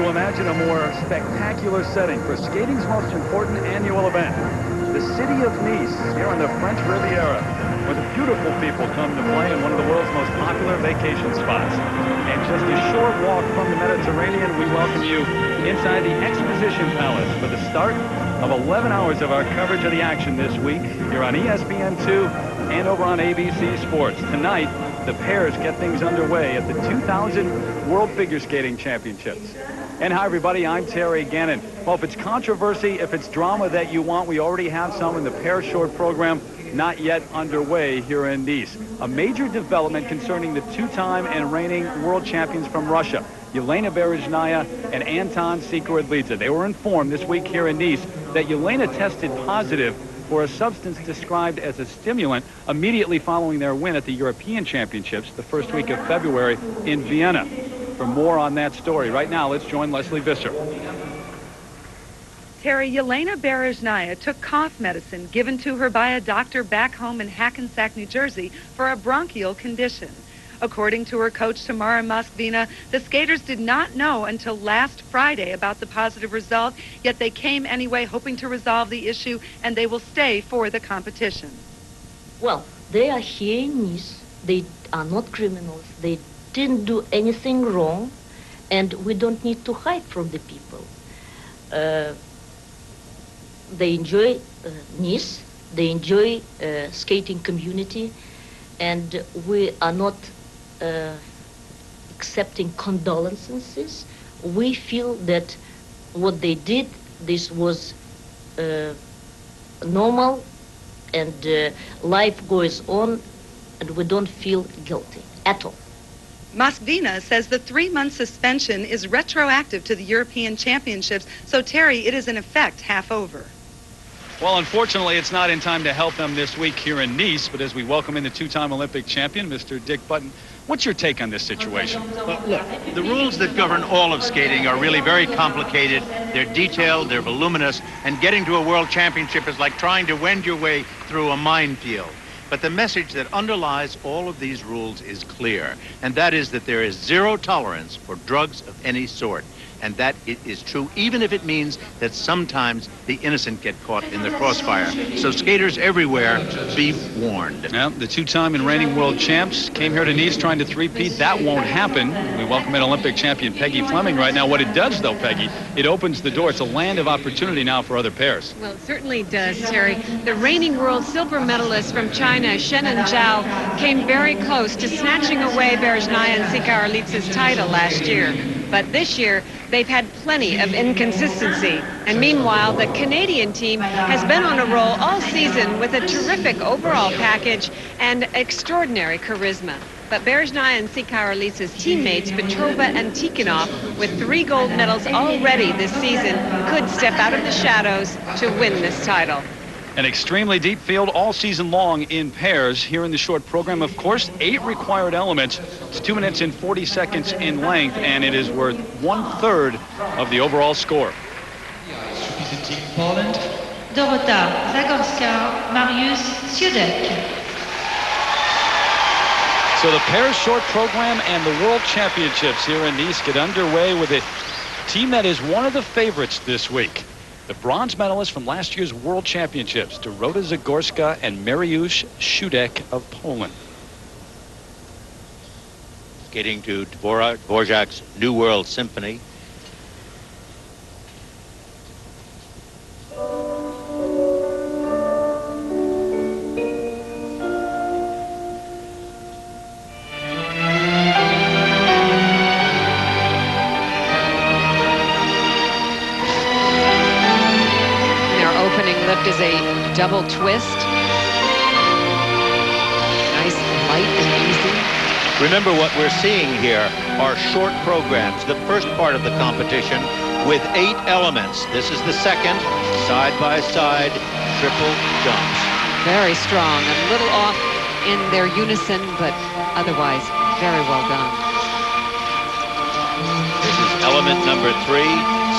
to imagine a more spectacular setting for skating's most important annual event. The city of Nice, here on the French Riviera, where the beautiful people come to play in one of the world's most popular vacation spots. And just a short walk from the Mediterranean, we welcome you inside the Exposition Palace for the start of 11 hours of our coverage of the action this week here on ESPN2 and over on ABC Sports. Tonight, the pairs get things underway at the 2000 World Figure Skating Championships. And hi, everybody, I'm Terry Gannon. Well, if it's controversy, if it's drama that you want, we already have some in the pair short program, not yet underway here in Nice. A major development concerning the two-time and reigning world champions from Russia, Yelena Berezhnaya and Anton Sikhorodlidze. They were informed this week here in Nice that Yelena tested positive for a substance described as a stimulant immediately following their win at the European Championships the first week of February in Vienna. For more on that story, right now, let's join Leslie Visser. Terry, Yelena Berezhnaya took cough medicine given to her by a doctor back home in Hackensack, New Jersey, for a bronchial condition. According to her coach, Tamara Moskvina, the skaters did not know until last Friday about the positive result, yet they came anyway, hoping to resolve the issue, and they will stay for the competition. Well, they are here in Nice. They are not criminals. They didn't do anything wrong, and we don't need to hide from the people. They enjoy Nice. They enjoy skating community, and we are not accepting condolences. We feel that what they did, this was normal, and life goes on, and we don't feel guilty at all. Moskvina says the 3-month suspension is retroactive to the European Championships, so Terry, it is in effect half over. Well, unfortunately, it's not in time to help them this week here in Nice, but as we welcome in the two-time Olympic champion, Mr. Dick Button, what's your take on this situation? Well, look, the rules that govern all of skating are really very complicated. They're detailed, they're voluminous, and getting to a world championship is like trying to wend your way through a minefield. But the message that underlies all of these rules is clear, and that is that there is zero tolerance for drugs of any sort. And that it is true, even if it means that sometimes the innocent get caught in the crossfire. So skaters everywhere, be warned. Yeah, the two-time and reigning world champs came here to Nice trying to three-peat. That won't happen. We welcome in Olympic champion Peggy Fleming right now. What it does, though, Peggy, it opens the door. It's a land of opportunity now for other pairs. Well, it certainly does, Terry. The reigning world silver medalists from China, Shen and Zhao, came very close to snatching away Berezhnaya and Sikhorodlidze's title last year. But this year, they've had plenty of inconsistency. And meanwhile, the Canadian team has been on a roll all season with a terrific overall package and extraordinary charisma. But Berezhnaya and Sikhorodlidze's teammates, Petrova and Tikhonov, with 3 gold medals already this season, could step out of the shadows to win this title. An extremely deep field all season long in pairs here in the short program. Of course, 8 required elements. It's 2 minutes and 40 seconds in length, and it is worth 1/3 of the overall score. Team Poland, Dorota Zagorska, Mariusz Stojko. So the pairs short program and the World Championships here in Nice get underway with a team that is one of the favorites this week. The bronze medalists from last year's World Championships, Dorota Zagorska and Mariusz Stojko of Poland. Skating to Dvorak's New World Symphony. Is a double twist. Nice, light and easy. Remember, what we're seeing here are short programs. The first part of the competition with 8 elements. This is the second, side-by-side triple jumps. Very strong, a little off in their unison, but otherwise very well done. This is element number 3,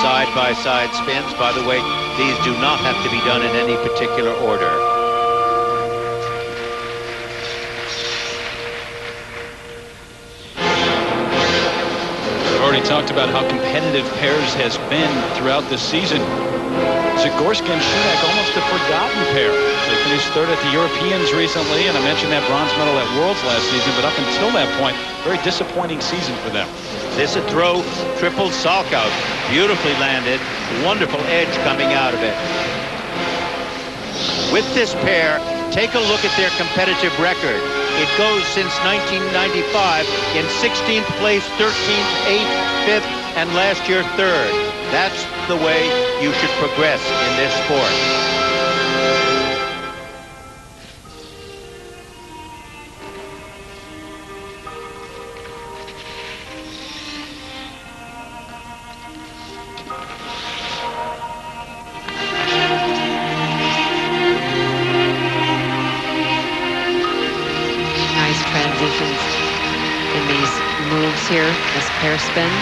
side-by-side spins. By the way, these do not have to be done in any particular order. already talked about how competitive pairs has been throughout the season. Zagorska and Shudak, almost a forgotten pair. They finished third at the Europeans recently, and I mentioned that bronze medal at Worlds last season, but up until that point, very disappointing season for them. This a throw, triple salk out. Beautifully landed. Wonderful edge coming out of it. With this pair, take a look at their competitive record. It goes since 1995 in 16th place, 13th, 8th, 5th, and last year 3rd. That's the way you should progress in this sport. Nice transitions in these moves here, this pair spin.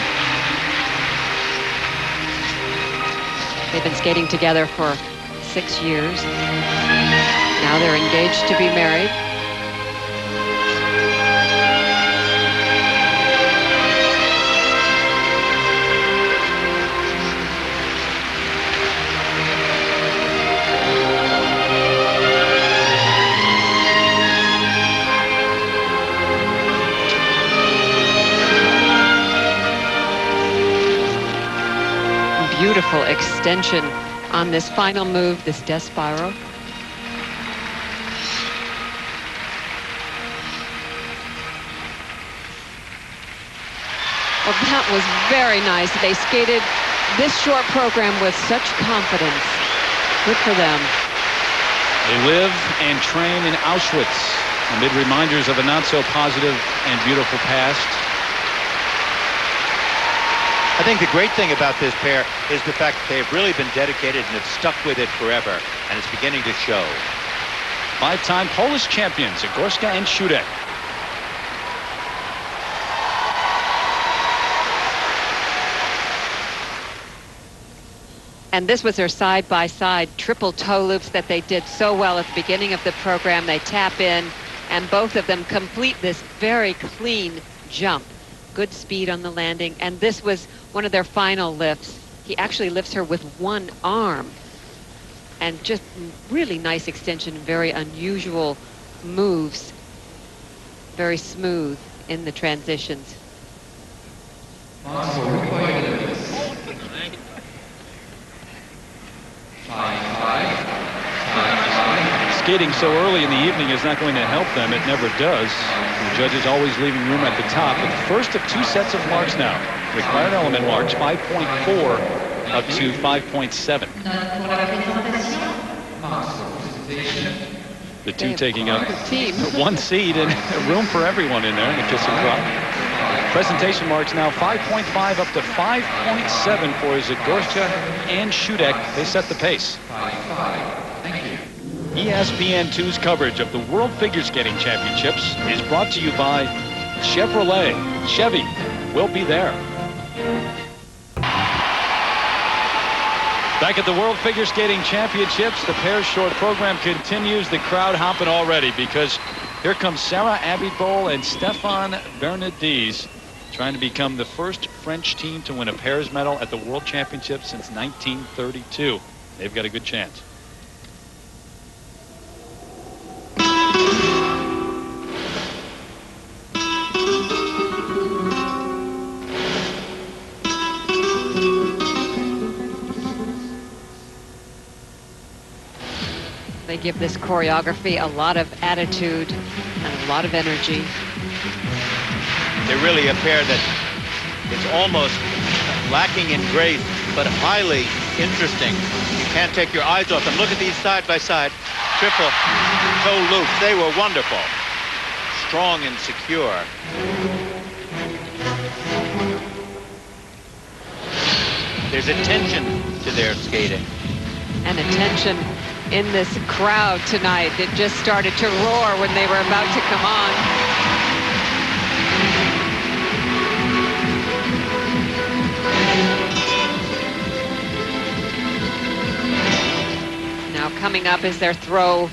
They've been skating together for 6 years. Now they're engaged to be married. Beautiful extension on this final move, this Despiro. Well, that was very nice. They skated this short program with such confidence. Good for them. They live and train in Auschwitz amid reminders of a not so positive and beautiful past. I think the great thing about this pair is the fact that they've really been dedicated and have stuck with it forever, and it's beginning to show. 5-time Polish champions, Zagorska and Shudak. And this was their side-by-side triple toe loops that they did so well at the beginning of the program. They tap in, and both of them complete this very clean jump. Good speed on the landing, and this was one of their final lifts. He actually lifts her with one arm, and just really nice extension, very unusual moves, very smooth in the transitions. Skating so early in the evening is not going to help them. It never does. The judges always leaving room at the top. But the first of 2 sets of marks now. Required element marks, 5.4 up to 5.7. The two taking up one seat and room for everyone in there in the kiss and crop. Presentation marks now 5.5 up to 5.7 for Zagorska and Shudak. They set the pace. ESPN2's coverage of the World Figure Skating Championships is brought to you by Chevrolet. Chevy will be there. Back at the World Figure Skating Championships, the pairs short program continues. The crowd hopping already because here comes Sarah Abitbol and Stéphane Bernardiz trying to become the first French team to win a pairs medal at the World Championships since 1932. They've got a good chance. They give this choreography a lot of attitude and a lot of energy. They're really a pair that is almost lacking in grace, but highly interesting. You can't take your eyes off them. Look at these side-by-side triple toe loops. They were wonderful. Strong and secure. There's a tension to their skating. And attention in this crowd tonight. It just started to roar when they were about to come on. Now coming up is their throw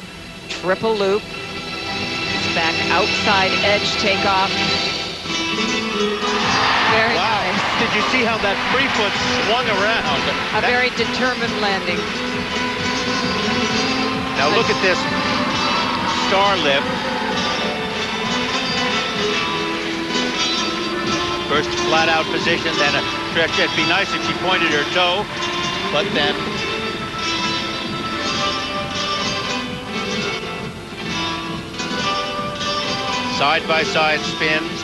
triple loop. It's back outside edge takeoff. Very nice. Did Did you see how that free foot swung around? A very determined landing. Now look at this star lift. First flat out position, then a stretch. It'd be nice if she pointed her toe, but then side-by-side spins.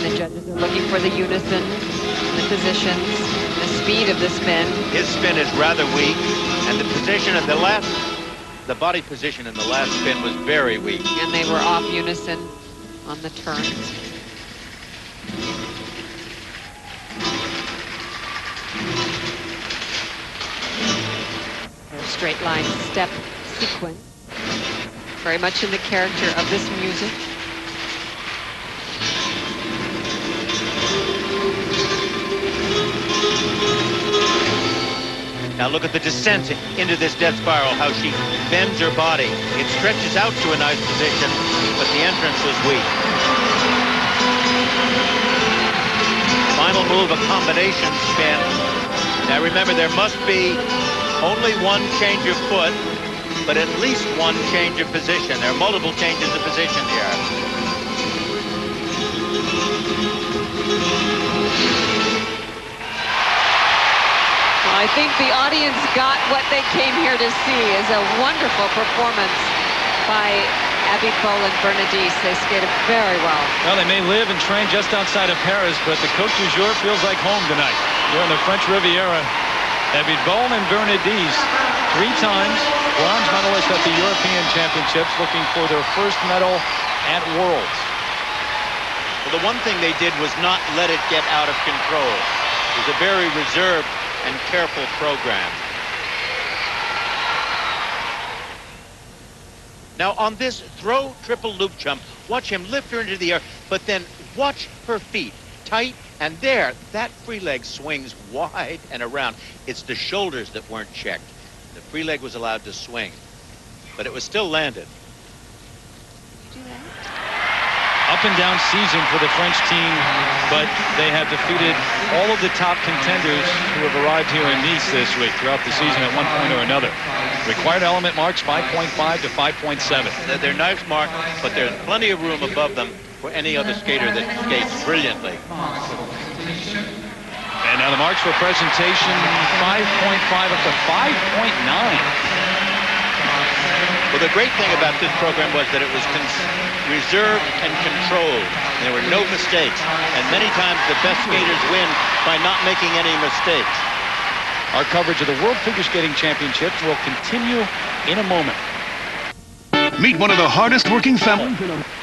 The judges are looking for the unison, the positions, the speed of the spin. His spin is rather weak, and the position of the last, the body position in the last spin was very weak. And they were off unison on the turns. Their straight line step sequence. Very much in the character of this music. Now look at the descent into this death spiral, how she bends her body. It stretches out to a nice position, but the entrance was weak. Final move, a combination spin. Now remember, there must be only one change of foot, but at least one change of position. There are multiple changes of position here. I think the audience got what they came here to see, is a wonderful performance by Abitbol and Bernadette. They skated very well. Well, they may live and train just outside of Paris, but the Côte d'Azur feels like home tonight. Here on the French Riviera, Abitbol and Bernadette, 3 times bronze medalists at the European Championships, looking for their first medal at Worlds. Well, the one thing they did was not let it get out of control. It was a very reserved and careful program. Now on this throw triple loop jump, watch him lift her into the air, but then watch her feet tight, and there, that free leg swings wide and around. It's the shoulders that weren't checked. The free leg was allowed to swing, but it was still landed. Up and down season for the French team, but they have defeated all of the top contenders who have arrived here in Nice this week throughout the season at one point or another. Required element marks 5.5 to 5.7. They're nice marks, but there's plenty of room above them for any other skater that skates brilliantly. And now the marks for presentation, 5.5 up to 5.9. Well, the great thing about this program was that it was reserved and controlled. There were no mistakes, and many times the best skaters win by not making any mistakes. Our coverage of the World Figure Skating Championships will continue in a moment. Meet one of the hardest working families.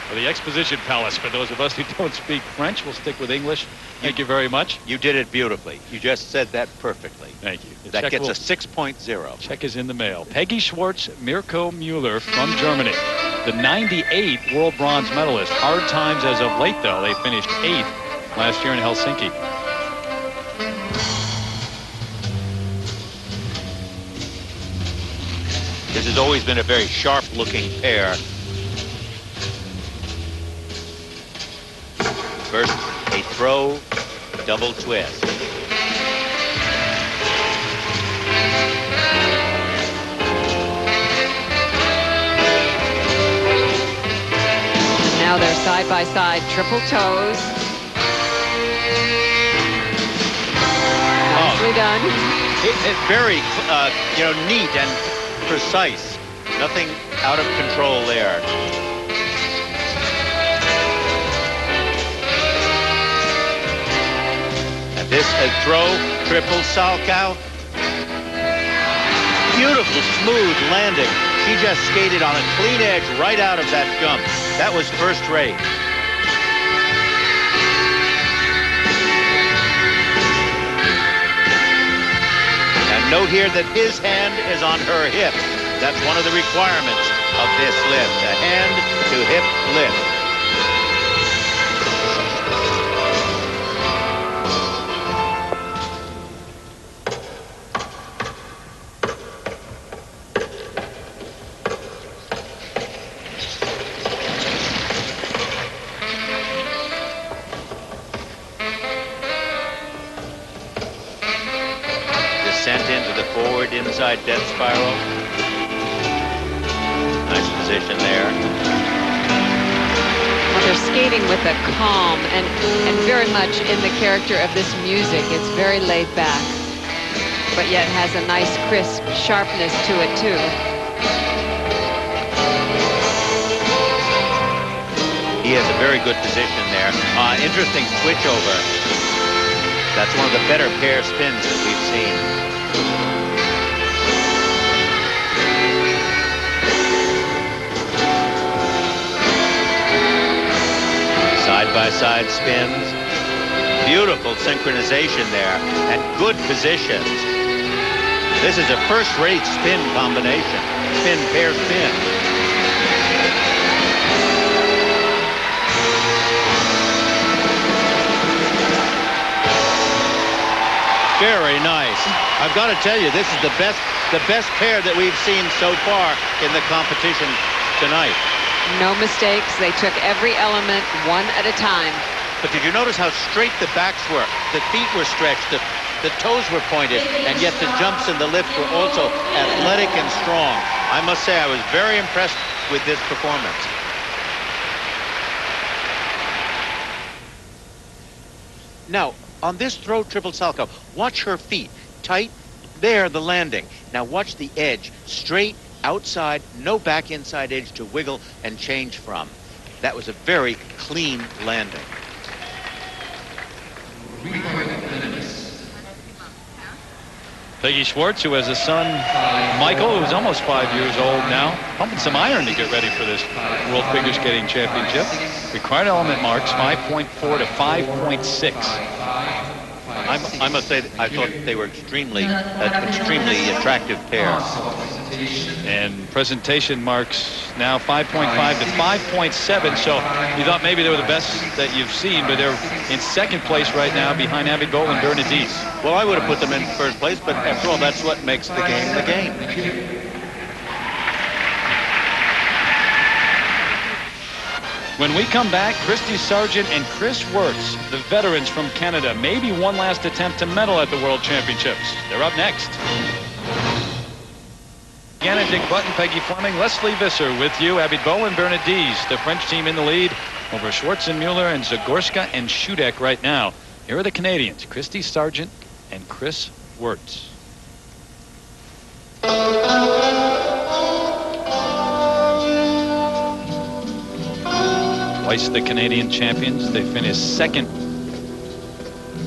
For the Exposition Palace, for those of us who don't speak French, we'll stick with English. Thank you very much. You did it beautifully. You just said that perfectly. Thank you. The That check gets a 6.0. Check is in the mail. Peggy Schwartz, Mirko Mueller from Germany. The 98 world bronze medalist. Hard times as of late, though. They finished 8th last year in Helsinki. This has always been a very sharp-looking pair. First, a throw, double twist. Now they're side-by-side triple toes. Nicely done. It's very, neat and precise. Nothing out of control there. And this a throw, triple salchow. Beautiful, smooth landing. She just skated on a clean edge right out of that jump. That was first rate. And note here that his hand is on her hip. That's one of the requirements of this lift, a hand-to-hip lift. Descent into the forward inside death spiral. Nice position there. Well, they're skating with a calm and very much in the character of this music. It's very laid back, but yet has a nice crisp sharpness to it too. He has a very good position there. Interesting switch over. That's one of the better pair spins that we've seen. Side-by-side spins. Beautiful synchronization there and good positions. This is a first-rate spin combination. Spin, pair, spin. Very nice. I've got to tell you, this is the best pair that we've seen so far in the competition tonight. No mistakes. They took every element one at a time. But did you notice how straight the backs were? The feet were stretched, the toes were pointed, and yet the jumps and the lifts were also athletic and strong. I must say I was very impressed with this performance. Now, on this throw triple salchow, watch her feet. Tight. There, the landing. Now watch the edge. Straight, outside, no back inside edge to wiggle and change from. That was a very clean landing. Peggy Schwartz, who has a son, Michael, who's almost 5 years old now, pumping some iron to get ready for this World Figure Skating Championship. Required element marks 5.4 to 5.6. I must say that I thought they were extremely attractive pair. And presentation marks now 5.5 to 5.7. So you thought maybe they were the best that you've seen, but they're in second place right now behind Abby Bowl and Bernadette. Well, I would have put them in first place, but after all, that's what makes the game the game. When we come back, Christy Sargent and Chris Wirtz, the veterans from Canada, maybe one last attempt to medal at the World Championships. They're up next. Again, Dick Button, Peggy Fleming, Leslie Visser with you. Abby Bow and Bernadette, the French team in the lead over Schwartz and Mueller and Zagorska and Shudek right now. Here are the Canadians, Christy Sargent and Chris Wirtz. Twice the Canadian champions. They finished second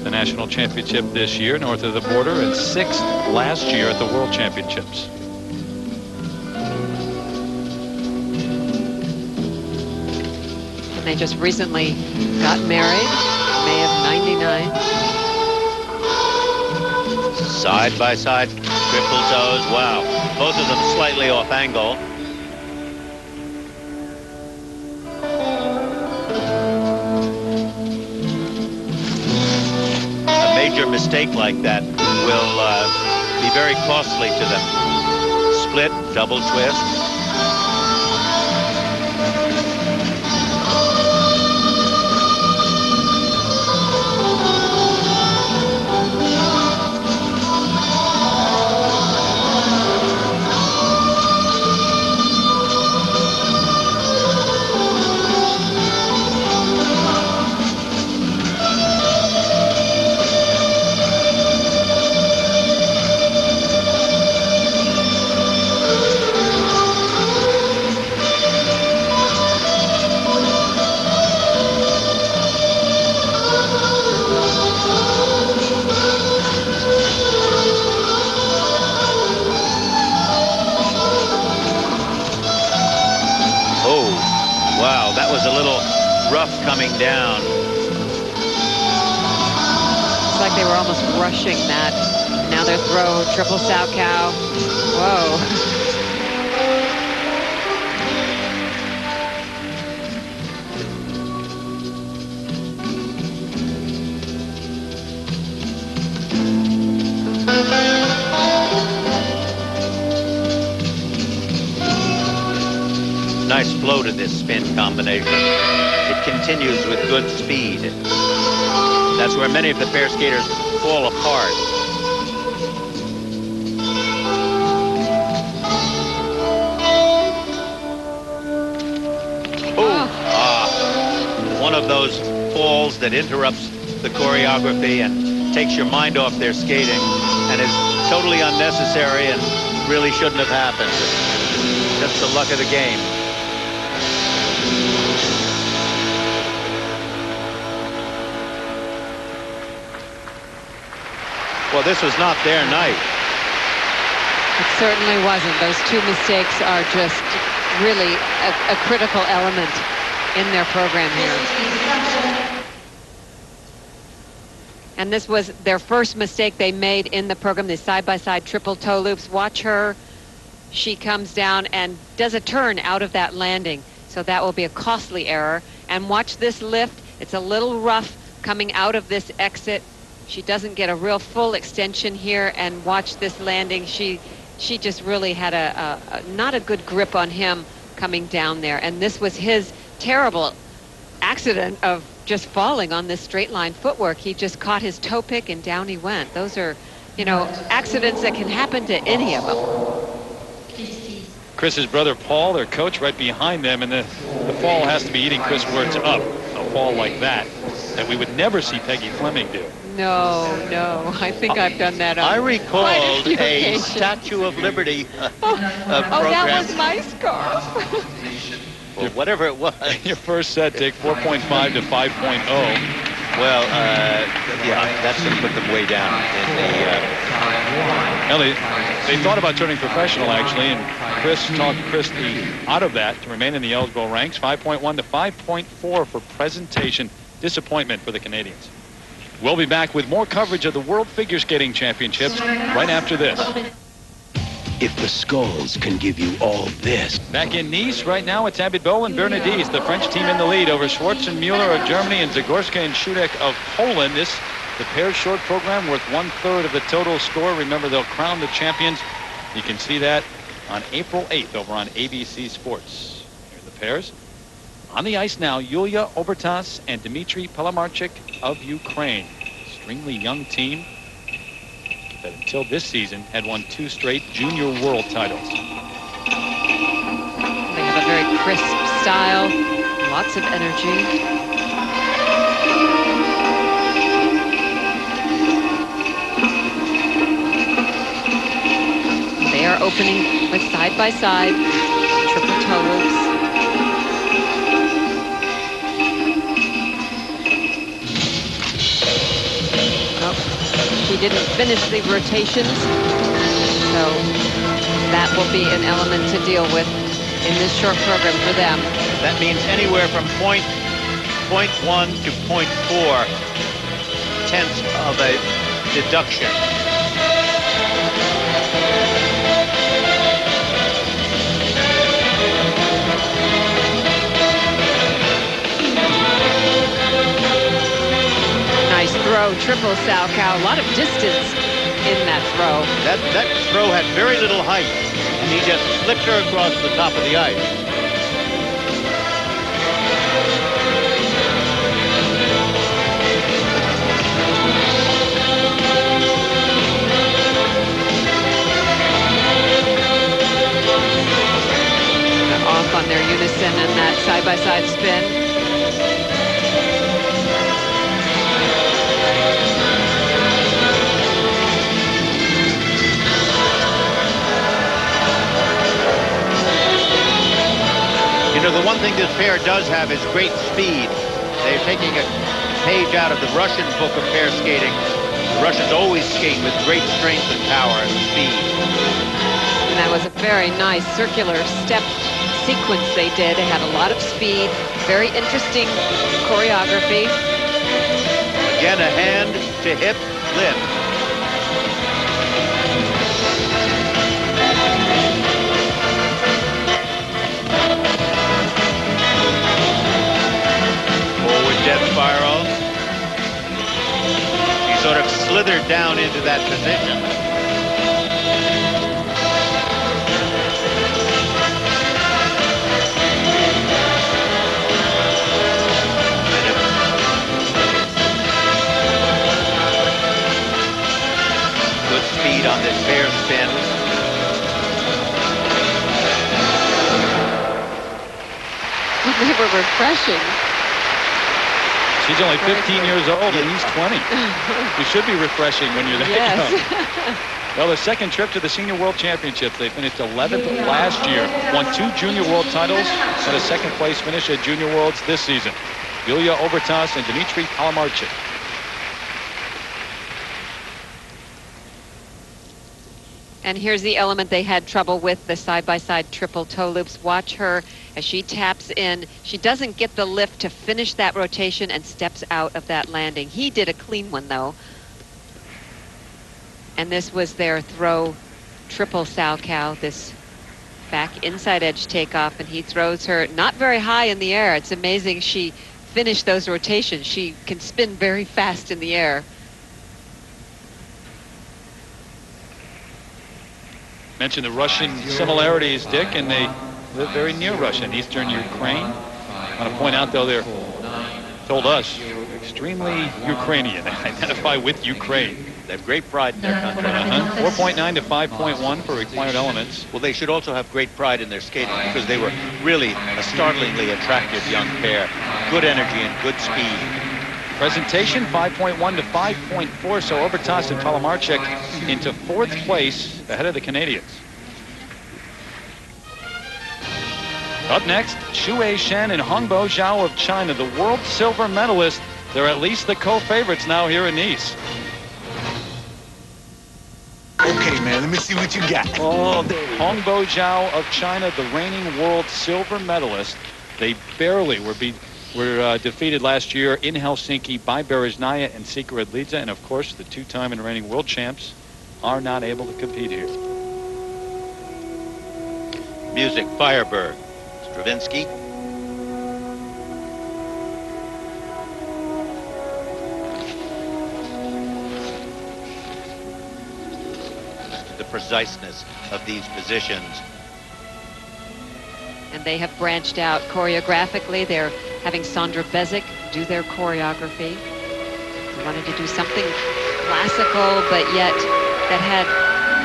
the national championship this year north of the border and sixth last year at the World Championships. And they just recently got married, May of '99. Side by side, triple toes. Wow. Both of them slightly off angle. A major mistake like that will be very costly to them. Split, double twist. Coming down. It's like they were almost rushing that. Now their throw, triple salchow. Whoa. Nice flow to this spin combination. It continues with good speed. That's where many of the pair skaters fall apart. that interrupts the choreography and takes your mind off their skating and is totally unnecessary and really shouldn't have happened. Just the luck of the game. Well, this was not their night. It certainly wasn't. Those two mistakes are just really a critical element in their program here. And this was their first mistake they made in the program, the side-by-side triple toe loops. Watch her. She comes down and does a turn out of that landing. So that will be a costly error. And watch this lift. It's a little rough coming out of this exit. She doesn't get a real full extension here, and watch this landing. She just really had not a good grip on him coming down there. And this was his terrible accident of just falling on this straight line footwork. He just caught his toe pick and down he went. Those are, you know, accidents that can happen to any of them. Chris's brother Paul, their coach, right behind them, and the fall has to be eating Chris Wirtz up. A fall like that we would never see Peggy Fleming do. No, I think I've done that on I recalled a occasions. Statue of Liberty Oh, program. that was my scarf. Or whatever it was. Your first set, take 4.5 to 5.0. Well, yeah, that's going to put them way down in the... Well, they thought about turning professional, actually, and Chris talked Christie out of that to remain in the eligible ranks. 5.1 to 5.4 for presentation. Disappointment for the Canadians. We'll be back with more coverage of the World Figure Skating Championships right after this. If the skulls can give you all this. Back in Nice right now, it's Abitbol and Bernadise, the French team in the lead over Schwartz and Mueller of Germany and Zagorska and Shudek of Poland. The pairs short program worth 1/3 of the total score. Remember, they'll crown the champions. You can see that on April 8th over on ABC Sports. Here are the pairs. On the ice now, Yulia Obertas and Dmitry Palamarchik of Ukraine. Extremely young team that until this season had won 2 straight junior world titles. They have a very crisp style, lots of energy. They are opening with side-by-side triple toe loops. She didn't finish the rotations, so that will be an element to deal with in this short program for them. That means anywhere from point 0.1 to 0.4 tenths of a deduction. Nice throw, triple Salchow. A lot of distance in that throw. That throw had very little height, and he just flicked her across the top of the ice. They're off on their unison and that side-by-side spin. You know, the one thing this pair does have is great speed. They're taking a page out of the Russian book of pair skating. The Russians always skate with great strength and power and speed. And that was a very nice circular step sequence they did. They had a lot of speed, very interesting choreography. Again, a hand to hip lift. Death spiral. He sort of slithered down into that position. Good speed on this pair spin. They were refreshing. She's only 15 years old and he's 20. You should be refreshing when you're that young. Well, the second trip to the Senior World Championships, they finished 11th last year, won 2 Junior World titles, and a second place finish at Junior Worlds this season. Yulia Obertas and Dmitry Palamarchik. And here's the element they had trouble with, the side-by-side triple toe loops. Watch her as she taps in. She doesn't get the lift to finish that rotation and steps out of that landing. He did a clean one, though. And this was their throw triple Salchow, this back inside edge takeoff, and he throws her not very high in the air. It's amazing she finished those rotations. She can spin very fast in the air. Mentioned the Russian similarities, Dick, and they live very near Russia in eastern Ukraine. I want to point out, though, they're told us extremely Ukrainian. They identify with Ukraine. They have great pride in their country. 4.9 to 5.1 for required elements. Well, they should also have great pride in their skating because they were really a startlingly attractive young pair. Good energy and good speed. Presentation 5.1 to 5.4, so Obertas and Palamarchik into 4th place ahead of the Canadians. Up next, Shuai Shen and Hongbo Zhao of China, the world silver medalist. They're at least the co-favorites now here in Nice. Okay, man, let me see what you got. Hongbo Zhao of China, the reigning world silver medalist. They barely were defeated last year in Helsinki by Berezhnaya and Sikora-Lidze, and of course the 2-time and reigning world champs are not able to compete here. Music, Firebird, Stravinsky. The preciseness of these positions. And they have branched out choreographically. They're having Sandra Bezic do their choreography. They wanted to do something classical, but yet that had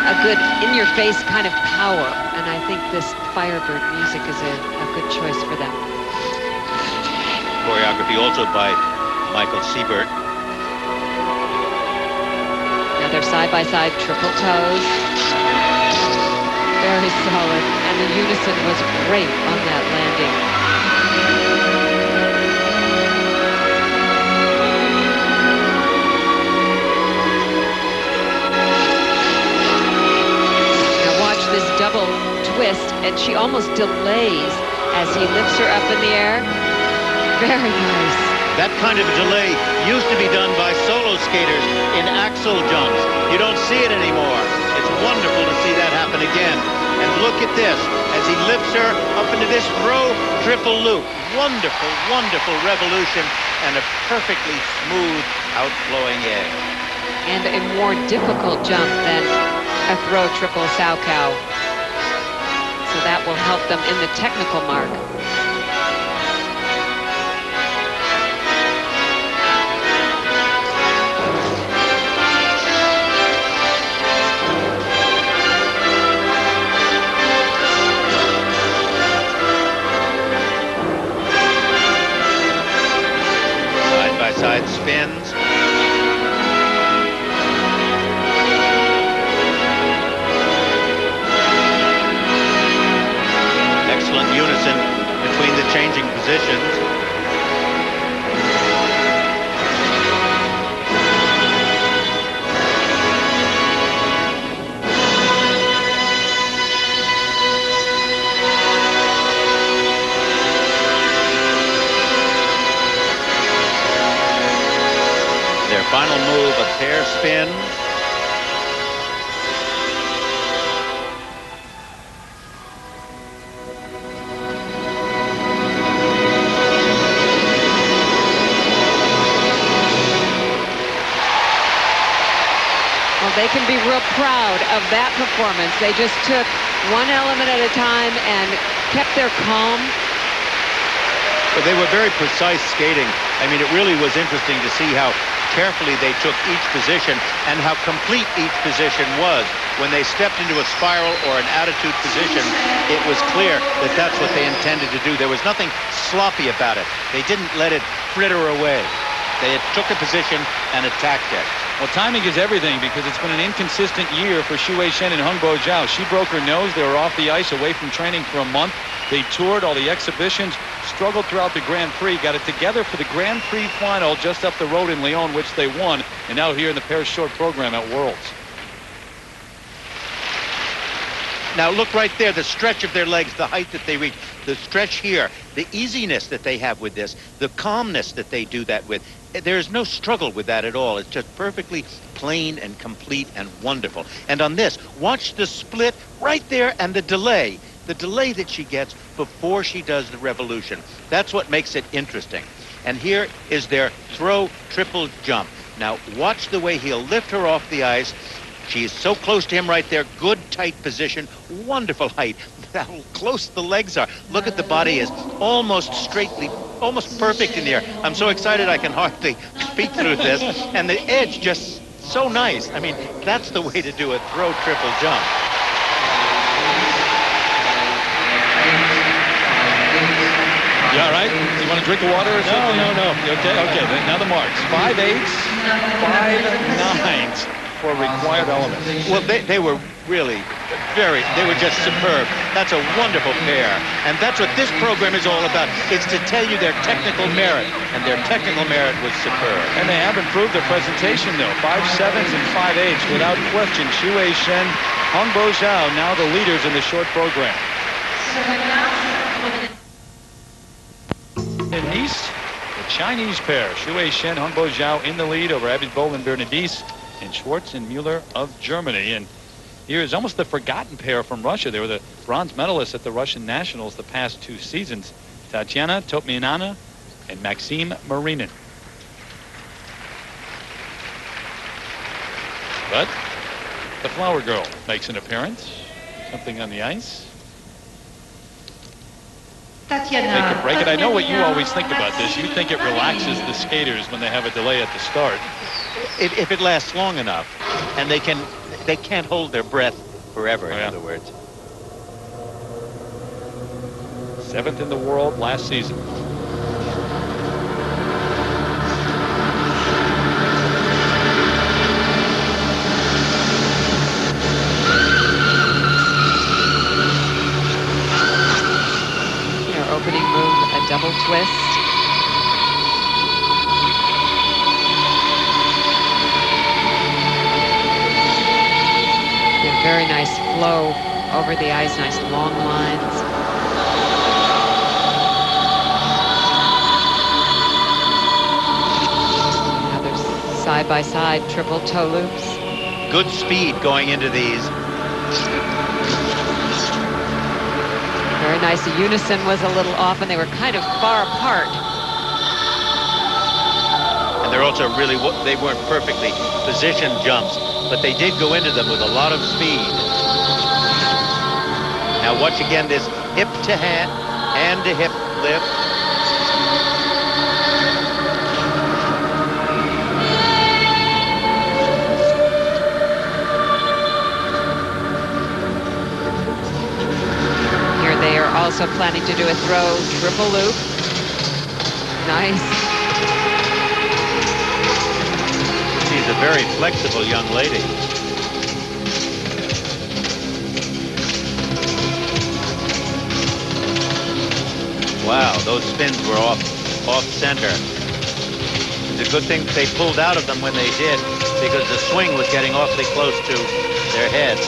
a good in-your-face kind of power. And I think this Firebird music is a good choice for them. Choreography also by Michael Siebert. Now they're side-by-side triple toes. Very solid, and the unison was great on that landing. Now watch this double twist, and she almost delays as he lifts her up in the air. Very nice. That kind of delay used to be done by solo skaters in axel jumps. You don't see it anymore. It's wonderful to see that happen again. And look at this, as he lifts her up into this throw triple loop. Wonderful, wonderful revolution and a perfectly smooth outflowing edge. And a more difficult jump than a throw triple Salchow. So that will help them in the technical mark. Side spins. Excellent unison between the changing positions. Final move, a pair spin. Well, they can be real proud of that performance. They just took one element at a time and kept their calm. But they were very precise skating. I mean, it really was interesting to see how carefully they took each position and how complete each position was. When they stepped into a spiral or an attitude position, it was clear that that's what they intended to do. There was nothing sloppy about it. They didn't let it fritter away. They took a position and attacked it. Well, timing is everything because it's been an inconsistent year for Xu Shen and Hongbo Zhao. She broke her nose. They were off the ice, away from training for a month. They toured all the exhibitions, struggled throughout the Grand Prix, got it together for the Grand Prix final just up the road in Lyon, which they won, and now here in the pair short program at Worlds. Now look right there, the stretch of their legs, the height that they reach, the stretch here, the easiness that they have with this, the calmness that they do that with. There's no struggle with that at all. It's just perfectly plain and complete and wonderful. And on this, watch the split right there and the delay that she gets before she does the revolution. That's what makes it interesting. And here is their throw triple jump. Now watch the way he'll lift her off the ice. She is so close to him right there. Good tight position, wonderful height. How close the legs are. Look at the body is almost straightly, almost perfect in the air. I'm so excited I can hardly speak through this. And the edge just so nice. I mean, that's the way to do a throw triple jump. You all right? You want a drink of water or something? No. You okay? Okay, now the marks. 5/8s, 5/9s for required elements. Well, they were really they were just superb. That's a wonderful pair. And that's what this program is all about. It's to tell you their technical merit. And their technical merit was superb. And they have improved their presentation, though. 5/7s and 5/8s, without question. Xu Shen, Hongbo Zhao, now the leaders in the short program. In Nice, the Chinese pair, Xu Shen, Hongbo Zhao in the lead over Abby Boll and Bernadise, and Schwartz and Mueller of Germany. And here is almost the forgotten pair from Russia. They were the bronze medalists at the Russian Nationals the past 2 seasons. Tatiana Topminana and Maxime Marinin. But the flower girl makes an appearance. Something on the ice. Tatiana. Take a break. And I know what you always think about this. You think it relaxes the skaters when they have a delay at the start. If it lasts long enough, and they can't hold their breath forever, in other words. 7th in the world last season. Their opening move, a double twist. Very nice flow over the ice, nice long lines. Another side-by-side triple toe loops. Good speed going into these. Very nice. The unison was a little off, and they were kind of far apart. And they're also really, they weren't perfectly positioned jumps, but they did go into them with a lot of speed. Now watch again this hip to hand, hand to hip lift. Here they are also planning to do a throw triple loop. Nice. She's a very flexible young lady. Wow, those spins were off center. It's a good thing they pulled out of them when they did, because the swing was getting awfully close to their heads.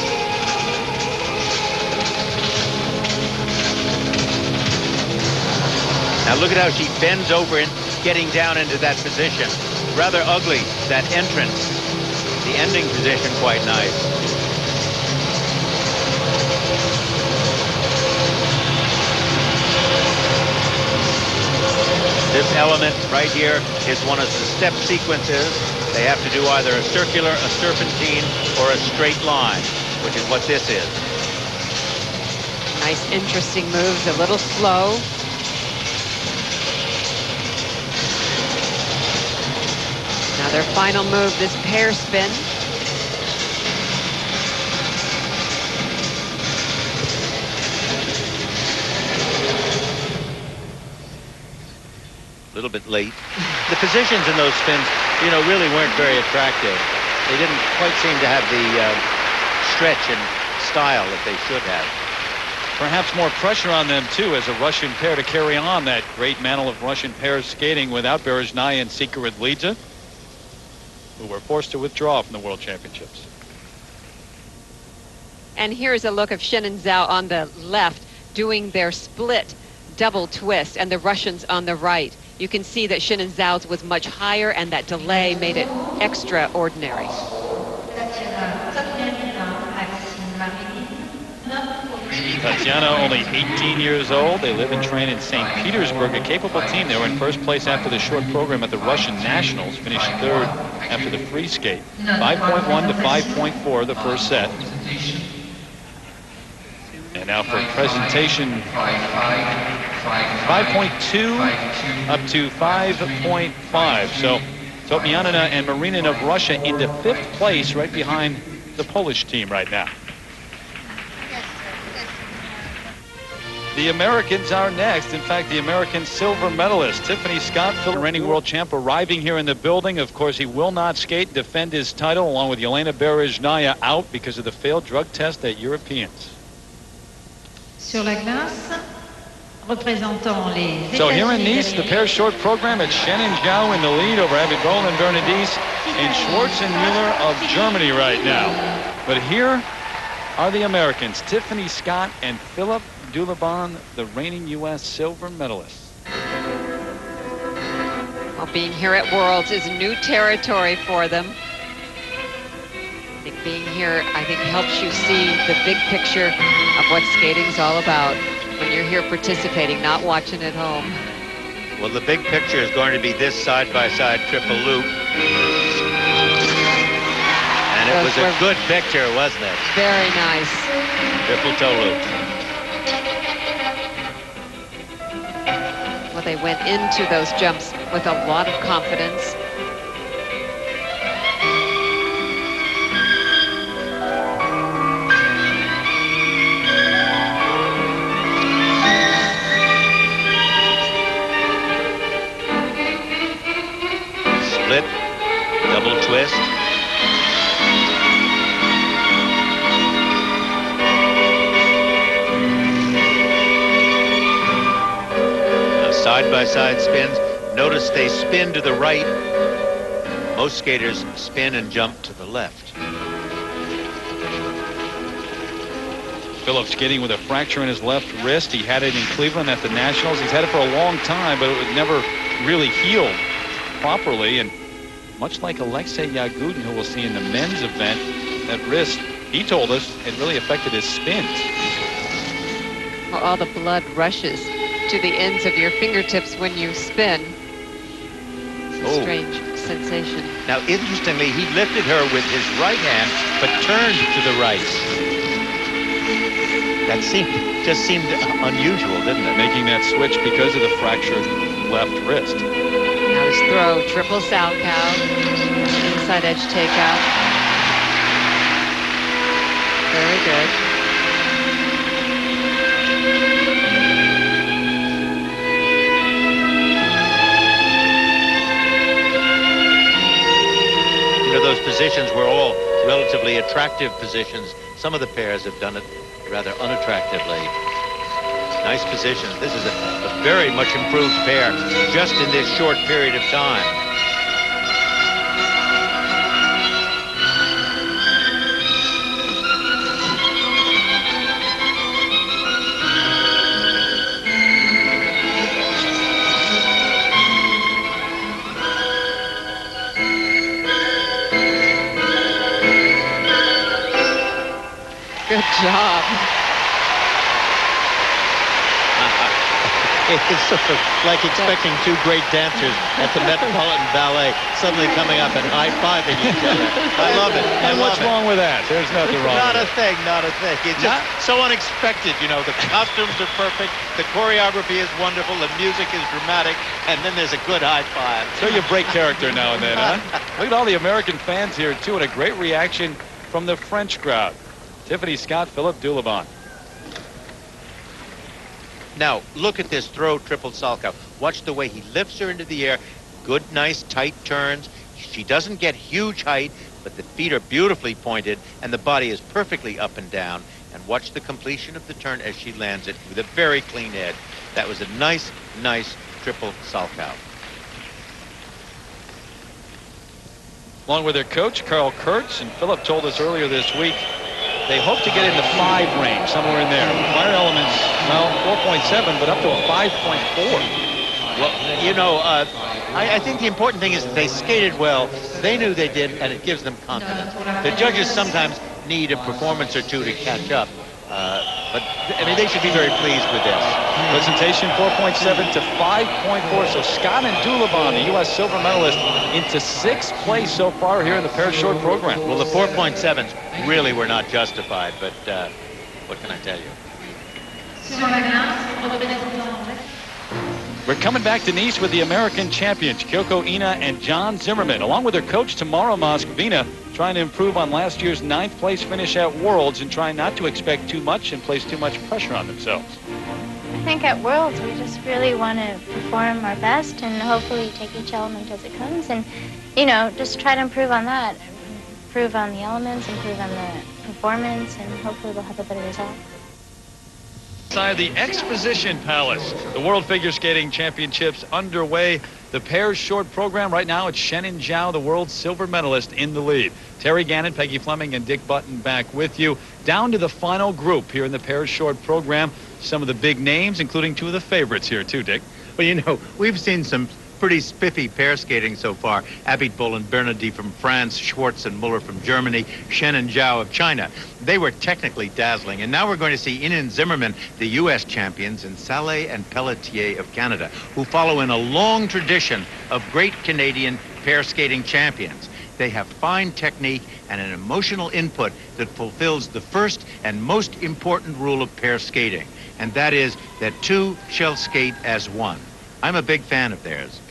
Now look at how she bends over and getting down into that position. Rather ugly, that entrance. The ending position quite nice. This element right here is one of the step sequences. They have to do either a circular, a serpentine, or a straight line, which is what this is. Nice, interesting moves, a little slow. Now their final move, this pair spin. A little bit late. The positions in those spins, you know, really weren't very attractive. They didn't quite seem to have the stretch and style that they should have. Perhaps more pressure on them, too, as a Russian pair to carry on that great mantle of Russian pairs skating without Berezhnaya and Sikaridlidze, who were forced to withdraw from the World Championships. And here's a look of Shen and Zhao on the left doing their split double twist, and the Russians on the right. You can see that Shen and Zhao's was much higher, and that delay made it extraordinary. Tatiana, only 18 years old. They live and train in St. Petersburg, a capable team. They were in first place after the short program at the Russian Nationals, finished third after the free skate. 5.1 to 5.4 the first set. And now for presentation, 5.2 up to 5.5. So Tomianina and Marinin of Russia into 5th place, right behind the Polish team right now. The Americans are next. In fact, the American silver medalist, Tiffany Scott, reigning world champ, arriving here in the building. Of course, he will not skate, defend his title, along with Yelena Berezhnaya out because of the failed drug test at Europeans. Sur la glace, représentant les So here in Nice, the pair short program, it's Shen and Zhao in the lead over Abby Boll and Bernadise and Schwartz and Mueller of Germany right now. But here are the Americans, Tiffany Scott and Philip Dulabon, the reigning U.S. silver medalists. Well, being here at Worlds is new territory for them. I think being here, helps you see the big picture of what skating's all about when you're here participating, not watching at home. Well, the big picture is going to be this side-by-side triple loop. And it was a good picture, wasn't it? Very nice. Triple toe loop. Well, they went into those jumps with a lot of confidence. Split, double twist. Side-by-side spins. Notice they spin to the right. Most skaters spin and jump to the left. Philip skating with a fracture in his left wrist. He had it in Cleveland at the Nationals. He's had it for a long time, but it was never really healed properly. And much like Alexei Yagudin, who we'll see in the men's event, that wrist, he told us, it really affected his spins. Well, all the blood rushes to the ends of your fingertips when you spin. It's a strange sensation. Now, interestingly, he lifted her with his right hand, but turned to the right. That just seemed unusual, didn't it? Making that switch because of the fractured left wrist. Now his throw, triple Salchow, inside edge takeout. Very good. Those positions were all relatively attractive positions. Some of the pairs have done it rather unattractively. Nice positions. This is a very much improved pair just in this short period of time. Good job. It's sort of like expecting two great dancers at the Metropolitan Ballet suddenly coming up and high-fiving each other. I love it. And what's wrong with that? There's nothing wrong Not with a thing, not a thing. It's just so unexpected, you know. The costumes are perfect, the choreography is wonderful, the music is dramatic, and then there's a good high five. So you break character now and then, huh? Look at all the American fans here, too, and a great reaction from the French crowd. Tiffany Scott, Philip Dulabon. Now, look at this throw triple Salchow. Watch the way he lifts her into the air, good, nice, tight turns. She doesn't get huge height, but the feet are beautifully pointed, and the body is perfectly up and down. And watch the completion of the turn as she lands it with a very clean edge. That was a nice, nice triple Salchow. Along with their coach, Carl Kurtz, and Philip told us earlier this week, they hope to get in the 5 range, somewhere in there. Require elements, well, 4.7, but up to a 5.4. Well, you know, I think the important thing is that they skated well. They knew they did, and it gives them confidence. The judges sometimes need a performance or two to catch up. But, I mean, they should be very pleased with this. Presentation 4.7 to 5.4. So Scott and Dulabon, the U.S. silver medalist, into 6th place so far here in the pair short program. Well, the 4.7s really were not justified, but what can I tell you? We're coming back to Nice with the American champions, Kyoko Ina and John Zimmerman, along with their coach, Tamara Moskvina, trying to improve on last year's 9th place finish at Worlds and trying not to expect too much and place too much pressure on themselves. I think at Worlds, we just really want to perform our best and hopefully take each element as it comes and, you know, just try to improve on that. Improve on the elements, improve on the performance, and hopefully we'll have a better result. Inside the Exposition Palace, the World Figure Skating Championships underway. The pairs short program right now, it's Shen and Zhao, the world silver medalist, in the lead. Terry Gannon, Peggy Fleming, and Dick Button back with you. Down to the final group here in the pairs short program. Some of the big names, including 2 of the favorites here too, Dick. Well, you know, we've seen some pretty spiffy pair skating so far. Abitbol and Bernardi from France, Schwartz and Muller from Germany, Shen and Zhao of China. They were technically dazzling. And now we're going to see Ina and Zimmerman, the U.S. champions, and Saleh and Pelletier of Canada, who follow in a long tradition of great Canadian pair skating champions. They have fine technique and an emotional input that fulfills the first and most important rule of pair skating, and that is that 2 shall skate as 1. I'm a big fan of theirs.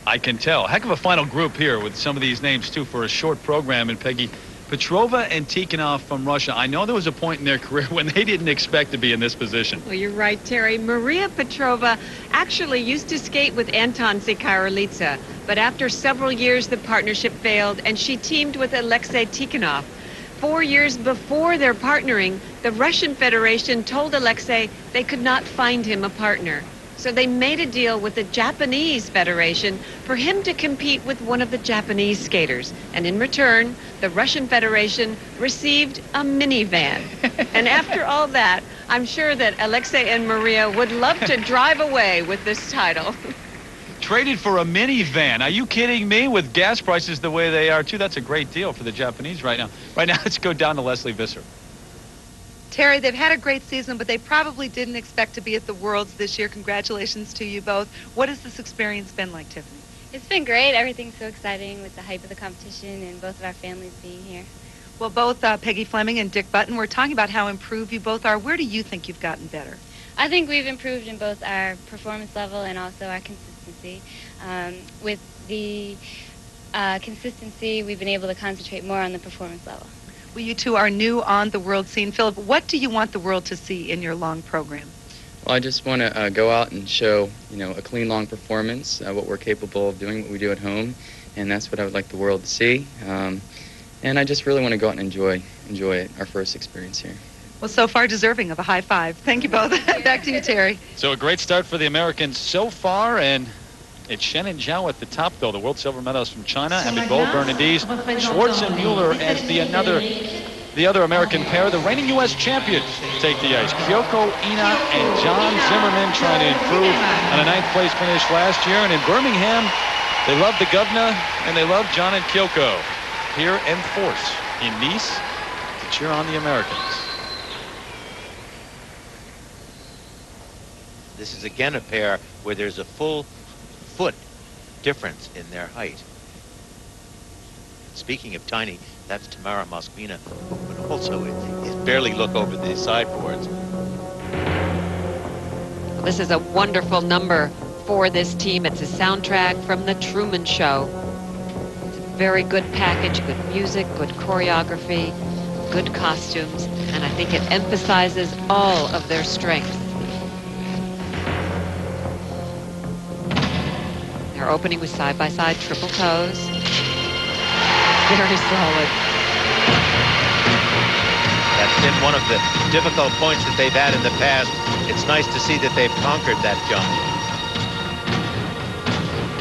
I can tell. Heck of a final group here with some of these names, too, for a short program. And Peggy, Petrova and Tikhonov from Russia, I know there was a point in their career when they didn't expect to be in this position. Well, you're right, Terry. Maria Petrova actually used to skate with Anton Zikarelitsa, but after several years, the partnership failed, and she teamed with Alexei Tikhonov. 4 years before their partnering, the Russian Federation told Alexei they could not find him a partner. So they made a deal with the Japanese Federation for him to compete with one of the Japanese skaters. And in return, the Russian Federation received a minivan. And after all that, I'm sure that Alexei and Maria would love to drive away with this title. Traded for a minivan. Are you kidding me? With gas prices the way they are, too, that's a great deal for the Japanese right now. Right now, let's go down to Leslie Visser. Terry, they've had a great season, but they probably didn't expect to be at the Worlds this year. Congratulations to you both. What has this experience been like, Tiffany? It's been great. Everything's so exciting with the hype of the competition and both of our families being here. Well, both Peggy Fleming and Dick Button were talking about how improved you both are. Where do you think you've gotten better? I think we've improved in both our performance level and also our consistency. With the consistency, we've been able to concentrate more on the performance level. Well, you two are new on the world scene. Philip, what do you want the world to see in your long program? Well, I just want to go out and show, a clean long performance, what we're capable of doing, what we do at home, and that's what I would like the world to see. And I just really want to go out and enjoy it, our first experience here. Well, so far deserving of a high five. Thank you both. Back to you, Terry. So a great start for the Americans so far, and it's Shen and Zhao at the top, though. The world silver medalist from China, Abitbol, Bernadise, Schwartz and Mueller as the other American pair. The reigning U.S. champions take the ice. Kyoko Ina and John Zimmerman trying to improve on a 9th place finish last year. And in Birmingham, they love the governor and they love John and Kyoko here in force in Nice to cheer on the Americans. This is again a pair where there's a full foot difference in their height. Speaking of tiny, that's Tamara Moskvina, but also is barely look over the sideboards. This is a wonderful number for this team. It's a soundtrack from The Truman Show. It's a very good package, good music, good choreography, good costumes, and I think it emphasizes all of their strengths. They're They're opening with side-by-side triple toes. Very solid. That's been one of the difficult points that they've had in the past. It's nice to see that they've conquered that jump.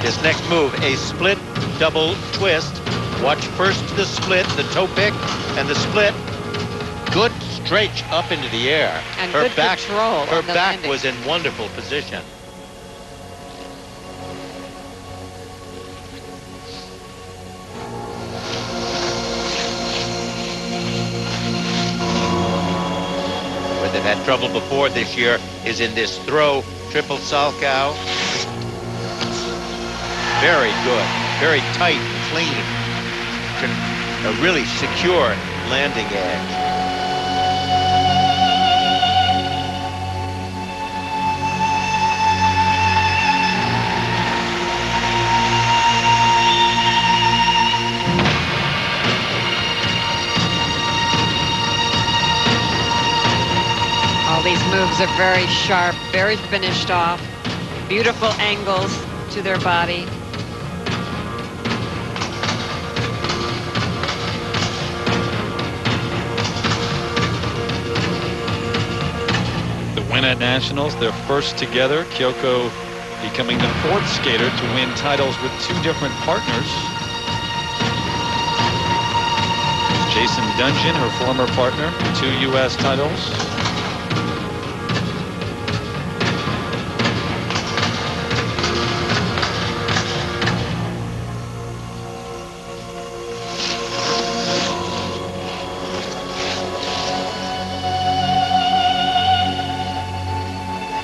This next move, a split double twist. Watch first the split, the toe pick, and the split. Good stretch up into the air. And good control. Her back was in wonderful position. Where they've had trouble before this year is in this throw, triple Salchow. Very good, very tight, clean, a really secure landing edge. All these moves are very sharp, very finished off, beautiful angles to their body. Win at Nationals, their first together. Kyoko becoming the fourth skater to win titles with two different partners. Jason Dungeon, her former partner, 2 U.S. titles.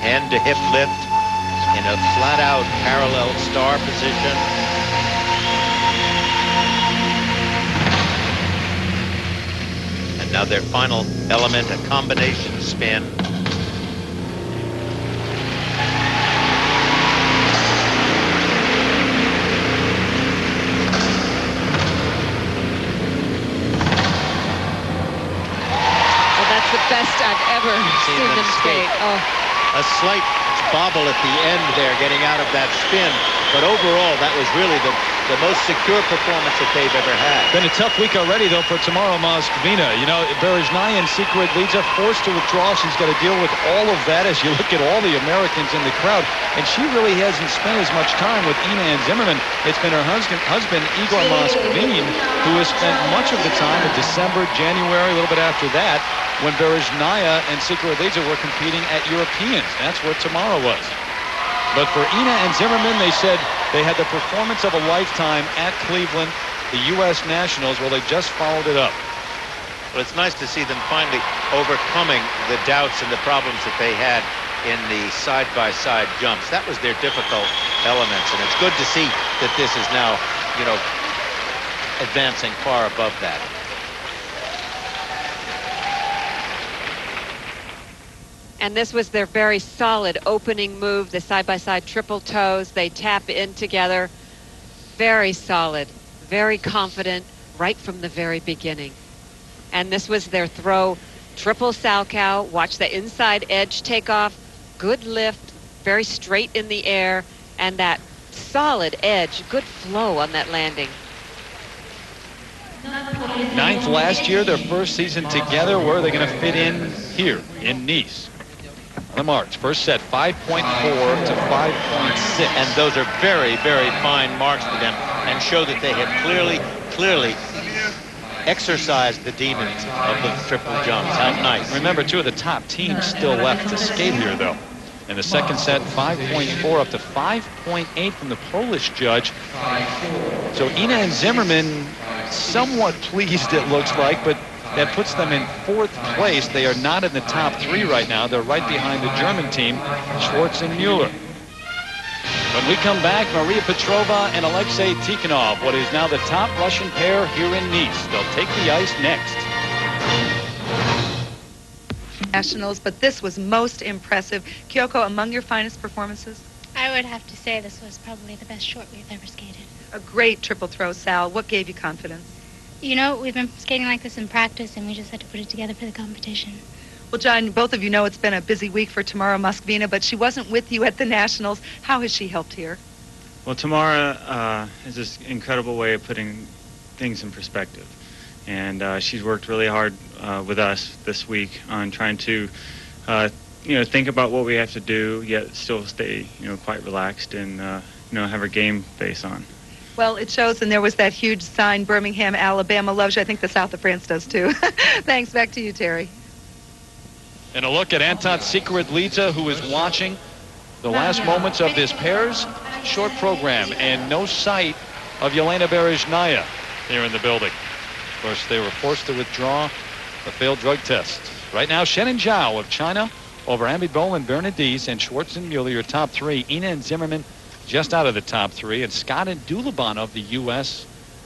Hand to hip lift in a flat-out parallel star position. And now their final element, a combination spin. Well, that's the best I've ever seen them skate. Oh. A slight bobble at the end there, getting out of that spin. But overall, that was really the most secure performance that they've ever had. Been a tough week already, though, for tomorrow, Moskvina. You know, Berezhnaya in secret leads, forced to withdraw. She's got to deal with all of that as you look at all the Americans in the crowd. And she really hasn't spent as much time with Ina and Zimmerman. It's been her husband Igor Moskvin, who has spent much of the time in December, January, a little bit after that, when Berezhnaya and Sikora-Lidze were competing at Europeans. That's what tomorrow was. But for Ina and Zimmerman, they said they had the performance of a lifetime at Cleveland, the U.S. Nationals. Well, they just followed it up. Well, it's nice to see them finally overcoming the doubts and the problems that they had in the side-by-side jumps. That was their difficult elements, and it's good to see that this is now, you know, advancing far above that. And this was their very solid opening move, the side-by-side triple toes. They tap in together. Very solid, very confident right from the very beginning. And this was their throw, triple Salchow. Watch the inside edge take off. Good lift, very straight in the air, and that solid edge, good flow on that landing. 9th last year, their first season together. Where are they going to fit in here in Nice? On the marks, first set 5.4 to 5.6. And those are very, very fine marks for them and show that they have clearly exercised the demons of the triple jumps. How nice. Remember, 2 of the top teams still left to skate here, though. In the second set, 5.4 up to 5.8 from the Polish judge. So Ina and Zimmerman somewhat pleased, it looks like, but that puts them in 4th place. They are not in the top 3 right now. They're right behind the German team, Schwartz and Mueller. When we come back, Maria Petrova and Alexei Tikhonov, what is now the top Russian pair here in Nice. They'll take the ice next. Nationals, but this was most impressive. Kyoko, among your finest performances? I would have to say this was probably the best short we've ever skated. A great triple throw, Sal. What gave you confidence? You know, we've been skating like this in practice, and we just had to put it together for the competition. Well, John, both of you know it's been a busy week for Tamara Moskvina, but she wasn't with you at the Nationals. How has she helped here? Well, Tamara is this incredible way of putting things in perspective. And she's worked really hard with us this week on trying to, think about what we have to do, yet still stay, quite relaxed and, have our game face on. Well, it shows, and there was that huge sign, Birmingham, Alabama loves you. I think the south of France does, too. Thanks. Back to you, Terry. And a look at Anton Sikaridlidze, who is watching the last moments of this pair's short program, and no sight of Yelena Berezhnaya here in the building. Of course, they were forced to withdraw the failed drug test. Right now, Shen and Zhao of China over Abitbol and Bernadette, and Schwartz and Mueller, your top three. Ina and Zimmerman just out of the top three, and Scott and Dulabon of the U.S.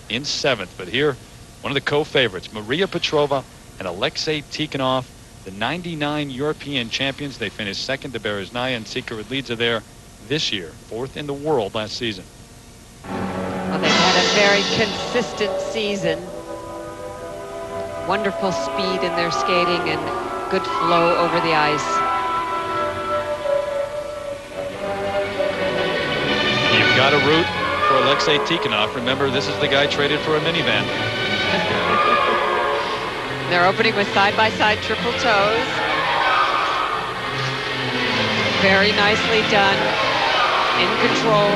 in seventh. But here, one of the co-favorites, Maria Petrova and Alexei Tikhonov, the 99 European champions. They finished second to Berezhnaya and Sikaridlidze there this year, fourth in the world last season. Well, they've had a very consistent season. Wonderful speed in their skating and good flow over the ice. You've got to root for Alexei Tikhonov. Remember, this is the guy traded for a minivan. They're opening with side-by-side triple toes. Very nicely done. In control.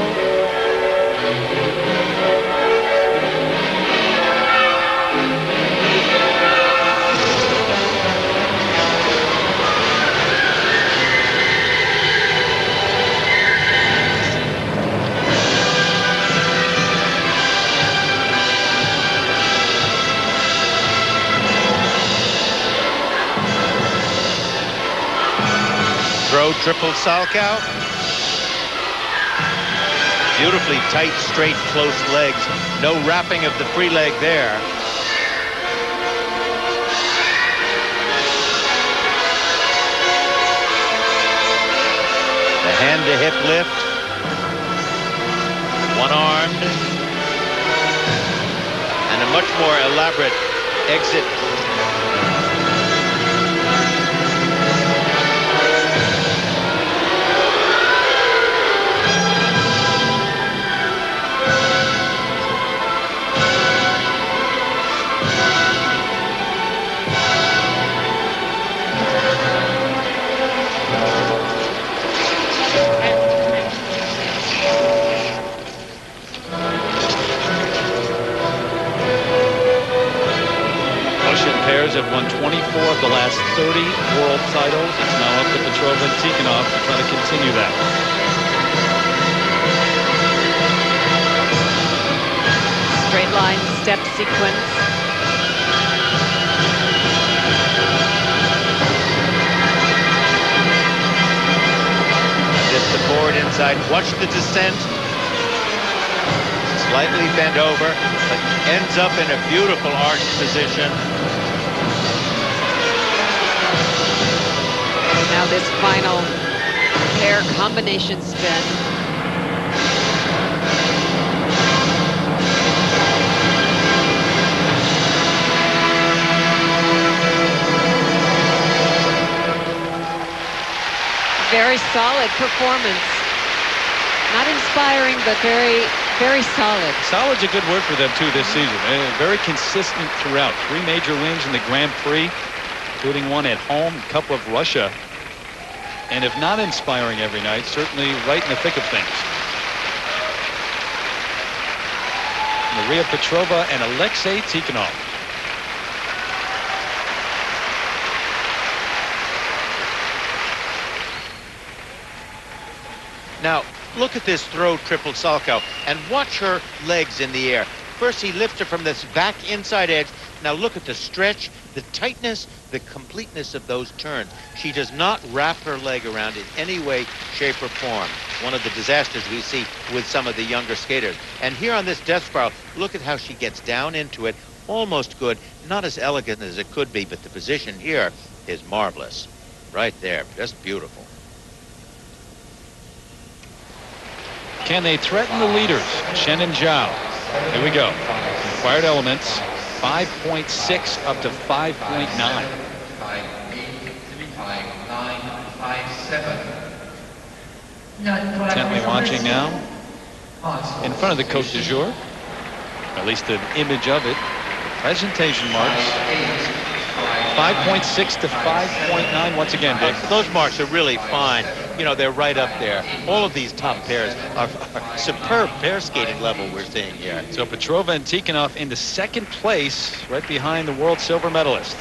Throw triple Salchow. Beautifully tight, straight, close legs. No wrapping of the free leg there. The hand-to-hip lift. One-armed. And a much more elaborate exit. Have won 24 of the last 30 world titles. It's now up to Petrova and Tikhonov to try to continue that. Straight line step sequence. Just the forward inside. Watch the descent. Slightly bent over, but ends up in a beautiful arched position. Now this final pair combination spin. Very solid performance. Not inspiring, but very, very solid. Solid's a good word for them, too, this season. Very consistent throughout. 3 major wins in the Grand Prix, including one at home, a couple of Russia. And if not inspiring every night, certainly right in the thick of things. Maria Petrova and Alexei Tikhonov. Now, look at this throw triple Salchow and watch her legs in the air. First, he lifts her from this back inside edge. Now look at the stretch, the tightness, the completeness of those turns. She does not wrap her leg around in any way, shape, or form. One of the disasters we see with some of the younger skaters. And here on this death spiral, look at how she gets down into it. Almost good, not as elegant as it could be, but the position here is marvelous. Right there, just beautiful. Can they threaten the leaders, Shen and Zhao? Here we go. Required elements, 5.6 up to 5.9. 5.8, 5.9, 5.7. Intently watching now. in front of the Côte d'Azur, at least an image of it. Presentation marks 5.6 to 5.9 once again, Dick. Those marks are really fine. You know, they're right up there. All of these top pairs are superb pair skating level we're seeing here. So Petrova and Tikhonov into second place, right behind the world silver medalist.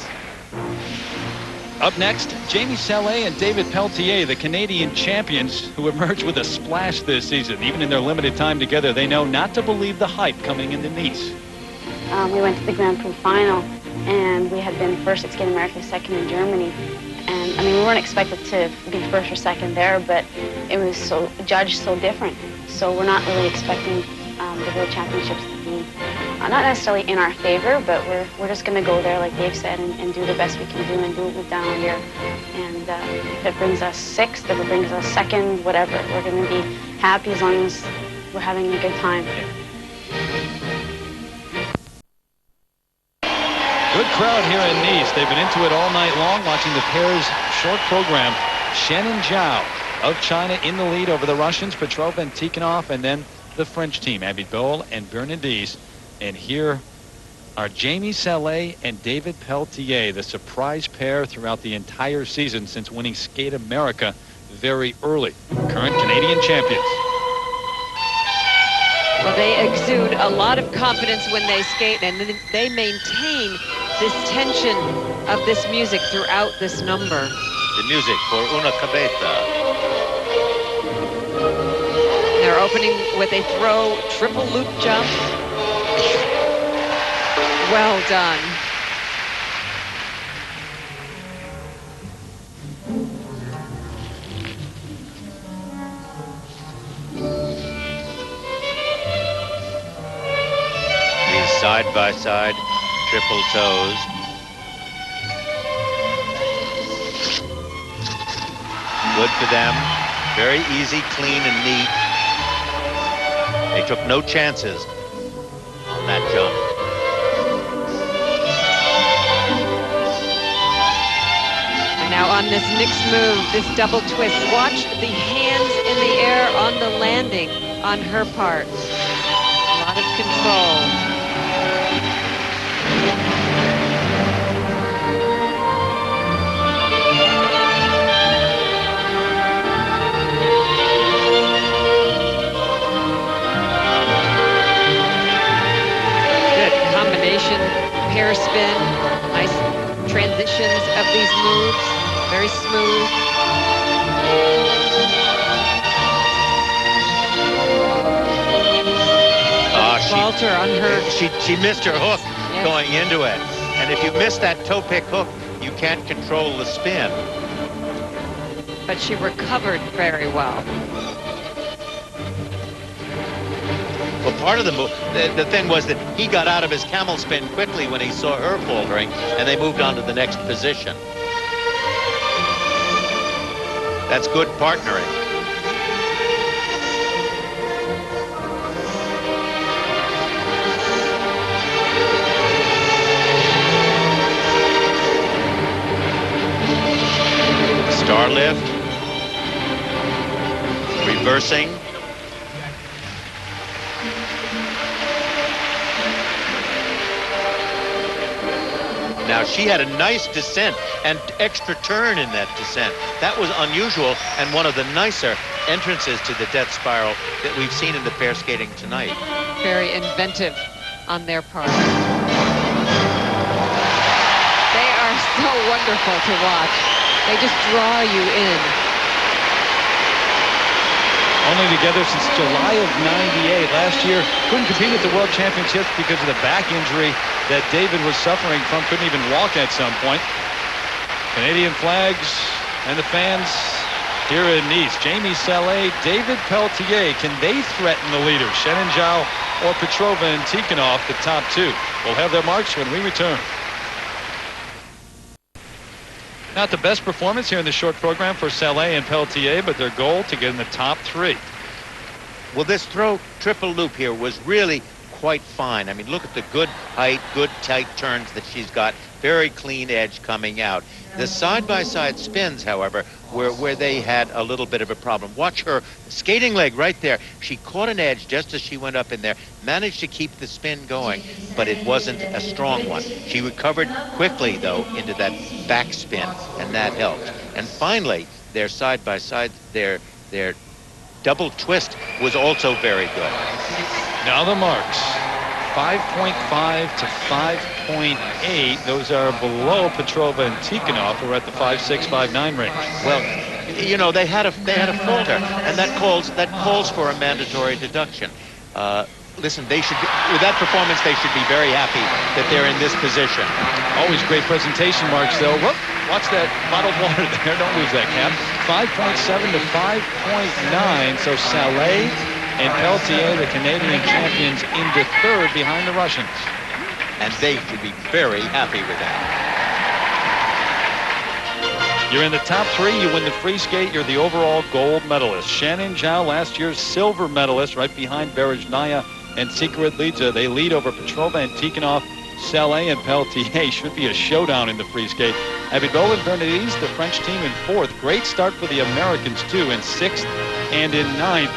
Up next, Jamie Salé and David Pelletier, the Canadian champions who emerged with a splash this season. Even in their limited time together, they know not to believe the hype coming into Nice. We went to the Grand Prix final, and we had been first at Skating America, second in Germany. And I mean, we weren't expected to be first or second there, but it was so judged so different. So we're not really expecting the World Championships to be not necessarily in our favor, but we're just going to go there, like Dave said, and do the best we can do and do what we've done all year. And if it brings us sixth, if it brings us second, whatever, we're going to be happy as long as we're having a good time. Good crowd here in Nice. They've been into it all night long, watching the pair's short program. Shen and Zhao of China in the lead over the Russians, Petrova and Tikhonov, and then the French team, Abby Boll and Bernadise. And here are Jamie Salé and David Pelletier, the surprise pair throughout the entire season since winning Skate America very early. Current Canadian champions. Well, they exude a lot of confidence when they skate, and they maintain this tension of this music throughout this number. The music for Una Cabeza. They're opening with a throw, triple loop jump. Well done. These side-by-side triple toes. Good for them. Very easy, clean, and neat. They took no chances on that jump. And now on this mixed move, this double twist, watch the hands in the air on the landing on her part. A lot of control. Pair spin, nice transitions of these moves, very smooth. Walter on her. She missed her hook going into it. And if you miss that toe pick hook, you can't control the spin. But she recovered very well. Well, part of the move, the thing was that he got out of his camel spin quickly when he saw her faltering, and they moved on to the next position. That's good partnering. Star lift. Reversing. Now, she had a nice descent and extra turn in that descent. That was unusual and one of the nicer entrances to the death spiral that we've seen in the pair skating tonight. Very inventive on their part. They are so wonderful to watch. They just draw you in. Only together since July of '98. Last year, couldn't compete at the World Championships because of the back injury that David was suffering from. Couldn't even walk at some point. Canadian flags and the fans here in Nice. Jamie Salé, David Pelletier. Can they threaten the leaders? Shen and Zhao or Petrova and Tikhonov, the top two. We'll have their marks when we return. Not the best performance here in the short program for Salé and Pelletier, but their goal to get in the top three. Well, this throw triple loop here was really quite fine. I mean, look at the good height, good tight turns that she's got. Very clean edge coming out. The side-by-side spins, however, where they had a little bit of a problem. Watch her skating leg right there. She caught an edge just as she went up in there, managed to keep the spin going, but it wasn't a strong one. She recovered quickly, though, into that backspin, and that helped. And finally, their side-by-side, their double twist was also very good. Now the marks. 5.5 to 5.8. Those are below Petrova and Tikhonov, who are at the 5.6, 5.9 range. Well, you know, they had a falter, and that calls for a mandatory deduction. Listen, they should be, with that performance, they should be very happy that they're in this position. Always great presentation marks, though. Whoop, watch that bottled water there. Don't lose that, Cap. 5.7 to 5.9. So Saleh and Peltier, the Canadian champions, into third behind the Russians. And they should be very happy with that. You're in the top three. You win the free skate. You're the overall gold medalist. Shen and Zhao, last year's silver medalist, right behind Berezhnaya and Sikora-Lidze. They lead over Petrova and Tikhonov. Saleh and Peltier. Should be a showdown in the free skate. Abitbol and Bernadette, the French team, in fourth. Great start for the Americans, too, in sixth and in ninth.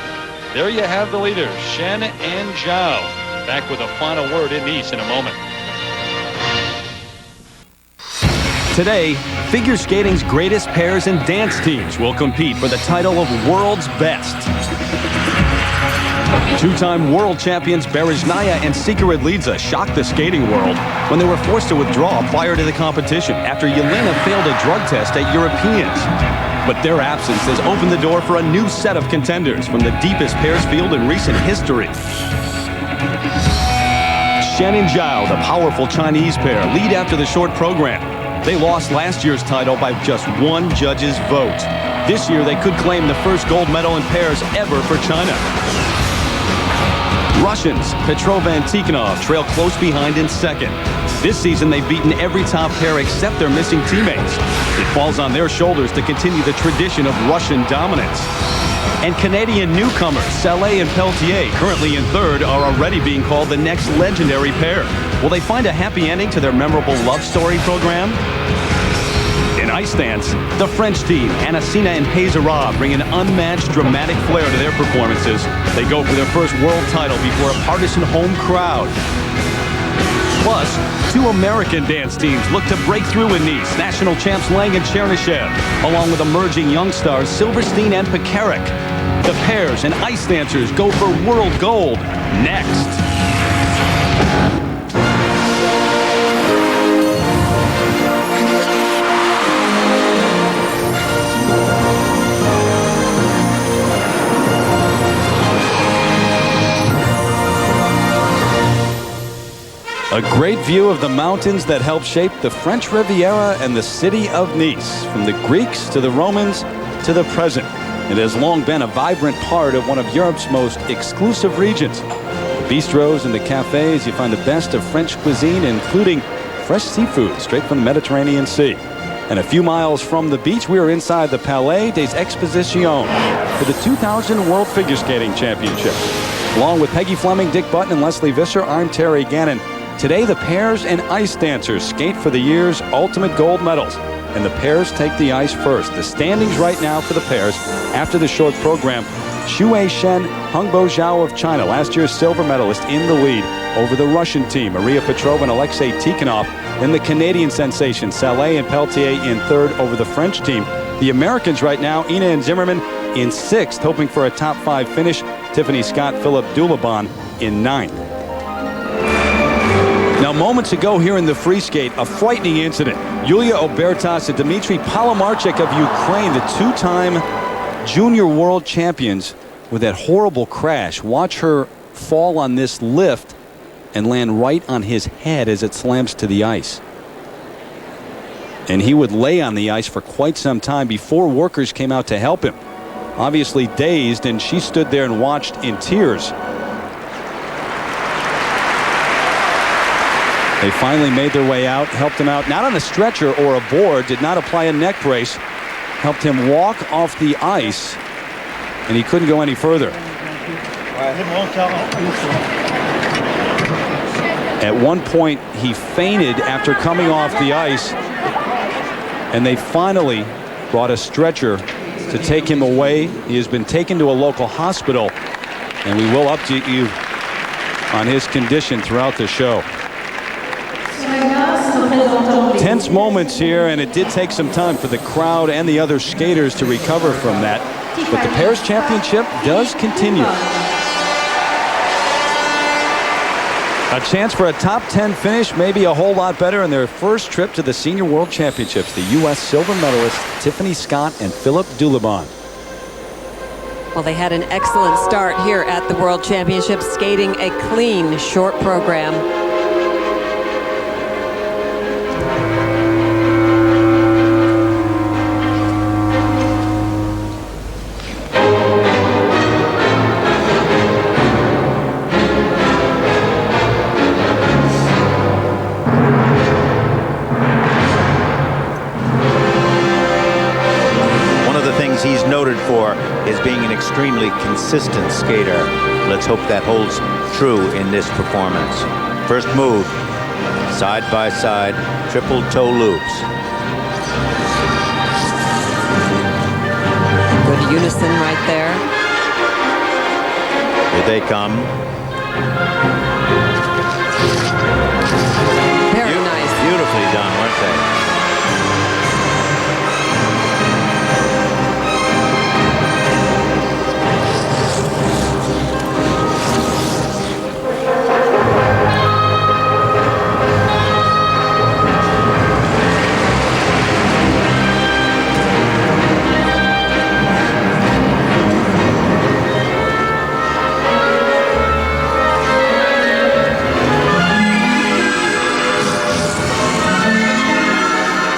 There you have the leaders, Shen and Zhao. Back with a final word in Nice in a moment. Today, figure skating's greatest pairs and dance teams will compete for the title of World's Best. Two-time world champions Berezhnaya and Sikora-Lidze shocked the skating world when they were forced to withdraw prior to the competition after Yelena failed a drug test at Europeans. But their absence has opened the door for a new set of contenders from the deepest pairs field in recent history. Shen and Zhao, the powerful Chinese pair, lead after the short program. They lost last year's title by just one judge's vote. This year, they could claim the first gold medal in pairs ever for China. Russians, Petrova and Tikhonov, trail close behind in second. This season, they've beaten every top pair except their missing teammates. It falls on their shoulders to continue the tradition of Russian dominance. And Canadian newcomers, Saleh and Peltier, currently in third, are already being called the next legendary pair. Will they find a happy ending to their memorable love story program? In ice dance, the French team, Anasina and Pezarov, bring an unmatched dramatic flair to their performances. They go for their first world title before a partisan home crowd. Plus, two American dance teams look to break through in Nice, national champs Lang and Chernishev, along with emerging young stars Silverstein and Pekarek. The pairs and ice dancers go for world gold next. A great view of the mountains that helped shape the French Riviera and the city of Nice, from the Greeks to the Romans to the present. It has long been a vibrant part of one of Europe's most exclusive regions. The bistros and the cafes, you find the best of French cuisine, including fresh seafood straight from the Mediterranean Sea. And a few miles from the beach, we are inside the Palais des Expositions for the 2000 World Figure Skating Championships. Along with Peggy Fleming, Dick Button, and Leslie Visser, I'm Terry Gannon. Today, the pairs and ice dancers skate for the year's ultimate gold medals. And the pairs take the ice first. The standings right now for the pairs after the short program. Xue Shen, Hongbo Zhao of China, last year's silver medalist, in the lead over the Russian team. Maria Petrova and Alexei Tikhonov. Then the Canadian sensation, Saleh and Peltier, in third over the French team. The Americans right now, Ina and Zimmerman in sixth, hoping for a top five finish. Tiffany Scott, Philip Dulabon in ninth. Now, moments ago here in the free skate, a frightening incident. Yulia Obertas and Dmitry Palomarchuk of Ukraine, the two-time junior world champions, with that horrible crash. Watch her fall on this lift and land right on his head as it slams to the ice. And he would lay on the ice for quite some time before workers came out to help him. Obviously dazed, and she stood there and watched in tears. They finally made their way out, helped him out, not on a stretcher or a board, did not apply a neck brace, helped him walk off the ice, and he couldn't go any further. At one point, he fainted after coming off the ice, and they finally brought a stretcher to take him away. He has been taken to a local hospital, and we will update you on his condition throughout the show. Tense moments here, and it did take some time for the crowd and the other skaters to recover from that. But the pairs championship does continue. A chance for a top 10 finish, maybe a whole lot better in their first trip to the Senior World Championships. The U.S. silver medalists Tiffany Scott and Philip Dulabon. Well, they had an excellent start here at the World Championships, skating a clean, short program. He's noted for is being an extremely consistent skater. Let's hope that holds true in this performance. First move, side by side, triple toe loops. Good unison right there. Here they come. Very nice. Beautifully done, weren't they?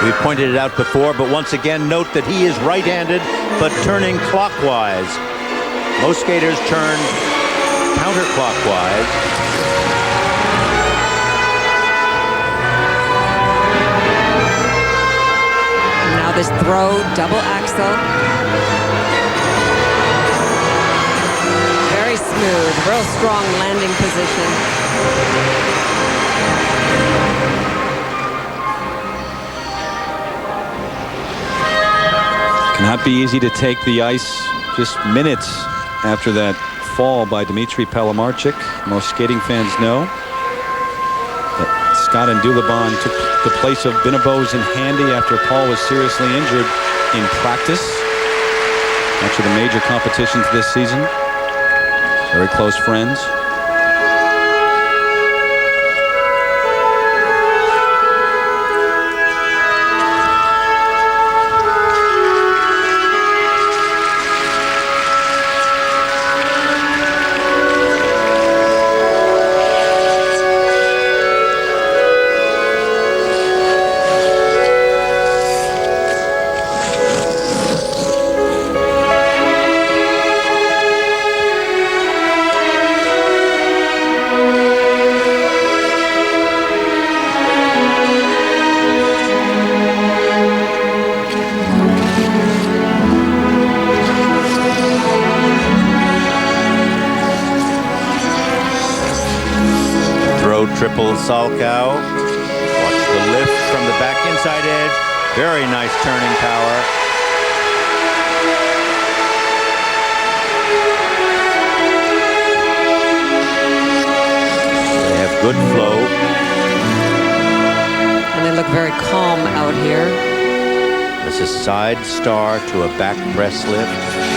We pointed it out before, but once again, note that he is right-handed, but turning clockwise. Most skaters turn counterclockwise. Now this throw, double axel. Very smooth, real strong landing position. Cannot be easy to take the ice just minutes after that fall by Dmitry Palamarchik. Most skating fans know that Scott and Dulabon took the place of Binabose and Handy after Paul was seriously injured in practice. Actually, the major competitions this season. Very close friends. Triple Salchow. Watch the lift from the back inside edge. Very nice turning power. They have good flow. And they look very calm out here. This is side star to a back press lift.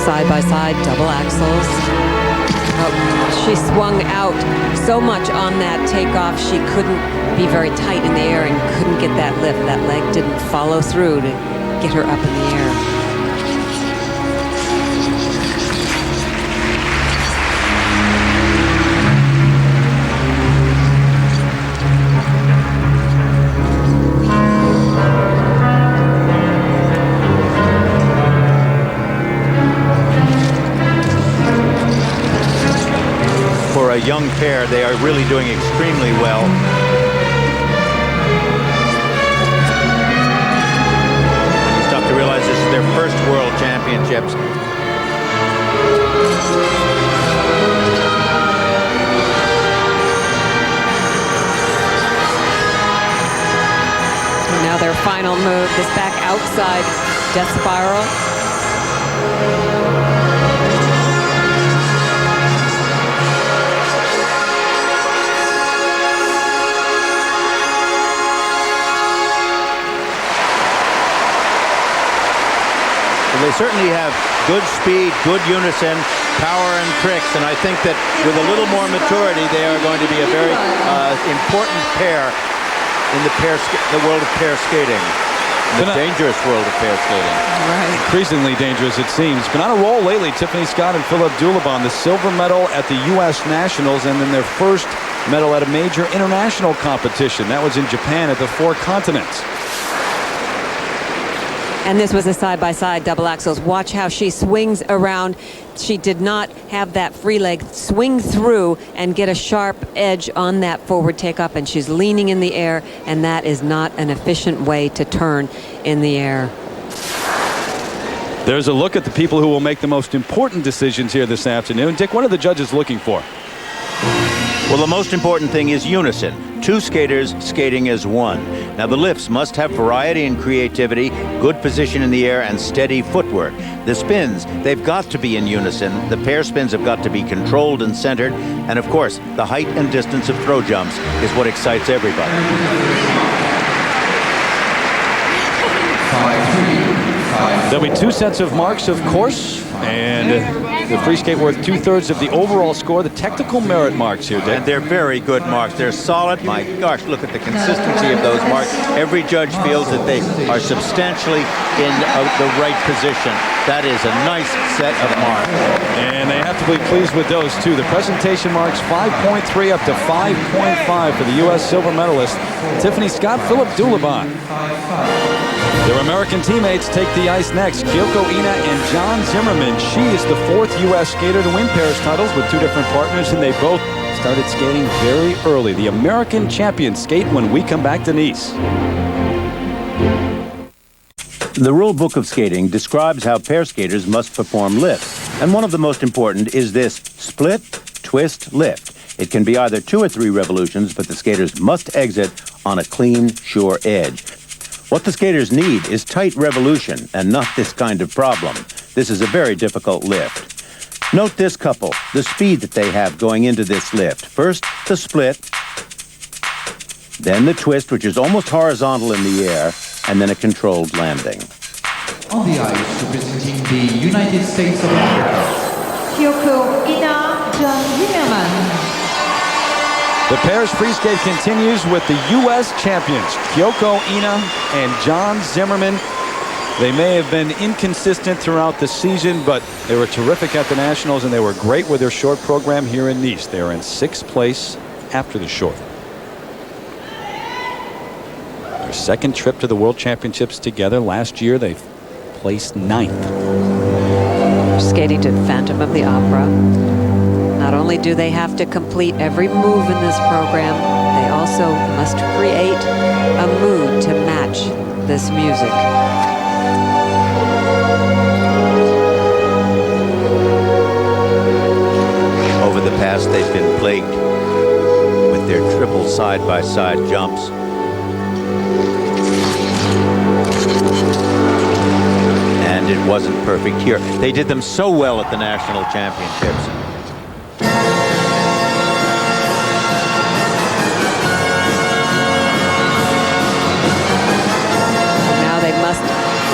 Side-by-side double axels. Oh, she swung out so much on that takeoff, she couldn't be very tight in the air and couldn't get that lift. That leg didn't follow through to get her up in the air. A young pair. They are really doing extremely well. It's tough to realize this is their first World Championships. Now their final move, this back outside death spiral. Well, they certainly have good speed, good unison, power and tricks, and I think that with a little more maturity, they are going to be a very important pair in the world of pair skating. The dangerous world of pair skating. Right. Increasingly dangerous, it seems. Been on a roll lately, Tiffany Scott and Philip Dulabon. The silver medal at the U.S. Nationals and then their first medal at a major international competition. That was in Japan at the Four Continents. And this was a side-by-side double axels. Watch how she swings around. She did not have that free leg swing through and get a sharp edge on that forward takeoff, and she's leaning in the air, and that is not an efficient way to turn in the air. There's a look at the people who will make the most important decisions here this afternoon. Dick, what are the judges looking for? Well, the most important thing is unison. Two skaters skating as one. Now, the lifts must have variety and creativity, good position in the air, and steady footwork. The spins, they've got to be in unison. The pair spins have got to be controlled and centered. And, of course, the height and distance of throw jumps is what excites everybody. There'll be two sets of marks, of course, and the free skate worth 2/3 of the overall score. The technical merit marks here, Dick. And they're very good marks. They're solid. My gosh, look at the consistency of those marks. Every judge feels that they are substantially in the right position. That is a nice set of marks. And they have to be pleased with those, too. The presentation marks 5.3 up to 5.5 for the U.S. silver medalist, Tiffany Scott, Philip Dulabon. Their American teammates take the ice next. Kyoko Ina and John Zimmerman. She is the fourth U.S. skater to win pairs titles with two different partners, and they both started skating very early. The American champions skate when we come back to Nice. The rule book of skating describes how pair skaters must perform lifts, and one of the most important is this: split, twist, lift. It can be either 2 or 3 revolutions, but the skaters must exit on a clean, sure edge. What the skaters need is tight revolution and not this kind of problem. This is a very difficult lift. Note this couple, the speed that they have going into this lift. First, the split, then the twist, which is almost horizontal in the air, and then a controlled landing. On the ice, representing the United States of America, Kyoko Ina, John Zimmerman. The pairs free skate continues with the U.S. champions, Kyoko Ina and John Zimmerman. They may have been inconsistent throughout the season, but they were terrific at the Nationals, and they were great with their short program here in Nice. They are in 6th place after the short. Their second trip to the World Championships together. Last year, they placed 9th. Skating to Phantom of the Opera. Not only do they have to complete every move in this program, they also must create a mood to match this music. Over the past, they've been plagued with their triple side-by-side jumps. And it wasn't perfect here. They did them so well at the National Championships.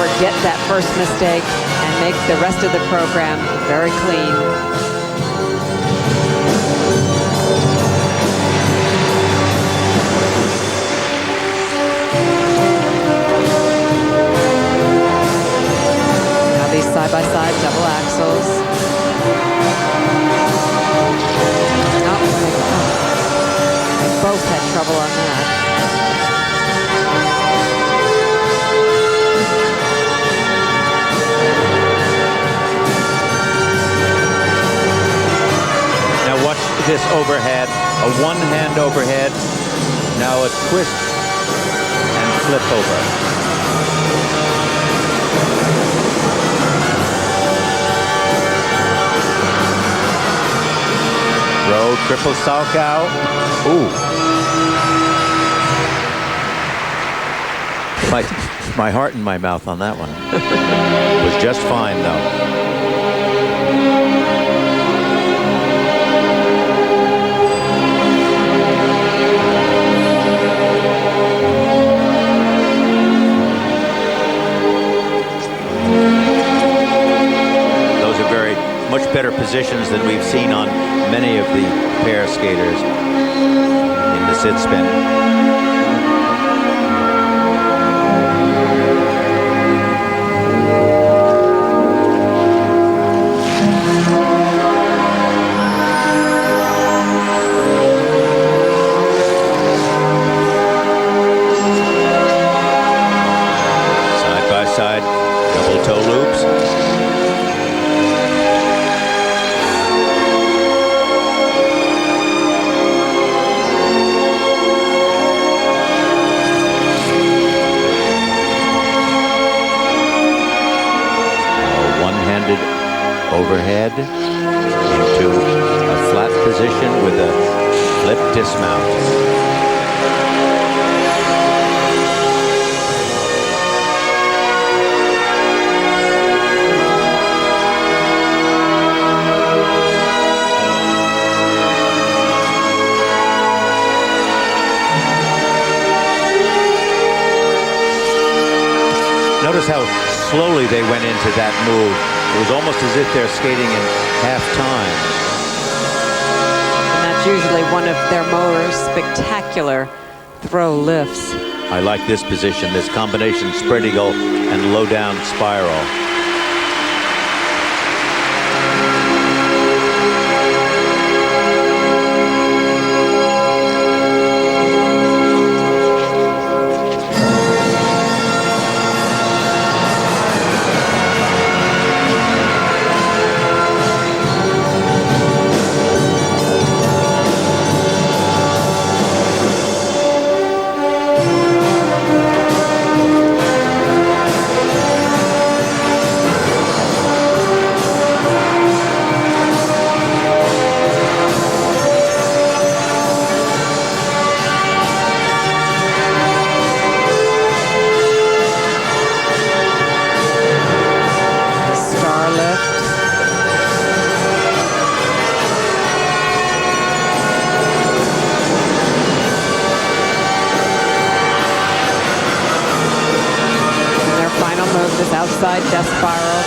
Forget that first mistake and make the rest of the program very clean. Now these side-by-side double axles. They both had trouble on that. this overhead, a one-hand overhead, now a twist and flip over. Throw, triple Salchow. Ooh. My heart in my mouth on that one. Was just fine, though. Those are very much better positions than we've seen on many of the pair skaters in the sit spin. Side, double toe loops. One-handed overhead into a flat position with a flip dismount. Notice how slowly they went into that move. It was almost as if they're skating in half time. And that's usually one of their more spectacular throw lifts. I like this position, this combination spread eagle and low down spiral. Outside death spiral.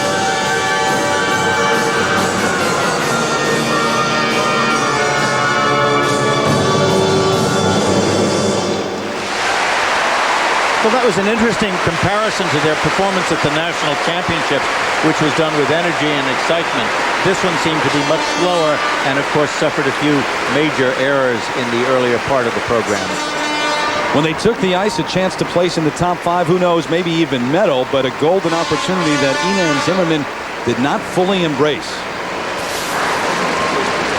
Well, that was an interesting comparison to their performance at the National Championships, which was done with energy and excitement. This one seemed to be much slower and, of course, suffered a few major errors in the earlier part of the program. When they took the ice, a chance to place in the top 5, who knows, maybe even medal, but a golden opportunity that Ina and Zimmerman did not fully embrace.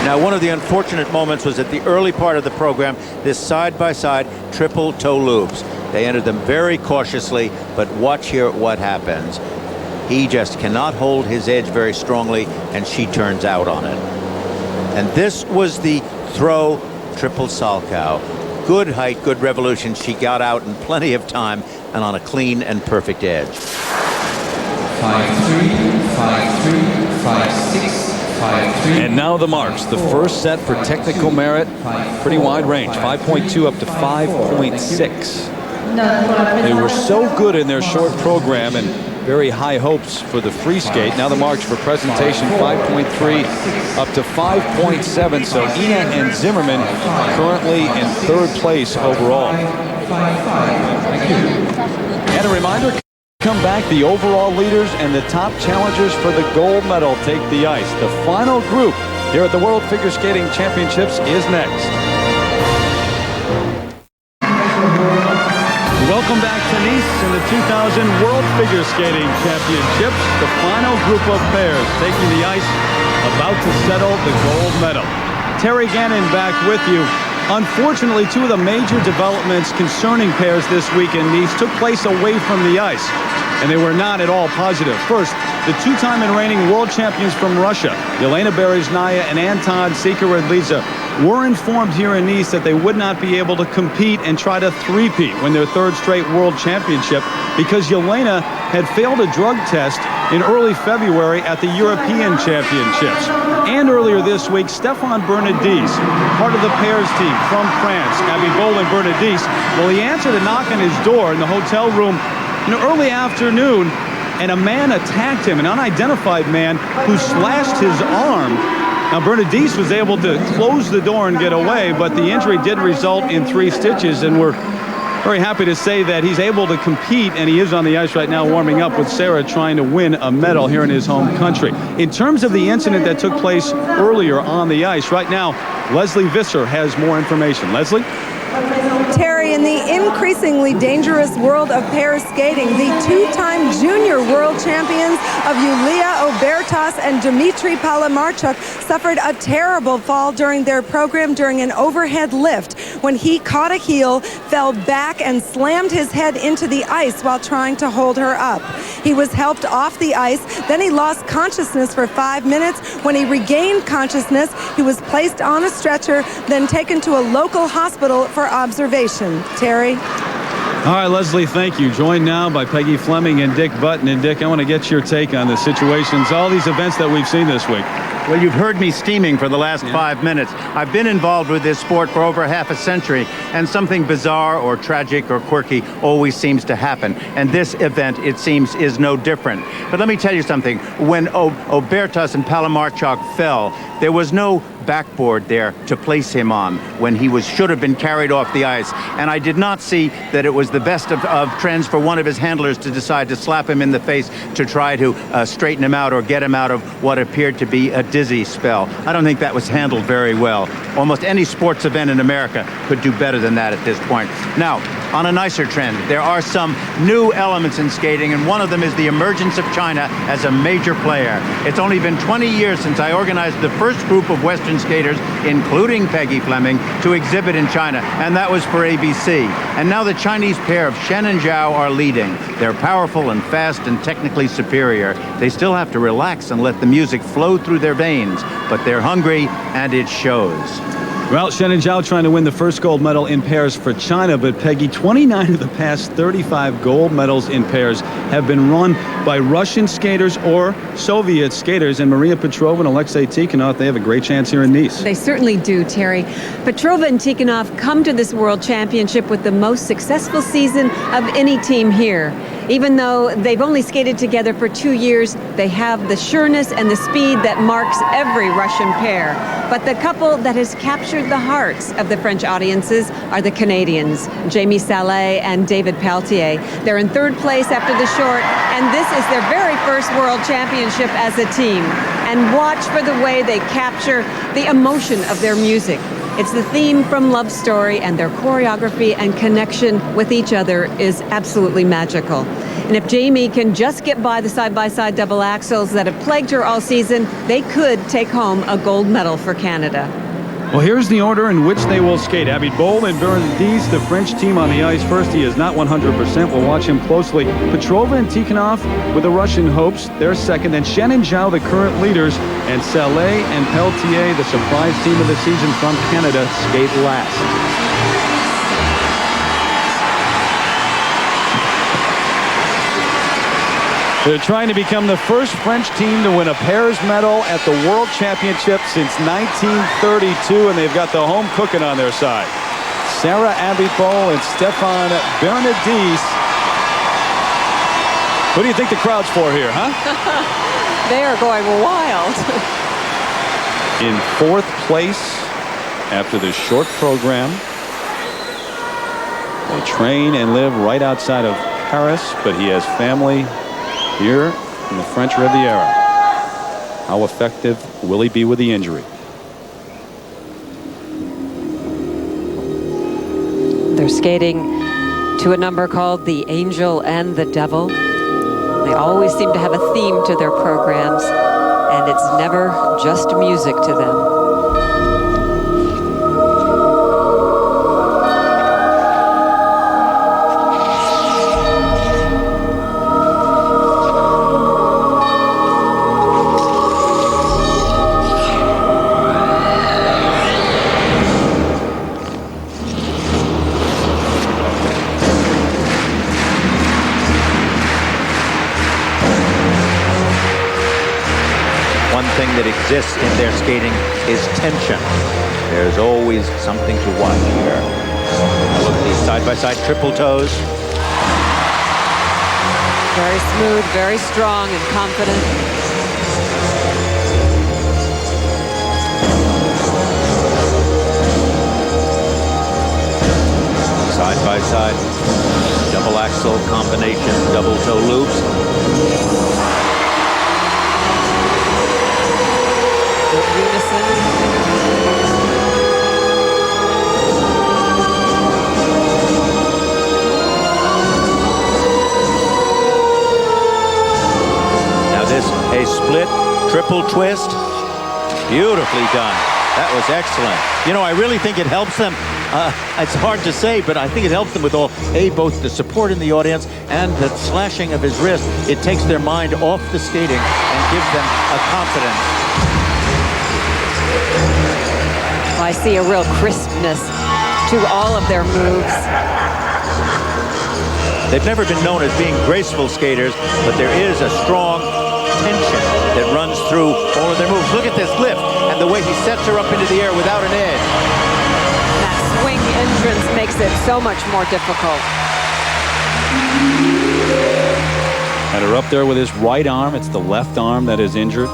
Now, one of the unfortunate moments was at the early part of the program, this side-by-side triple toe loops. They entered them very cautiously, but watch here what happens. He just cannot hold his edge very strongly, and she turns out on it. And this was the throw triple Salchow. Good height, good revolution. She got out in plenty of time and on a clean and perfect edge. 5-3, 5-3, 5-6, 5-3. And now the marks. The first set for technical merit, pretty wide range, 5.2 up to 5.6. They were so good in their short program and very high hopes for the free skate. Now the marks for presentation, 5.3 up to 5.7. So Ina and Zimmerman currently in 3rd place overall. And a reminder, come back, the overall leaders and the top challengers for the gold medal take the ice. The final group here at the World Figure Skating Championships is next. Welcome back to Nice in the 2000 World Figure Skating Championships. The final group of pairs taking the ice, about to settle the gold medal. Terry Gannon back with you. Unfortunately, two of the major developments concerning pairs this week in Nice took place away from the ice, and they were not at all positive. First, the two-time and reigning world champions from Russia, Yelena Berezhnaya and Anton Sikaridze, were informed here in Nice that they would not be able to compete and try to three-peat, win their third straight world championship, because Yelena had failed a drug test in early February at the European Championships. And earlier this week, Stéphane Bernardis, part of the pairs team from France, Abby Boll and Bernardis, well, he answered a knock on his door in the hotel room in the early afternoon, and a man attacked him, an unidentified man who slashed his arm. Now, Bernardis was able to close the door and get away, but the injury did result in 3 stitches, and we're very happy to say that he's able to compete, and he is on the ice right now warming up with Sarah, trying to win a medal here in his home country. In terms of the incident that took place earlier on the ice, right now, Leslie Visser has more information. Leslie? Terry, in the increasingly dangerous world of pair skating, the two-time junior world champions of Yulia Obertas and Dmitry Palamarchuk suffered a terrible fall during their program during an overhead lift when he caught a heel, fell back, and slammed his head into the ice while trying to hold her up. He was helped off the ice, then he lost consciousness for 5 minutes. When he regained consciousness, he was placed on a stretcher, then taken to a local hospital for observation. Terry? All right, Leslie, thank you. Joined now by Peggy Fleming and Dick Button. And Dick, I want to get your take on the situations, all these events that we've seen this week. Well, you've heard me steaming for the last 5 minutes. I've been involved with this sport for over half a century, and something bizarre or tragic or quirky always seems to happen. And this event, it seems, is no different. But let me tell you something. When Obertas and Palamarchuk fell, there was no backboard there to place him on when he should have been carried off the ice. And I did not see that it was the best of trends for one of his handlers to decide to slap him in the face to try to straighten him out or get him out of what appeared to be a dizzy spell. I don't think that was handled very well. Almost any sports event in America could do better than that at this point. Now, on a nicer trend, there are some new elements in skating, and one of them is the emergence of China as a major player. It's only been 20 years since I organized the first group of Western skaters, including Peggy Fleming, to exhibit in China, and that was for ABC. And now the Chinese pair of Shen and Zhao are leading. They're powerful and fast and technically superior. They still have to relax and let the music flow through their veins, but they're hungry, and it shows. Well, Shen and Zhao trying to win the first gold medal in pairs for China, but Peggy, 29 of the past 35 gold medals in pairs have been won by Russian skaters or Soviet skaters, and Maria Petrova and Alexei Tikhonov, they have a great chance here in Nice. They certainly do, Terry. Petrova and Tikhonov come to this World Championship with the most successful season of any team here. Even though they've only skated together for 2 years, they have the sureness and the speed that marks every Russian pair. But the couple that has captured the hearts of the French audiences are the Canadians, Jamie Salé and David Peltier. They're in third place after the short, and this is their very first World Championship as a team. And watch for the way they capture the emotion of their music. It's the theme from Love Story, and their choreography and connection with each other is absolutely magical. And if Jamie can just get by the side-by-side double axels that have plagued her all season, they could take home a gold medal for Canada. Well, here's the order in which they will skate. Abby Boll and Bernardis, the French team on the ice first. He is not 100%. We'll watch him closely. Petrova and Tikhonov with the Russian hopes. They're second. And Shen and Zhao, the current leaders. And Salé and Peltier, the surprise team of the season from Canada, skate last. They're trying to become the first French team to win a pairs medal at the World Championship since 1932, and they've got the home cooking on their side. Sarah Abitbol and Stéphane Bernardis. What do you think the crowd's for here, huh? They are going wild. In fourth place after the short program. They train and live right outside of Paris, but he has family here in the French Riviera. How effective will he be with the injury? They're skating to a number called The Angel and the Devil. They always seem to have a theme to their programs, and it's never just music to them. one thing that exists in their skating is tension. There's always something to watch here. Look at these side-by-side triple toes. Very smooth, very strong and confident. Side-by-side double axel combination, double toe loops. Now this, a split triple twist. Beautifully done. That was excellent. You know, I really think it helps them. It's hard to say, but I think it helps them with both the support in the audience and the slashing of his wrist. It takes their mind off the skating and gives them a confidence. I see a real crispness to all of their moves. They've never been known as being graceful skaters, but there is a strong tension that runs through all of their moves. Look at this lift and the way he sets her up into the air without an edge. That swing entrance makes it so much more difficult. Had her up there with his right arm. It's the left arm that is injured.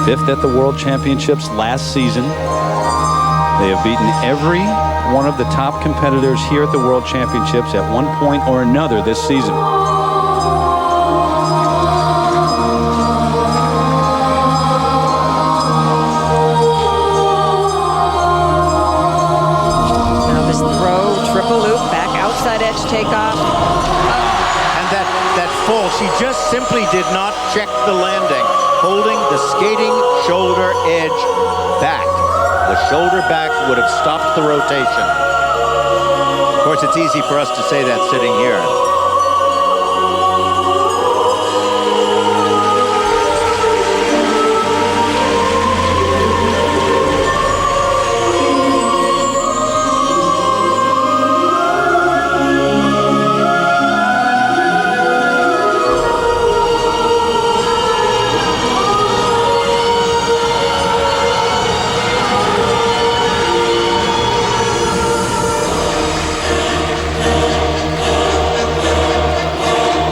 5th at the World Championships last season. They have beaten every one of the top competitors here at the World Championships at one point or another this season. Now this throw, triple loop, back outside edge takeoff. And that fall, she just simply did not check the landing, holding the skating shoulder edge back. The shoulder back would have stopped the rotation. Of course, it's easy for us to say that sitting here.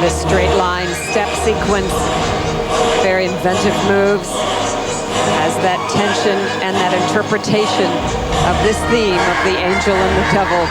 This straight line step sequence, very inventive moves, has that tension and that interpretation of this theme of the angel and the devil.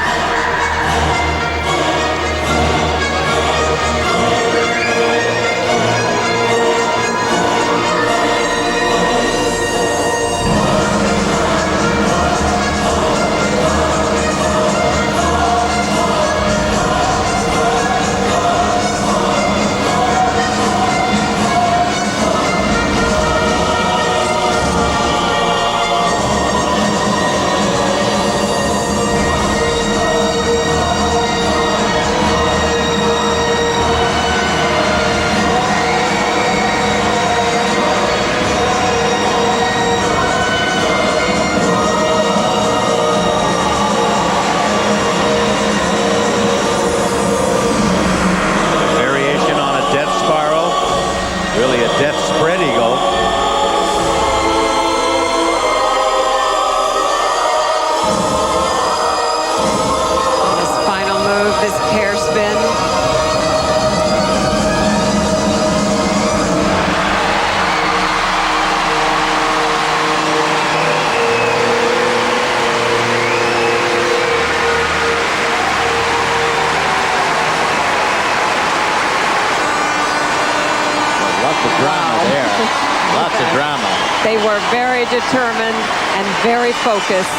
They were very determined and very focused.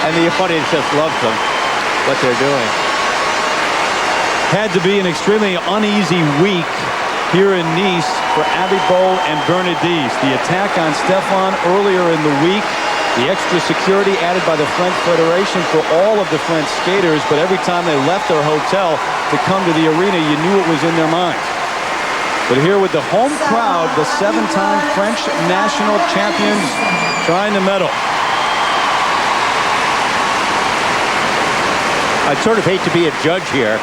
And the audience just loves them, what they're doing. Had to be an extremely uneasy week here in Nice for Abby Boll and Bernadise. The attack on Stefan earlier in the week, the extra security added by the French Federation for all of the French skaters, but every time they left their hotel to come to the arena, you knew it was in their minds. But here with the home crowd, the 7-time French national champions trying to medal. I'd sort of hate to be a judge here.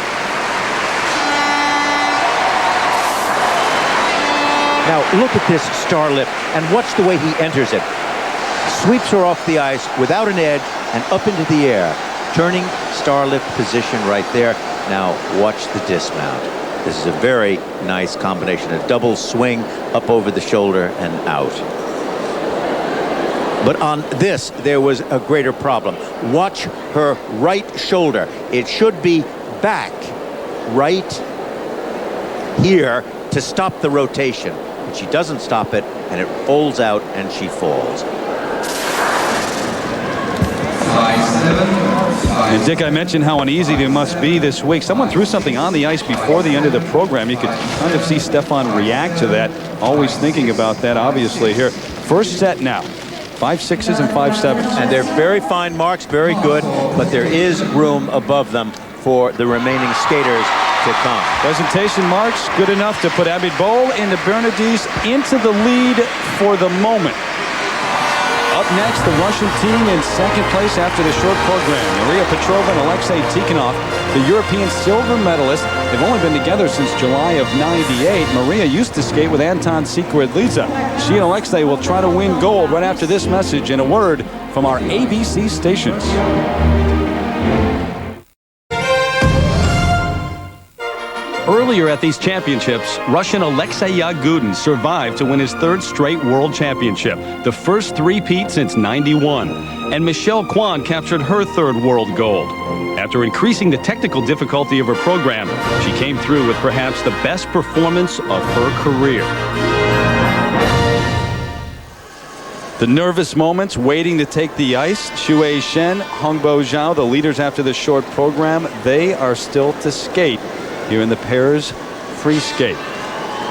Now look at this star lift and watch the way he enters it. Sweeps her off the ice without an edge and up into the air. Turning star lift position right there. Now watch the dismount. This is a very nice combination. A double swing up over the shoulder and out. But on this, there was a greater problem. Watch her right shoulder. It should be back right here to stop the rotation. But she doesn't stop it, and it folds out, and she falls. And Dick, I mentioned how uneasy they must be this week. Someone threw something on the ice before the end of the program. You could kind of see Stefan react to that. Always thinking about that, obviously, here. First set now. 5 6s and 5 7s. And they're very fine marks, very good, but there is room above them for the remaining skaters to come. Presentation marks good enough to put Abid Bol and Bernadise into the lead for the moment. Up next, the Russian team in second place after the short program. Maria Petrova and Alexei Tikhonov, the European silver medalist. They've only been together since July of '98. Maria used to skate with Anton Sikoridzha. She and Alexei will try to win gold right after this message and a word from our ABC stations. Earlier at these championships, Russian Alexei Yagudin survived to win his third straight world championship, the first three-peat since '91. And Michelle Kwan captured her third world gold. After increasing the technical difficulty of her program, she came through with perhaps the best performance of her career. The nervous moments waiting to take the ice. Shuei Shen, Hongbo Zhao, the leaders after the short program, they are still to skate here in the pairs free skate.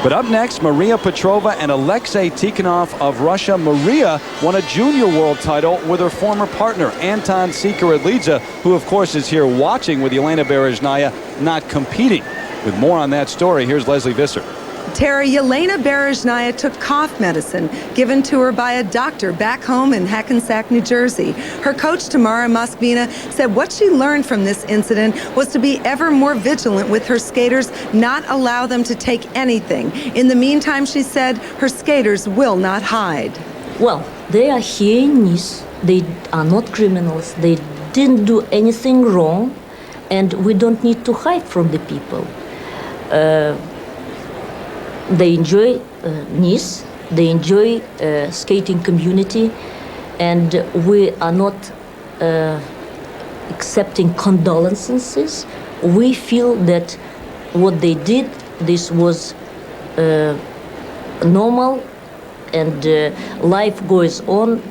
But up next, Maria Petrova and Alexei Tikhonov of Russia. Maria won a junior world title with her former partner, Anton Sikoridzha, who of course is here watching with Yelena Berezhnaya, not competing. With more on that story, here's Leslie Visser. Terry, Yelena Berezhnaya took cough medicine given to her by a doctor back home in Hackensack, New Jersey. Her coach, Tamara Moskvina, said what she learned from this incident was to be ever more vigilant with her skaters, not allow them to take anything. In the meantime, she said, her skaters will not hide. Well, they are here in Nice. They are not criminals. They didn't do anything wrong, and we don't need to hide from the people. They enjoy Nice, they enjoy skating community, and we are not accepting condolences. We feel that what they did, this was normal, and life goes on,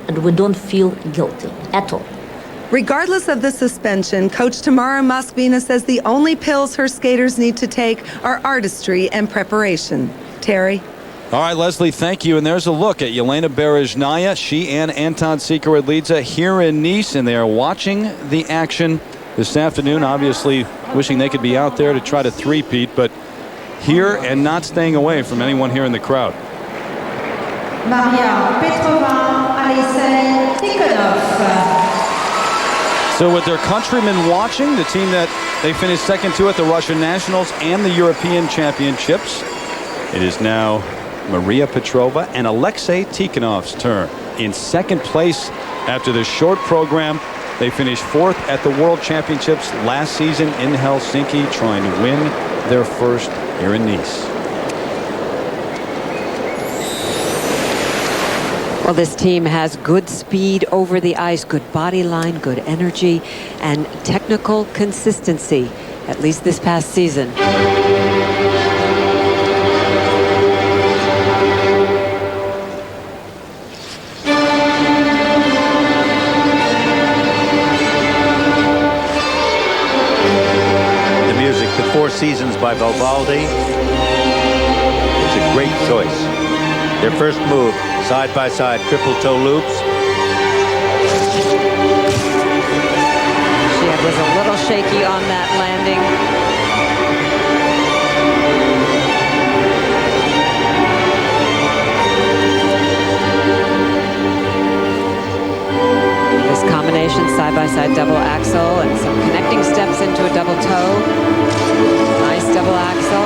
and we don't feel guilty at all. Regardless of the suspension, Coach Tamara Moskvina says the only pills her skaters need to take are artistry and preparation. Terry? All right, Leslie, thank you. And there's a look at Yelena Berezhnaya. She and Anton Sikoridzha here in Nice, and they are watching the action this afternoon. Obviously wishing they could be out there to try to three-peat, but here and not staying away from anyone here in the crowd. Maria Petrova, Alexei Tikhonov. So with their countrymen watching, the team that they finished second to at the Russian Nationals and the European Championships, it is now Maria Petrova and Alexei Tikhonov's turn. In second place after the short program, they finished fourth at the World Championships last season in Helsinki, trying to win their first here in Nice. Well, this team has good speed over the ice, good body line, good energy, and technical consistency, at least this past season. The music, The Four Seasons by Vivaldi. It's a great choice. Their first move, side-by-side triple toe loops. She was a little shaky on that landing. This combination, side-by-side double axel and some connecting steps into a double toe. Nice double axel.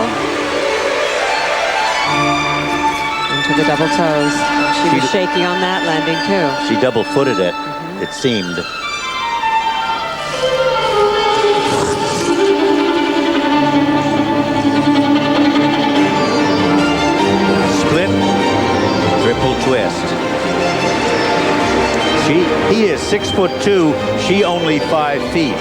into the double toes. She was shaky on that landing too. She double-footed it, it seemed. Split, triple twist. He is 6'2", she only 5 feet.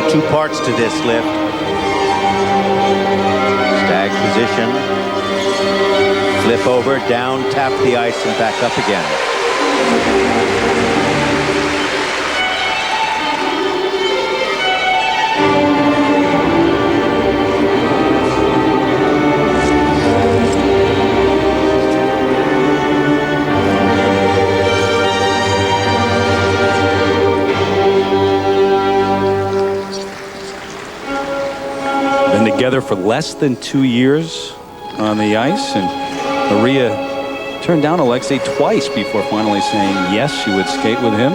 Two parts to this lift. Stag position. Flip over, down, tap the ice, and back up again. Together for less than 2 years on the ice, and Maria turned down Alexei twice before finally saying yes, she would skate with him.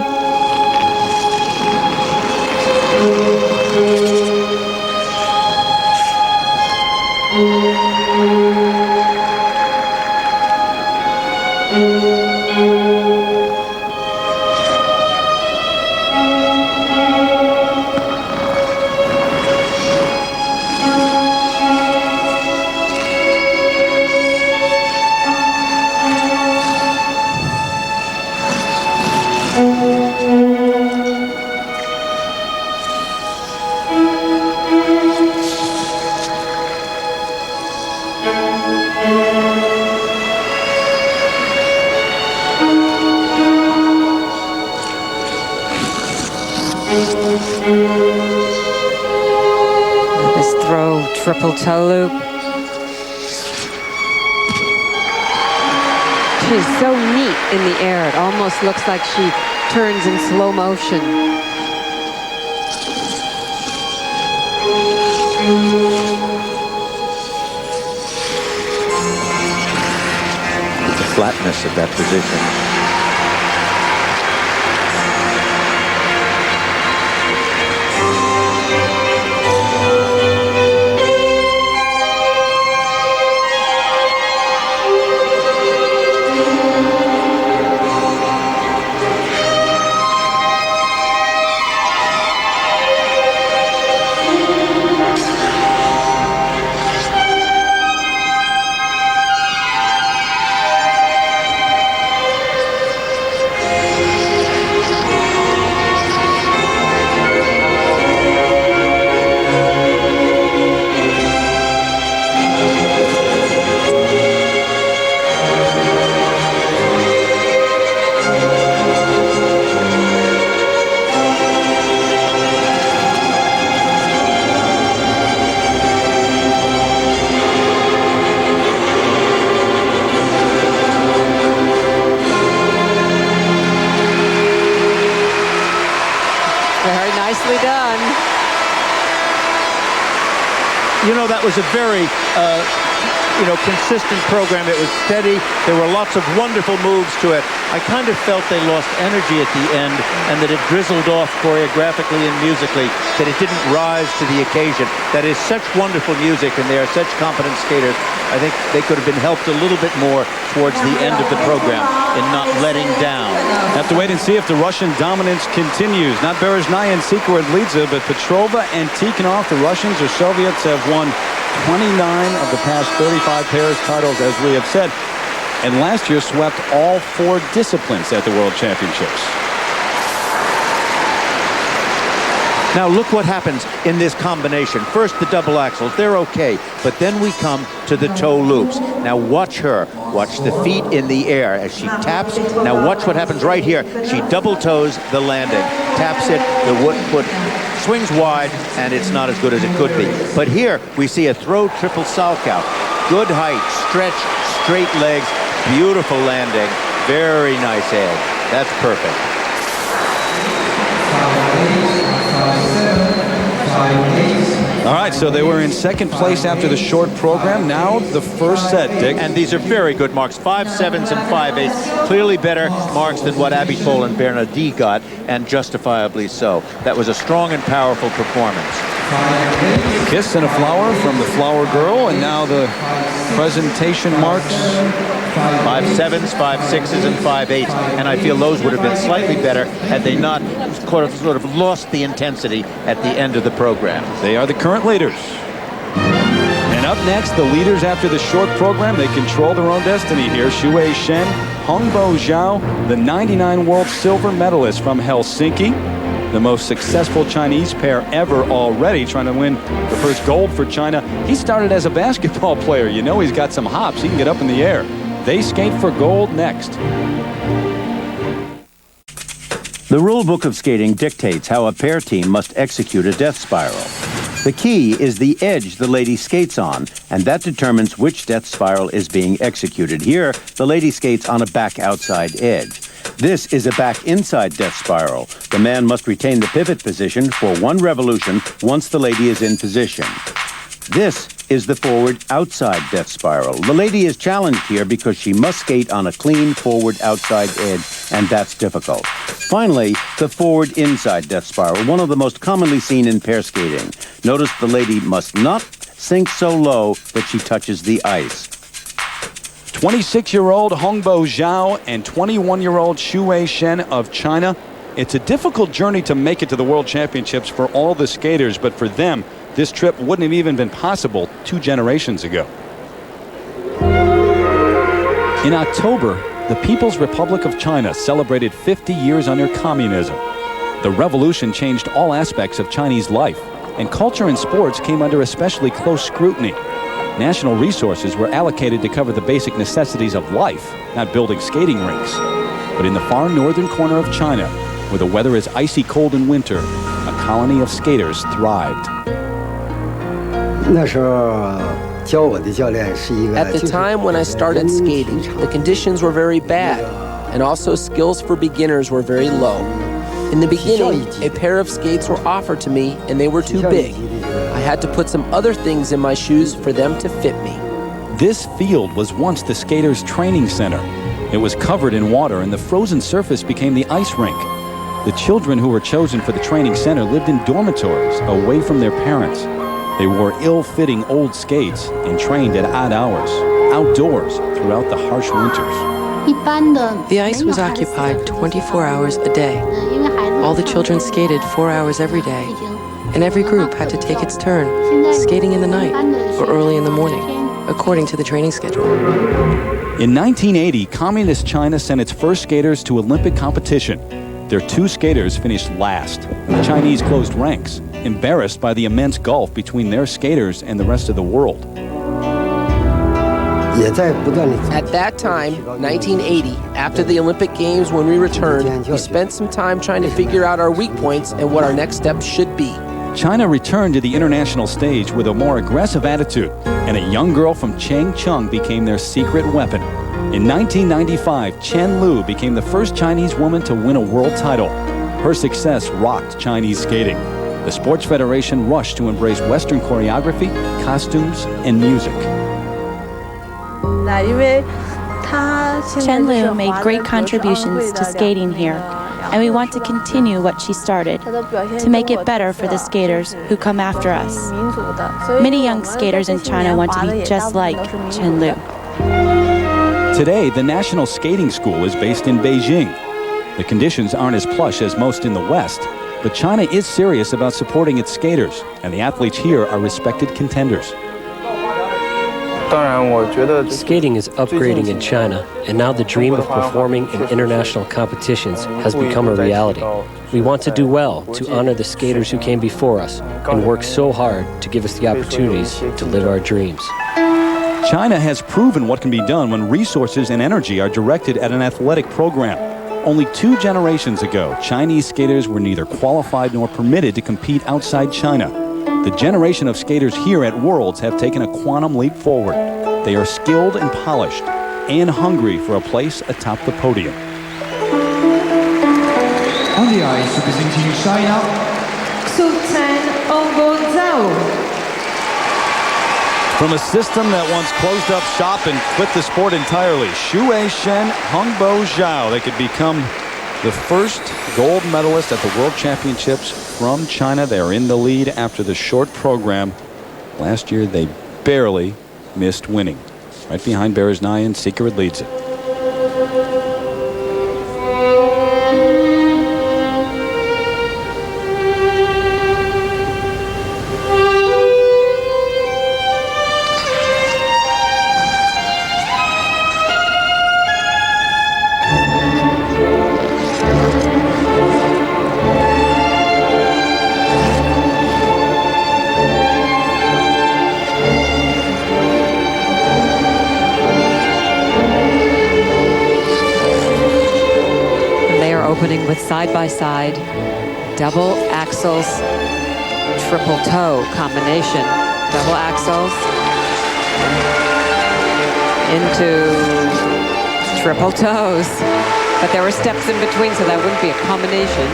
This throw, triple toe loop. She's so neat in the air. It almost looks like she turns in slow motion. The flatness of that position. You know, that was a very, consistent program. It was steady. There were lots of wonderful moves to it. I kind of felt they lost energy at the end and that it drizzled off choreographically and musically, that it didn't rise to the occasion. That is such wonderful music, and they are such competent skaters. I think they could have been helped a little bit more towards the end of the program in not letting down. Have to wait and see if the Russian dominance continues. Not Berezhnaya and Sikora and Lidze, but Petrova and Tikhonov. The Russians or Soviets have won 29 of the past 35 pairs titles, as we have said, and last year swept all 4 disciplines at the World Championships. Now look what happens in this combination. First the double axels, they're okay, but then we come to the toe loops. Now watch her, watch the feet in the air as she taps. Now watch what happens right here. She double toes the landing, taps it, the foot swings wide, and it's not as good as it could be. But here we see a throw triple salchow. Good height, stretch, straight legs, beautiful landing, very nice edge. That's perfect. All right, so they were in second place after the short program. Now the first set, Dick. And these are very good marks, 5.7s and 5.8s. Clearly better marks than what Abitbol and Bernardi got, and justifiably so. That was a strong and powerful performance. Kiss and a flower from the flower girl, and now the presentation marks. 5.7s, 5.6s, and 5.8s. And I feel those would have been slightly better had they not sort of lost the intensity at the end of the program. They are the current leaders. And up next, the leaders after the short program. They control their own destiny here. Shen, Hongbo Zhao, the 99 world silver medalist from Helsinki. The most successful Chinese pair ever already, trying to win the first gold for China. He started as a basketball player. You know he's got some hops. He can get up in the air. They skate for gold next. The rule book of skating dictates how a pair team must execute a death spiral. The key is the edge the lady skates on, and that determines which death spiral is being executed. Here, the lady skates on a back outside edge. This is a back inside death spiral. The man must retain the pivot position for one revolution once the lady is in position. This is the forward outside death spiral. The lady is challenged here because she must skate on a clean forward outside edge, and that's difficult. Finally, the forward inside death spiral, one of the most commonly seen in pair skating. Notice the lady must not sink so low that she touches the ice. 26-year-old Hongbo Zhao and 21-year-old Shen of China. It's a difficult journey to make it to the World Championships for all the skaters, but for them, this trip wouldn't have even been possible 2 generations ago. In October, the People's Republic of China celebrated 50 years under communism. The revolution changed all aspects of Chinese life, and culture and sports came under especially close scrutiny. National resources were allocated to cover the basic necessities of life, not building skating rinks. But in the far northern corner of China, where the weather is icy cold in winter, a colony of skaters thrived. At the time when I started skating, the conditions were very bad, and also skills for beginners were very low. In the beginning, a pair of skates were offered to me, and they were too big. I had to put some other things in my shoes for them to fit me. This field was once the skaters' training center. It was covered in water, and the frozen surface became the ice rink. The children who were chosen for the training center lived in dormitories away from their parents. They wore ill-fitting old skates and trained at odd hours, outdoors throughout the harsh winters. The ice was occupied 24 hours a day. All the children skated 4 hours every day, and every group had to take its turn, skating in the night or early in the morning, according to the training schedule. In 1980, Communist China sent its first skaters to Olympic competition. Their 2 skaters finished last, and the Chinese closed ranks, embarrassed by the immense gulf between their skaters and the rest of the world. At that time, 1980, after the Olympic Games, when we returned, we spent some time trying to figure out our weak points and what our next steps should be. China returned to the international stage with a more aggressive attitude, and a young girl from Changchun became their secret weapon. In 1995, Chen Lu became the first Chinese woman to win a world title. Her success rocked Chinese skating. The Sports Federation rushed to embrace Western choreography, costumes, and music. Chen Lu made great contributions to skating here, and we want to continue what she started, to make it better for the skaters who come after us. Many young skaters in China want to be just like Chen Lu. Today, the National Skating School is based in Beijing. The conditions aren't as plush as most in the West, but China is serious about supporting its skaters, and the athletes here are respected contenders. Skating is upgrading in China, and now the dream of performing in international competitions has become a reality. We want to do well to honor the skaters who came before us and work so hard to give us the opportunities to live our dreams. China has proven what can be done when resources and energy are directed at an athletic program. Only 2 generations ago, Chinese skaters were neither qualified nor permitted to compete outside China. The generation of skaters here at Worlds have taken a quantum leap forward. They are skilled and polished, and hungry for a place atop the podium. On the ice, representing China, Su Chen Zhao. From a system that once closed up shop and quit the sport entirely, Shen, Zhao. They could become the first gold medalist at the World Championships from China. They are in the lead after the short program. Last year, they barely missed winning. Right behind Berezhnaya, Sikora leads it. Opening with side-by-side double axels, triple toe combination. Double axels into triple toes. But there were steps in between, so that wouldn't be a combination.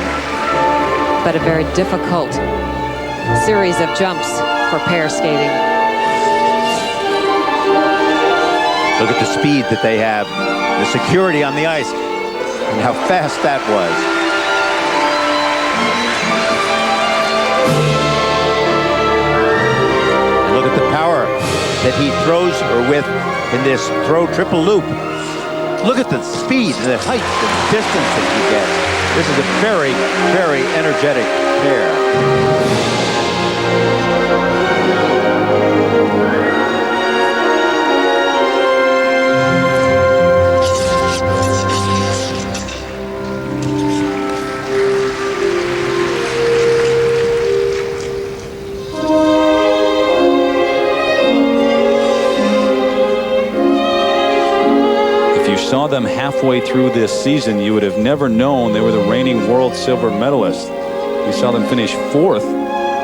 But a very difficult series of jumps for pair skating. Look at the speed that they have, the security on the ice. And how fast that was. And look at the power that he throws her with in this throw triple loop. Look at the speed, the height, the distance that he gets. This is a very, very energetic pair. Saw them halfway through this season, you would have never known they were the reigning world silver medalists. We saw them finish 4th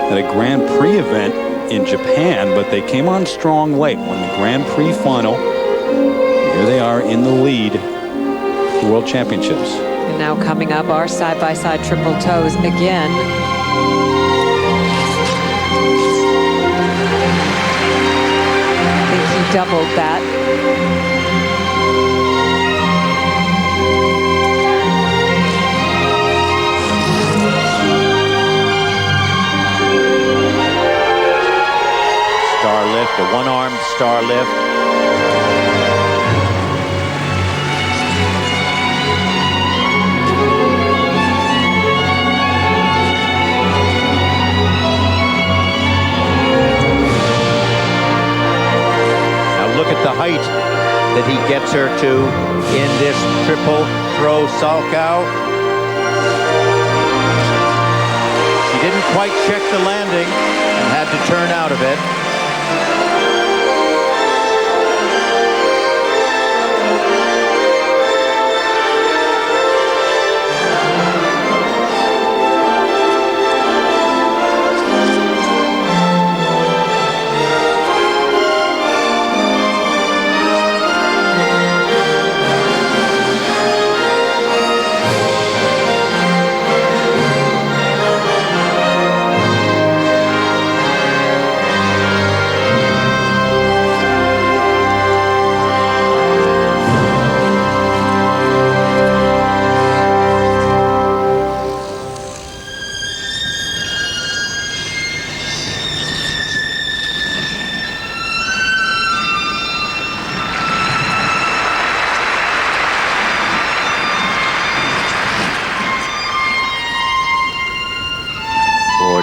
at a Grand Prix event in Japan, but they came on strong late, won the Grand Prix final. Here they are in the lead at the World Championships. And now coming up are side-by-side triple toes again. I think he doubled that. Star lift, a one-armed star lift. Now look at the height that he gets her to in this triple throw Salchow. She didn't quite check the landing and had to turn out of it.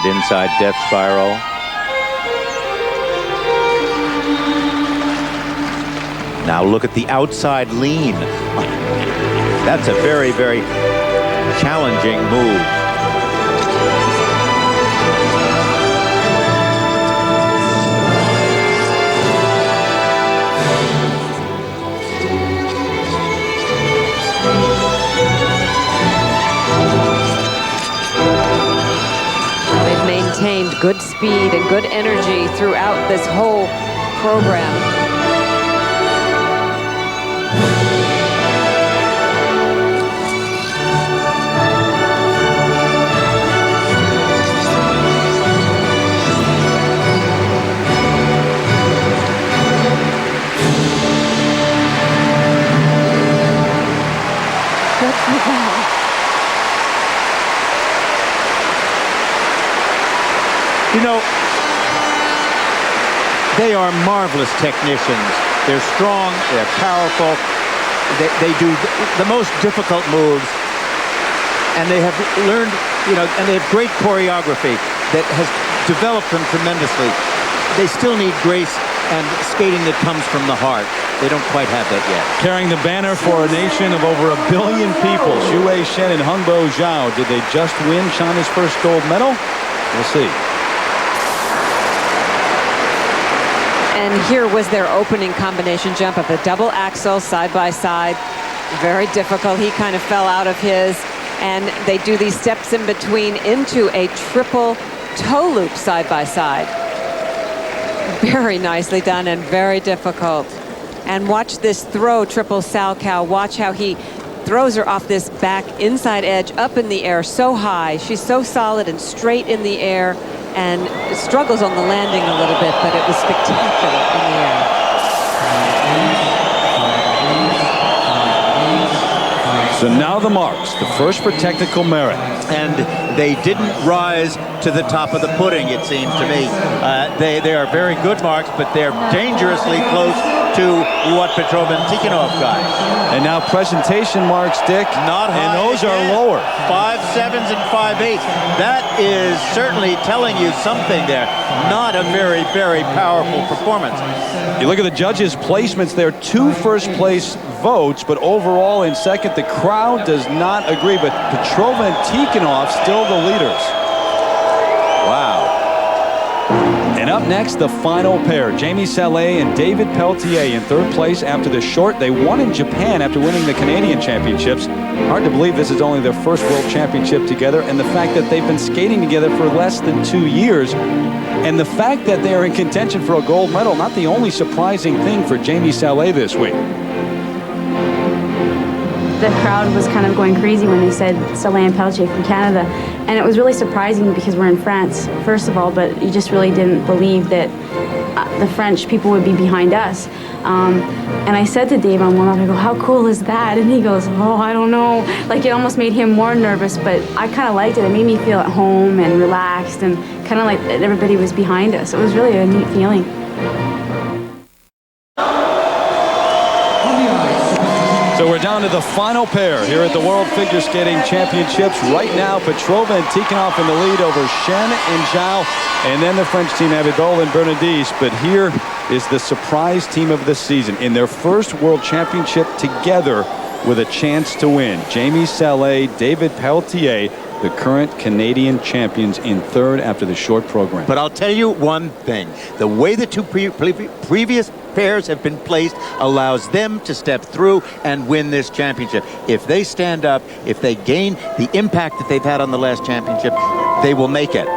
Inside death spiral. Now look at the outside lean. That's a very, very challenging move. Maintained good speed and good energy throughout this whole program. You know, they are marvelous technicians. They're strong, they're powerful, they do the most difficult moves, and they have learned, you know, and they have great choreography that has developed them tremendously. They still need grace and skating that comes from the heart. They don't quite have that yet. Carrying the banner for a nation of over 1 billion people, Shen and Zhao. Did they just win China's first gold medal? We'll see. And here was their opening combination jump of the double axel side by side. Very difficult. He kind of fell out of his. And they do these steps in between into a triple toe loop side by side. Very nicely done and very difficult. And watch this throw, triple Salchow. Watch how he throws her off this back inside edge up in the air so high. She's so solid and straight in the air and struggles on the landing a little bit, but it was spectacular in the air. So now the marks, the first for technical merit. And they didn't rise to the top of the pudding, it seems to me. They are very good marks, but they're dangerously close to what Petrova and Tikhonov got. And now presentation marks, Dick. Not high. And those again. are lower. 5.7s and 5.8s. That is certainly telling you something there. Not a very, very powerful performance. You look at the judges' placements there, 2 first place votes, but overall in second, the crowd does not agree. But Petrova and Tikhonov still the leaders. Wow. And up next, the final pair, Jamie Salé and David Peltier in third place after the short. They won in Japan after winning the Canadian Championships. Hard to believe this is only their first World Championship together, and the fact that they've been skating together for less than 2 years. And the fact that they are in contention for a gold medal, not the only surprising thing for Jamie Salé this week. The crowd was kind of going crazy when they said Salé and Peltier from Canada. And it was really surprising because we're in France, first of all, but you just really didn't believe that the French people would be behind us. And I said to Dave on one off, I go, how cool is that? And he goes, oh, I don't know. Like, it almost made him more nervous, but I kind of liked it. It made me feel at home and relaxed and kind of like everybody was behind us. It was really a neat feeling. So we're down to the final pair here at the World Figure Skating Championships. Right now, Petrova and Tikhonov in the lead over Shen and Zhao, and then the French team, Abitbol and Bernadette. But here is the surprise team of the season in their first World Championship together with a chance to win. Jamie Salé, David Peltier, the current Canadian champions, in third after the short program. But I'll tell you one thing. The way the two previous pairs have been placed allows them to step through and win this championship. If they stand up, if they gain the impact that they've had on the last championship, they will make it.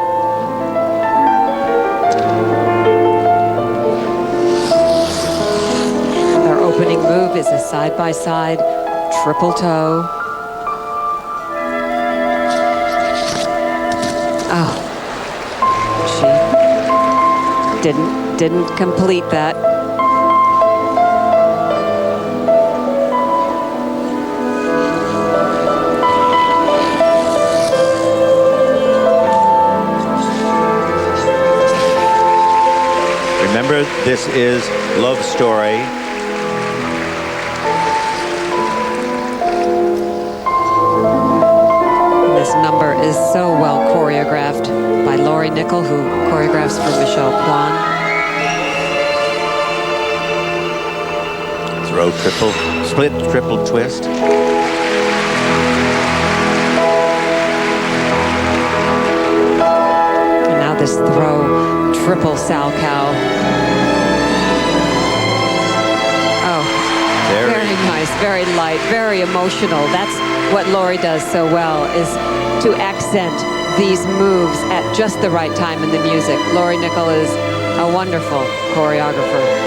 Their opening move is a side-by-side triple toe. Oh, she didn't complete that. Remember, this is Love Story. This number is so well choreographed by Laurie Nickel, who choreographs for Michelle Kwan. Throw triple, split, triple twist. And now this throw, triple Salchow. Oh, very nice, very light, very emotional. That's what Laurie does so well, is to accent these moves at just the right time in the music. Laurie Nickel is a wonderful choreographer.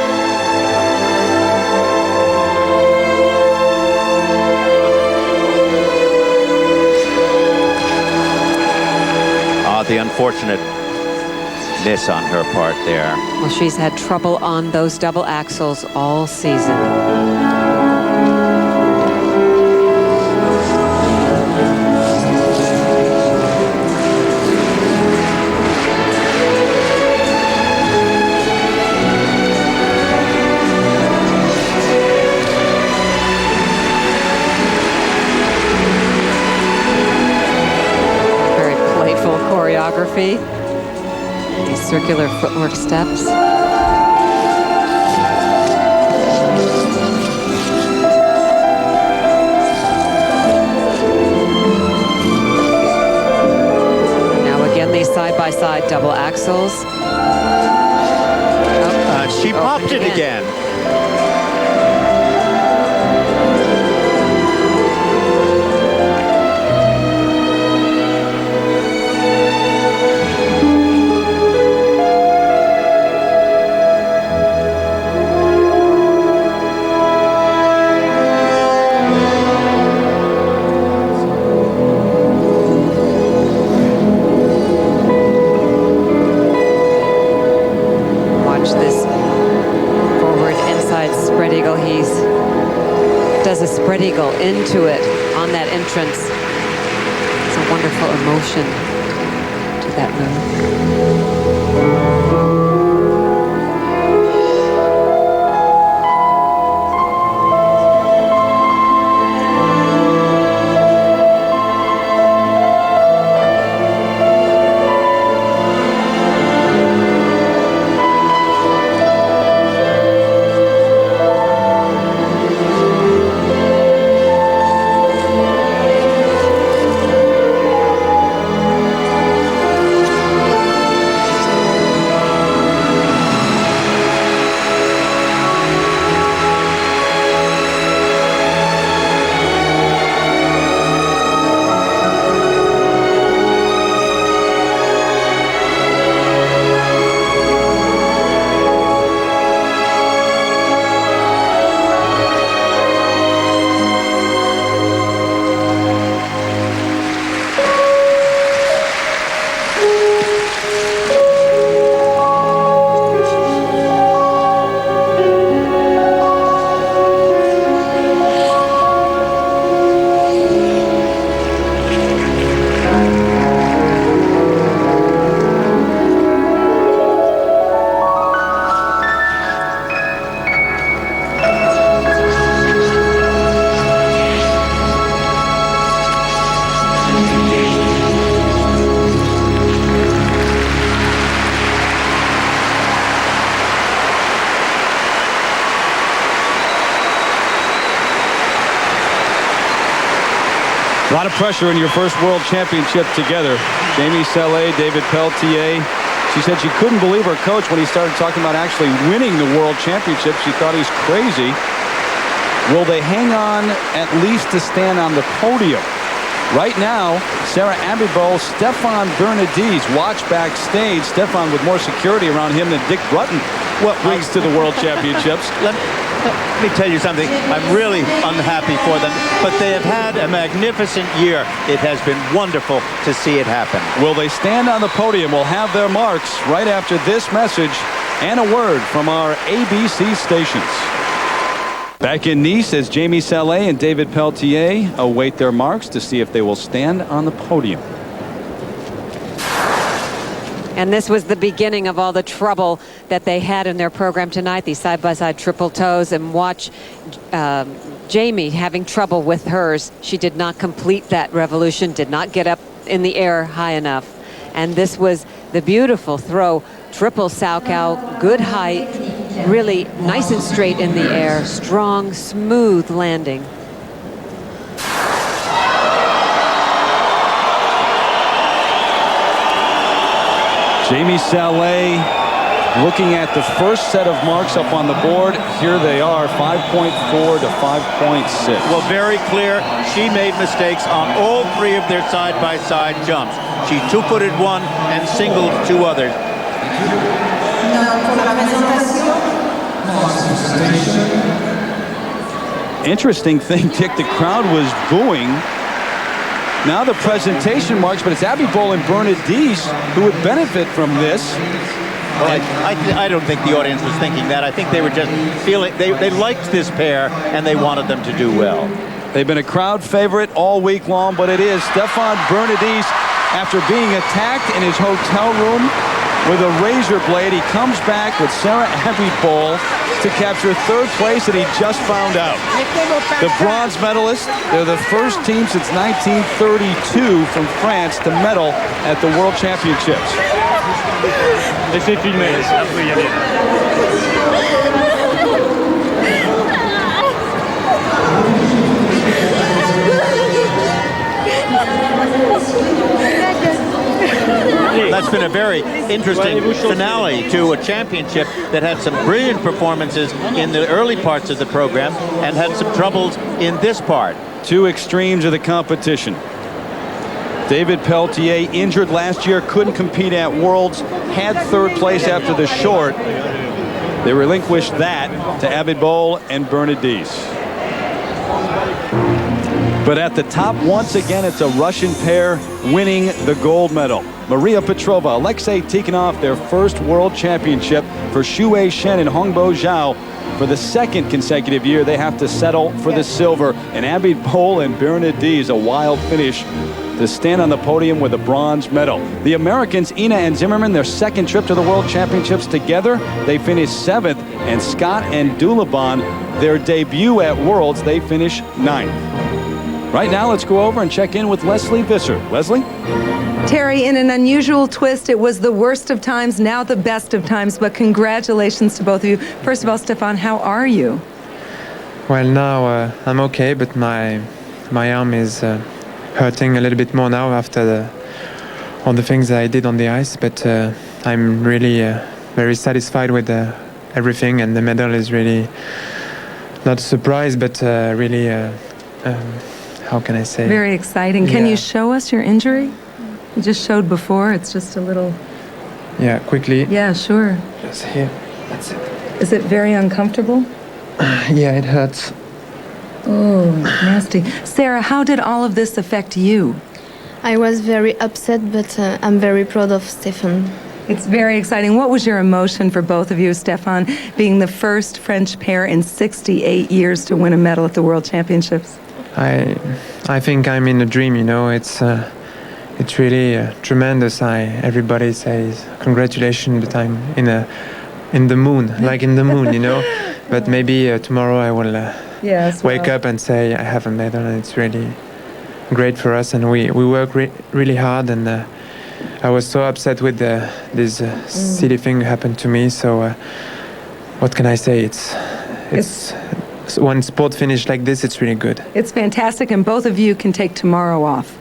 The unfortunate miss on her part there. Well, she's had trouble on those double axles all season. choreography. These circular footwork steps. Now again, these side-by-side double axels. She popped it again. Spread eagle into it on that entrance. It's a wonderful emotion to that A lot of pressure in your first World Championship together. Jamie Salé, David Pelletier. She said she couldn't believe her coach when he started talking about actually winning the World Championship. She thought he was crazy. Will they hang on at least to stand on the podium? Right now, Sarah Abitbol, Stefan Bernadette watch backstage. Stefan with more security around him than Dick Bruton brings to the World Championships. Let me tell you something. I'm really unhappy for them, but they have had a magnificent year. It has been wonderful to see it happen. Will they stand on the podium? We'll have their marks right after this message and a word from our ABC stations. Back in Nice as Jamie Salé and David Pelletier await their marks to see if they will stand on the podium. And this was the beginning of all the trouble that they had in their program tonight, these side-by-side triple toes. And watch Jamie having trouble with hers. She did not complete that revolution, did not get up in the air high enough. And this was the beautiful throw, triple Salchow, good height, really nice and straight in the air, strong, smooth landing. Jamie Salé looking at the first set of marks up on the board. Here they are, 5.4 to 5.6. Well, very clear. She made mistakes on all three of their side-by-side jumps. She two-footed one and singled two others. Interesting thing, Dick, the crowd was booing. Now the presentation marks, but it's Abitbol and Bernadette who would benefit from this. Well, I don't think the audience was thinking that. I think they were just feeling, they liked this pair and they wanted them to do well. They've been a crowd favorite all week long, but it is Stefan Bernadette, after being attacked in his hotel room with a razor blade. He comes back with Sarah Abitbol to capture third place, and he just found out. The bronze medalists, they're the first team since 1932 from France to medal at the World Championships. Laissez filmer, après y aller. That's been a very interesting finale to a championship that had some brilliant performances in the early parts of the program and had some troubles in this part. Two extremes of the competition. David Peltier, injured last year, couldn't compete at Worlds, had third place after the short. They relinquished that to Abitbol and Bernadise. But at the top, once again, it's a Russian pair winning the gold medal. Maria Petrova, Alexei Tikhonov, their first world championship for Shuai Shen and Hongbo Zhao. For the second consecutive year, they have to settle for the silver. And Abitbol and Bernadise, a wild finish to stand on the podium with a bronze medal. The Americans, Ina and Zimmerman, their second trip to the World Championships together, they finished 7th. And Scott and Dulaban, their debut at Worlds, they finished 9th. Right now, let's go over and check in with Leslie Visser. Leslie? Terry, in an unusual twist, it was the worst of times, now the best of times, but congratulations to both of you. First of all, Stefan, how are you? Well, now I'm okay, but my arm is hurting a little bit more now after all the things I did on the ice, but I'm really very satisfied with everything, and the medal is really not a surprise, but really, how can I say? Very exciting. Can you show us your injury? You just showed before. It's just a little... Yeah, quickly. Yeah, sure. Just here. That's it. Is it very uncomfortable? Yeah, it hurts. Oh, nasty. Sarah, how did all of this affect you? I was very upset, but I'm very proud of Stefan. It's very exciting. What was your emotion for both of you, Stefan, being the first French pair in 68 years to win a medal at the World Championships? I think I'm in a dream, you know. It's really tremendous. Everybody says congratulations, but I'm in the moon, like in the moon, you know. But maybe tomorrow I will wake up and say I have a medal, and it's really great for us. And we work really hard, and I was so upset with this silly thing happened to me. So what can I say? It's when sport finished like this, it's really good. It's fantastic, and both of you can take tomorrow off.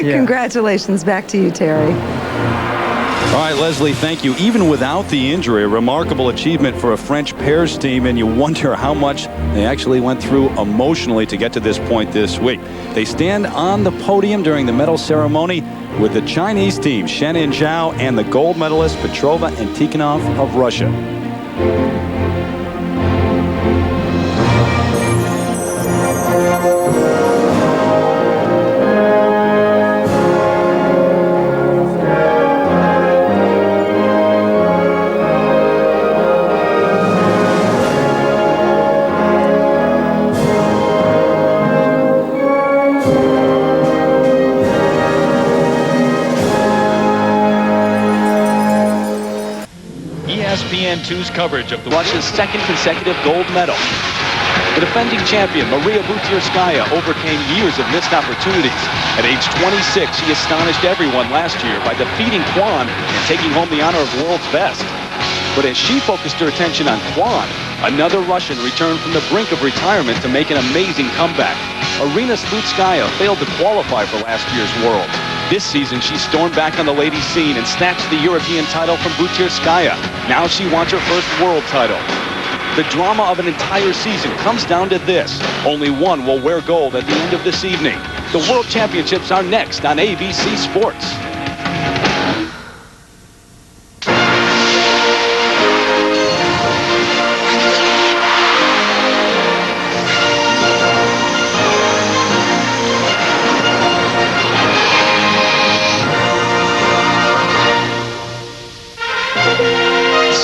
Congratulations. Back to you, Terry. All right, Leslie, thank you. Even without the injury, a remarkable achievement for a French pairs team, and you wonder how much they actually went through emotionally to get to this point this week. They stand on the podium during the medal ceremony with the Chinese team, Shen and Zhao, and the gold medalists, Petrova and Tikhonov of Russia. ESPN2's coverage of Russia's second consecutive gold medal. The defending champion, Maria Butyrskaya, overcame years of missed opportunities. At age 26, she astonished everyone last year by defeating Kwan and taking home the honor of world's best. But as she focused her attention on Kwan, another Russian returned from the brink of retirement to make an amazing comeback. Arina Slutskaya failed to qualify for last year's Worlds. This season, she stormed back on the ladies' scene and snatched the European title from Butyrskaya. Now she wants her first world title. The drama of an entire season comes down to this. Only one will wear gold at the end of this evening. The World Championships are next on ABC Sports.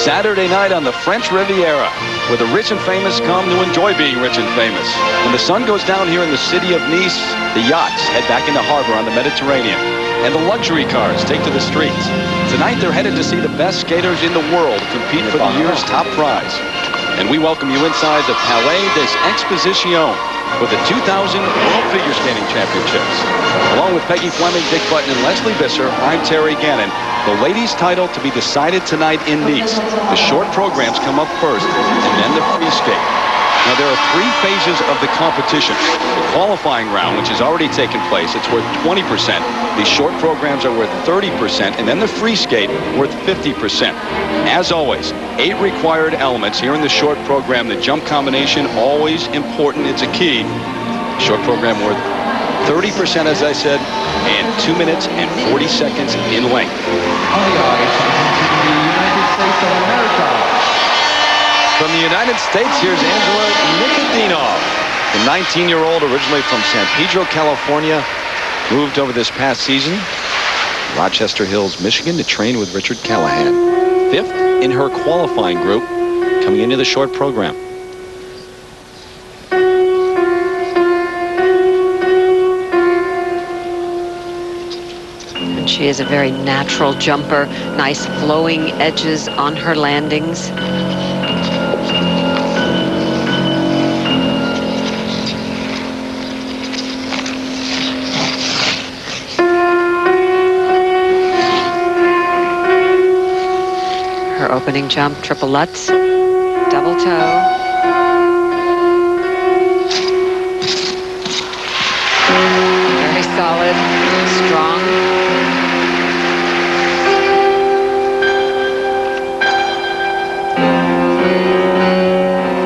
Saturday night on the French Riviera, where the rich and famous come to enjoy being rich and famous. When the sun goes down here in the city of Nice, the yachts head back into harbor on the Mediterranean. and the luxury cars take to the streets. Tonight, they're headed to see the best skaters in the world compete for the year's top prize. And we welcome you inside the Palais des Expositions for the 2000 World Figure Skating Championships. Along with Peggy Fleming, Dick Button, and Leslie Visser, I'm Terry Gannon. The ladies' title to be decided tonight in Nice. The short programs come up first, and then the free skate. Now, there are 3 phases of the competition. The qualifying round, which has already taken place, it's worth 20%. These short programs are worth 30%, and then the free skate worth 50%. As always, 8 required elements here in the short program. The jump combination, always important. It's a key. Short program worth 30%, as I said, and 2 minutes and 40 seconds in length. From the United States, here's Angela Nikodinov, the 19-year-old originally from San Pedro, California, moved over this past season, Rochester Hills, Michigan, to train with Richard Callahan. 5th in her qualifying group, coming into the short program. And she is a very natural jumper, nice flowing edges on her landings. Her opening jump, triple Lutz, double toe. Very solid, strong.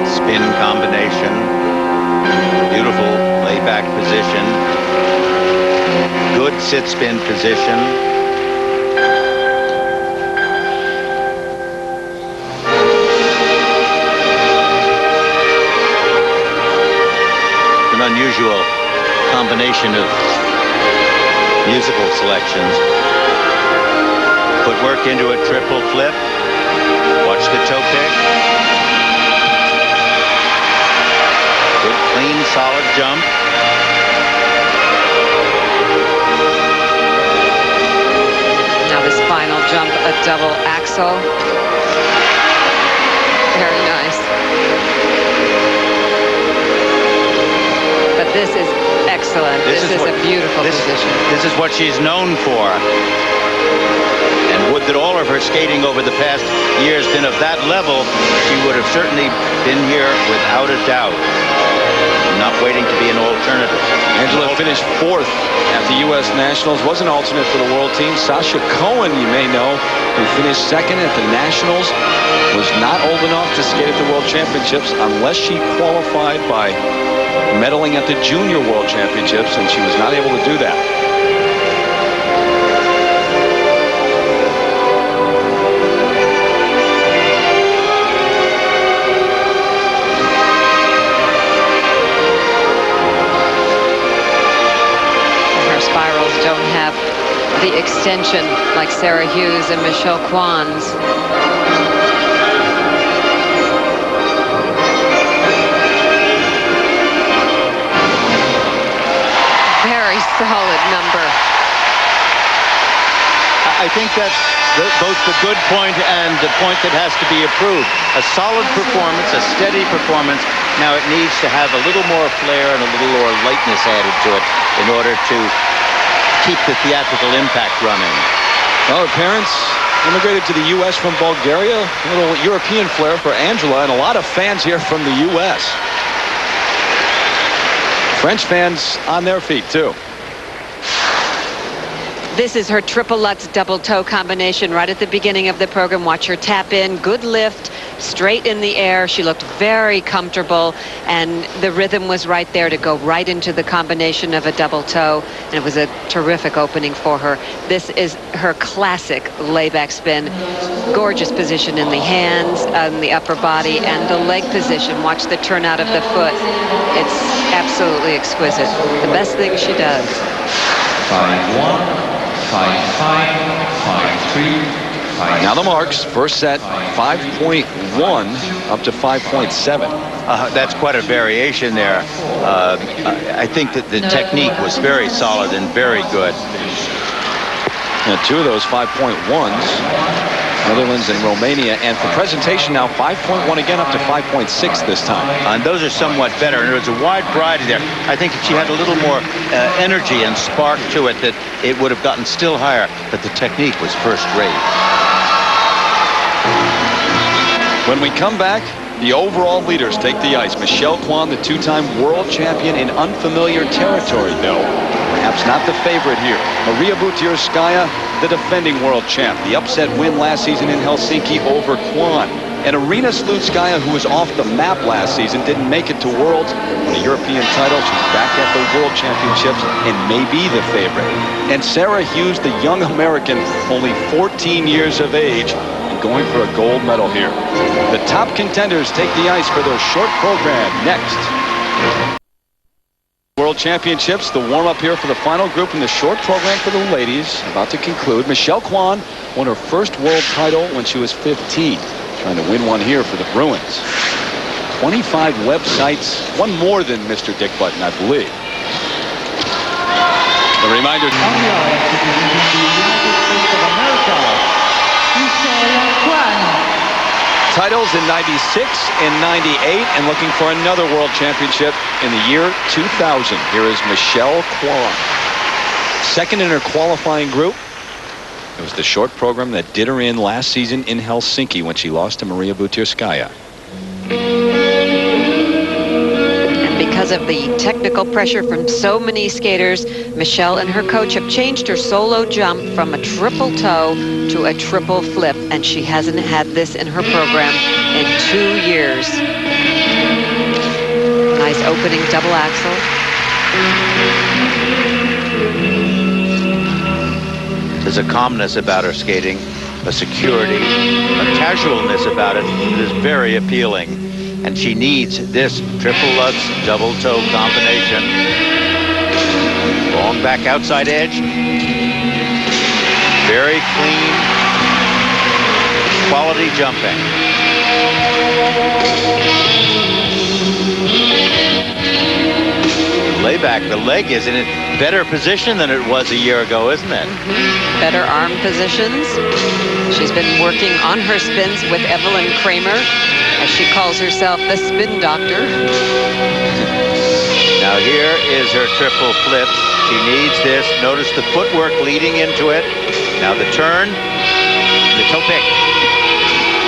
Spin combination. Beautiful layback position. Good sit spin position. Unusual combination of musical selections. Footwork into a triple flip. Watch the toe pick. Good, clean, solid jump. Now this final jump, a double axel. Very nice. But this is excellent. This is a beautiful position. This is what she's known for. And would that all of her skating over the past years been of that level, she would have certainly been here without a doubt. Not waiting to be an alternative. Angela finished 4th at the U.S. Nationals, was an alternate for the world team. Sasha Cohen, you may know, who finished 2nd at the Nationals, was not old enough to skate at the World Championships unless she qualified by medaling at the Junior World Championships, and she was not able to do that. Her spirals don't have the extension like Sarah Hughes and Michelle Kwan's. Solid number. I think that's both the good point and the point that has to be approved. A solid performance, a steady performance. Now it needs to have a little more flair and a little more lightness added to it in order to keep the theatrical impact running. Well, her parents immigrated to the U.S. from Bulgaria. A little European flair for Angela, and a lot of fans here from the U.S. French fans on their feet, too. This is her triple Lutz double toe combination right at the beginning of the program. Watch her tap in, good lift, straight in the air. She looked very comfortable, and the rhythm was right there to go right into the combination of a double toe, and it was a terrific opening for her. This is her classic layback spin. Gorgeous position in the hands, on the upper body, and the leg position. Watch the turnout of the foot. It's absolutely exquisite. The best thing she does. 5-1. 5-5, 5-3, 5-6. Now the marks, first set 5.1 up to 5.7. That's quite a variation there. I think that the technique was very solid and very good. And 2 of those 5.1s, Netherlands and Romania. And for presentation now, 5.1 again, up to 5.6 this time. And those are somewhat better. And there's a wide variety there. I think if she had a little more energy and spark to it, that it would have gotten still higher. But the technique was first rate. When we come back, the overall leaders take the ice. Michelle Kwan, the 2-time world champion in unfamiliar territory, though. Perhaps not the favorite here. Maria Butyrskaya, the defending world champ. The upset win last season in Helsinki over Kwan. And Arina Slutskaya, who was off the map last season, didn't make it to Worlds. Won a European title. She's back at the World Championships and may be the favorite. And Sarah Hughes, the young American, only 14 years of age, going for a gold medal here. The top contenders take the ice for their short program next. World Championships, the warm-up here for the final group in the short program for the ladies. About to conclude. Michelle Kwan won her first world title when she was 15. Trying to win one here for the Bruins. 25 websites, one more than Mr. Dick Button, I believe. A reminder. Titles in 96 and 98, and looking for another world championship in the year 2000. Here is Michelle Kwan. Second in her qualifying group. It was the short program that did her in last season in Helsinki when she lost to Maria Butyrskaya. Because of the technical pressure from so many skaters, Michelle and her coach have changed her solo jump from a triple toe to a triple flip, and she hasn't had this in her program in 2 years. Nice opening double axel. There's a calmness about her skating, a security, a casualness about it that is very appealing. And she needs this triple Lutz double toe combination. Long back outside edge. Very clean, quality jumping. Layback, the leg is in a better position than it was a year ago, isn't it? Better arm positions. She's been working on her spins with Evelyn Kramer, as she calls herself the spin doctor. Now here is her triple flip. She needs this. Notice the footwork leading into it. Now the turn, the toe pick.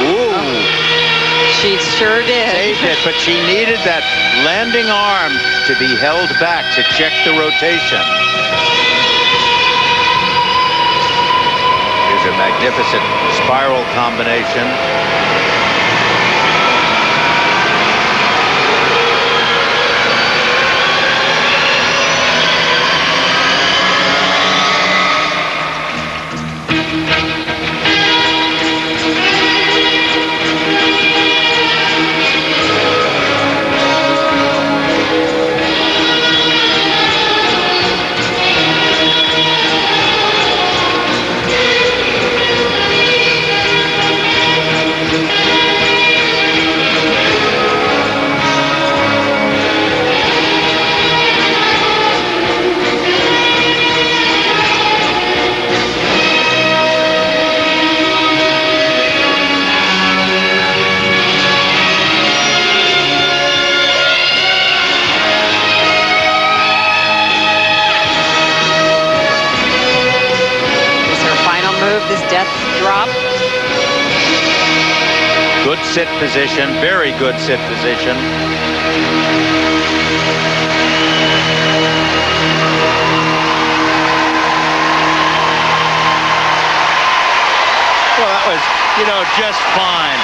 Ooh. She sure did. Saved it, but she needed that landing arm to be held back to check the rotation. Here's her magnificent spiral combination. Good sit position, very good sit position. Well, that was, just fine.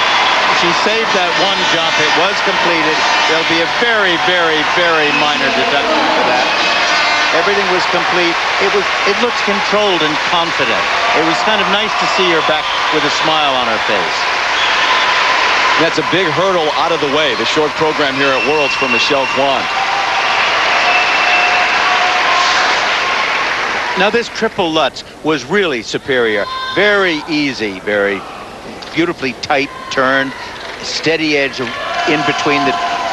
She saved that one jump. It was completed. There'll be a very, very, very minor deduction for that. Everything was complete. It looked controlled and confident. It was kind of nice to see her back with a smile on her face. That's a big hurdle out of the way. The short program here at Worlds for Michelle Kwan. Now this triple Lutz was really superior. Very easy, very beautifully tight turn, steady edge in between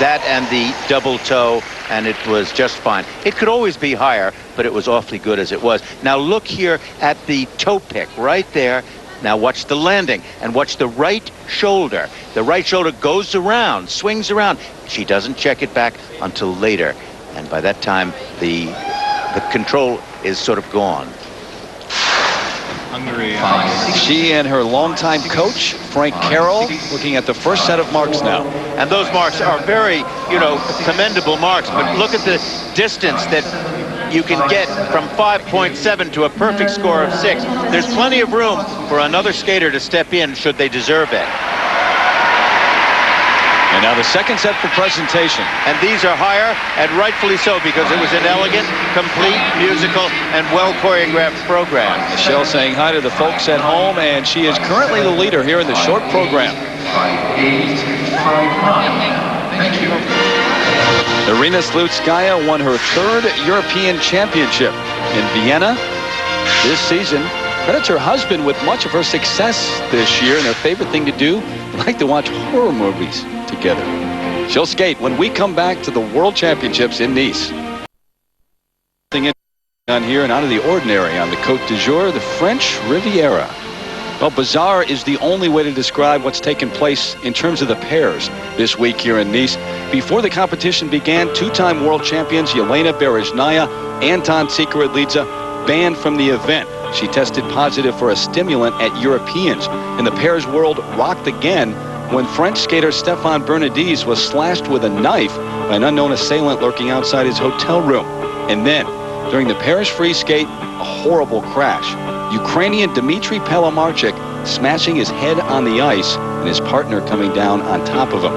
that and the double toe. and it was just fine. It could always be higher, but it was awfully good as it was. Now look here at the toe pick right there. Now watch the landing and watch the right shoulder. The right shoulder goes around, swings around. She doesn't check it back until later. And by that time, the control is sort of gone. She and her longtime coach, Frank Carroll, looking at the first set of marks now. And those marks are very, commendable marks. But look at the distance that you can get from 5.7 to a perfect score of 6. There's plenty of room for another skater to step in should they deserve it. And now the second set for presentation. And these are higher, and rightfully so, because it was an elegant, complete, musical, and well-choreographed program. Michelle saying hi to the folks at home, and she is currently the leader here in the short program. 5.859. Thank you. Irina Slutskaya won her third European championship in Vienna this season. Credits her husband with much of her success this year, and her favorite thing to do, they like to watch horror movies together. She'll skate when we come back to the World Championships in Nice. On here and out of the ordinary on the Côte d'Azur, the French Riviera. Well, bizarre is the only way to describe what's taken place in terms of the pairs this week here in Nice. Before the competition began, two-time world champions Yelena Berezhnaya, Anton Tsikouridze banned from the event. She tested positive for a stimulant at Europeans, and the pairs world rocked again when French skater Stéphane Bernardes was slashed with a knife by an unknown assailant lurking outside his hotel room. And then, during the pairs free skate, a horrible crash. Ukrainian Dmitry Palamarchuk smashing his head on the ice and his partner coming down on top of him.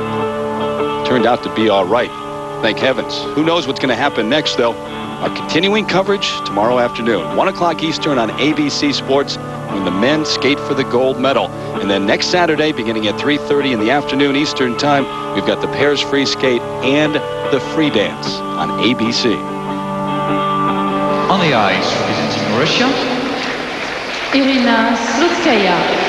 Turned out to be all right. Thank heavens. Who knows what's going to happen next, though? Our continuing coverage tomorrow afternoon, 1 o'clock Eastern on ABC Sports, when the men skate for the gold medal. And then next Saturday, beginning at 3:30 in the afternoon Eastern Time, we've got the pairs free skate and the free dance on ABC. On the ice, representing Russia, Irina Slutskaya.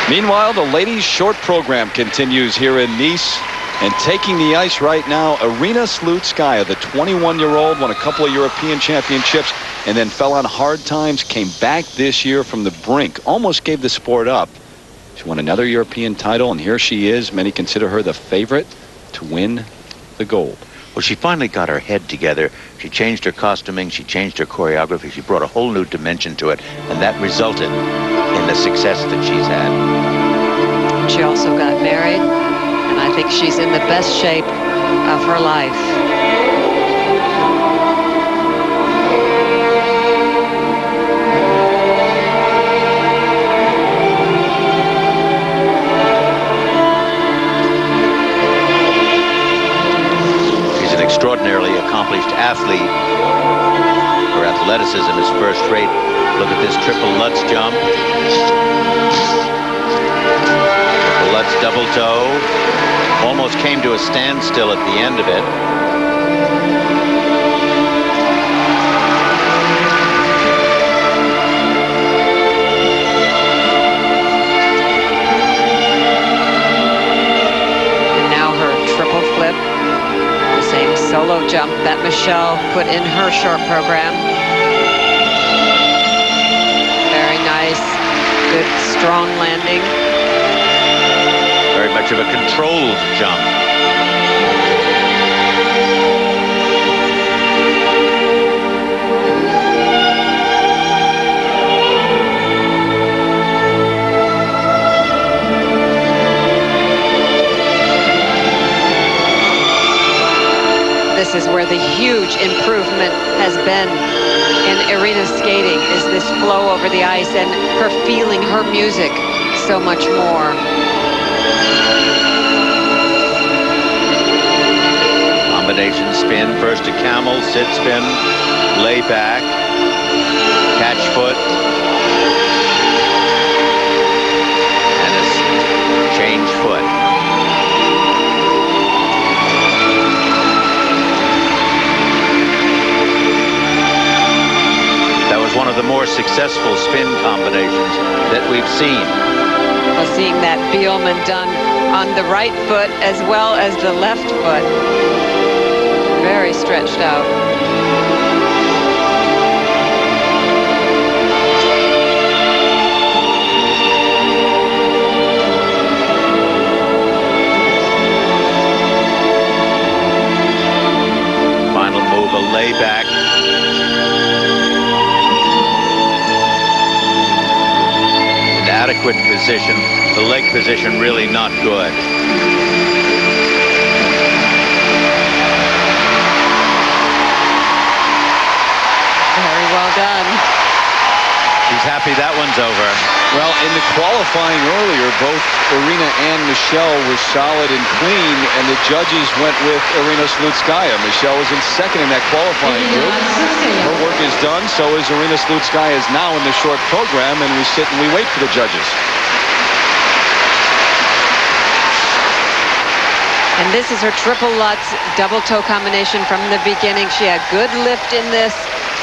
Meanwhile, the ladies' short program continues here in Nice. And taking the ice right now, Irina Slutskaya, the 21-year-old, won a couple of European championships and then fell on hard times, came back this year from the brink, almost gave the sport up. She won another European title, and here she is. Many consider her the favorite to win the gold. Well, she finally got her head together. She changed her costuming, she changed her choreography, she brought a whole new dimension to it, and that resulted in the success that she's had. She also got married, and I think she's in the best shape of her life. Extraordinarily accomplished athlete. Her athleticism is first rate. Look at this triple Lutz jump. Triple Lutz double toe. Almost came to a standstill at the end of it. And now her triple flip. Same solo jump that Michelle put in her short program. Very nice, good, strong landing. Very much of a controlled jump. This is where the huge improvement has been in Irina's skating, is this flow over the ice and her feeling her music so much more. Combination spin, first a camel, sit spin, lay back, catch foot, and a change foot. One of the more successful seen. Well, seeing that Bielman done on the right foot as well as the left foot. Very stretched out. Final move, a layback. Inadequate position. The leg position really not good. Very well done. She's happy that one's over. Well, in the qualifying earlier, both Irina and Michelle were solid and clean, and the judges went with Irina Slutskaya. Michelle was in second in that qualifying group. Her work is done, so is Irina Slutskaya is now in the short program, and we sit and we wait for the judges. And this is her triple Lutz double toe combination from the beginning. She had good lift in this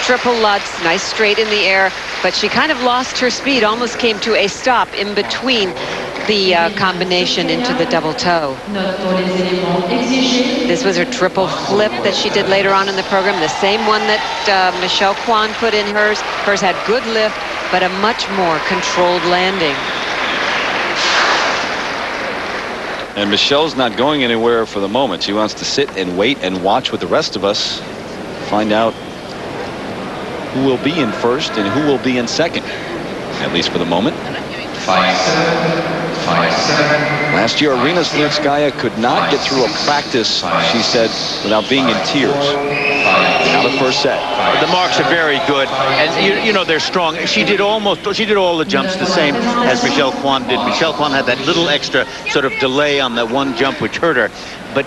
triple Lutz, nice straight in the air, but she kind of lost her speed, almost came to a stop in between the combination into the double toe. This was her triple flip that she did later on in the program, the same one that Michelle Kwan put in hers. Hers had good lift, but a much more controlled landing. And Michelle's not going anywhere for the moment. She wants to sit and wait and watch with the rest of us, find out who will be in first and who will be in second, at least for the moment. 5-7, 5-7. Last year, Irina Slutskaya could not get through a practice, she said, without being in tears. Now the first set. The marks are very good, and you know they're strong. She did all the jumps the same as Michelle Kwan did. Michelle Kwan had that little extra sort of delay on that one jump which hurt her. But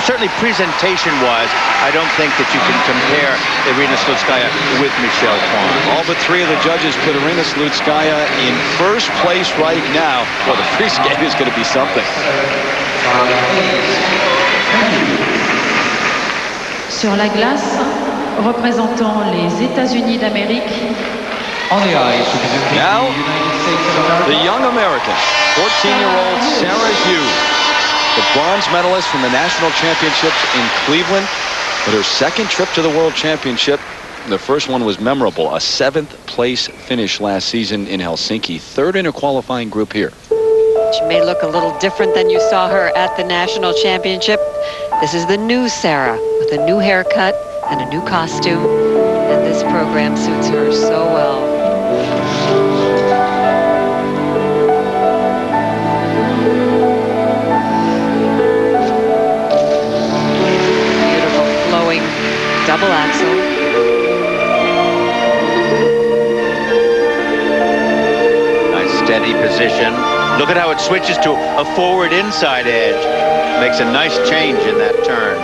certainly presentation-wise, I don't think that you can compare Irina Slutskaya with Michelle Kwan. All but three of the judges put Irina Slutskaya in first place right now. Well, the free skate is going to be something. Sur la glace, représentant les États-Unis d'Amérique. On the ice, representing Now, the United States of America. the young American, 14-year-old Sarah Hughes, the bronze medalist from the national championships in Cleveland, but her second trip to the World Championship. The first one was memorable, a 7th place finish last season in Helsinki, third in a qualifying group here. She may look a little different than you saw her at the national championship. This is the new Sarah with a new haircut and a new costume, and this program suits her so well. Beautiful flowing double axel. Nice steady position. Look at how it switches to a forward inside edge. Makes a nice change in that turn.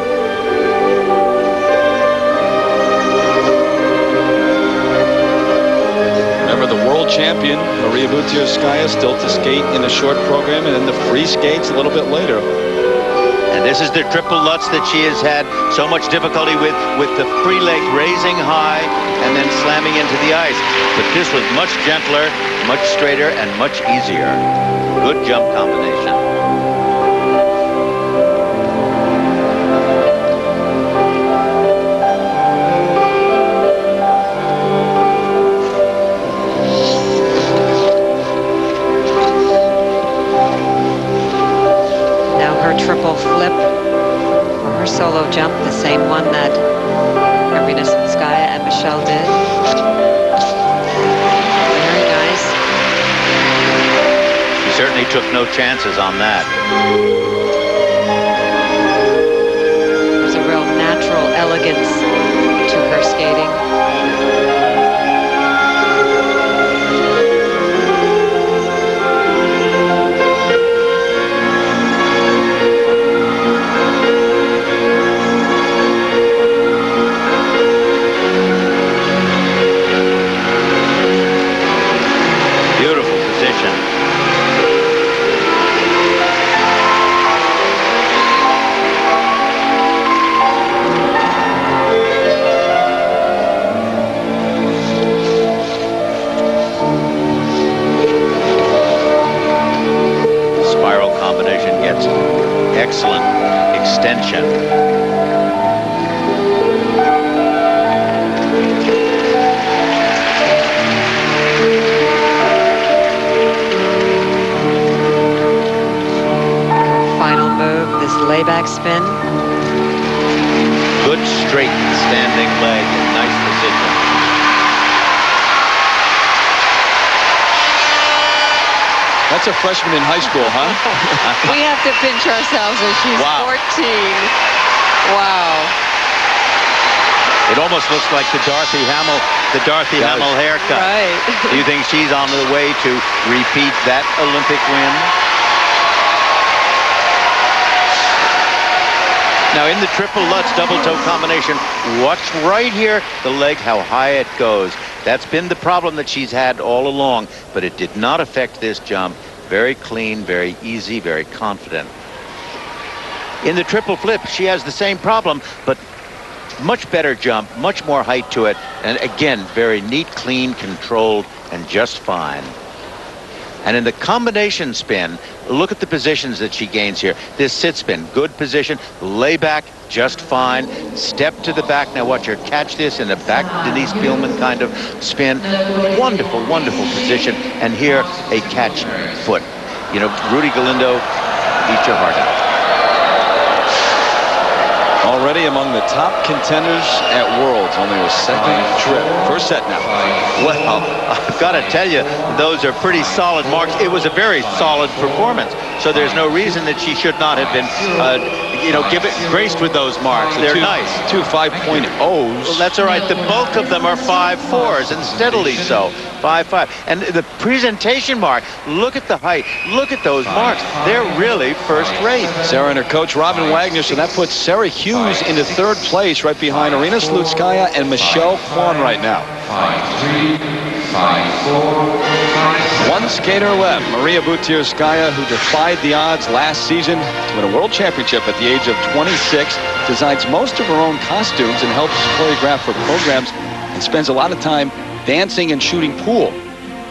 Remember, the world champion, Maria Butyrskaya, still to skate in the short program, and then the free skates a little bit later. And this is the triple Lutz that she has had so much difficulty with the free leg raising high and then slamming into the ice. But this was much gentler, much straighter, and much easier. Good jump combination. Triple flip for her solo jump, the same one that Irina Slutskaya and Michelle did. Very nice. She certainly took no chances on that. There's a real natural elegance to her skating. gets excellent extension. Final move, this layback spin. Good straight standing leg, nice position. That's a freshman in high school, huh? We have to pinch ourselves as she's 14. Wow. It almost looks like the Dorothy Hamill haircut. Right. Do you think she's on the way to repeat that Olympic win? Now in the triple Lutz double toe combination, watch right here, the leg, how high it goes. That's been the problem that she's had all along, but it did not affect this jump. Very clean, very easy, very confident. In the triple flip, she has the same problem, but much better jump, much more height to it, and again, very neat, clean, controlled, and just fine. And in the combination spin, look at the positions that she gains here. This sit spin, good position. Layback, just fine. Step to the back. Now watch her catch this in a back Denise Bielman kind of spin. Wonderful, wonderful position. And here, a catch foot. You know, Rudy Galindo, eat your heart out. Already among the top contenders at Worlds, only a second trip. First set now. Well, I've got to tell you, those are pretty solid marks. It was a very solid performance, so there's no reason that she should not have been, graced with those marks. They're nice. Two 5.0s. Well, that's all right. The bulk of them are 5.4s, and steadily so. 5.5. And the presentation mark, look at the height. Look at those marks. They're really first rate. Sarah and her coach, Robin Wagner, so that puts Sarah Hughes into third place right behind Arina Slutskaya and Michelle Kwan right now. 5-3, 5-4, 5-7. One skater left, Maria Butirskaya, who defied the odds last season to win a world championship at the age of 26, designs most of her own costumes and helps choreograph for programs and spends a lot of time dancing and shooting pool.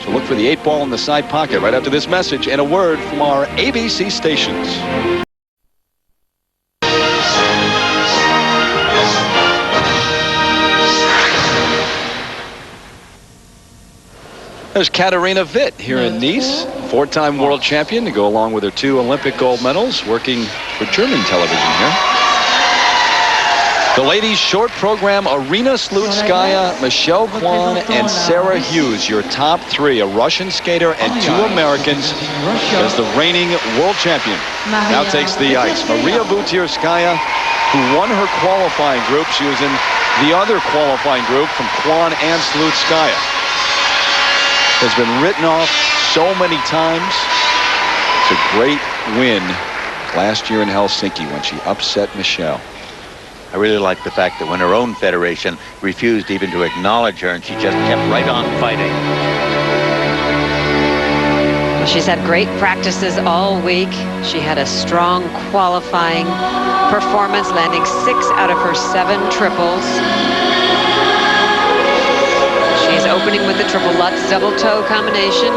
So look for the 8-ball in the side pocket right after this message and a word from our ABC stations. There's Katarina Witt here in Nice, four-time world champion to go along with her 2 Olympic gold medals, working for German television here. The ladies' short program, Arina Slutskaya, Michelle Kwan, and Sarah Hughes, your top 3, a Russian skater and 2 Americans as the reigning world champion. Now takes the ice. Maria Butirskaya, who won her qualifying group. She was in the other qualifying group from Kwan and Slutskaya. Has been written off so many times. It's a great win last year in Helsinki when she upset Michelle. I really like the fact that when her own federation refused even to acknowledge her, and she just kept right on fighting. Well, she's had great practices all week. She had a strong qualifying performance, landing 6 out of her 7 triples. She's opening with the triple Lutz double toe combination.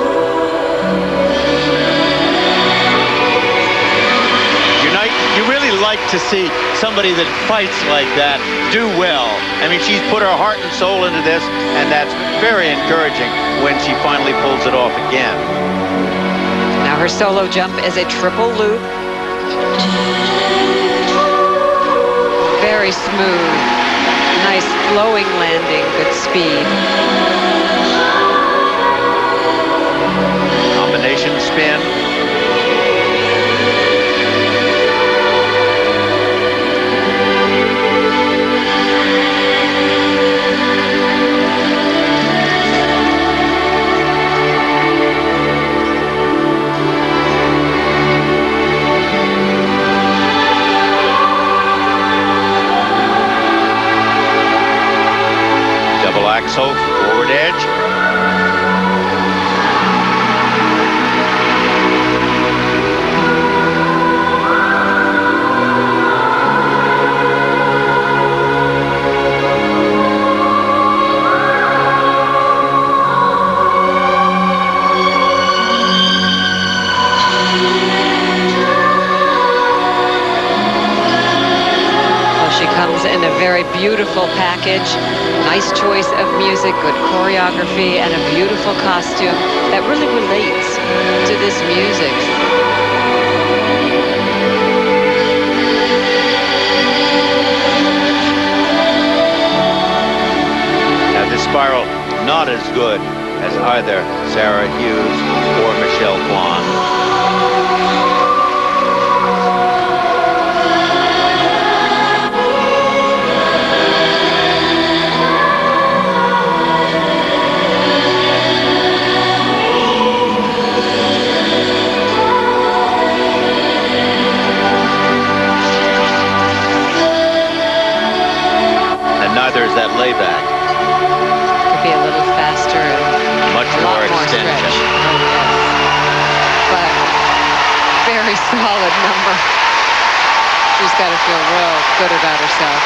You really like to see somebody that fights like that do well. I mean, she's put her heart and soul into this, and that's very encouraging when she finally pulls it off again. Now her solo jump is a triple loop. Very smooth. Nice flowing landing, good speed. Combination spin. Axel, forward edge. beautiful package. Nice choice of music, good choreography, and a beautiful costume that really relates to this music. Now this spiral, not as good as either Sarah Hughes or Michelle Kwan. Neither is that layback. Could be a little faster and much more extension. Oh, yes. But very solid number. She's got to feel real good about herself.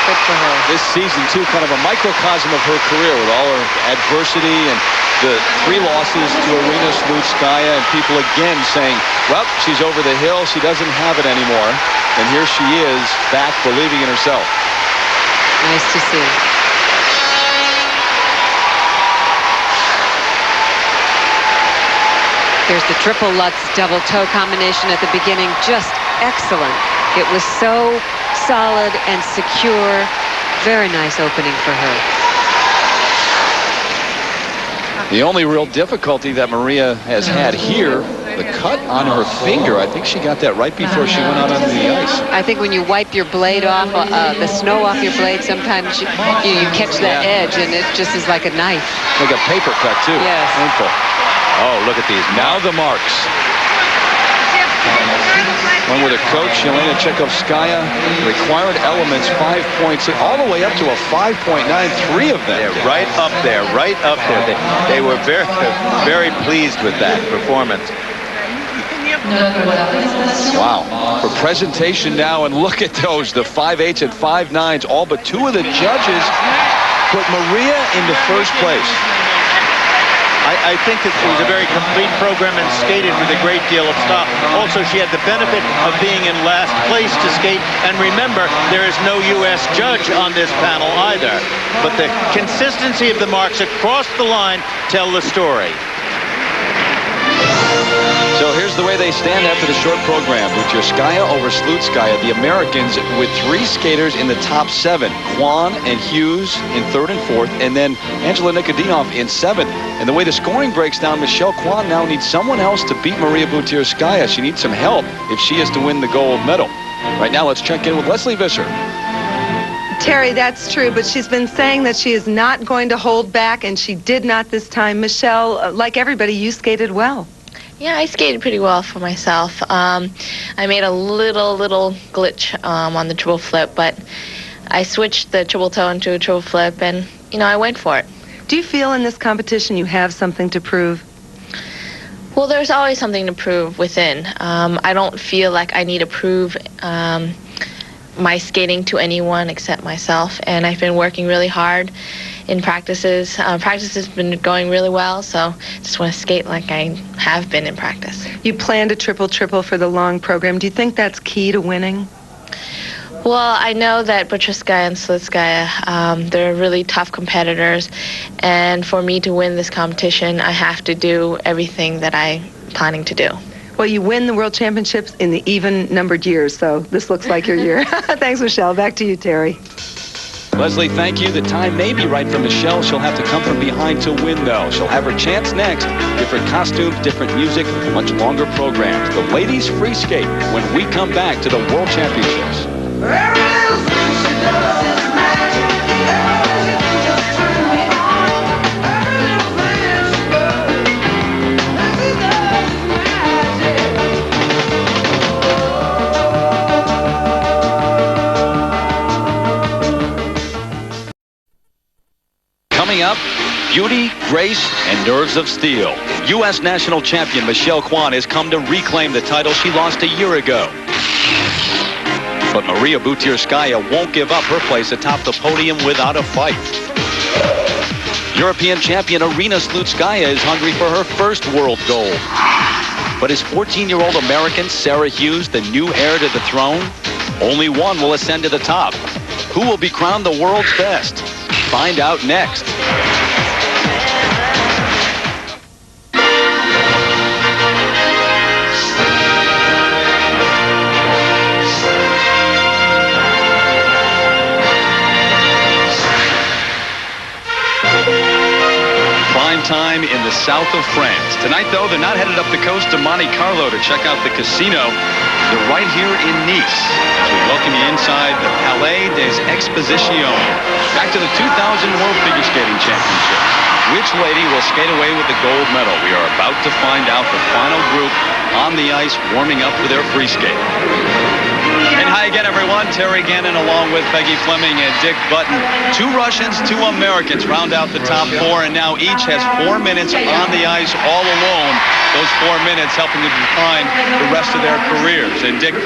Good for her. This season, too, kind of a microcosm of her career with all her adversity and the 3 losses to Arina Slutskaya, and people again saying, well, she's over the hill. She doesn't have it anymore. And here she is, back believing in herself. Nice to see. Here's the triple Lutz double toe combination at the beginning. Just excellent. It was so solid and secure. Very nice opening for her. The only real difficulty that Maria has had here, the cut on her finger, I think she got that right before she went out onto the ice. I think when you wipe your blade off, the snow off your blade, sometimes you catch that edge, and it just is like a knife. Like a paper cut, too. Yes. Painful. Oh, look at these. Now the marks. One with a coach, Yelena Chekhovskaya, required elements 5.6, all the way up to a 5.93 of them. Yeah, right up there, right up there. They were very, very pleased with that performance. Wow. For presentation now, and look at those, the 5.8s and 5.9s, all but 2 of the judges put Maria into first place. I think that it was a very complete program and skated with a great deal of style. Also, she had the benefit of being in last place to skate. And remember, there is no U.S. judge on this panel either. But the consistency of the marks across the line tell the story. So here's the way they stand after the short program. Butirskaya over Slutskaya. The Americans with 3 skaters in the top 7. Kwan and Hughes in 3rd and 4th, and then Angela Nikodinov in 7th. And the way the scoring breaks down, Michelle Kwan now needs someone else to beat Maria Butirskaya. She needs some help if she is to win the gold medal. Right now, let's check in with Leslie Visser. Terry, that's true, but she's been saying that she is not going to hold back, and she did not this time. Michelle, like everybody, you skated well. Yeah, I skated pretty well for myself. I made a little glitch on the triple flip, but I switched the triple toe into a triple flip, and, I went for it. Do you feel in this competition you have something to prove? Well, there's always something to prove within. I don't feel like I need to prove my skating to anyone except myself, and I've been working really hard in practices. Practice has been going really well, so just want to skate like I have been in practice. You planned a triple for the long program. Do you think that's key to winning? Well, I know that Butirskaya and Slutskaya, they're really tough competitors, and for me to win this competition, I have to do everything that I'm planning to do. Well, you win the World Championships in the even-numbered years, so this looks like your year. Thanks, Michelle. Back to you, Terry. Leslie, thank you. The time may be right for Michelle. She'll have to come from behind to win, though. She'll have her chance next. Different costumes, different music, much longer programs. The ladies free skate when we come back to the World Championships. Coming up, beauty, grace, and nerves of steel. U.S. national champion Michelle Kwan has come to reclaim the title she lost a year ago. But Maria Butirskaya won't give up her place atop the podium without a fight. European champion Arina Slutskaya is hungry for her first world gold. But is 14-year-old American Sarah Hughes the new heir to the throne? Only one will ascend to the top. Who will be crowned the world's best? Find out next. Time in the south of France. Tonight, though, they're not headed up the coast to Monte Carlo to check out the casino. They're right here in Nice as we welcome you inside the Palais des Expositions. Back to the 2000 World Figure Skating Championships. Which lady will skate away with the gold medal? We are about to find out. The final group on the ice warming up for their free skate. And hi again, everyone. Terry Gannon along with Peggy Fleming and Dick Button. 2 Russians, 2 Americans round out the top 4, and now each has 4 minutes on the ice all alone. Those 4 minutes helping to define the rest of their careers. And Dick,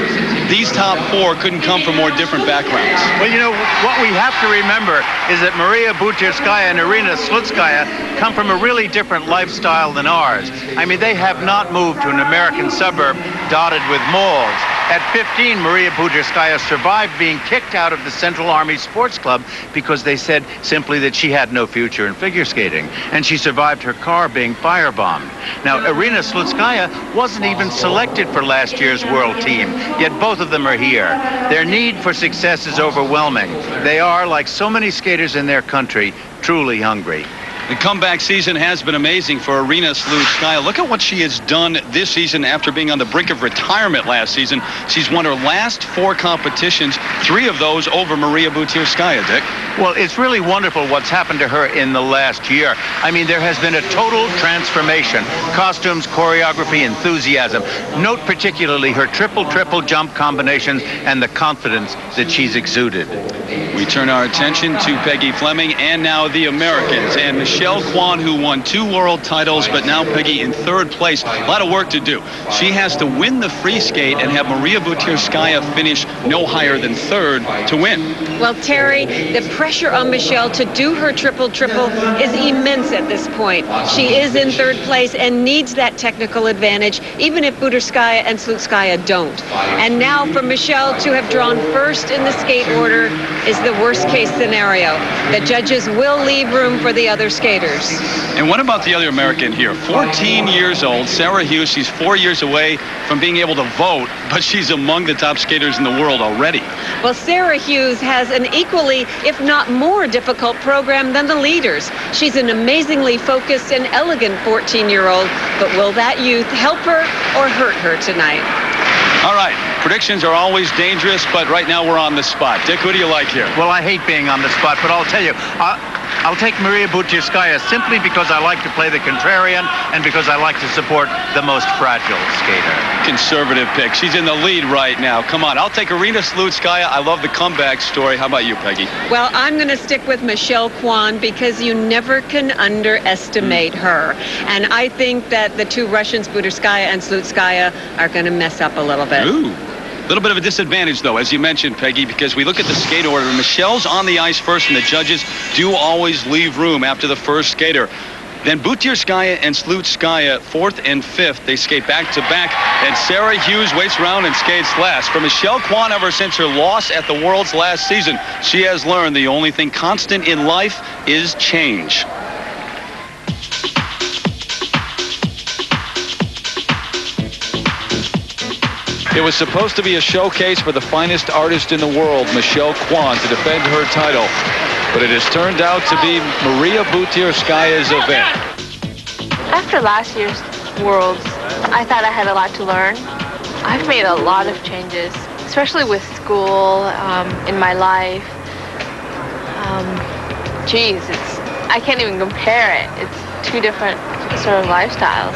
these top 4 couldn't come from more different backgrounds. Well, you know, what we have to remember is that Maria Butirskaya and Irina Slutskaya come from a really different lifestyle than ours. I mean, they have not moved to an American suburb dotted with malls. At 15, Maria Butirskaya survived being kicked out of the Central Army Sports Club because they said simply that she had no future in figure skating. And she survived her car being firebombed. Now, Irina Slutskaya wasn't even selected for last year's world team, yet both of them are here. Their need for success is overwhelming. They are, like so many skaters in their country, truly hungry. The comeback season has been amazing for Irina Slutskaya. Look at what she has done this season after being on the brink of retirement last season. She's won her last 4 competitions, 3 of those over Maria Butirskaya, Dick. Well, it's really wonderful what's happened to her in the last year. I mean, there has been a total transformation. Costumes, choreography, enthusiasm. Note particularly her triple jump combinations and the confidence that she's exuded. We turn our attention to Peggy Fleming and now the Americans. And Michelle Kwan, who won 2 world titles, but now Peggy in 3rd place. A lot of work to do. She has to win the free skate and have Maria Butirskaya finish no higher than 3rd to win. Well, Terry, the pressure on Michelle to do her triple is immense at this point. She is in 3rd place and needs that technical advantage, even if Butirskaya and Slutskaya don't. And now for Michelle to have drawn 1st in the skate order is the worst case scenario. The judges will leave room for the other skaters. And what about the other American here? 14 years old, Sarah Hughes. She's 4 years away from being able to vote, but she's among the top skaters in the world already. Well, Sarah Hughes has an equally, if not more, difficult program than the leaders. She's an amazingly focused and elegant 14-year-old, but will that youth help her or hurt her tonight? All right, predictions are always dangerous, but right now we're on the spot. Dick, who do you like here? Well, I hate being on the spot, but I'll tell you, I'll take Maria Butirskaya simply because I like to play the contrarian and because I like to support the most fragile skater. Conservative pick. She's in the lead right now. Come on, I'll take Irina Slutskaya. I love the comeback story. How about you, Peggy? Well, I'm going to stick with Michelle Kwan because you never can underestimate her. And I think that the 2 Russians, Butirskaya and Slutskaya, are going to mess up a little bit. Ooh. A little bit of a disadvantage, though, as you mentioned, Peggy, because we look at the skate order. Michelle's on the ice first, and the judges do always leave room after the first skater. Then Butirskaya and Slutskaya, 4th and 5th. They skate back-to-back, and Sarah Hughes waits around and skates last. For Michelle Kwan, ever since her loss at the Worlds last season, she has learned the only thing constant in life is change. It was supposed to be a showcase for the finest artist in the world, Michelle Kwan, to defend her title. But it has turned out to be Maria Butirskaya's event. After last year's Worlds, I thought I had a lot to learn. I've made a lot of changes, especially with school, in my life. I can't even compare it. It's 2 different sort of lifestyles.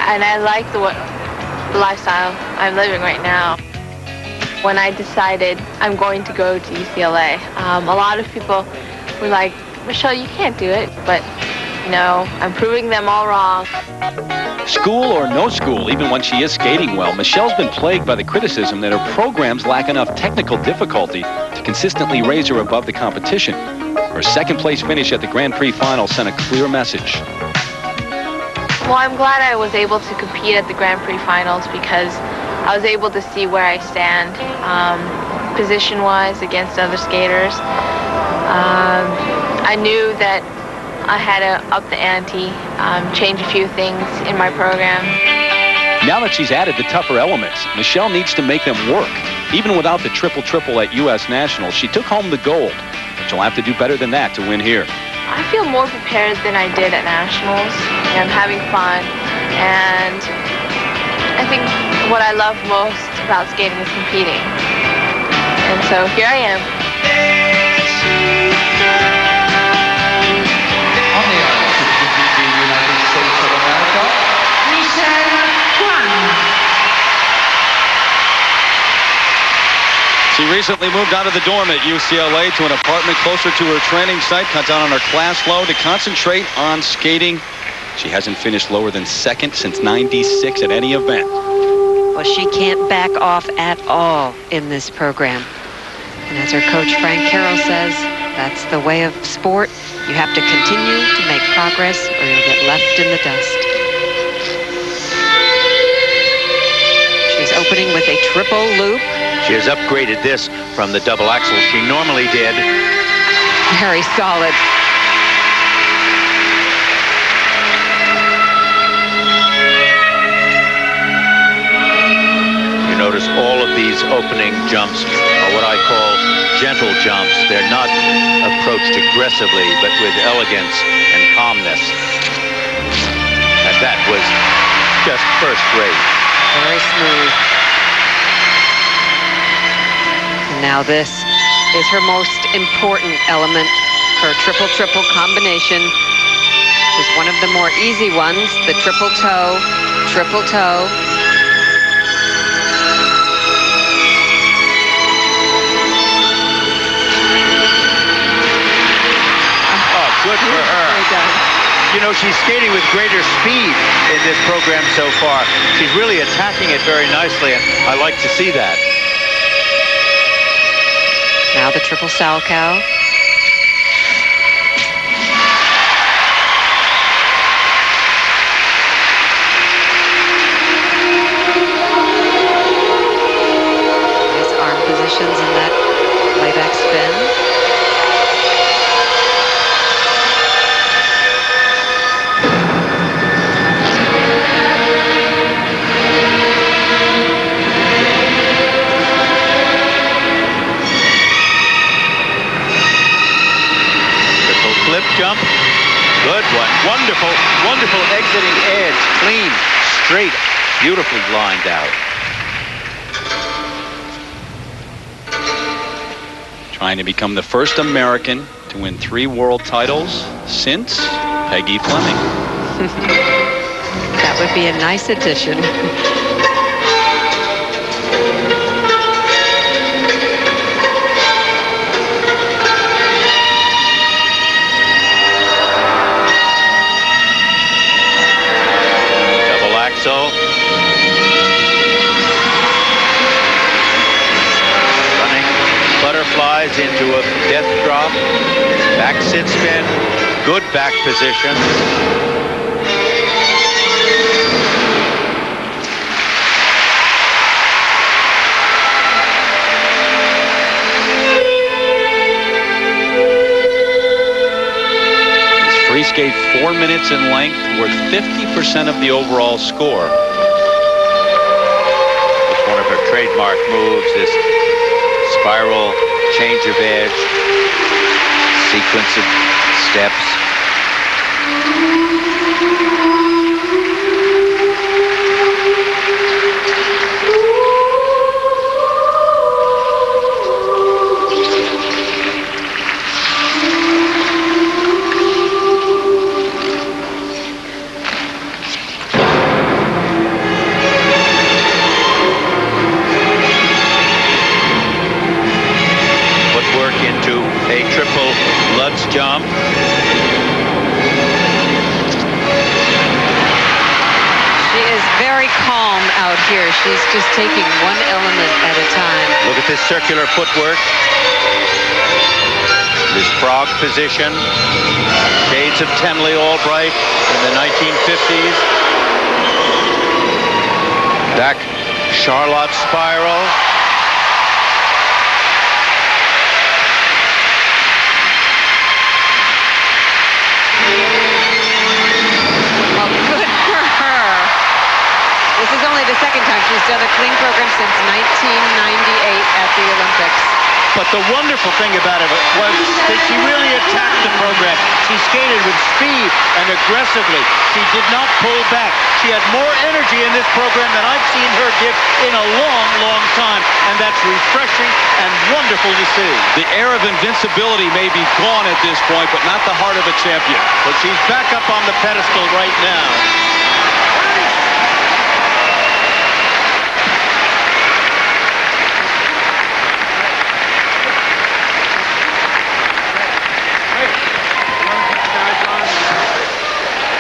And I like the lifestyle I'm living right now. When I decided I'm going to go to UCLA, a lot of people were like, Michelle, you can't do it. But no, I'm proving them all wrong. School or no school, even when she is skating well, Michelle's been plagued by the criticism that her programs lack enough technical difficulty to consistently raise her above the competition. Her 2nd place finish at the Grand Prix final sent a clear message. Well, I'm glad I was able to compete at the Grand Prix finals because I was able to see where I stand. position-wise against other skaters. I knew that I had to up the ante, change a few things in my program. Now that she's added the tougher elements, Michelle needs to make them work. Even without the triple-triple at U.S. Nationals, she took home the gold. But she'll have to do better than that to win here. I feel more prepared than I did at Nationals. I'm having fun, and I think what I love most about skating is competing. And so here I am. On the ice, representing the United States of America, Kwan. She recently moved out of the dorm at UCLA to an apartment closer to her training site, cut down on her class load to concentrate on skating. She hasn't finished lower than second since '96 at any event. Well, she can't back off at all in this program. And as her coach Frank Carroll says, that's the way of sport. You have to continue to make progress or you'll get left in the dust. She's opening with a triple loop. She has upgraded this from the double axel she normally did. Very solid. You notice all of these opening jumps are what I call gentle jumps. They're not approached aggressively, but with elegance and calmness. And that was just first rate. Very smooth. And now this is her most important element, her triple-triple combination. Is one of the more easy ones, the triple toe, triple toe. Good for her. You know, she's skating with greater speed in this program so far. She's really attacking it very nicely, and I like to see that. Now the triple Salchow. Nice arm positions in that layback spin. Flip jump. Good one. Wonderful, wonderful exiting edge. Clean, straight, beautifully lined out. Trying to become the first American to win 3 world titles since Peggy Fleming. That would be a nice addition. Running butterflies into a death drop. Back sit spin. Good back position. Free skate 4 minutes in length, worth 50% of the overall score. It's one of her trademark moves, this spiral change of edge, sequence of steps. Jump. She is very calm out here. She's just taking one element at a time. Look at this circular footwork. This frog position. Shades of Tenley Albright in the 1950s. Back Charlotte spiral. done a clean program since 1998 at the Olympics. But the wonderful thing about it was that she really attacked the program. She skated with speed and aggressively. She did not pull back. She had more energy in this program than I've seen her give in a long, long time. And that's refreshing and wonderful to see. The air of invincibility may be gone at this point, but not the heart of a champion. But she's back up on the pedestal right now.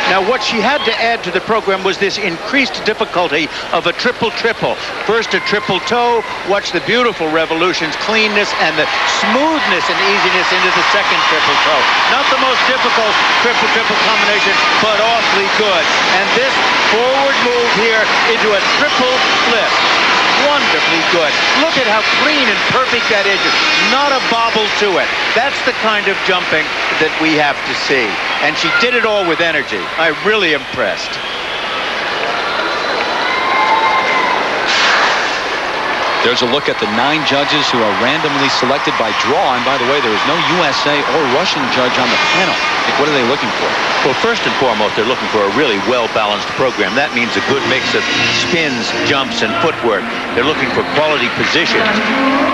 Now, what she had to add to the program was this increased difficulty of a triple-triple. First a triple toe, watch the beautiful revolutions, cleanness, and the smoothness and easiness into the second triple toe. Not the most difficult triple-triple combination, but awfully good. And this forward move here into a triple flip. Wonderfully good. Look at how clean and perfect that is. Not a bobble to it. That's the kind of jumping that we have to see. And she did it all with energy. I'm really impressed. There's a look at the 9 judges who are randomly selected by draw. And by the way, there is no USA or Russian judge on the panel. What are they looking for? Well, first and foremost, they're looking for a really well-balanced program. That means a good mix of spins, jumps, and footwork. They're looking for quality positions,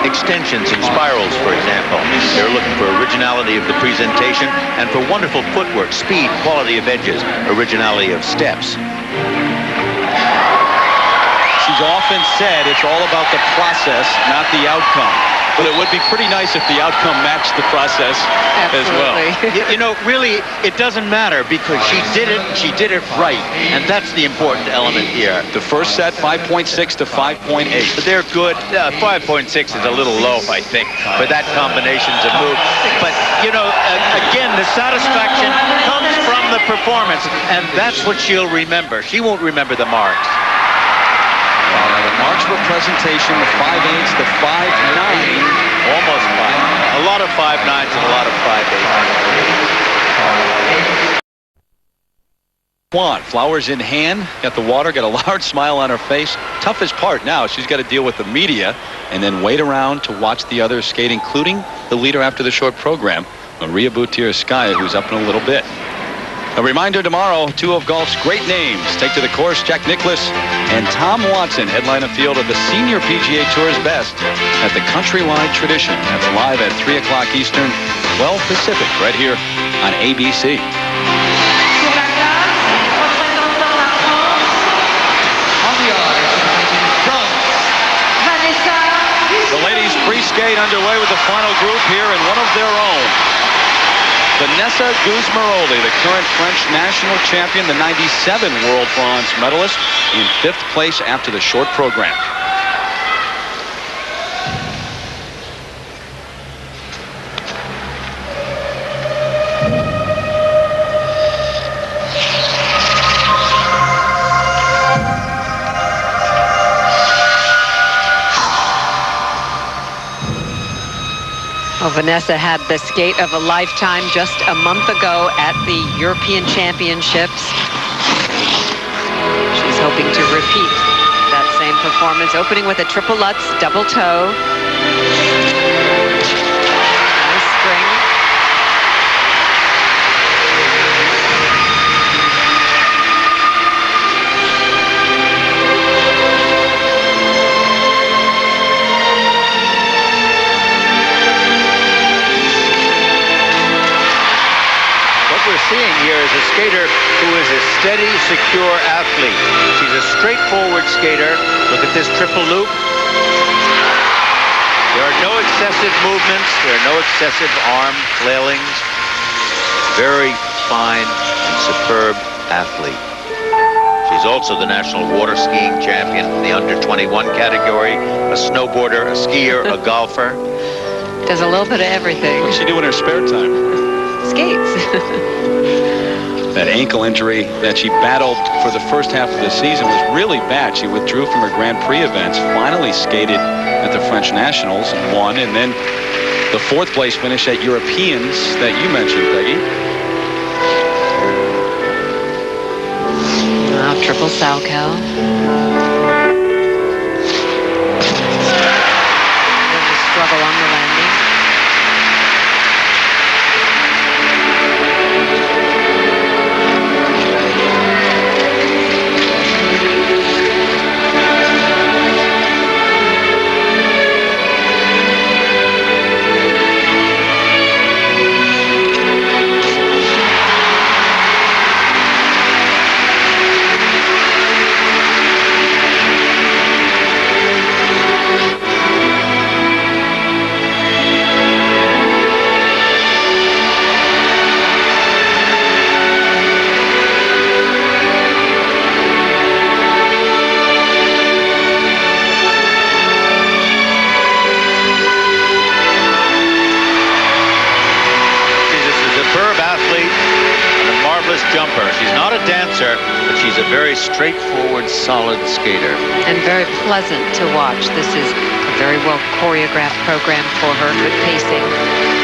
extensions and spirals, for example. They're looking for originality of the presentation and for wonderful footwork, speed, quality of edges, originality of steps. She's often said it's all about the process, not the outcome. But it would be pretty nice if the outcome matched the process as well. You know, really, it doesn't matter because she did it right. And that's the important element here. The first set, 5.6 to 5.8. They're good. 5.6 is a little low, I think, for that combinations of move. But, you know, again, the satisfaction comes from the performance. And that's what she'll remember. She won't remember the marks. The marks representation, the 5.8s, the 5.9. Almost 5. A lot of 5.9s and a lot of 5.8s. Kwan, flowers in hand, got the water, got a large smile on her face. Toughest part now, she's got to deal with the media and then wait around to watch the others skate, including the leader after the short program, Maria Butirskaya, who's up in a little bit. A reminder tomorrow, 2 of golf's great names take to the course. Jack Nicklaus and Tom Watson headline a field of the senior PGA Tour's best at the Countrywide Tradition. That's live at 3 o'clock Eastern, 12 Pacific, right here on ABC. The ladies pre-skate underway with the final group here in one of their own. Vanessa Guzmaroli, the current French national champion, the 97 world bronze medalist, in 5th place after the short program. Well, Vanessa had the skate of a lifetime just a month ago at the European Championships. She's hoping to repeat that same performance, opening with a triple Lutz, double toe. Nice spring. Seeing here is a skater who is a steady, secure athlete. She's a straightforward skater. Look at this triple loop. There are no excessive movements. There are no excessive arm flailings. Very fine and superb athlete. She's also the national water skiing champion in the under-21 category, a snowboarder, a skier, a golfer. Does a little bit of everything. What's she do in her spare time? Skates. That ankle injury that she battled for the first half of the season was really bad. She withdrew from her Grand Prix events, finally skated at the French Nationals, won, and then the 4th place finish at Europeans that you mentioned, Peggy. Triple Salchow. not a dancer, but she's a very straightforward, solid skater. And very pleasant to watch. This is a very well choreographed program for her. Good pacing.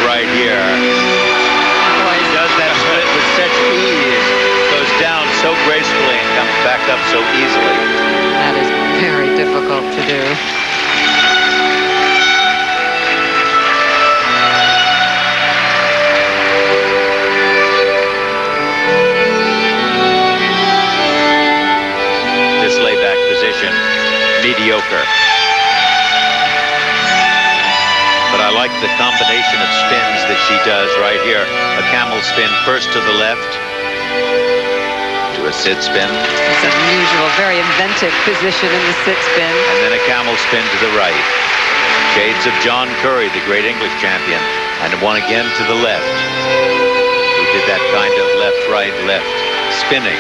Right here. He does that split with such ease, goes down so gracefully and comes back up so easily. That is very difficult to do. This layback position, mediocre. But I like the combination of spins that she does right here. A camel spin first to the left, to a sit spin. It's an unusual, very inventive position in the sit spin. And then a camel spin to the right. Shades of John Curry, the great English champion. And one again to the left, who did that kind of left, right, left spinning.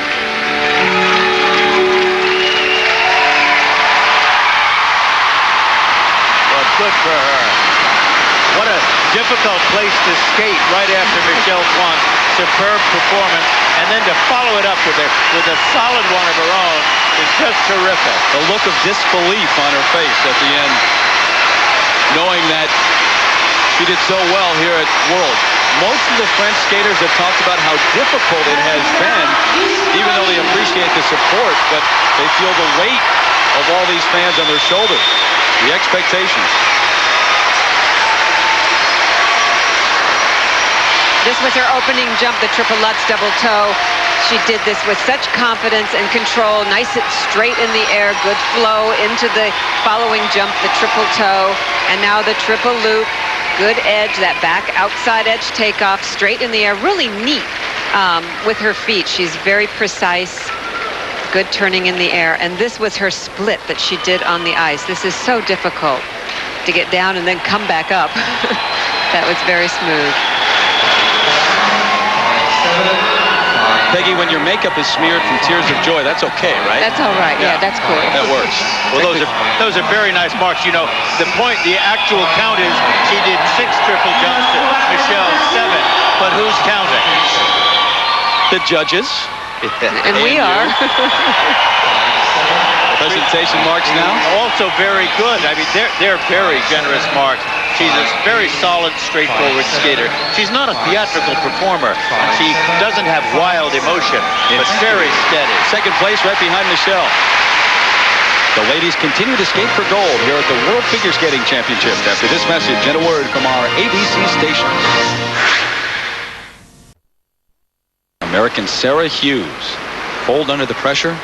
Well, good for her. What a difficult place to skate right after Michelle Kwan's superb performance, and then to follow it up with a solid one of her own is just terrific. The look of disbelief on her face at the end, knowing that she did so well here at Worlds. Most of the French skaters have talked about how difficult it has been, even though they appreciate the support, but they feel the weight of all these fans on their shoulders, the expectations. This was her opening jump, the triple Lutz double toe. She did this with such confidence and control. Nice and straight in the air, good flow into the following jump, the triple toe. And now the triple loop, good edge, that back outside edge takeoff, straight in the air. Really neat with her feet. She's very precise, good turning in the air. And this was her split that she did on the ice. This is so difficult to get down and then come back up. That was very smooth. Peggy, when your makeup is smeared from tears of joy, that's okay, right? That's all right. Yeah, that's cool. That works. Well, those are very nice marks. You know, the actual count is she did 6 triple jumps to Michelle's 7, but who's counting? The judges. And we are. Presentation marks now. Also very good. I mean, they're very generous marks. She's a very solid, straightforward skater. She's not a theatrical performer. She doesn't have wild emotion, but very steady. Second place right behind Michelle. The ladies continue to skate for gold here at the World Figure Skating Championships. After this message and a word from our ABC station. American Sarah Hughes. Fold under the pressure?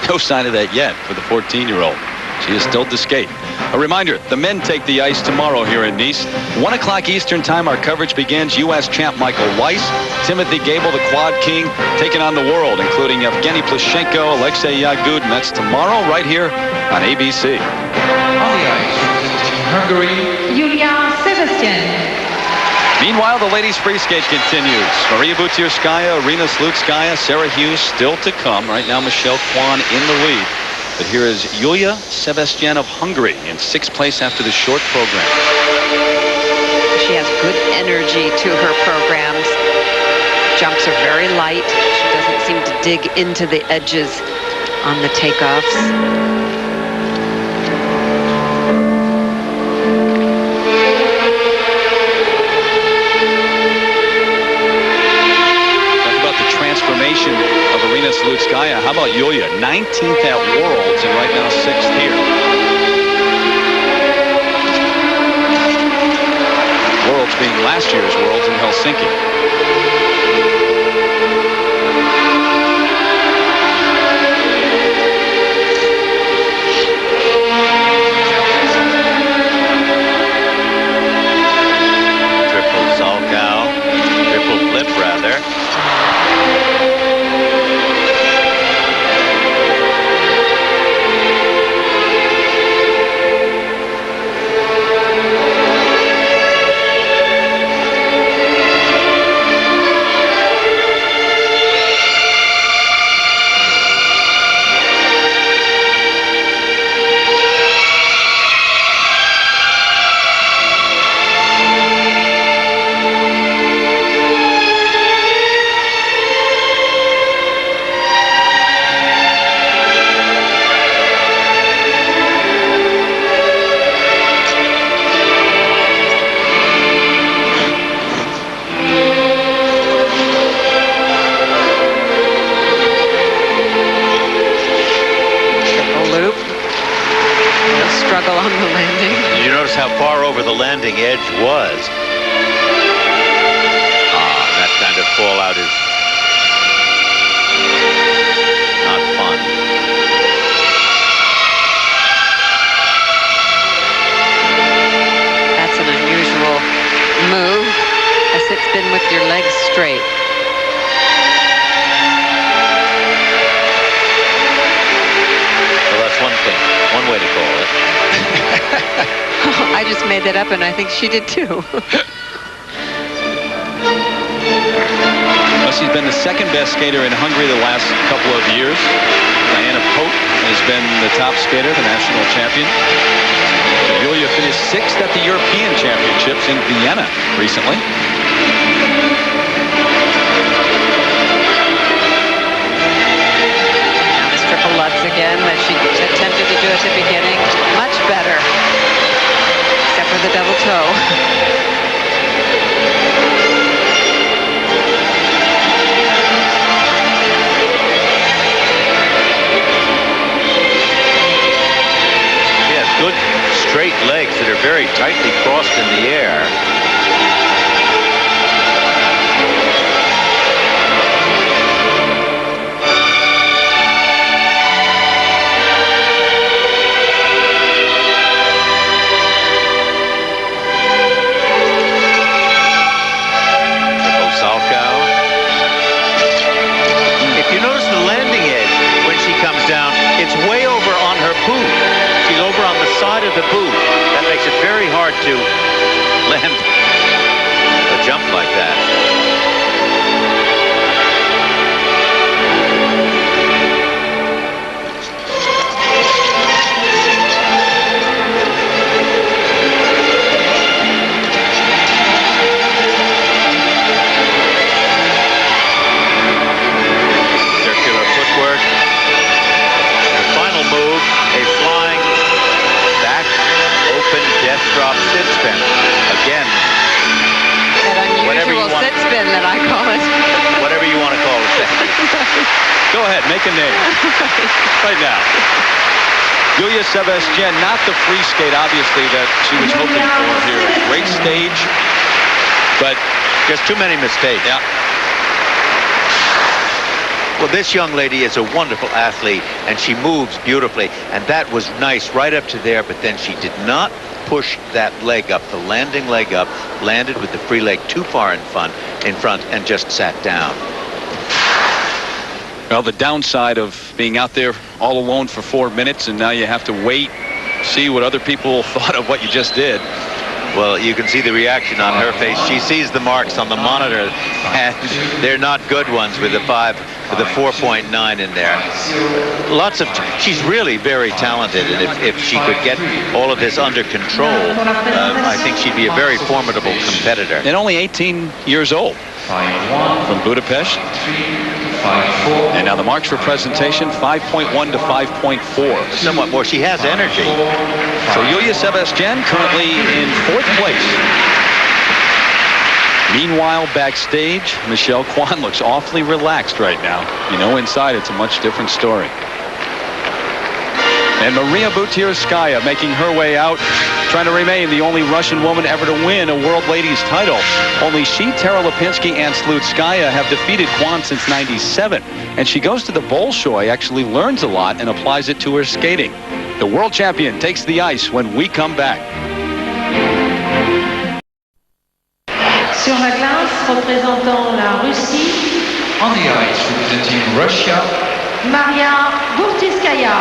No sign of that yet for the 14-year-old. She is still to skate. A reminder, the men take the ice tomorrow here in Nice. 1 o'clock Eastern time, our coverage begins. U.S. champ Michael Weiss, Timothy Gable, the Quad King, taking on the world, including Evgeny Plushenko, Alexei Yagudin. That's tomorrow right here on ABC. On the ice, representing Hungary, Yulia Sebastian. Meanwhile, the ladies' free skate continues. Maria Butyrskaya, Irina Slutskaya, Sarah Hughes still to come. Right now, Michelle Kwan in the lead. But here is Yulia Sebastian of Hungary in 6th place after the short program. She has good energy to her programs. Jumps are very light. She doesn't seem to dig into the edges on the takeoffs. Transformation of Irina Slutskaya. How about Yulia? 19th at Worlds and right now 6th here. Worlds being last year's Worlds in Helsinki. struggle on the landing. Did you notice how far over the landing edge was? That kind of fallout is not fun. That's an unusual move. A sit spin with your legs straight. Well, that's one thing. One way to call it. I just made that up, and I think she did too. Well, she's been the second best skater in Hungary the last couple of years. Diana Pope has been the top skater, the national champion. Yulia finished 6th at the European Championships in Vienna recently. Now this triple Lutz again that she attempted to do at the beginning. Much better. Except for the double toe. Good straight legs that are very tightly crossed in the air. Triple Salchow. If you notice the landing edge when she comes down, it's way over on her boot. She's over on the side of the boot. That makes it very hard to land a jump like that. Circular footwork. The final move, a flying open death drop sit spin. Again. That unusual sit spin that I call it. Whatever you want to call it. Go ahead, make a name. Right now. Yulia Sebastian, not the free skate, obviously, that she was hoping for here. Great stage, but just too many mistakes. Yeah. Well, this young lady is a wonderful athlete, and she moves beautifully, and that was nice right up to there, but then she did not push that leg up, the landing leg up, landed with the free leg too far in front, and just sat down. Well, the downside of being out there all alone for 4 minutes, and now you have to wait, see what other people thought of what you just did. Well, you can see the reaction on her face. She sees the marks on the monitor, and they're not good ones with a 4.9 in there. She's really very talented, and if she could get all of this under control, I think she'd be a very formidable competitor. And only 18 years old from Budapest. And now the marks for presentation, 5.1 to 5.4. Somewhat more. She has energy. So Yulia Sebastian currently in 4th place. Meanwhile, backstage, Michelle Kwan looks awfully relaxed right now. You know, inside it's a much different story. And Maria Butyrskaya making her way out, trying to remain the only Russian woman ever to win a World Ladies title. Only she, Tara Lipinski, and Slutskaya have defeated Kwan since '97. And she goes to the Bolshoi, actually learns a lot, and applies it to her skating. The world champion takes the ice when we come back. Sur la glace, représentant la Russie. On the ice, representing Russia, Maria Butyrskaya.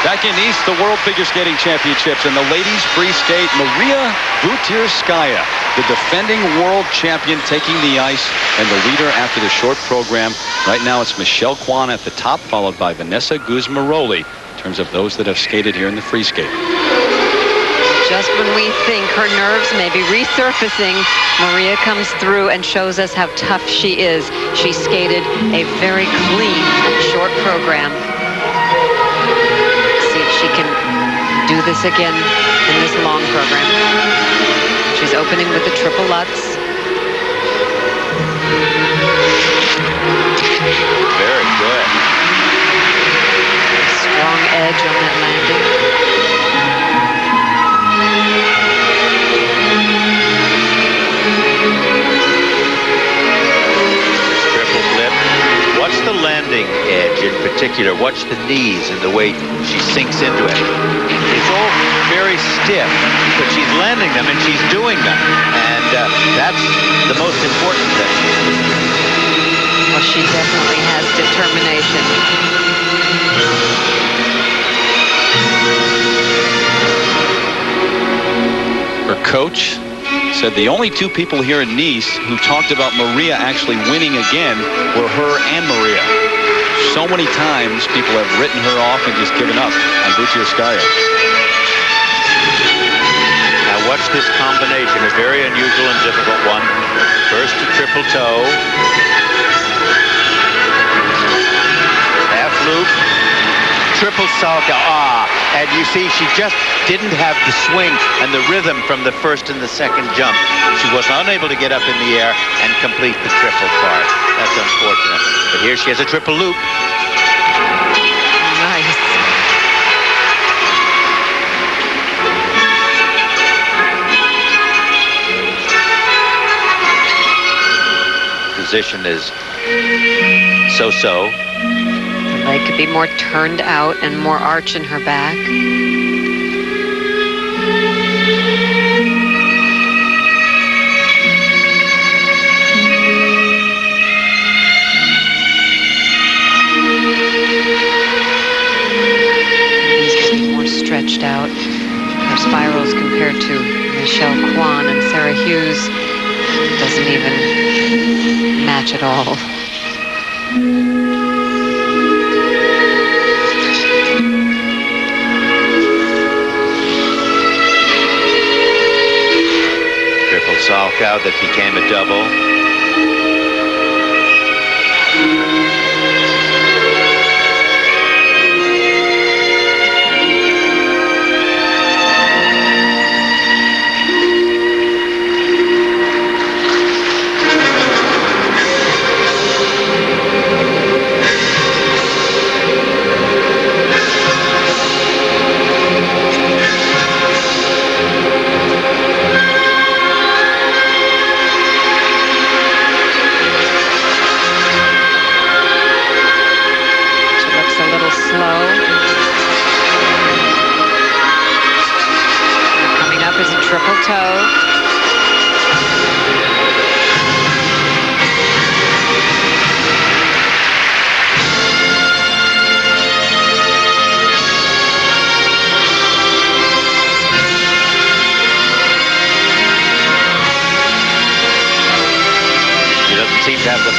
Back in Nice, the World Figure Skating Championships, and the ladies free skate, Maria Butyrskaya, the defending world champion, taking the ice, and the leader after the short program. Right now it's Michelle Kwan at the top, followed by Vanessa Guzmaroli, in terms of those that have skated here in the free skate. Just when we think her nerves may be resurfacing, Maria comes through and shows us how tough she is. She skated a very clean short program. See if she can do this again in this long program. She's opening with the triple Lutz. Very good. Strong edge particular. Watch the knees and the way she sinks into it. It's all very stiff, but she's landing them and she's doing them. And that's the most important thing. Well, she definitely has determination. Her coach said the only two people here in Nice who talked about Maria actually winning again were her and Maria. So many times people have written her off and just given up on Butyrskaya. Now watch this combination, a very unusual and difficult one. First a triple toe. Half loop. Triple Salchow. And you see she just didn't have the swing and the rhythm from the first and the second jump. She was unable to get up in the air and complete the triple part. That's unfortunate. But here she has a triple loop. Nice. Position is so-so. The leg could be more turned out and more arch in her back. These could be more stretched out. Her spirals compared to Michelle Kwan and Sarah Hughes doesn't even match at all. Triple Salchow that became a double.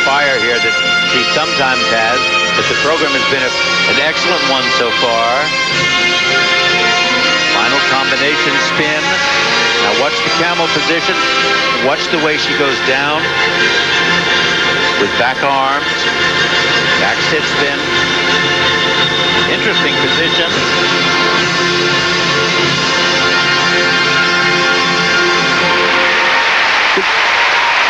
Fire here that she sometimes has, but the program has been an excellent one so far. Final combination spin. Now watch the camel position. Watch the way she goes down with back arms. Back sit spin. Interesting position.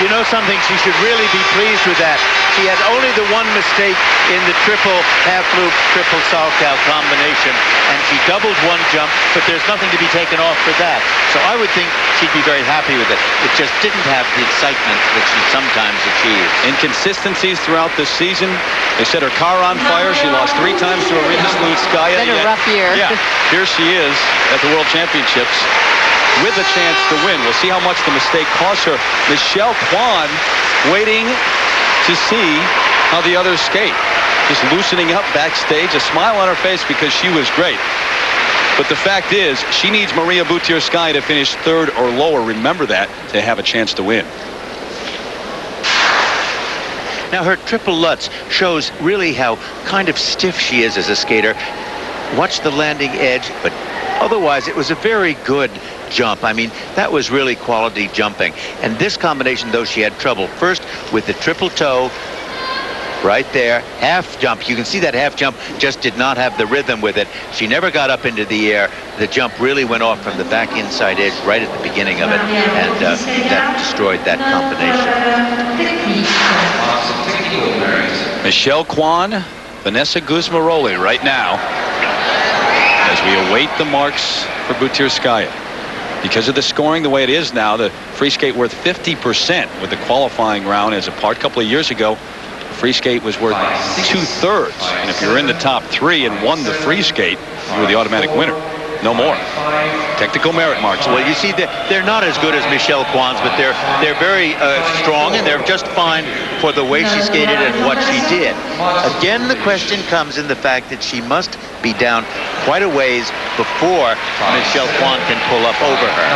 You know something, she should really be pleased with that. She had only the one mistake in the triple half loop, triple Salchow combination, and she doubled one jump, but there's nothing to be taken off for that. So I would think she'd be very happy with it. It just didn't have the excitement that she sometimes achieves. Inconsistencies throughout the season. They set her car on fire. She lost 3 times to Arina Slutskaya. It's been a rough year. Yeah, here she is at the World Championships with a chance to win. We'll see how much the mistake costs her. Michelle Kwan waiting to see how the others skate. Just loosening up backstage, a smile on her face because she was great. But the fact is, she needs Maria Butyrskaya to finish 3rd or lower. Remember that, to have a chance to win. Now her triple Lutz shows really how kind of stiff she is as a skater. Watch the landing edge, but otherwise it was a very good jump. I mean, that was really quality jumping. And this combination, though, she had trouble. First with the triple toe, right there, half jump. You can see that half jump just did not have the rhythm with it. She never got up into the air. The jump really went off from the back inside edge right at the beginning of it, and that destroyed that combination. Michelle Kwan, Vanessa Guzmaroli right now as we await the marks for Butyrskaya. Because of the scoring the way it is now, the free skate worth 50% with the qualifying round as a part. A couple of years ago, free skate was worth 2/3. And if you're in the top 3 and won the free skate, you were the automatic winner. No more. Technical merit marks. Well, you see, they're not as good as Michelle Kwan's, but they're very strong, and they're just fine for the way she skated and what she did. Again, the question comes in the fact that she must be down quite a ways before Michelle Kwan can pull up over her.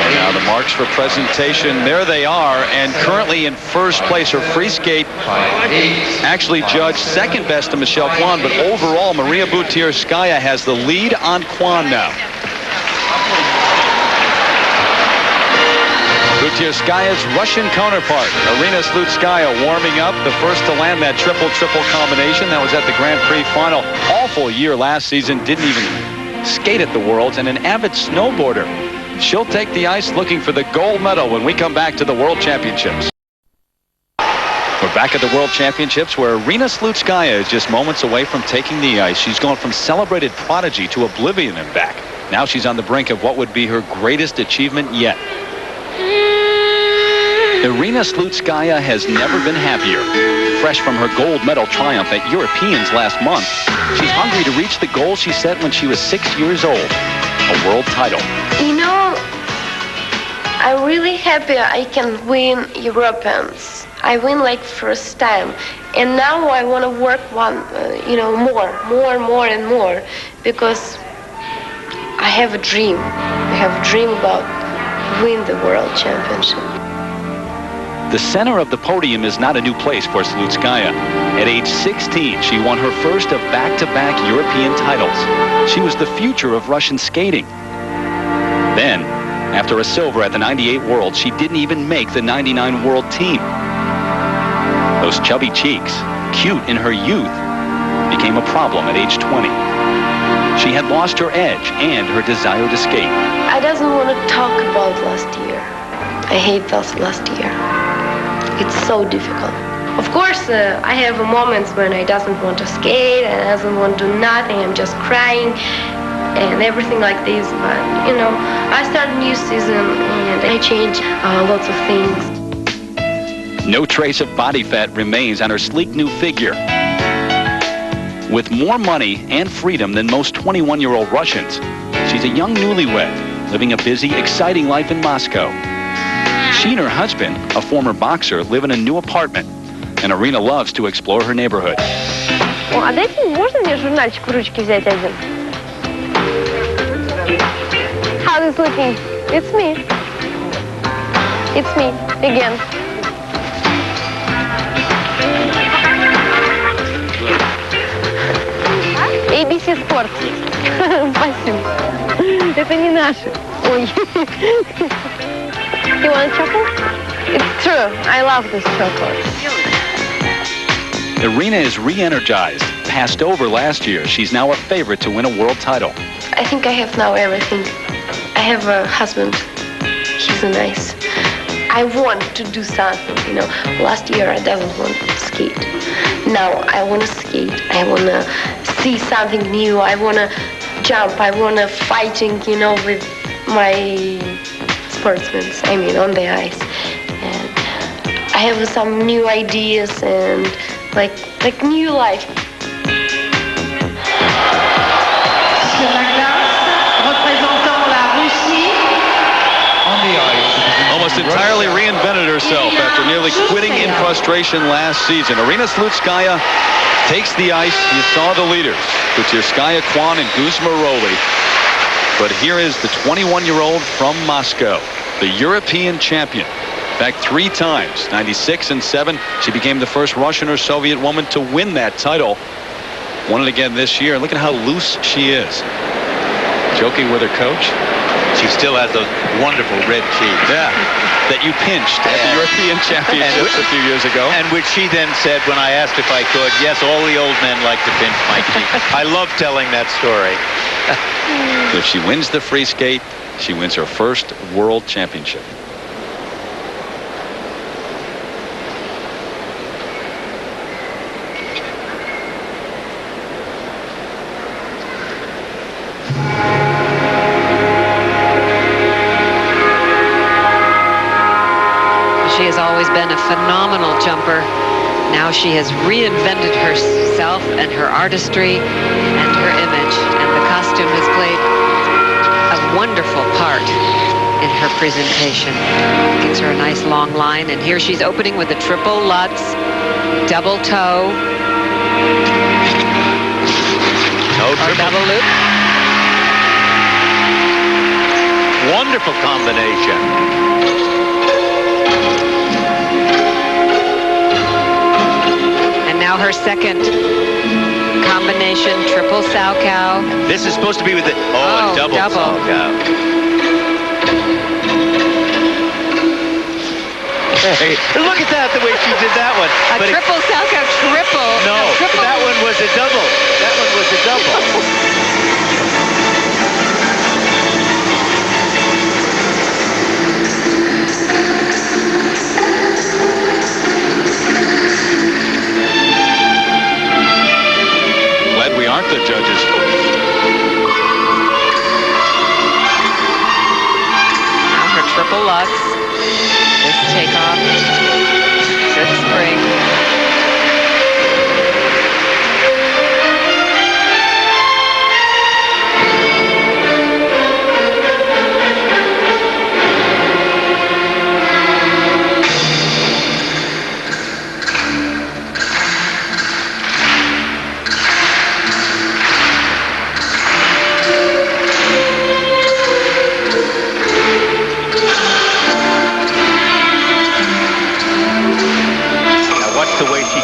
And now the marks for presentation, there they are, and currently in first place. Her free skate actually judged second best to Michelle Kwan, but overall Maria Butyrskaya has the lead on Kwan now. Butyrskaya's Russian counterpart, Irina Slutskaya, warming up, the first to land that triple-triple combination. That was at the Grand Prix final. Awful year last season, didn't even skate at the Worlds, and an avid snowboarder. She'll take the ice looking for the gold medal when we come back to the World Championships. We're back at the World Championships, where Irina Slutskaya is just moments away from taking the ice. She's gone from celebrated prodigy to oblivion and back. Now she's on the brink of what would be her greatest achievement yet. Irina Slutskaya has never been happier. Fresh from her gold medal triumph at Europeans last month, she's hungry to reach the goal she set when she was 6 years old, a world title. You know, I'm really happy I can win Europeans. I win like first time, and now I want to work more and more, because I have a dream. I have a dream about win the World Championship. The center of the podium is not a new place for Slutskaya. At age 16, she won her first of back-to-back European titles. She was the future of Russian skating. Then, after a silver at the 98 World, she didn't even make the 99 World team. Those chubby cheeks, cute in her youth, became a problem at age 20. She had lost her edge and her desire to skate. I doesn't want to talk about last year. I hate last year. It's so difficult. Of course, I have moments when I doesn't want to skate, and I doesn't want to do nothing. I'm just crying and everything like this. But, you know, I start a new season and I change lots of things. No trace of body fat remains on her sleek new figure. With more money and freedom than most 21-year-old Russians, she's a young newlywed, living a busy, exciting life in Moscow. She and her husband, a former boxer, live in a new apartment, and Irina loves to explore her neighborhood. А дайте, можно мне журнальчик в ручки взять один? How is looking? It's me. It's me again. ABC Sport. Спасибо. Это не наши. Ой. You want chocolate? It's true. I love this chocolate. Irina is re-energized. Passed over last year, she's now a favorite to win a world title. I think I have now everything. I have a husband. He's nice. I want to do something, you know. Last year I didn't want to skate. Now I want to skate. I want to see something new. I want to jump. I want to fighting, you know, with my sportsmen, I mean, on the ice. And I have some new ideas and like new life. Almost entirely reinvented herself after nearly quitting in frustration last season. Irina Slutskaya takes the ice. You saw the leaders, Butyrskaya, Kwan, and Guzmaroli. But here is the 21-year-old from Moscow, the European champion. Back 3 times, 96 and 7. She became the first Russian or Soviet woman to win that title. Won it again this year. Look at how loose she is. Joking with her coach. She still has those wonderful red cheeks. Yeah, that you pinched at the European Championships a few years ago. And which she then said when I asked if I could, yes, all the old men like to pinch my cheeks. I love telling that story. If she wins the free skate, she wins her first world championship. She has always been a phenomenal jumper. Now she has reinvented herself and her artistry and her image, and the costume has played a wonderful part in her presentation. Gives her a nice long line, and here she's opening with a triple Lutz, double toe, or double loop. Wonderful combination. And now her second combination, triple Stojko. This is supposed to be with the a double Stojko. Hey, look at that, the way she did that one. A triple Stojko, triple. No, triple. that one was a double. That one was a double. Glad we aren't the judges. Now her triple Lutz. This takeoff, good spring.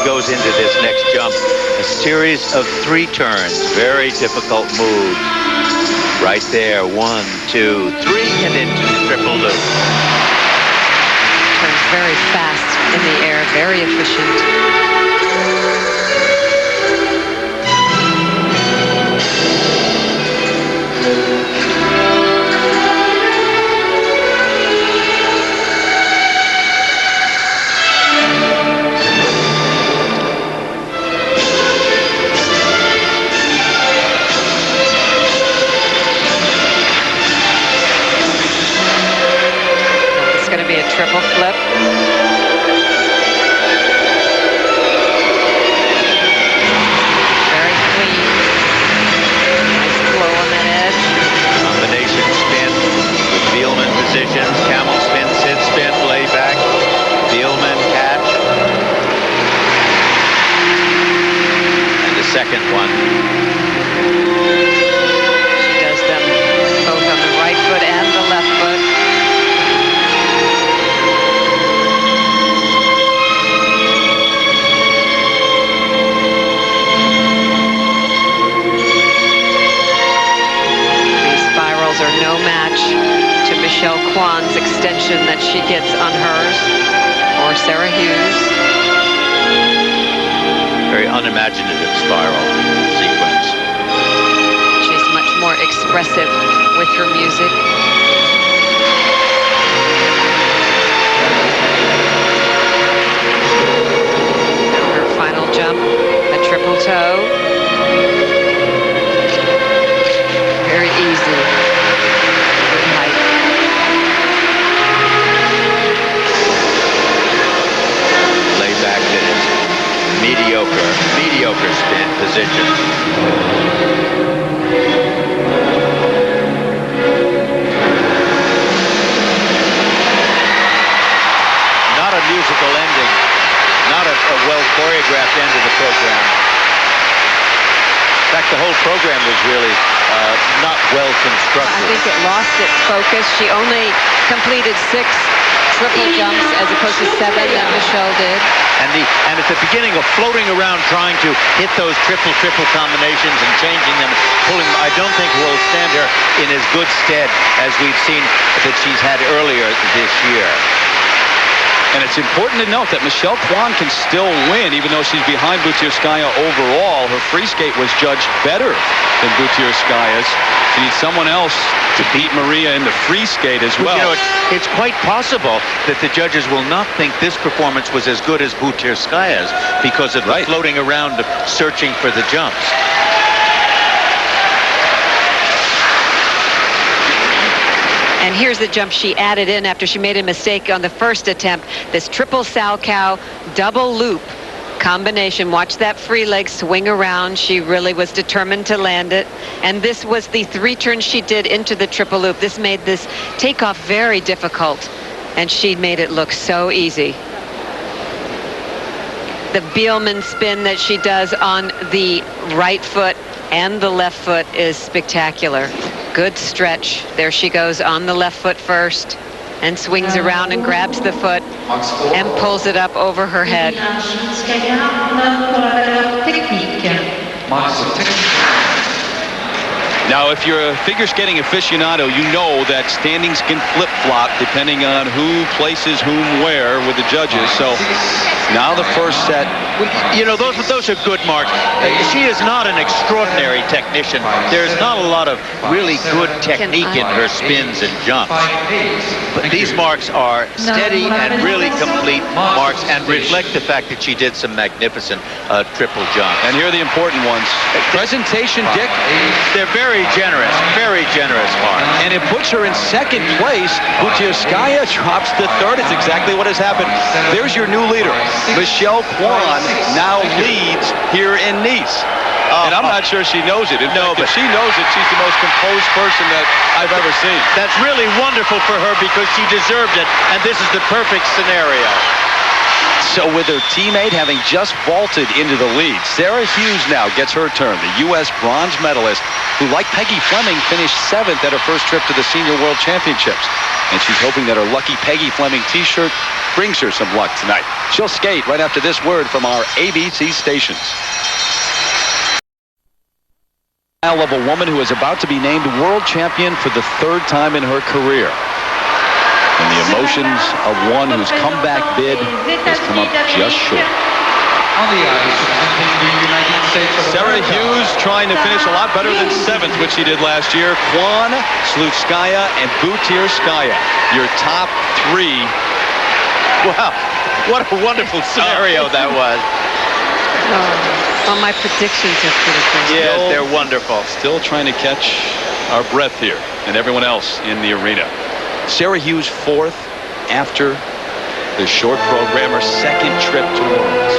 Goes into this next jump. A series of 3 turns. Very difficult moves. Right there. 1, 2, 3, and into triple loop. Turns very fast in the air, very efficient. Triple flip. Very clean. Nice flow on that edge. Combination spin with Bielman positions. Camel spin, sit spin, lay back. Bielman catch. And the second one. She does them both on the right foot and the left foot. Are no match to Michelle Kwan's extension that she gets on hers, or Sarah Hughes. Very unimaginative spiral sequence. She's much more expressive with her music. Now her final jump, a triple toe. Very easy. Mediocre spin position. Not a musical ending. Not a well choreographed end of the program. In fact, the whole program was really not well constructed. I think it lost its focus. She only completed 6 triple jumps as opposed to 7 that Michelle did. And at the beginning of floating around trying to hit those triple combinations and changing them, pulling them, I don't think will stand her in as good stead as we've seen that she's had earlier this year. And it's important to note that Michelle Kwan can still win, even though she's behind Butyrskaya overall. Her free skate was judged better than Butyrskaya's. She needs someone else to beat Maria in the free skate as well. You know, it's quite possible that the judges will not think this performance was as good as Butyrskaya's because of the floating around, searching for the jumps. And here's the jump she added in after she made a mistake on the first attempt. This triple Stojko double loop Combination. Watch that free leg swing around. She really was determined to land it. And this was the 3 turns she did into the triple loop. This made this takeoff very difficult. And she made it look so easy. The Bielmann spin that she does on the right foot and the left foot is spectacular. Good stretch. There she goes on the left foot first and swings around and grabs the foot and pulls it up over her head. Now, if you're a figure skating aficionado, you know that standings can flip-flop depending on who places whom where with the judges. So now the first set. You know, those are good marks. She is not an extraordinary technician. There's not a lot of really good technique in her spins and jumps. But these marks are steady and really complete marks and reflect the fact that she did some magnificent triple jumps. And here are the important ones. Presentation, Dick. They're very generous marks. And it puts her in second place. Butyrskaya drops to third. It's exactly what has happened. There's your new leader. Michelle Kwan now leads here in Nice. And I'm not sure she knows it. But if she knows it, she's the most composed person that I've ever seen. That's really wonderful for her because she deserved it, and this is the perfect scenario. So with her teammate having just vaulted into the lead, Sarah Hughes now gets her turn, the U.S. bronze medalist, who, like Peggy Fleming, finished 7th at her first trip to the Senior World Championships. And she's hoping that her lucky Peggy Fleming t-shirt brings her some luck tonight. She'll skate right after this word from our ABC stations. Of a woman who is about to be named world champion for the 3rd time in her career. And the emotions of one whose comeback bid has come up just short. On the ice, representing the United States of Sarah America. Hughes trying to finish a lot better than 7th, which she did last year. Kwan, Slutskaya, and Butyrskaya, your top 3. Wow, what a wonderful scenario that was. Well, my predictions are pretty good. Yes, they're wonderful. Still trying to catch our breath here, and everyone else in the arena. Sarah Hughes 4th after the short program, her 2nd trip to Worlds.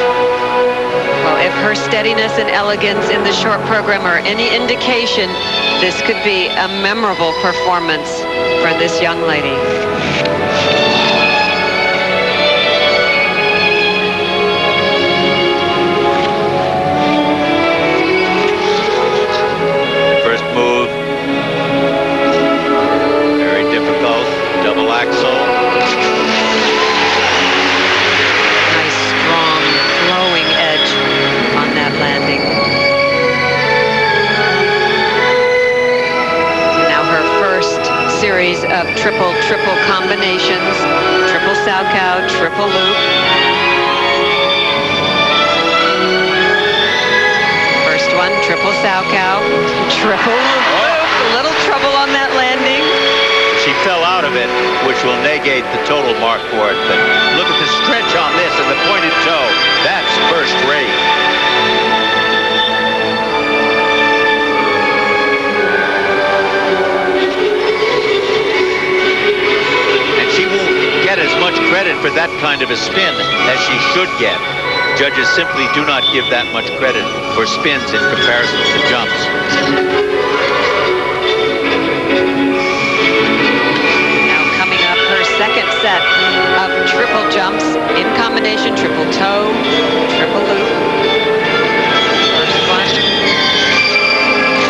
Well, if her steadiness and elegance in the short program are any indication, this could be a memorable performance for this young lady. First move. Very difficult. Double axel. Nice, strong, flowing edge on that landing. Now her first series of triple combinations. Triple Stojko, triple loop. First one, triple Stojko, triple loop. A little trouble on that landing. She fell out of it, which will negate the total mark for it. But look at the stretch on this and the pointed toe. That's first rate. And she won't get as much credit for that kind of a spin as she should get. Judges simply do not give that much credit for spins in comparison to jumps. Second set of triple jumps in combination, triple toe, triple loop. First one.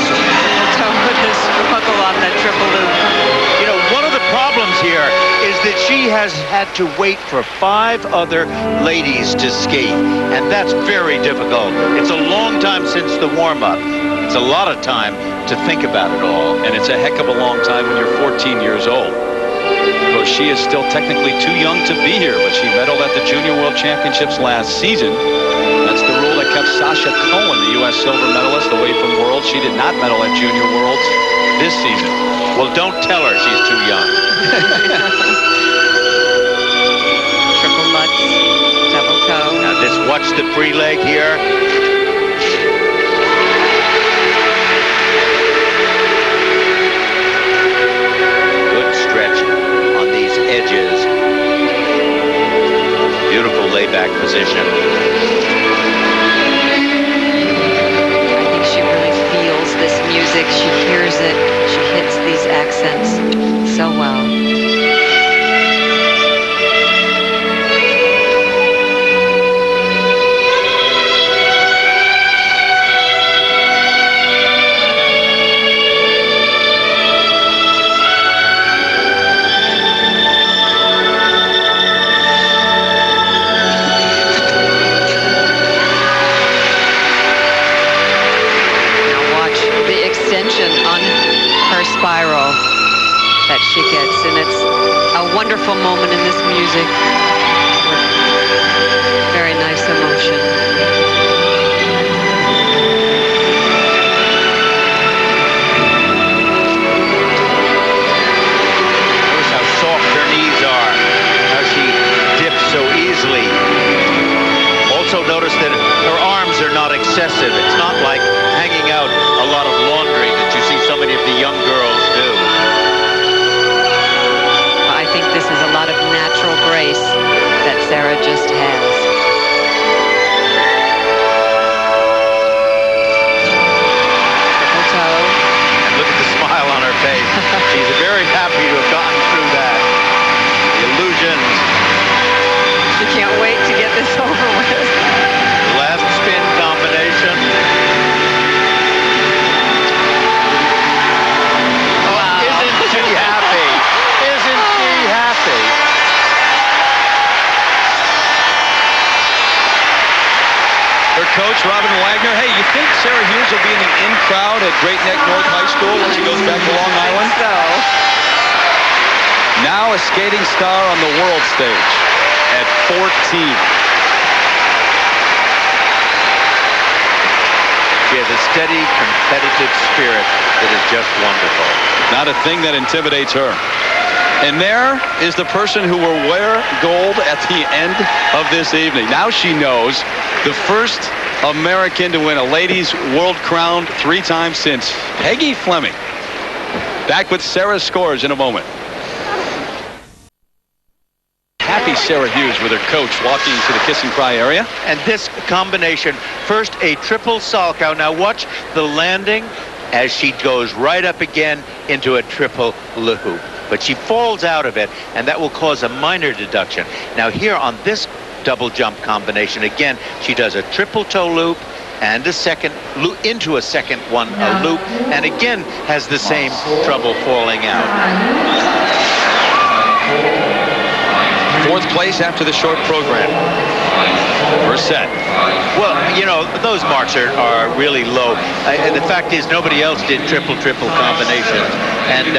Triple toe with the struggle on the triple loop. You know, one of the problems here is that she has had to wait for 5 other ladies to skate, and that's very difficult. It's a long time since the warm-up. It's a lot of time to think about it all. And it's a heck of a long time when you're 14 years old. Of course, she is still technically too young to be here, but she medaled at the Junior World Championships last season. That's the rule that kept Sasha Cohen, the U.S. silver medalist, away from Worlds. She did not medal at Junior Worlds this season. Well, don't tell her she's too young. Triple lutz, double toe. Now, watch the free leg here. Edges. Beautiful layback position. music. She hears it. She hits these accents so well. On her spiral that she gets, and it's a wonderful moment in this music with very nice emotion. Notice how soft her knees are, how she dips so easily. Also notice that her arms are not excessive. It's not like hanging out a lot of laundry that you see so many of the young girls do. I think this is a lot of natural grace that Sarah just has. Triple toe. And look at the smile on her face. She's very happy to have gotten through that. The illusions. She can't wait to get this over with. Last spin combination. Isn't she happy? Isn't she happy? Her coach, Robin Wagner, hey, you think Sarah Hughes will be in the in crowd at Great Neck North High School when she goes back to Long Island? So. Now a skating star on the world stage at 14. She has a steady, competitive spirit that is just wonderful. Not a thing that intimidates her. And there is the person who will wear gold at the end of this evening. Now she knows the first American to win a ladies' world crown 3 times since Peggy Fleming. Back with Sarah's scores in a moment. Happy Sarah Hughes with her coach walking to the kiss and cry area. And this combination, first a triple Salchow. Now watch the landing as she goes right up again into a triple loop. But she falls out of it, and that will cause a minor deduction. Now here on this double jump combination, again, she does a triple toe loop and a second loop into a second one, a loop, and again has the same trouble falling out. 4th place after the short program. First set. Well, you know, those marks are really low. And the fact is, nobody else did triple combinations. And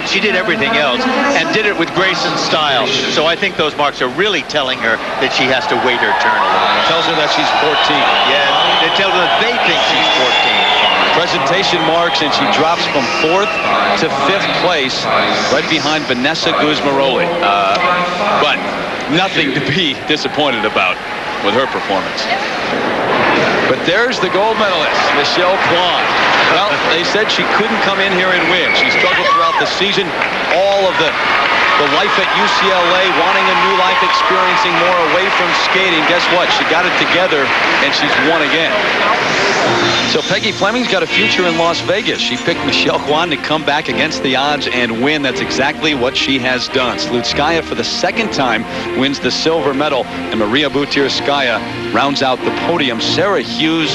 she did everything else and did it with grace and style. So I think those marks are really telling her that she has to wait her turn a little bit. Tells her that she's 14. Yeah, it tells her that they think she's 14. Presentation marks, and she drops from 4th to 5th place, right behind Vanessa Guzmaroli. But nothing to be disappointed about with her performance. But there's the gold medalist, Michelle Kwan. Well, they said she couldn't come in here and win. She struggled throughout the season. All of the life at UCLA, wanting a new life, experiencing more away from skating. Guess what? She got it together, and she's won again. So Peggy Fleming's got a future in Las Vegas. She picked Michelle Kwan to come back against the odds and win. That's exactly what she has done. Slutskaya, for the 2nd time, wins the silver medal, and Maria Butirskaya rounds out the podium. Sarah Hughes,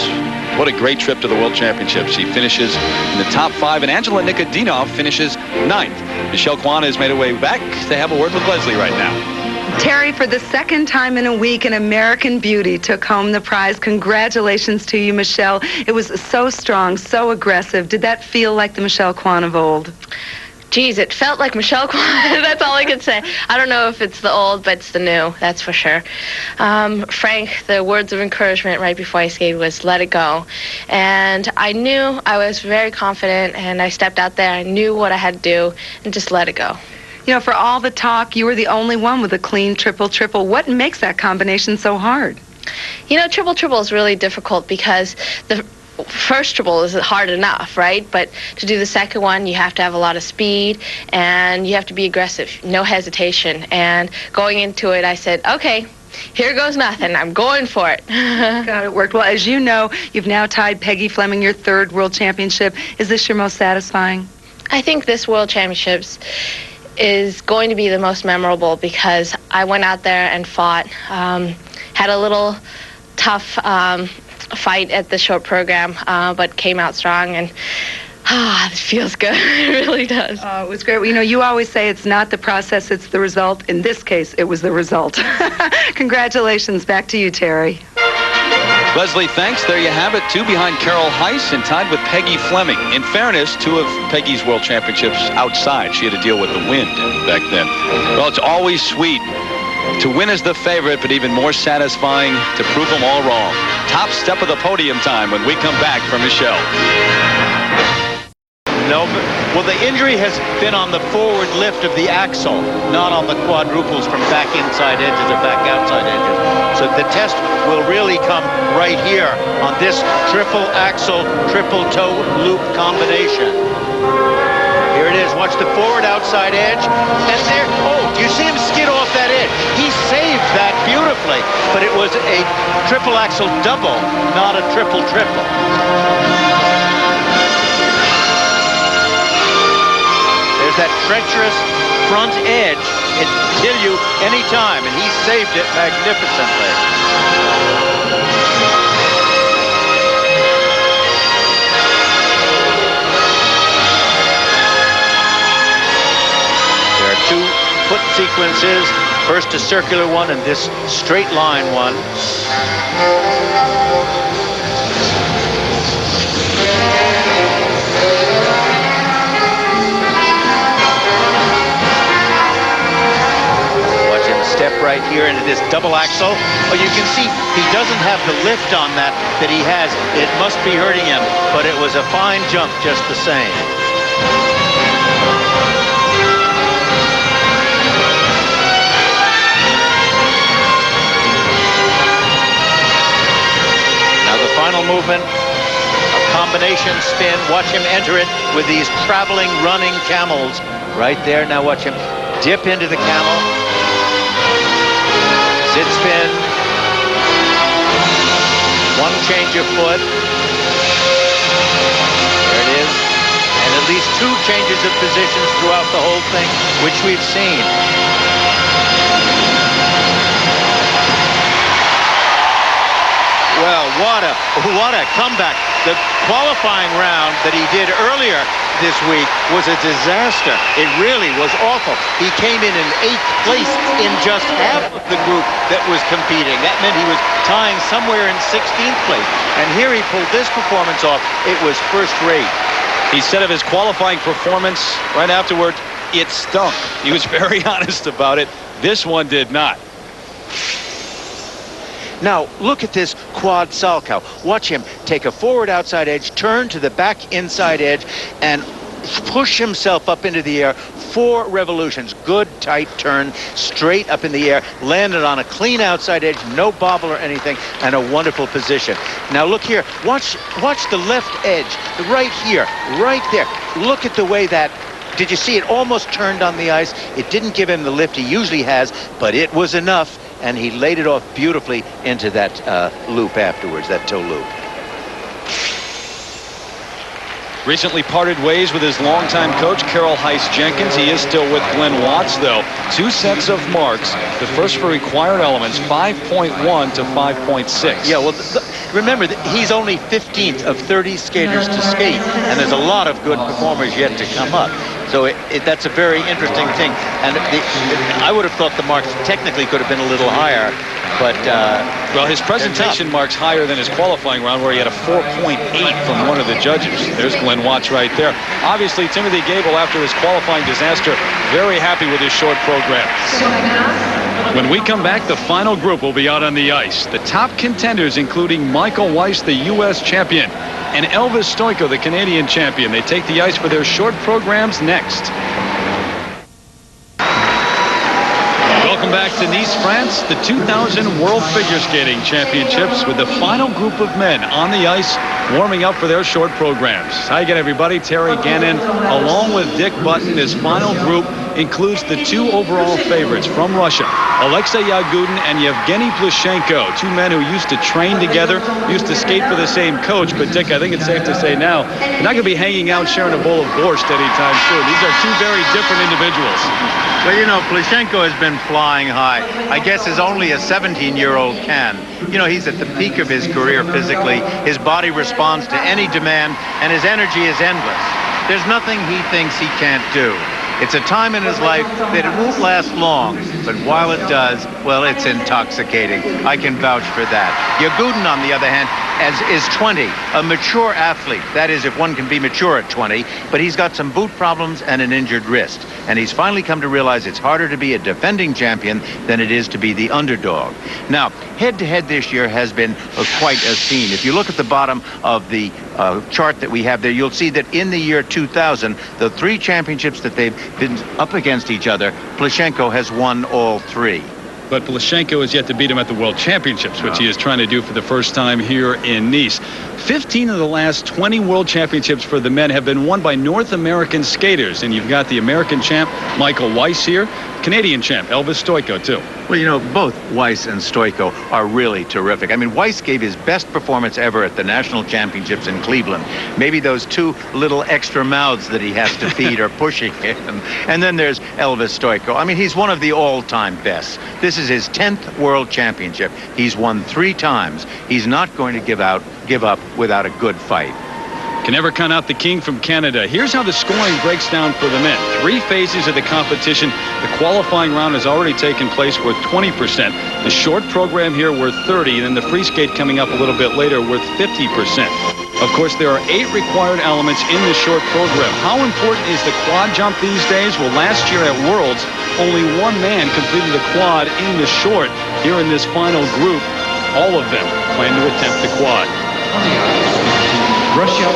what a great trip to the World Championship. She finishes in the top 5, and Angela Nikodinov finishes 9th. Michelle Kwan has made her way back to have a word with Leslie right now. Terry, for the 2nd time in a week, an American beauty took home the prize. Congratulations to you, Michelle. It was so strong, so aggressive. Did that feel like the Michelle Kwan of old? Geez, it felt like Michelle Kwan. That's all I could say. I don't know if it's the old, but it's the new, that's for sure. Frank, the words of encouragement right before I skated was let it go. And I knew, I was very confident, and I stepped out there. I knew what I had to do, and just let it go. You know, for all the talk, you were the only one with a clean triple-triple. What makes that combination so hard? You know, triple-triple is really difficult because the first triple is hard enough, right? But to do the second one, you have to have a lot of speed, and you have to be aggressive, no hesitation. And going into it, I said, okay, here goes nothing. I'm going for it. God, it worked. Well, as you know, you've now tied Peggy Fleming your 3rd World Championship. Is this your most satisfying? I think this World Championships is going to be the most memorable because I went out there and fought, had a little tough fight at the short program, but came out strong, and it feels good. It really does. It was great. You know, you always say it's not the process, it's the result. In this case, it was the result. Congratulations. Back to you, Terry. Leslie, thanks. There you have it. 2 behind Carol Heiss and tied with Peggy Fleming. In fairness, 2 of Peggy's world championships outside. She had to deal with the wind back then. Well, it's always sweet to win as the favorite, but even more satisfying to prove them all wrong. Top step of the podium time when we come back from Michelle. No, well, the injury has been on the forward lift of the axle, not on the quadruples from back inside edges or back outside edges. So the test will really come right here on this triple axle, triple toe loop combination. Here it is. Watch the forward outside edge. And there, oh, do you see him skid off that edge? He saved that beautifully, but it was a triple axle double, not a triple triple. There's that treacherous front edge. It can kill you anytime, and he saved it magnificently. There are 2 foot sequences. First a circular one and this straight line one. Step right here into this double axle. Oh, you can see he doesn't have the lift on that he has. It must be hurting him, but it was a fine jump just the same. Now the final movement, a combination spin. Watch him enter it with these traveling, running camels right there. Now watch him dip into the camel. Sit spin, 1 change of foot, there it is, and at least 2 changes of positions throughout the whole thing, which we've seen. Well, what a comeback. The qualifying round that he did earlier this week was a disaster. It really was awful. He came in 8th place in just half of the group that was competing. That meant he was tying somewhere in 16th place. And here he pulled this performance off. It was first rate. He said of his qualifying performance right afterward, it stunk. He was very honest about it. This one did not. Now, look at this quad salchow. Watch him take a forward outside edge, turn to the back inside edge, and push himself up into the air. 4 revolutions. Good, tight turn, straight up in the air, landed on a clean outside edge, no bobble or anything, and a wonderful position. Now, look here. Watch the left edge, right here, right there. Look at the way that... Did you see it almost turned on the ice? It didn't give him the lift he usually has, but it was enough. And he laid it off beautifully into that loop afterwards, that toe loop. Recently parted ways with his longtime coach, Carol Heiss Jenkins. He is still with Glenn Watts, though. 2 sets of marks. The first for required elements, 5.1 to 5.6. Yeah, well, remember, he's only 15th of 30 skaters to skate, and there's a lot of good performers yet to come up. So that's a very interesting thing. And I would have thought the marks technically could have been a little higher, but... well, his presentation marks higher than his qualifying round, where he had a 4.8 from one of the judges. There's Glenn Watts right there. Obviously, Timothy Gable, after his qualifying disaster, very happy with his short program. When we come back, the final group will be out on the ice. The top contenders, including Michael Weiss, the U.S. champion, and Elvis Stojko, the Canadian champion. They take the ice for their short programs next. Welcome back to Nice, France, the 2000 World Figure Skating Championships, with the final group of men on the ice warming up for their short programs. Hi again, everybody. Terry Gannon along with Dick Button, this final group includes the 2 overall favorites from Russia, Alexei Yagudin and Yevgeny Plushenko, 2 men who used to train together, used to skate for the same coach. But Dick, I think it's safe to say now, they're not going to be hanging out sharing a bowl of borscht anytime soon. These are 2 very different individuals. Well, you know, Plushenko has been flying high. I guess as only a 17-year-old can. You know, he's at the peak of his career physically. His body responds to any demand, and his energy is endless. There's nothing he thinks he can't do. It's a time in his life that it won't last long, but while it does, well, it's intoxicating. I can vouch for that. Yagudin, on the other hand, is 20, a mature athlete. That is, if one can be mature at 20, but he's got some boot problems and an injured wrist. And he's finally come to realize it's harder to be a defending champion than it is to be the underdog. Now, head-to-head this year has been quite a scene. If you look at the bottom of the chart that we have there, you'll see that in the year 2000, the 3 championships that they've been up against each other, Plushenko has won all 3. But Plushenko has yet to beat him at the World Championships, which he is trying to do for the first time here in Nice. 15 of the last 20 World Championships for the men have been won by North American skaters. And you've got the American champ, Michael Weiss here, Canadian champ, Elvis Stojko, too. Well, you know, both Weiss and Stojko are really terrific. I mean, Weiss gave his best performance ever at the National Championships in Cleveland. Maybe those 2 little extra mouths that he has to feed are pushing him. And then there's Elvis Stojko. I mean, he's one of the all-time best. This is his 10th World Championship. He's won 3 times. He's not going to give up without a good fight. Can never count out the king from Canada. Here's how the scoring breaks down for the men. 3 phases of the competition. The qualifying round has already taken place worth 20%. The short program here worth 30%, and then the free skate coming up a little bit later worth 50%. Of course, there are 8 required elements in the short program. How important is the quad jump these days? Well, last year at Worlds, only 1 man completed the quad in the short. Here in this final group, all of them plan to attempt the quad. Russia.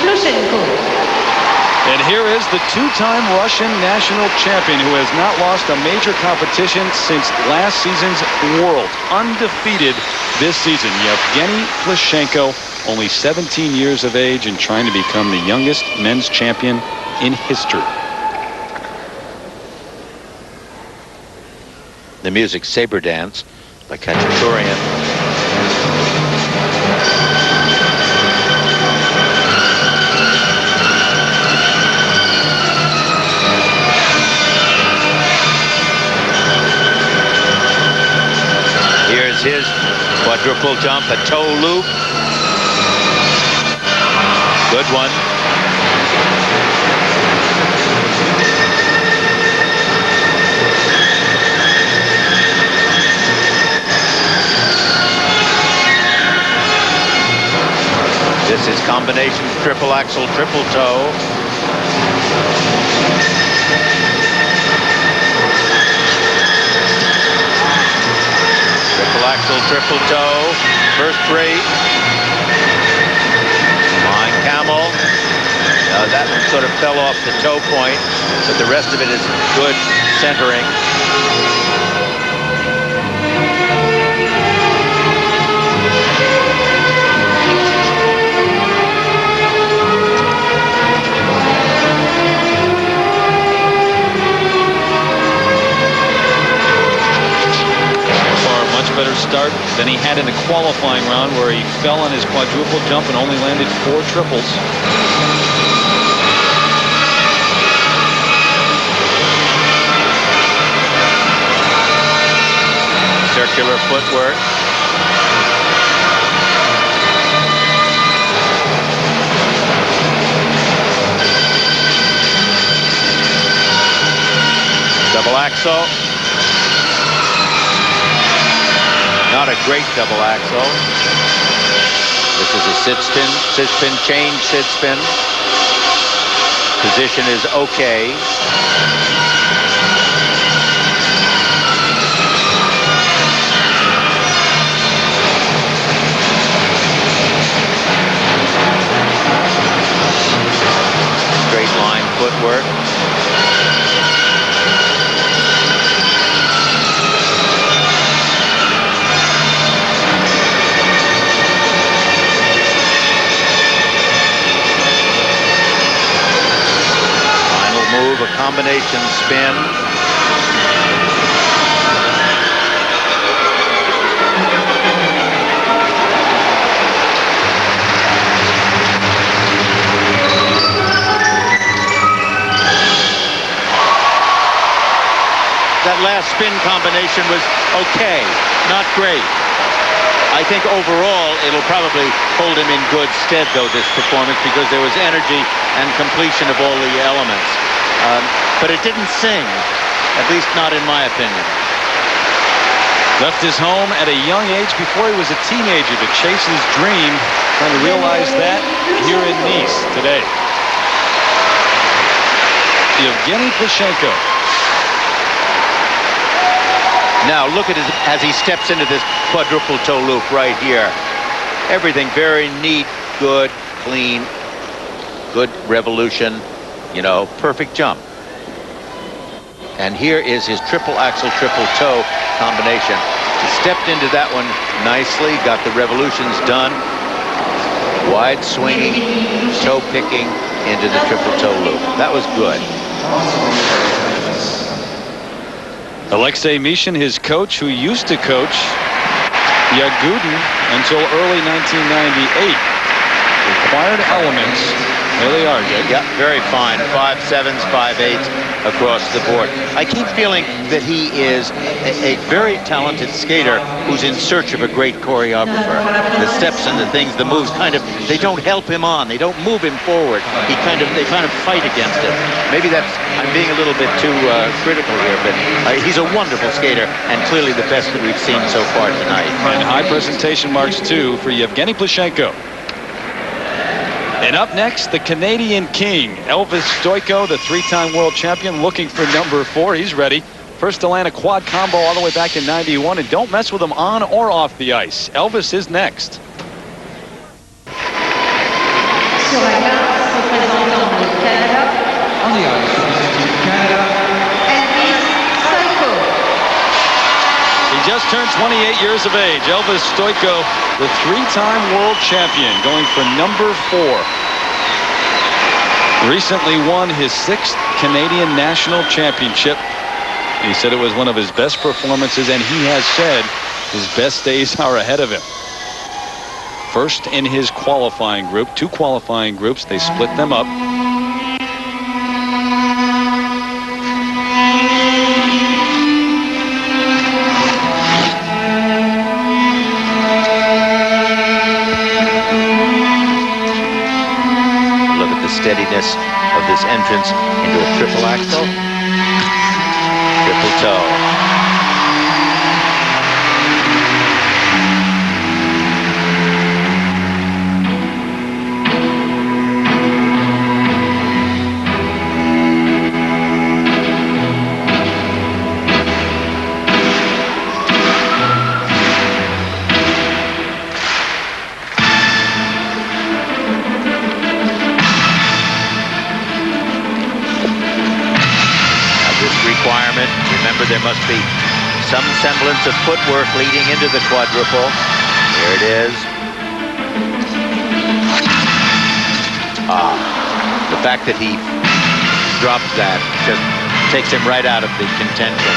Plushenko. And here is the 2-time Russian national champion who has not lost a major competition since last season's World. Undefeated this season. Yevgeny Plushenko, only 17 years of age and trying to become the youngest men's champion in history. The music Saber Dance by Khachaturian. Here's his quadruple jump, a toe loop. Good one. This is combination triple axel, triple toe. Triple axel, triple toe, first 3. Flying camel. That one sort of fell off the toe point, but the rest of it is good centering. Better start than he had in the qualifying round, where he fell on his quadruple jump and only landed 4 triples. Circular footwork. Double axel. Not a great double axel. This is a sit spin, change sit spin. Position is okay. Straight line footwork. a combination spin. That last spin combination was okay, not great. I think overall it'll probably hold him in good stead, though, this performance, because there was energy and completion of all the elements. But it didn't sing, at least not in my opinion. Left his home at a young age before he was a teenager to chase his dream, trying to realize that here in Nice today. Yevgeny Plushenko. Now look at as he steps into this quadruple toe loop right here. Everything very neat, good, clean, good revolution, you know, perfect jump. And here is his triple axel, triple toe combination. He stepped into that one nicely, got the revolutions done. Wide swinging, toe picking into the triple toe loop. That was good. Alexei Mishin, his coach, who used to coach Yagudin until early 1998. Required elements. There they are, Jake. Yeah, very fine. 5.7s, 5.8s across the board. I keep feeling that he is a very talented skater who's in search of a great choreographer. The steps and the things, the moves, kind of, they don't help him on. They don't move him forward. They kind of fight against it. Maybe that's, I'm being a little bit too critical here, but he's a wonderful skater and clearly the best that we've seen so far tonight. And high presentation marks, too, for Yevgeny Plushenko. And up next, the Canadian king, Elvis Stojko, the three-time world champion, looking for number 4. He's ready. First to land a quad combo all the way back in '91, and don't mess with him on or off the ice. Elvis is next. On the ice, representing Canada, He just turned 28 years of age. Elvis Stojko, the three-time world champion, going for number 4. Recently won his 6th Canadian national championship. He said it was one of his best performances, and he has said his best days are ahead of him. First in his qualifying group, 2 qualifying groups. They split them up. Steadiness of this entrance into a triple axel, triple toe. Remember, there must be some semblance of footwork leading into the quadruple. Here it is. The fact that he drops that just takes him right out of the contention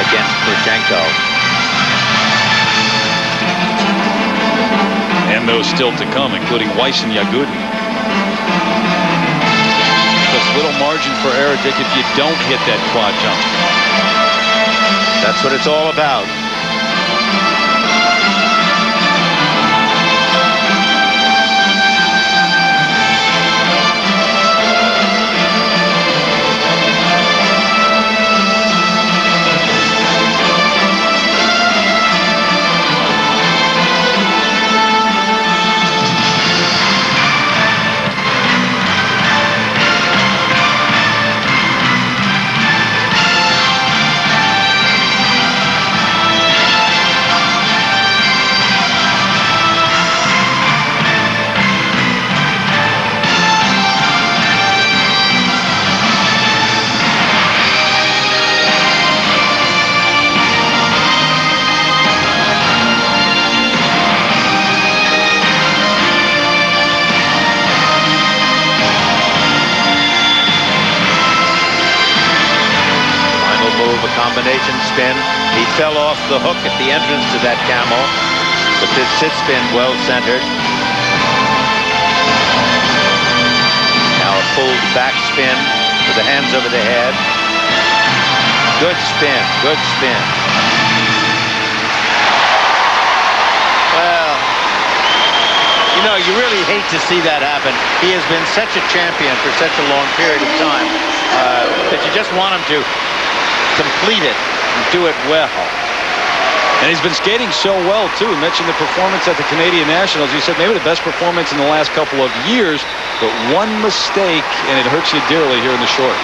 against Plushenko. And those still to come, including Weiss and Yagudin. Just little margin for error, Dick, if you don't hit that quad jump. That's what it's all about. Combination spin. He fell off the hook at the entrance to that camel. But this sit spin well centered. Now a full back spin with the hands over the head. Good spin, good spin. Well, you know, you really hate to see that happen. He has been such a champion for such a long period of time that you just want him to complete it and do it well. And he's been skating so well, too. He mentioned the performance at the Canadian Nationals. He said maybe the best performance in the last couple of years, but one mistake, and it hurts you dearly here in the short.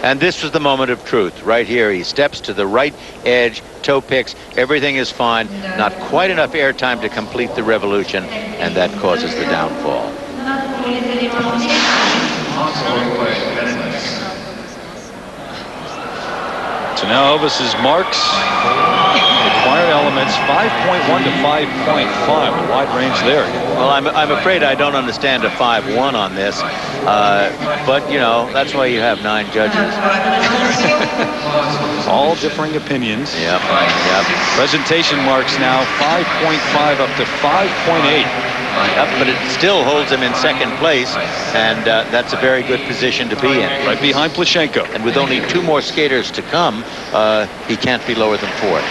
And this was the moment of truth right here. He steps to the right edge, toe picks, everything is fine. Not quite enough airtime to complete the revolution, and that causes the downfall. So now Elvis's marks, required elements, 5.1 to 5.5, a wide range there. Well, I'm afraid I don't understand a 5-1 on this, but you know, that's why you have 9 judges. All differing opinions. Yep, yep. Presentation marks now 5.5 up to 5.8. Yep, but it still holds him in second place, and that's a very good position to be in. Right behind Plushenko. And with only 2 more skaters to come, he can't be lower than 4th.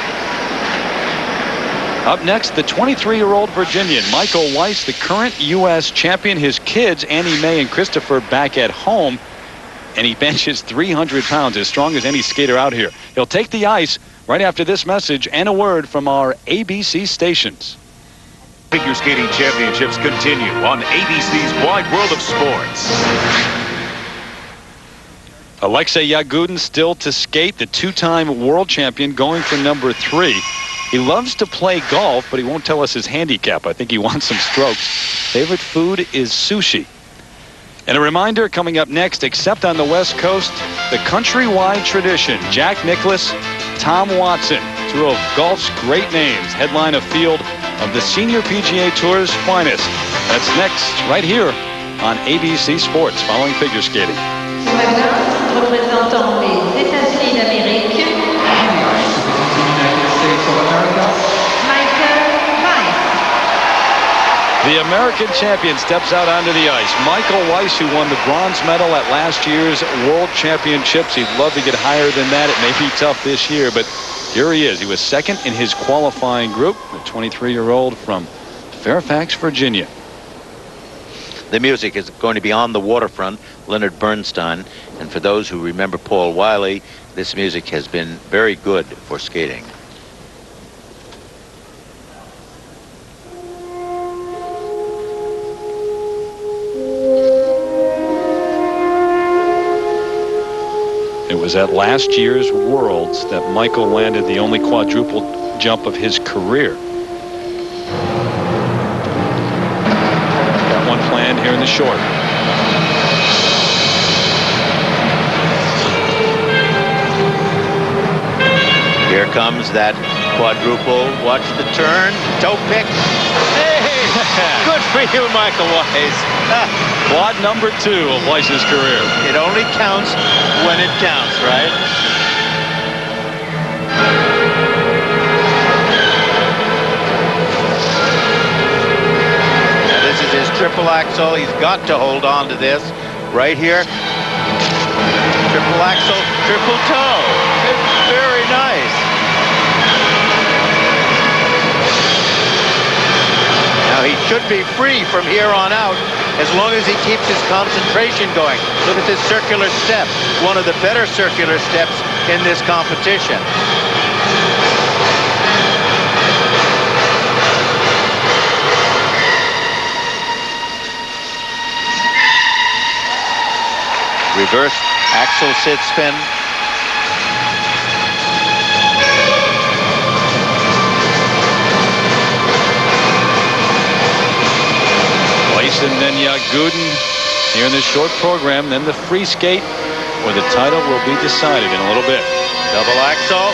Up next, the 23-year-old Virginian, Michael Weiss, the current U.S. champion. His kids, Annie Mae and Christopher, back at home, and he benches 300 pounds, as strong as any skater out here. He'll take the ice right after this message and a word from our ABC stations. Figure skating championships continue on ABC's Wide World of Sports. Alexei Yagudin still to skate, the 2-time world champion, going for number 3. He loves to play golf, but he won't tell us his handicap. I think he wants some strokes. Favorite food is sushi. And a reminder coming up next, except on the West Coast, the countrywide tradition. Jack Nicklaus, Tom Watson, 2 of golf's great names, headline a field of the Senior PGA Tour's finest. That's next, right here on ABC Sports, following figure skating. Représentant les États-Unis d'Amérique, the American champion steps out onto the ice. Michael Weiss, who won the bronze medal at last year's World Championships. He'd love to get higher than that. It may be tough this year, but here he is. He was second in his qualifying group, the 23-year-old from Fairfax, Virginia. The music is going to be On the Waterfront, Leonard Bernstein. And for those who remember Paul Wiley, this music has been very good for skating. It was at last year's Worlds that Michael landed the only quadruple jump of his career. Got one planned here in the short. Here comes that quadruple. Watch the turn. Toe pick. Hey! Good for you, Michael Weiss. Quad number 2 of Weiss's career. It only counts when it counts, right? Now this is his triple axel. He's got to hold on to this right here. Triple axel, triple toe. It's very nice. Now he should be free from here on out as long as he keeps his concentration going. Look at this circular step, one of the better circular steps in this competition. Reverse axel sit spin. And then Yagudin here in this short program, then the free skate where the title will be decided in a little bit. Double axel.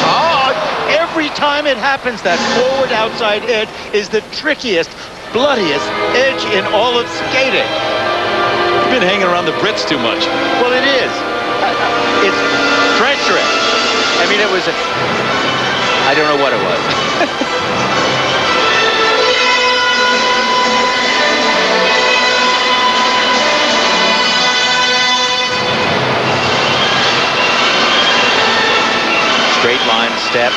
Oh, every time it happens, that forward outside edge is the trickiest. bloodiest edge in all of skating. You've been hanging around the Brits too much. Well, it is. It's treacherous. I mean, it was I don't know what it was. Straight line step.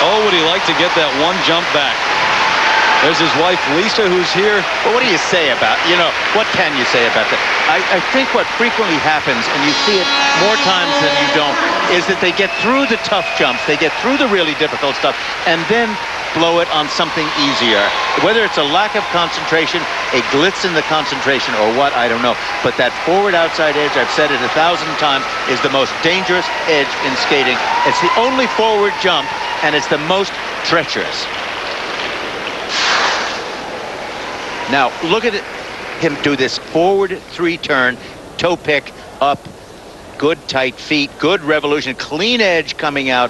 Oh, would he like to get that one jump back? There's his wife, Lisa, who's here. Well, what do you say about, what can you say about that? I think what frequently happens, and you see it more times than you don't, is that they get through the tough jumps, they get through the really difficult stuff, and then blow it on something easier. Whether it's a lack of concentration, a glitz in the concentration, or what, I don't know. But that forward outside edge, I've said it 1,000 times, is the most dangerous edge in skating. It's the only forward jump, and it's the most treacherous. Now, look at him do this forward three-turn, toe pick, up, good tight feet, good revolution, clean edge coming out.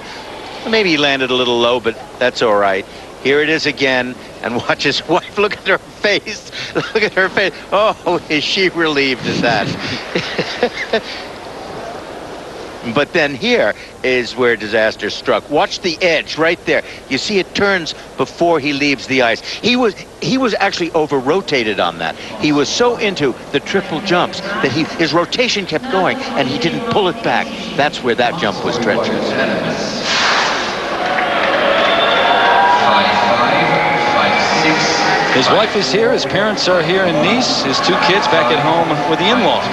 Maybe he landed a little low, but that's all right. Here it is again, and watch his wife. Look at her face. Look at her face. Oh, is she relieved at that? But then here is where disaster struck. Watch the edge right there. You see it turns before he leaves the ice. He was actually over-rotated on that. He was so into the triple jumps that his rotation kept going, and he didn't pull it back. That's where that jump was treacherous. His wife is here. His parents are here in Nice. His two kids back at home with the in-laws.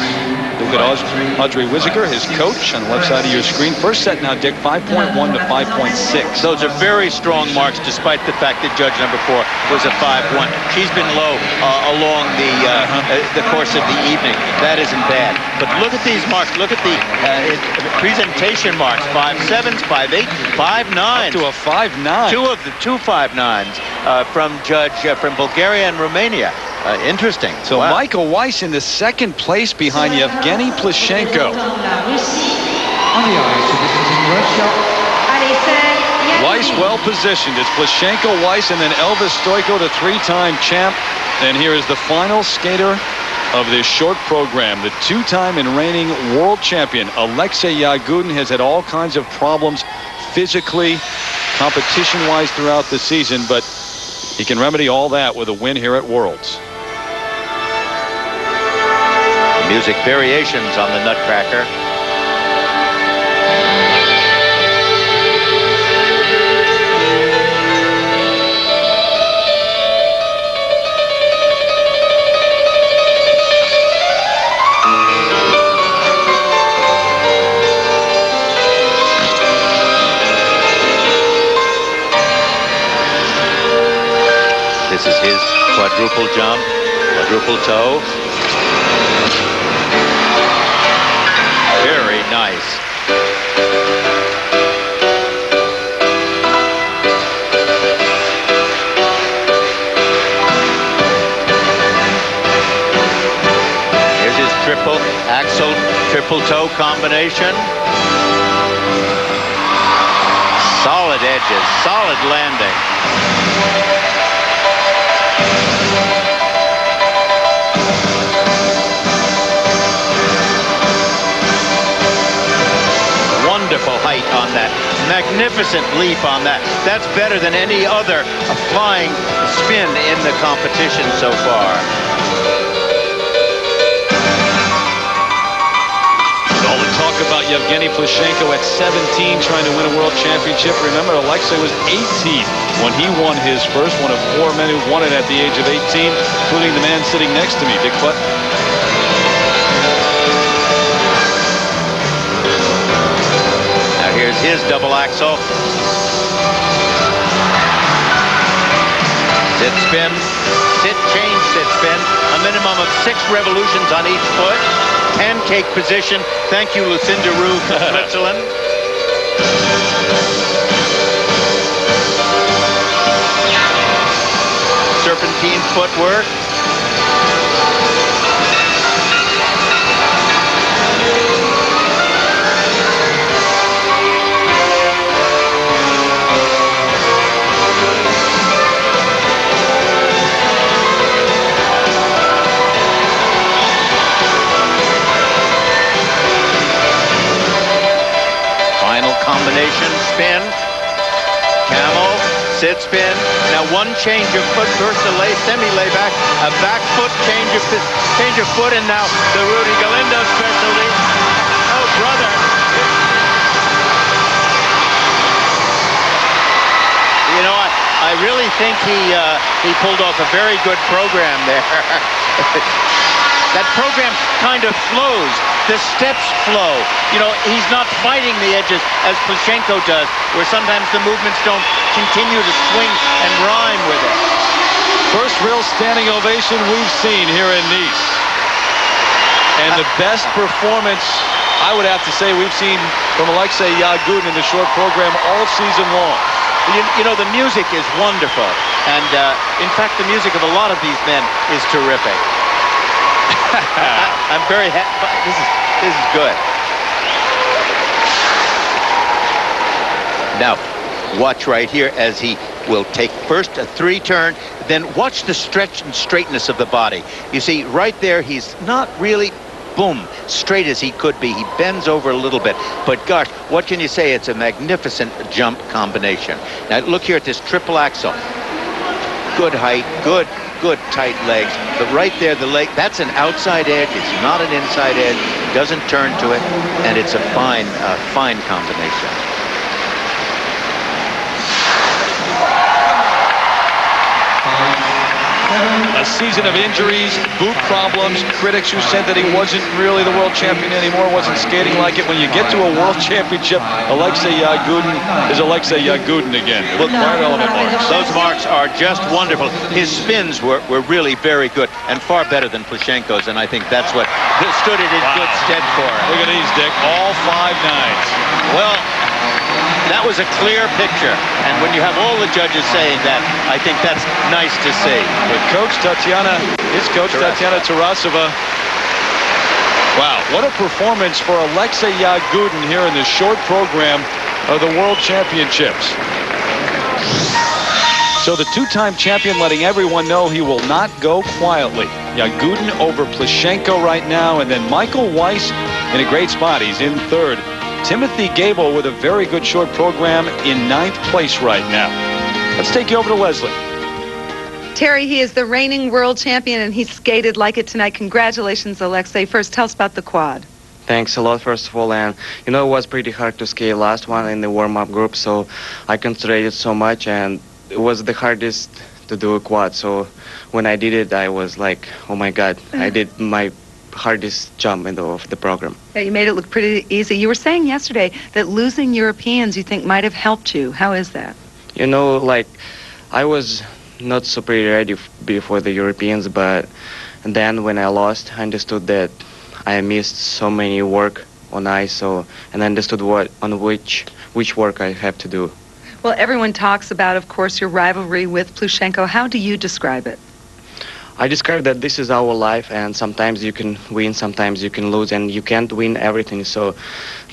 Look at Audrey Wiesiger, his coach, on the left side of your screen. First set now, Dick, 5.1 to 5.6. Those are very strong marks, despite the fact that judge number 4 was a 5-1. She's been low along the course of the evening. That isn't bad. But look at these marks. Look at the presentation marks. 5.7s, 5.8, 5.9s. Up to a 5.9. Two 5.9s from judge from Bulgaria and Romania. Interesting. So wow. Michael Weiss in the second place behind Yevgeny Plushenko. Weiss well positioned. It's Plushenko, Weiss, and then Elvis Stojko, the three-time champ. And here is the final skater of this short program. The two-time and reigning world champion, Alexei Yagudin, has had all kinds of problems physically, competition-wise throughout the season, but he can remedy all that with a win here at Worlds. Music variations on the Nutcracker. This is his quadruple jump, quadruple toe. Very nice. Here's his triple axel, triple toe combination. Solid edges, solid landing. Wonderful height on that. Magnificent leap on that. That's better than any other flying spin in the competition so far. All the talk about Yevgeny Plushenko at 17 trying to win a world championship. Remember, Alexei was 18 when he won his first, one of 4 men who won it at the age of 18, including the man sitting next to me, Dick Butt. Here's his double axel. Zit spin. sit, change, sit, spin. A minimum of 6 revolutions on each foot. Pancake position. Thank you, Lucinda Rue from Switzerland. Serpentine footwork. Final combination, spin, camel, sit, spin. Now one change of foot versus a lay, semi-lay back, a back foot change of foot, and now the Rudy Galindo specialty. Oh, brother. You know, I really think he pulled off a very good program there. That program kind of flows. The steps flow. You know, he's not fighting the edges as Plushenko does, where sometimes the movements don't continue to swing and rhyme with it. First real standing ovation we've seen here in Nice. And the best performance, I would have to say, we've seen from Alexei Yagudin in the short program all season long. You know, the music is wonderful. And, in fact, the music of a lot of these men is terrific. I'm very happy. This is good. Now, watch right here as he will take first a 3-turn, then watch the stretch and straightness of the body. You see, right there, he's not really, boom, straight as he could be. He bends over a little bit. But gosh, what can you say? It's a magnificent jump combination. Now, look here at this triple axel. Good height, good tight legs, but right there the leg, that's an outside edge, it's not an inside edge, doesn't turn to it, and it's a fine combination. A season of injuries, boot problems, critics who said that he wasn't really the world champion anymore, wasn't skating like it. When you get to a world championship, Alexei Yagudin is Alexei Yagudin again. It required element marks. Those marks are just wonderful. His spins were really very good and far better than Plushenko's, and I think that's what stood it in good stead for him. Look at these, Dick, all 5 9s. Well, that was a clear picture, and when you have all the judges saying that, I think that's nice to see. With his coach Tatiana Tarasova. Wow, what a performance for Alexei Yagudin here in the short program of the World Championships. So the 2-time champion letting everyone know he will not go quietly. Yagudin over Plushenko right now, and then Michael Weiss in a great spot. He's in 3rd. Timothy Gable with a very good short program in 9th place right now. Let's take you over to Leslie. Terry, he is the reigning world champion, and he skated like it tonight. Congratulations, Alexei. First, tell us about the quad. Thanks a lot, first of all, and you know, it was pretty hard to skate last one in the warm-up group, so I concentrated so much, and it was the hardest to do a quad. So when I did it, I was like, oh my God, I did my hardest jump of the program. Yeah, you made it look pretty easy. You were saying yesterday that losing Europeans you think might have helped you. How is that? You know, like, I was not so pretty ready before the Europeans, but then when I lost, I understood that I missed so many work on ice, so, and I understood which work I have to do. Well, everyone talks about, of course, your rivalry with Plushenko. How do you describe it? I describe that this is our life, and sometimes you can win, sometimes you can lose, and you can't win everything. So,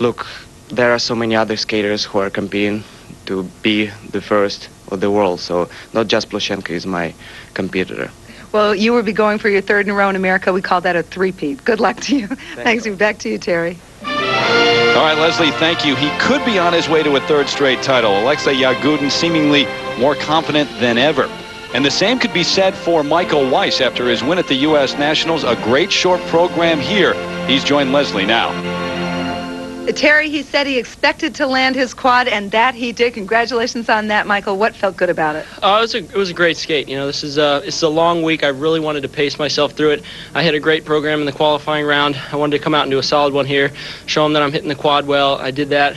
look, there are so many other skaters who are competing to be the first of the world. So, not just Plushenko is my competitor. Well, you will be going for your 3rd in a row in America. We call that a 3-peat. Good luck to you. Thanks. Back to you, Terry. All right, Leslie, thank you. He could be on his way to a 3rd straight title. Alexei Yagudin seemingly more confident than ever. And the same could be said for Michael Weiss after his win at the U.S. Nationals. A great short program here. He's joined Leslie now. Terry, he said he expected to land his quad, and that he did. Congratulations on that, Michael. What felt good about it? It was a great skate. You know, this is a long week. I really wanted to pace myself through it. I had a great program in the qualifying round. I wanted to come out and do a solid one here, show them that I'm hitting the quad well. I did that.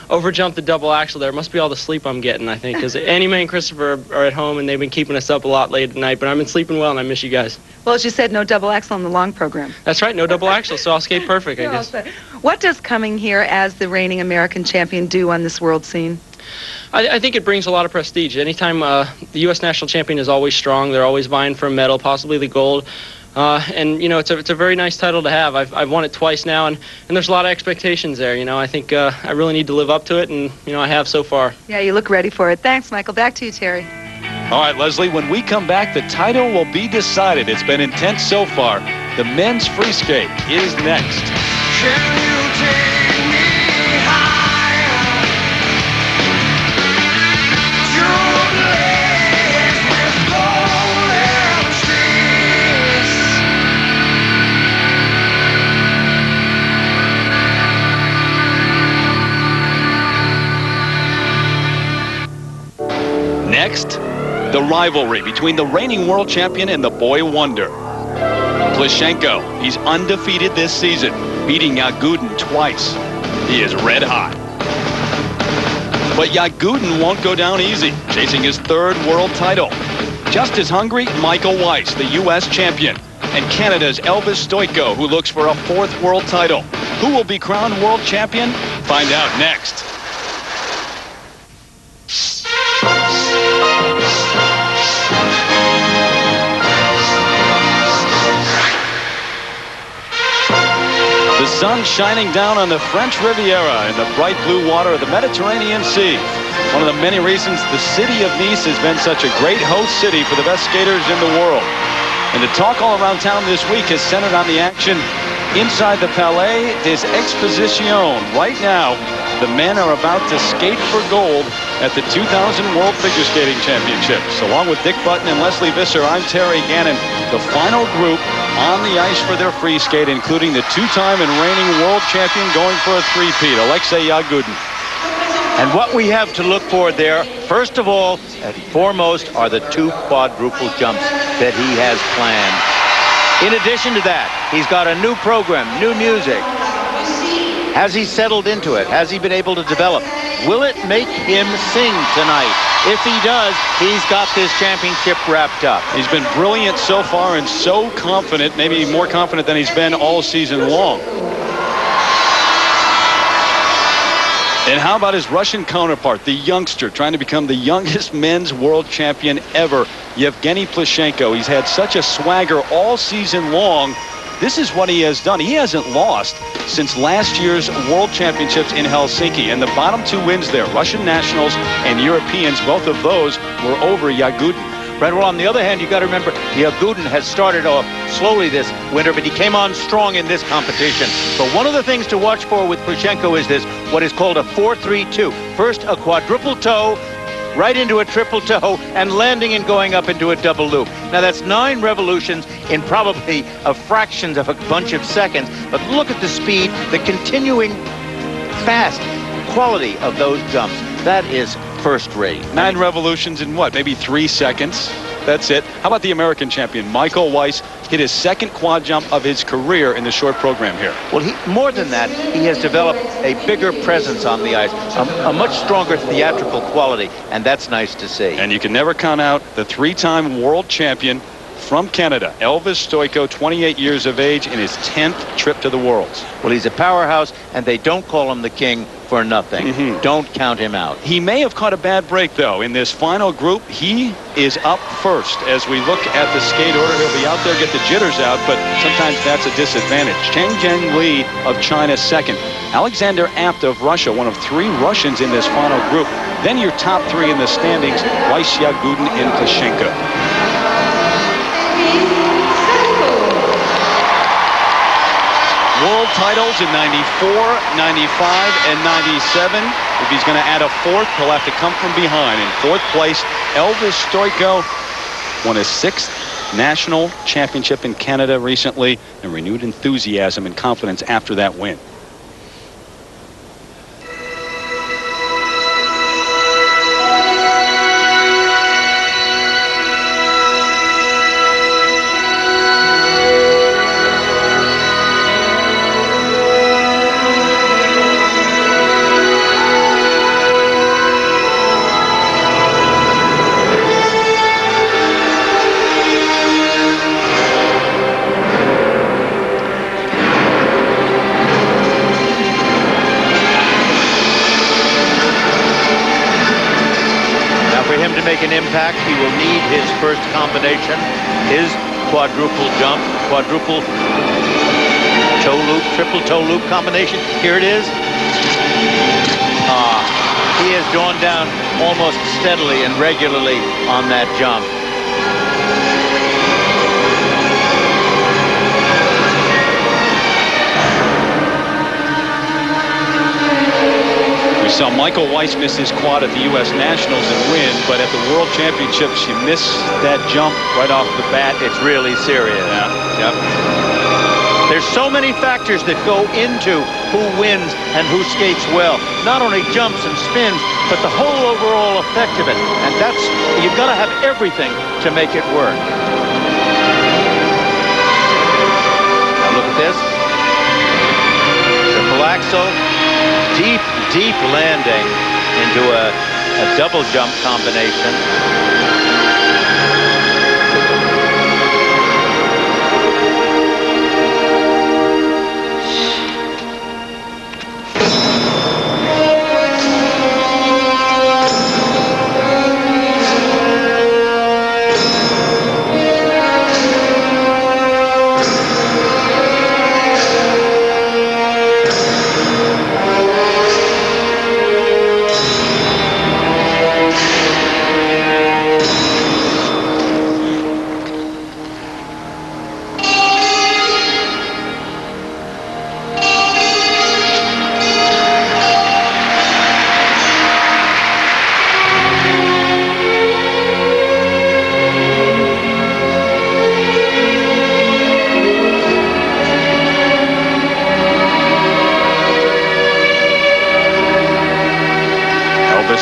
Overjumped the double axle there. Must be all the sleep I'm getting, I think, because Annie Mae and Christopher are at home, and they've been keeping us up a lot late at night, but I've been sleeping well, and I miss you guys. Well, as you said, no double axle on the long program. That's right, no double axle, so I'll skate perfect, I guess. What does coming here as the reigning American champion do on this world scene? I think it brings a lot of prestige. Anytime the U.S. national champion is always strong, they're always vying for a medal, possibly the gold. And, you know, it's a very nice title to have. I've won it twice now, and there's a lot of expectations there. You know, I think I really need to live up to it, and, you know, I have so far. Yeah, you look ready for it. Thanks, Michael. Back to you, Terry. All right, Leslie, when we come back, the title will be decided. It's been intense so far. The men's free skate is next. Can you take me higher to a place with golden streets? Next, the rivalry between the reigning world champion and the boy wonder. Plushenko, he's undefeated this season, beating Yagudin twice. He is red hot. But Yagudin won't go down easy, chasing his third world title. Just as hungry, Michael Weiss, the U.S. champion, and Canada's Elvis Stojko, who looks for a fourth world title. Who will be crowned world champion? Find out next. The sun shining down on the French Riviera in the bright blue water of the Mediterranean Sea. One of the many reasons the city of Nice has been such a great host city for the best skaters in the world. And the talk all around town this week is centered on the action inside the Palais des Expositions. Right now, the men are about to skate for gold at the 2000 World Figure Skating Championships. Along with Dick Button and Leslie Visser, I'm Terry Gannon. The final group on the ice for their free skate, including the two-time and reigning world champion going for a three-peat, Alexei Yagudin. And what we have to look for there, first of all and foremost, are the two quadruple jumps that he has planned. In addition to that, he's got a new program, new music. Has he settled into it? Has he been able to develop? Will it make him sing tonight? If he does, he's got this championship wrapped up. He's been brilliant so far and so confident, maybe more confident than he's been all season long. And how about his Russian counterpart, the youngster, trying to become the youngest men's world champion ever, Yevgeny Plushenko. He's had such a swagger all season long. This is what he has done. He hasn't lost since last year's World Championships in Helsinki. And the bottom two wins there, Russian nationals and Europeans, both of those were over Yagudin. Right, well, on the other hand, you got to remember, Yagudin has started off slowly this winter, but he came on strong in this competition. But one of the things to watch for with Plushenko is this, what is called a 4-3-2. First, a quadruple toe, right into a triple toe, and landing and going up into a double loop. Now, that's 9 revolutions in probably a fraction of a bunch of seconds. But look at the speed, the continuing fast quality of those jumps. That is first rate. 9 revolutions in what, maybe 3 seconds? That's it. How about the American champion, Michael Weiss, hit his second quad jump of his career in the short program here. Well, more than that, he has developed a bigger presence on the ice, a much stronger theatrical quality, and that's nice to see. And you can never count out the 3-time world champion from Canada, Elvis Stojko, 28 years of age, in his 10th trip to the Worlds. Well, he's a powerhouse, and they don't call him the king for nothing. Don't count him out. He may have caught a bad break, though. In this final group, he is up first. As we look at the skate order, he'll be out there, get the jitters out, but sometimes that's a disadvantage. Cheng Zheng Li of China second. Alexander Apt of Russia, one of 3 Russians in this final group. Then your top 3 in the standings, Weiss, Yagudin, and Plushenko. World titles in 94, 95, and 97. If he's going to add a 4th, he'll have to come from behind. In 4th place, Elvis Stojko won his 6th national championship in Canada recently, and renewed enthusiasm and confidence after that win. impact. He will need his first combination, his quadruple jump, quadruple toe loop, triple toe loop combination. Here it is. He has gone down almost steadily and regularly on that jump. We saw Michael Weiss miss his quad at the U.S. Nationals and win, but at the World Championships, you miss that jump right off the bat. It's really serious. Yeah. Yep. There's so many factors that go into who wins and who skates well. Not only jumps and spins, but the whole overall effect of it. And that's, you've got to have everything to make it work. Now look at this. Triple axel, deep landing into a double jump combination.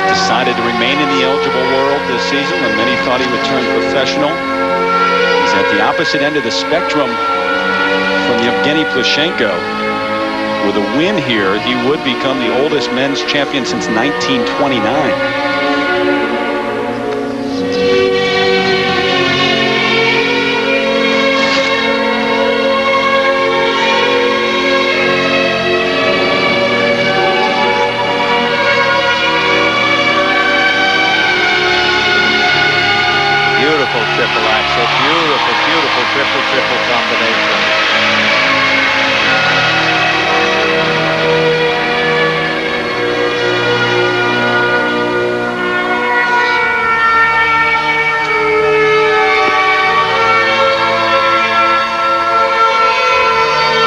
Decided to remain in the eligible world this season when many thought he would turn professional. He's at the opposite end of the spectrum from Yevgeny Plushenko. With a win here, he would become the oldest men's champion since 1929. Triple axel, beautiful triple combination.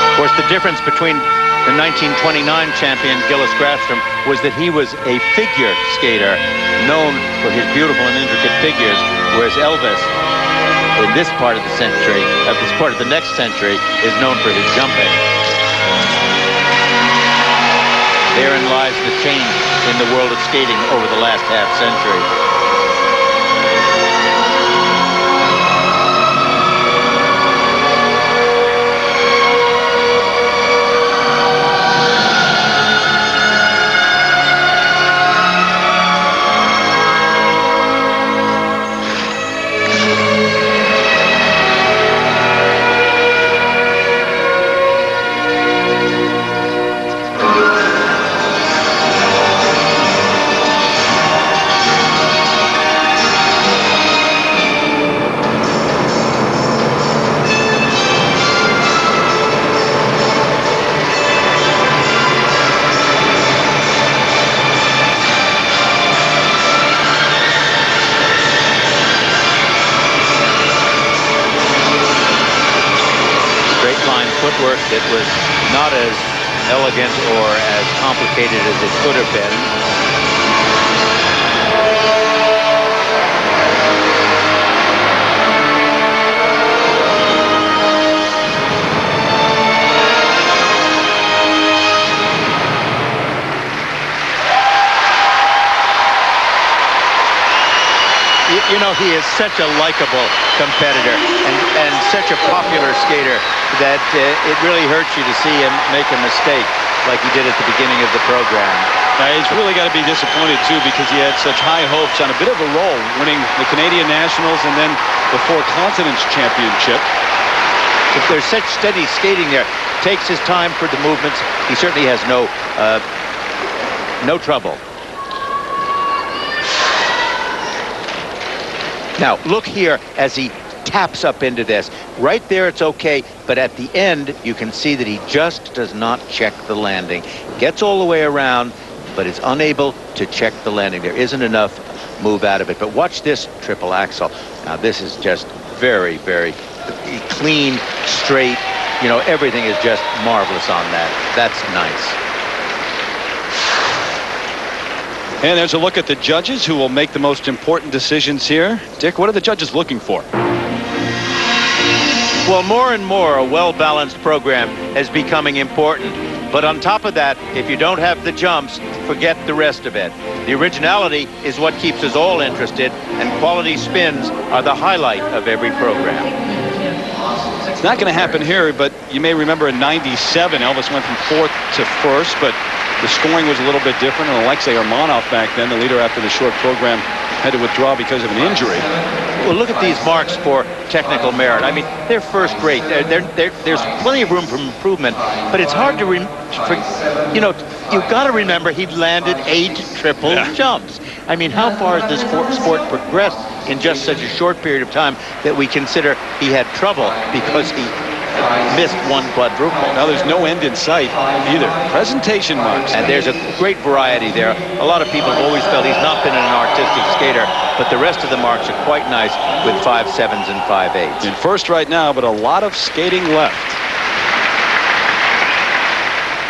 Of course, the difference between the 1929 champion Gillis Grafstrom was that he was a figure skater known for his beautiful and intricate figures, whereas Elvis, in this part of the century, this part of the next century, is known for his jumping. Therein lies the change in the world of skating over the last half century. Footwork that was not as elegant or as complicated as it could have been. You know, he is such a likable competitor and such a popular skater that it really hurts you to see him make a mistake like he did at the beginning of the program. He's really got to be disappointed, too, because he had such high hopes on a bit of a roll, winning the Canadian Nationals and then the Four Continents Championship. If there's such steady skating there, takes his time for the movements. He certainly has no trouble. Now, look here as he taps up into this. Right there, it's okay, but at the end, you can see that he just does not check the landing. Gets all the way around, but is unable to check the landing. There isn't enough move out of it. But watch this triple axel. Now, this is just very, very clean, straight. You know, everything is just marvelous on that. That's nice. And there's a look at the judges who will make the most important decisions here. Dick, what are the judges looking for? Well, more and more, a well-balanced program is becoming important. But on top of that, if you don't have the jumps, forget the rest of it. The originality is what keeps us all interested, and quality spins are the highlight of every program. It's not going to happen here, but you may remember in '97, Elvis went from 4th to 1st, but the scoring was a little bit different, and Alexei Armanov back then, the leader after the short program, had to withdraw because of an injury. Well, look at these marks for technical merit. I mean, they're first rate. There's plenty of room for improvement, but it's hard to, you know, you've got to remember he landed 8 triple jumps. I mean, how far has this sport progressed in just such a short period of time that we consider he had trouble because he missed 1 quadruple? Now there's no end in sight either. Presentation marks. And there's a great variety there. A lot of people have always felt he's not been an artistic skater, but the rest of the marks are quite nice with 5.7s and 5.8s. In first right now, but a lot of skating left.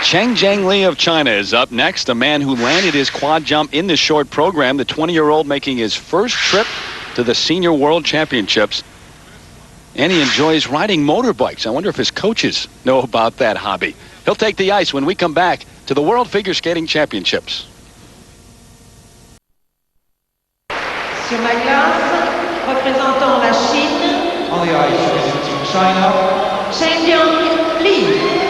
Cheng Jiang Li of China is up next, a man who landed his quad jump in the short program, the 20-year-old making his first trip to the Senior World Championships. And he enjoys riding motorbikes. I wonder if his coaches know about that hobby. He'll take the ice when we come back to the World Figure Skating Championships. Sur la glace, représentant la Chine. On the ice, representing China. Shen Li.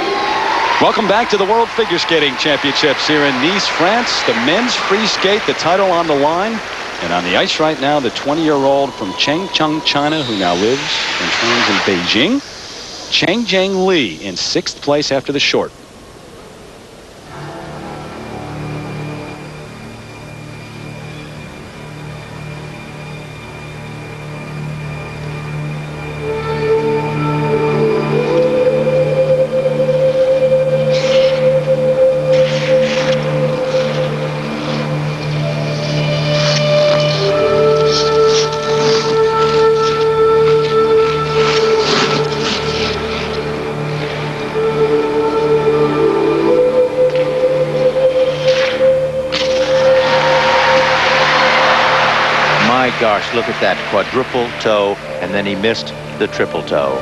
Welcome back to the World Figure Skating Championships here in Nice, France. The men's free skate, the title on the line. And on the ice right now, the 20-year-old from Changchun, China, who now lives and trains in Beijing, Cheng Jiang Li in 6th place after the short. Gosh, look at that quadruple toe, and then he missed the triple toe.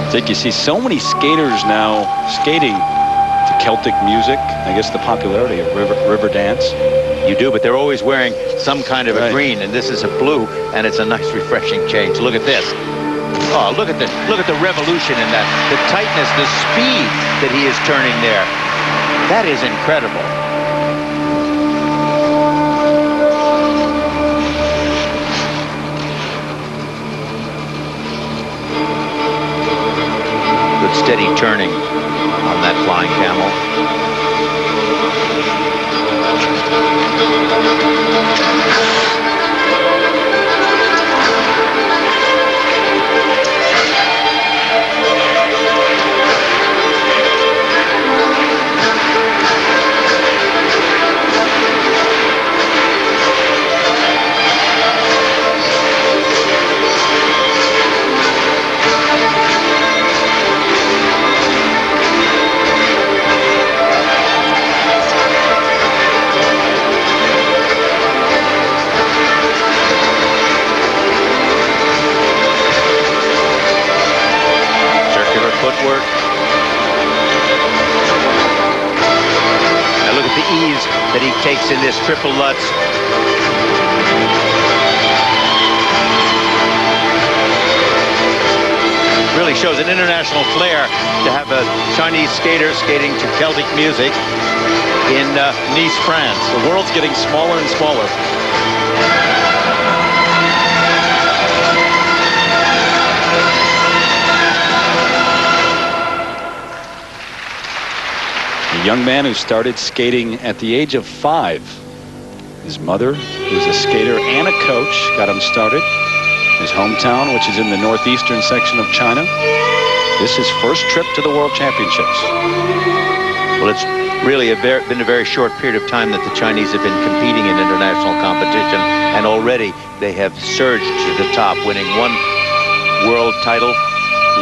Dick, you see so many skaters now skating to Celtic music. I guess the popularity of river dance. You do, but they're always wearing some kind of a green, and this is a blue, and it's a nice, refreshing change. Look at this. Oh, look at the revolution in that. The tightness, the speed that he is turning there. That is incredible. Steady turning on that flying camel. Footwork. Now look at the ease that he takes in this triple Lutz. Really shows an international flair to have a Chinese skater skating to Celtic music in Nice, France. The world's getting smaller and smaller. A young man who started skating at the age of 5. His mother, who's a skater and a coach, got him started. His hometown, which is in the northeastern section of China. This is his first trip to the World Championships. Well, it's really been a very short period of time that the Chinese have been competing in international competition, and already they have surged to the top, winning one world title,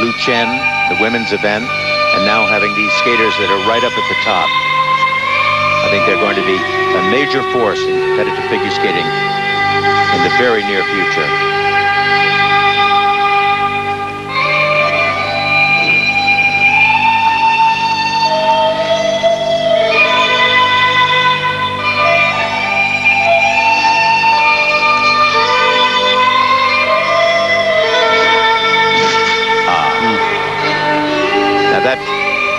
Lu Chen, the women's event, and now having these skaters that are right up at the top. I think they're going to be a major force in competitive figure skating in the very near future.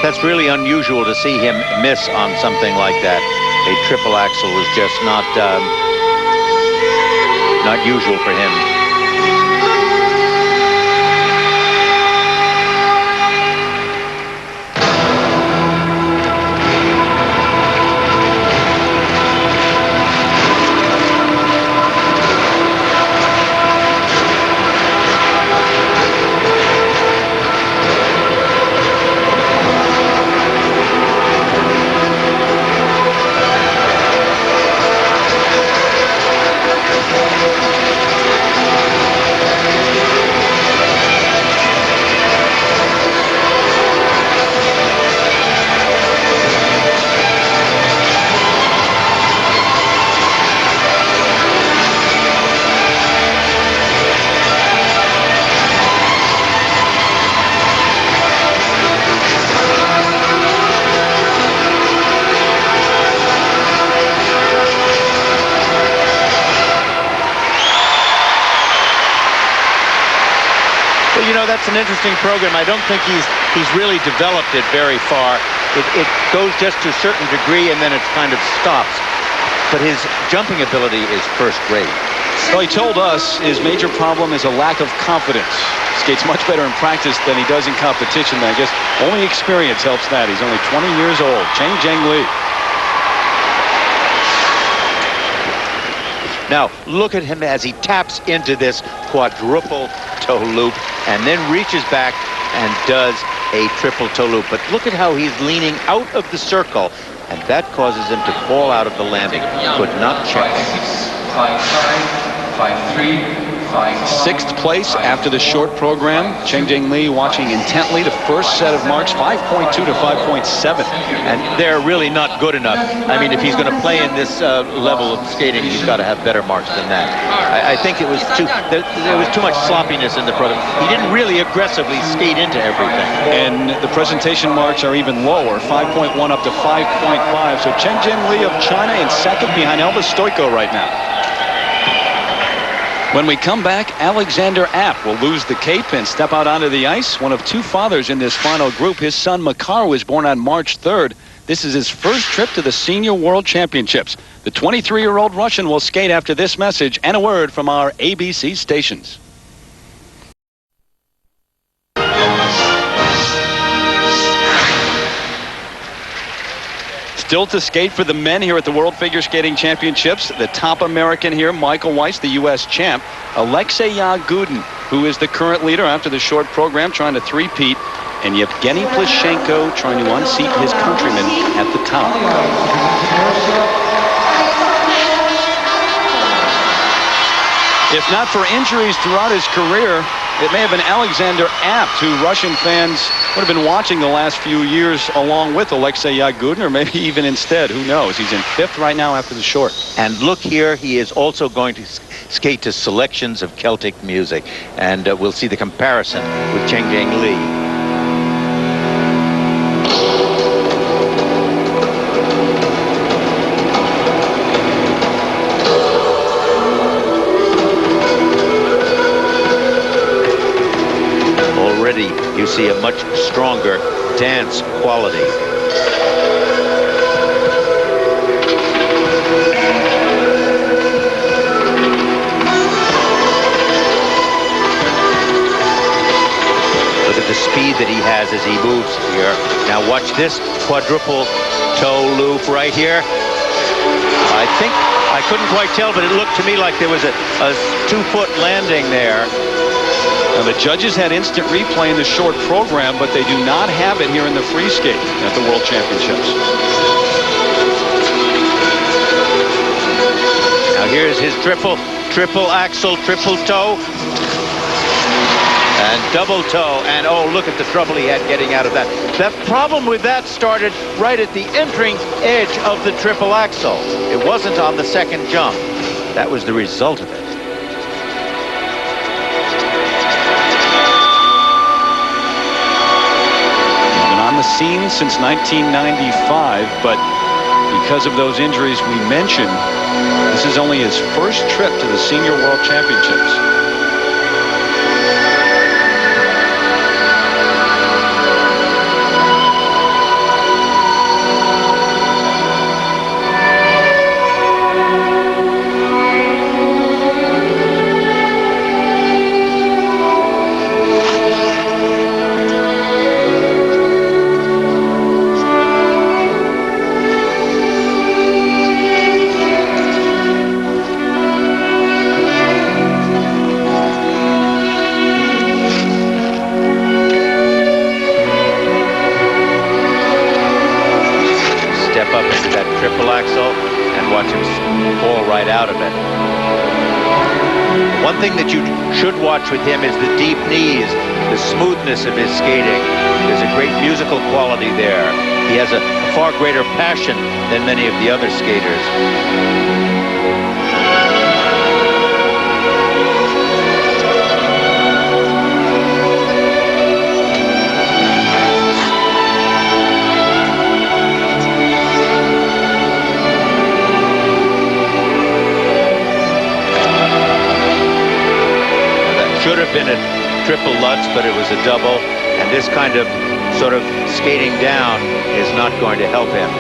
That's really unusual to see him miss on something like that. A triple axel is just not usual for him. That's an interesting program. I don't think he's really developed it very far. It goes just to a certain degree and then it kind of stops. But his jumping ability is first rate. Well, he told us his major problem is a lack of confidence. Skates much better in practice than he does in competition. I guess only experience helps that. He's only 20 years old. Cheng Li. Now, look at him as he taps into this quadruple toe loop and then reaches back and does a triple toe loop. But look at how he's leaning out of the circle, and that causes him to fall out of the landing. Could not check. 5-3. Sixth place after the short program. Cheng Li watching intently the first set of marks, 5.2 to 5.7. And they're really not good enough. I mean, if he's going to play in this level of skating, he's got to have better marks than that. I think it was there was too much sloppiness in the program. He didn't really aggressively skate into everything. And the presentation marks are even lower, 5.1 up to 5.5. So Cheng Li of China in second behind Stojko right now. When we come back, Alexander App will lose the cape and step out onto the ice. One of two fathers in this final group. His son Makar was born on March 3rd. This is his first trip to the Senior World Championships. The 23-year-old Russian will skate after this message and a word from our ABC stations. Still to skate for the men here at the World Figure Skating Championships. The top American here, Michael Weiss, the U.S. champ. Alexei Yagudin, who is the current leader after the short program, trying to three-peat. And Yevgeny Plushenko trying to unseat his countrymen at the top. If not for injuries throughout his career, it may have been Alexander Apt, who Russian fans would have been watching the last few years along with Alexei Yagudin, or maybe even instead. Who knows? He's in fifth right now after the short. And look here, he is also going to skate to selections of Celtic music. And we'll see the comparison with Cheng Li. You see a much stronger dance quality. Look at the speed that he has as he moves here. Now watch this quadruple toe loop right here. I think I couldn't quite tell, but it looked to me like there was a 2-foot landing there. Now, the judges had instant replay in the short program, but they do not have it here in the free skate at the World Championships. Now here's his triple axel, triple toe, and double toe. And oh, look at the trouble he had getting out of that. The problem with that started right at the entering edge of the triple axel. It wasn't on the second jump. That was the result of it. The scene since 1995, but because of those injuries we mentioned, this is only his first trip to the Senior World Championships. With him is the deep knees, the smoothness of his skating. There's a great musical quality there. He has a far greater passion than many of the other skaters. Should have been a triple Lutz, but it was a double, and this kind of sort of skating down is not going to help him.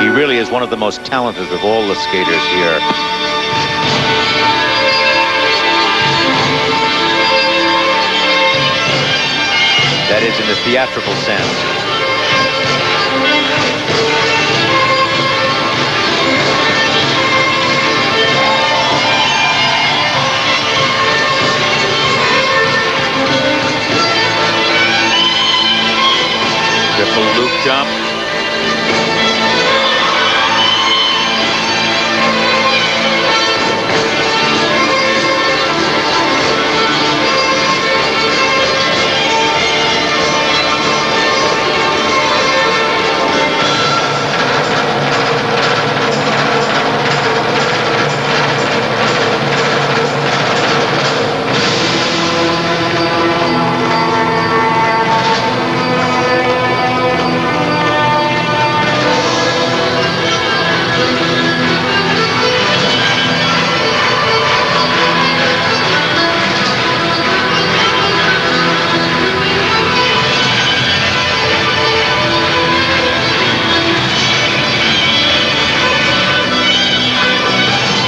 He really is one of the most talented of all the skaters here. That is in the theatrical sense. Triple loop jump.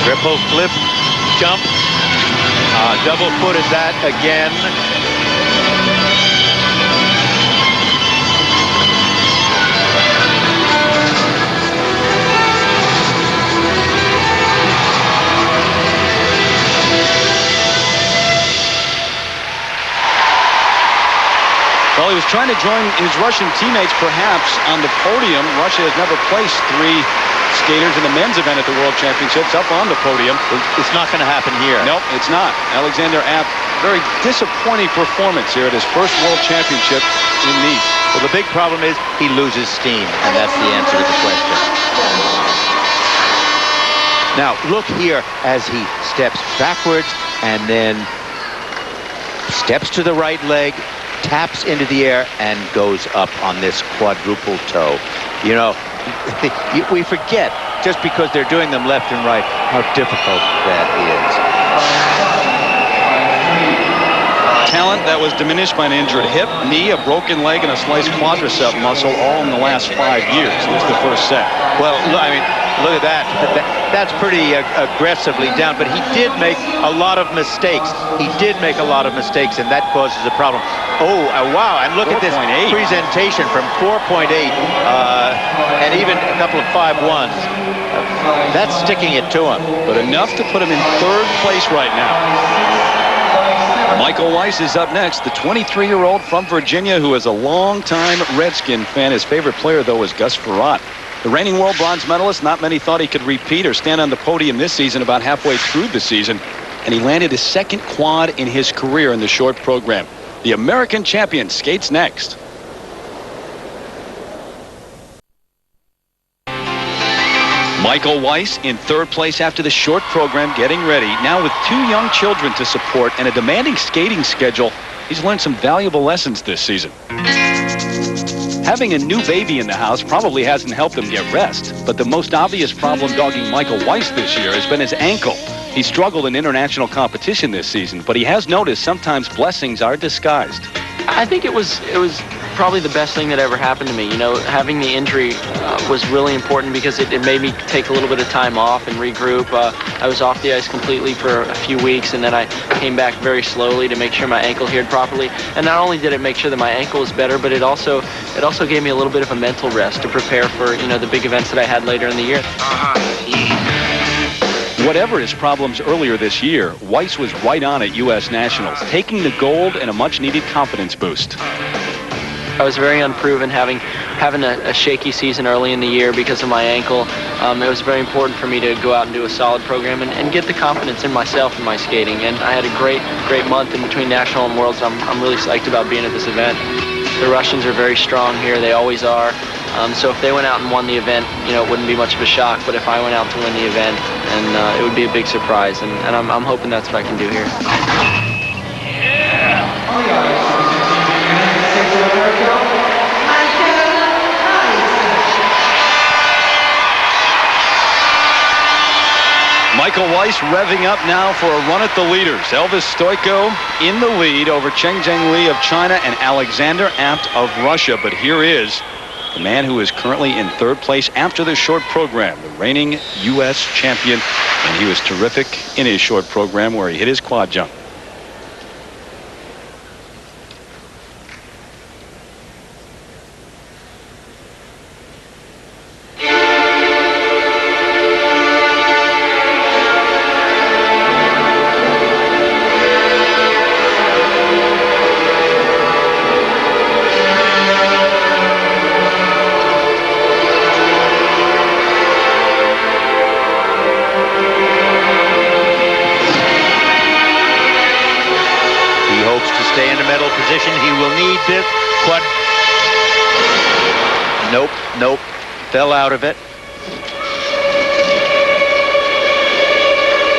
Triple flip jump. Double footed that again. Well, he was trying to join his Russian teammates perhaps on the podium. Russia has never placed 3 skaters in the men's event at the World Championships up on the podium. It's not going to happen here. Nope, it's not. Alexander Abt, very disappointing performance here at his first World Championship in Nice. Well, the big problem is he loses steam, and that's the answer to the question. Now, look here as he steps backwards and then steps to the right leg, taps into the air, and goes up on this quadruple toe. You know, we forget, just because they're doing them left and right, how difficult that is. Talent that was diminished by an injured hip, knee, a broken leg, and a sliced quadricep muscle, all in the last 5 years. That's the first set. Well, I mean, look at that. That's pretty aggressively down, but he did make a lot of mistakes. He did make a lot of mistakes, and that causes a problem. Wow, and look at this 4.8. presentation from 4.8 and even a couple of 5.1s. That's sticking it to him. But enough to put him in third place right now. Michael Weiss is up next, the 23-year-old from Virginia who is a longtime Redskin fan. His favorite player, though, is Gus Frerotte. The reigning world bronze medalist, not many thought he could repeat or stand on the podium this season, about halfway through the season. And he landed his second quad in his career in the short program. The American champion skates next. Michael Weiss in third place after the short program, getting ready. Now with 2 young children to support and a demanding skating schedule, he's learned some valuable lessons this season. Having a new baby in the house probably hasn't helped him get rest, but the most obvious problem dogging Michael Weiss this year has been his ankle. He struggled in international competition this season, but he has noticed sometimes blessings are disguised. I think it was probably the best thing that ever happened to me. You know, having the injury was really important because it made me take a little bit of time off and regroup. I was off the ice completely for a few weeks, and then I came back very slowly to make sure my ankle healed properly. And not only did it make sure that my ankle was better, but it also gave me a little bit of a mental rest to prepare for, you know, the big events that I had later in the year. Whatever his problems earlier this year, Weiss was right on at U.S. Nationals, taking the gold and a much-needed confidence boost. I was very unproven having a shaky season early in the year because of my ankle. It was very important for me to go out and do a solid program and get the confidence in myself and my skating. And I had a great month in between National and Worlds. I'm really psyched about being at this event. The Russians are very strong here. They always are. So if they went out and won the event, you know, it wouldn't be much of a shock. But if I went out to win the event, and it would be a big surprise. And I'm hoping that's what I can do here. Michael Weiss revving up now for a run at the leaders. Elvis Stojko in the lead over Chen Zhengli of China and Alexander Apt of Russia. But here is the man who is currently in third place after the short program, the reigning U.S. champion. And he was terrific in his short program where he hit his quad jump. He will need this. Quad. Nope. Fell out of it.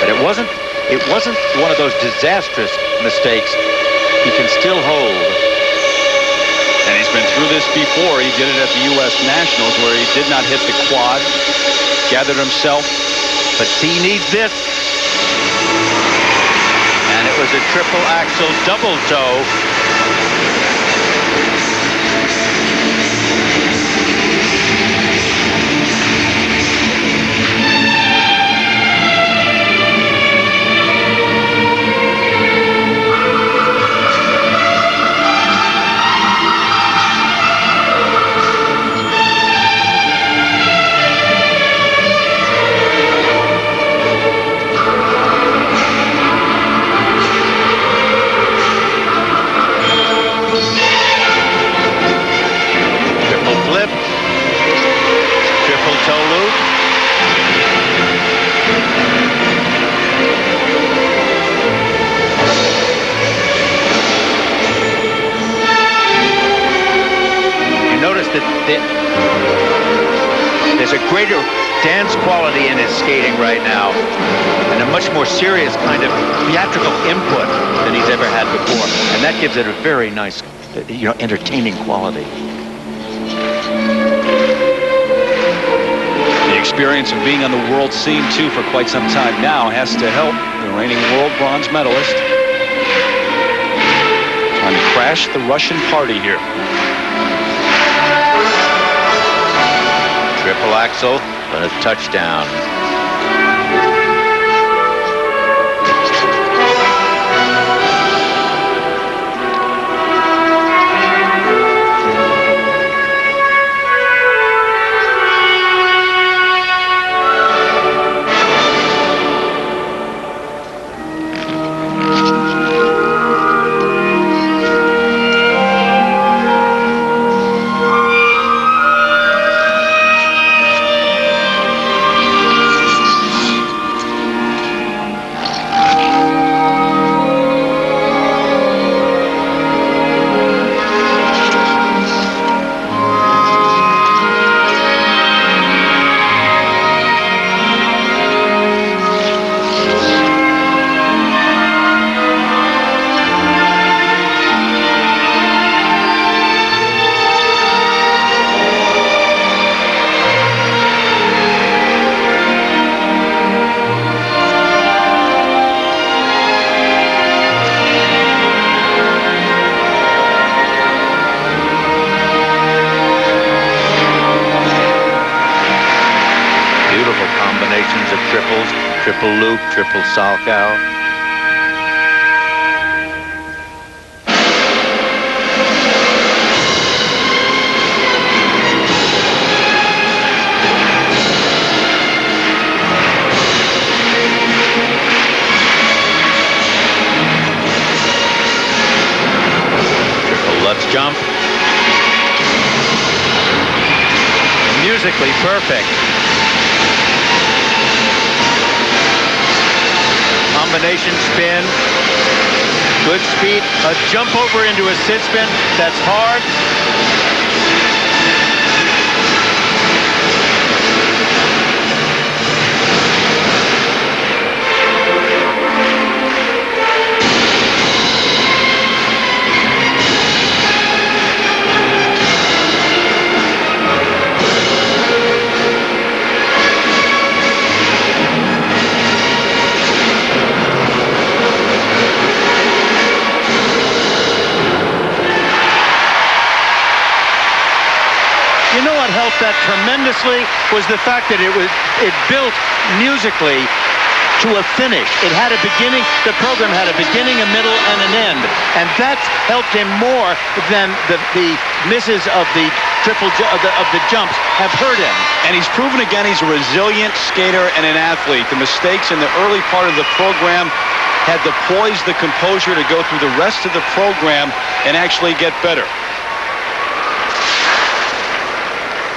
But it wasn't one of those disastrous mistakes. He can still hold. And he's been through this before. He did it at the U.S. Nationals where he did not hit the quad. Gathered himself. But he needs this. And it was a triple axel double toe. There's a greater dance quality in his skating right now and a much more serious kind of theatrical input than he's ever had before. And that gives it a very nice, entertaining quality. The experience of being on the world scene, too, for quite some time now has to help the reigning world bronze medalist. Trying to crash the Russian party here. Triple axel, but a touchdown. combinations of triples, triple loop, triple salchow. Left jump. Musically perfect. Combination spin. Good speed. A jump over into a sit spin. That's hard. You know what helped that tremendously was the fact that it built musically to a finish. It had a beginning, the program had a beginning, a middle, and an end. And that's helped him more than the misses of the of the jumps have hurt him. And he's proven again he's a resilient skater and an athlete. The mistakes in the early part of the program had the poise, the composure to go through the rest of the program and actually get better.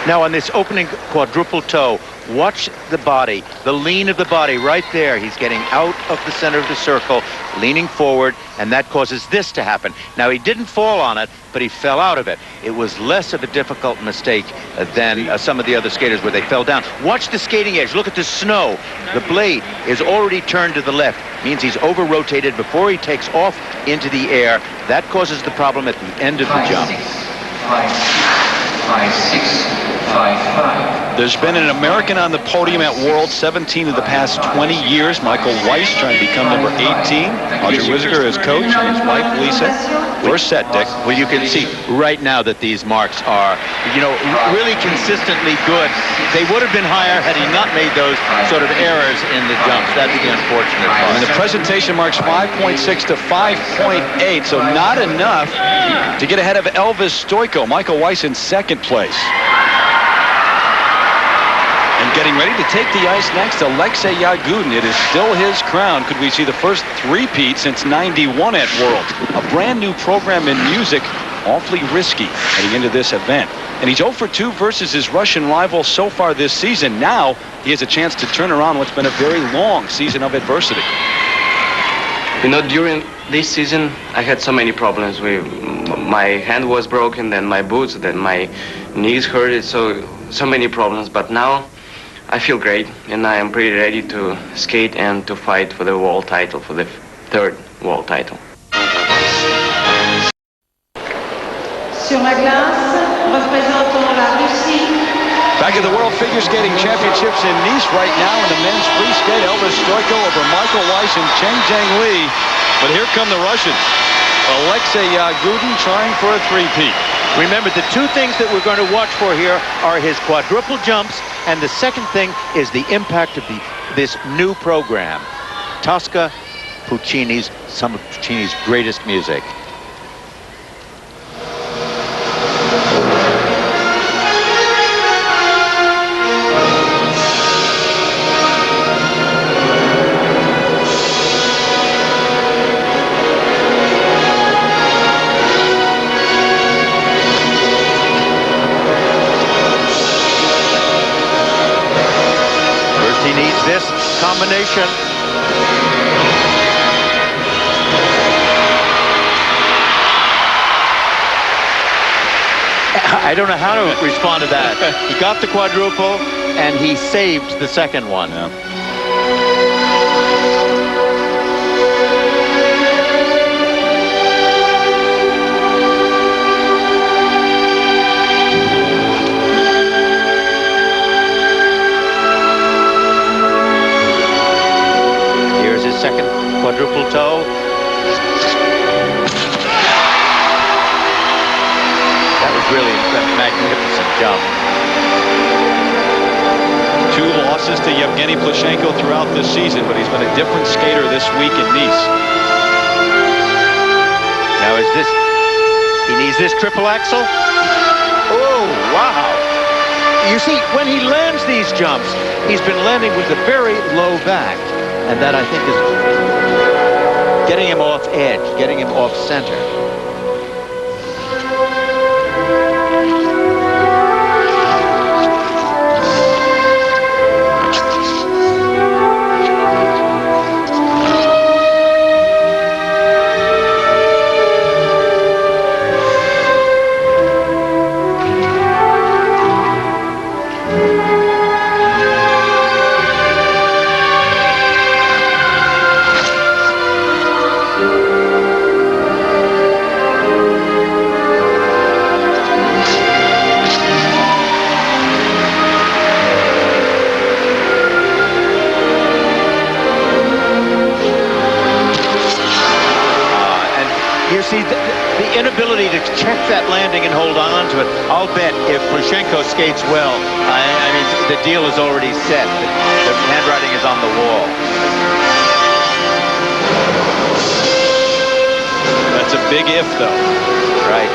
Now on this opening quadruple toe, watch the body, the lean of the body right there. He's getting out of the center of the circle, leaning forward, and that causes this to happen. Now he didn't fall on it, but he fell out of it. It was less of a difficult mistake than some of the other skaters where they fell down. Watch the skating edge. Look at the snow. The blade is already turned to the left. Means he's over-rotated before he takes off into the air. That causes the problem at the end of the jump. 5-6. There's been an American on the podium at World 17 of the past 20 years. Michael Weiss trying to become number 18. Roger Wisiger, his coach, and his wife, Lisa. First set, Dick. Well, you can see right now that these marks are, you know, really consistently good. They would have been higher had he not made those sort of errors in the jumps. That's the unfortunate part. And the presentation marks 5.6 to 5.8, so not enough to get ahead of Elvis Stojko. Michael Weiss in second place. And getting ready to take the ice next, Alexei Yagudin. It is still his crown. Could we see the first three-peat since '91 at World? A brand new program in music, awfully risky heading into this event. And he's 0 for 2 versus his Russian rival so far this season. Now he has a chance to turn around what's been a very long season of adversity. You know, during this season, I had so many problems. My hand was broken, then my boots, then my knees hurted, so many problems. But now I feel great, and I am pretty ready to skate and to fight for the world title, for the third world title. Sur la glace, représentant la Russie. Back at the World Figure Skating Championships in Nice right now in the men's free skate, Elvis Stojko over Michael Weiss and Cheng Jiang Li. But here come the Russians. Alexei Yagudin trying for a three-peat. Remember, the two things that we're going to watch for here are his quadruple jumps, and the second thing is the impact of this new program. Tosca, Puccini's, some of Puccini's greatest music. This combination. I don't know how to respond to that. He got the quadruple and he saved the second one. Yeah. Second quadruple toe. That was really a magnificent jump. 2 lost references to Yevgeny Plushenko throughout this season, but he's been a different skater this week in Nice. Now is this, he needs this triple axel? Oh, wow. You see, when he lands these jumps, he's been landing with a very low back. And that, I think, is getting him off edge, getting him off center. The inability to check that landing and hold on to it. I'll bet if Plushenko skates well, I mean, the deal is already set. The handwriting is on the wall. That's a big if, though. Right.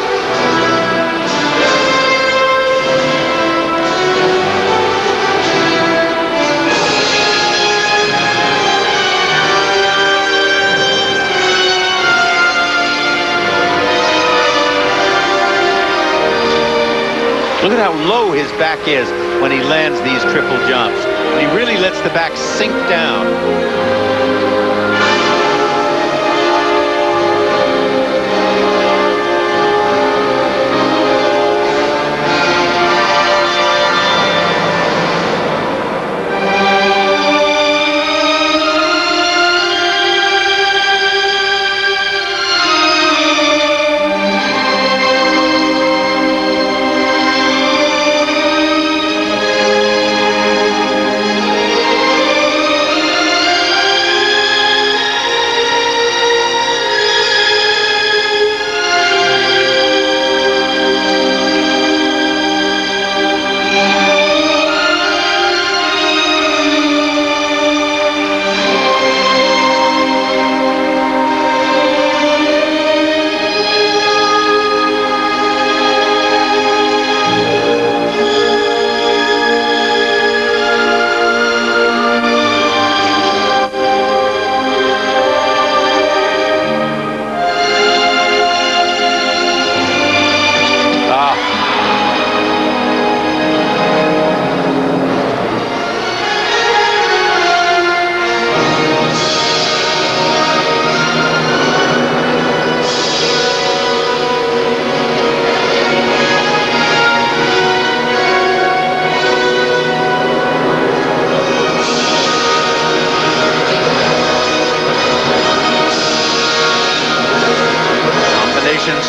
Look at how low his back is when he lands these triple jumps. When he really lets the back sink down.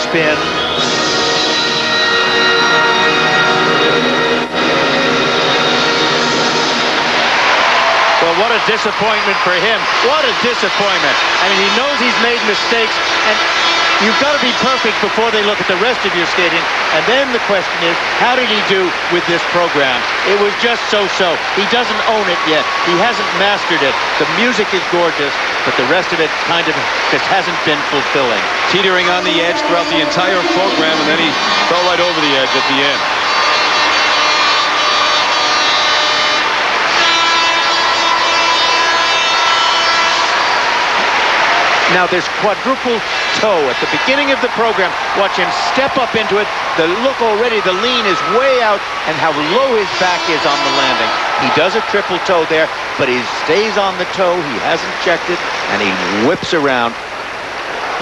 Spin. Well, what a disappointment for him. What a disappointment. I mean, he knows he's made mistakes, and you've got to be perfect before they look at the rest of your skating. And then the question is, how did he do with this program? It was just so-so. He doesn't own it yet. He hasn't mastered it. The music is gorgeous, but the rest of it kind of just hasn't been fulfilling. Teetering on the edge throughout the entire program, and then he fell right over the edge at the end. Now there's quadruple toe at the beginning of the program. Watch him step up into it. The look already, the lean is way out, and how low his back is on the landing. He does a triple toe there, but he stays on the toe. He hasn't checked it, and he whips around.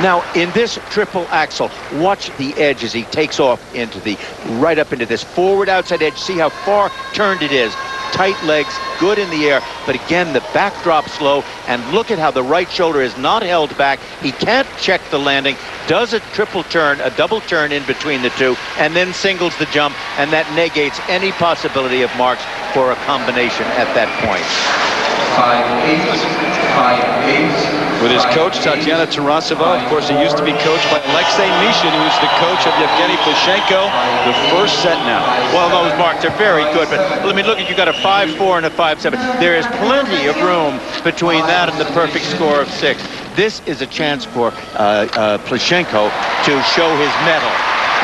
Now, in this triple axel, watch the edge as he takes off into the, right up into this forward outside edge. See how far turned it is. Tight legs, good in the air, but again, the back drops low, and look at how the right shoulder is not held back. He can't check the landing, does a triple turn, a double turn in between the two, and then singles the jump, and that negates any possibility of marks for a combination at that point. With his coach, Tatiana Tarasova. Of course, he used to be coached by Alexei Mishin, who's the coach of Yevgeny Plushenko. The first set now. Well, those marks are very good, but let me look at, you got a 5-4 and a 5-7. There is plenty of room between that and the perfect score of 6. This is a chance for Plushenko to show his mettle.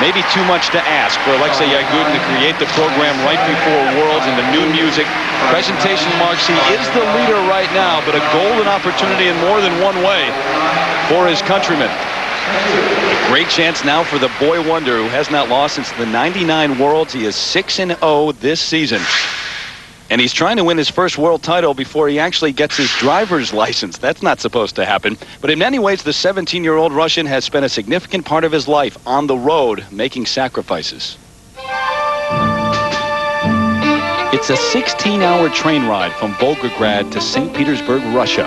Maybe too much to ask for Alexei Yagudin to create the program right before Worlds and the new music. Presentation marks, he is the leader right now, but a golden opportunity in more than one way for his countrymen. A great chance now for the boy wonder who has not lost since the '99 Worlds. He is 6-0 this season. And he's trying to win his first world title before he actually gets his driver's license. That's not supposed to happen. But in many ways, the 17-year-old Russian has spent a significant part of his life on the road, making sacrifices. It's a 16-hour train ride from Volgograd to St. Petersburg, Russia.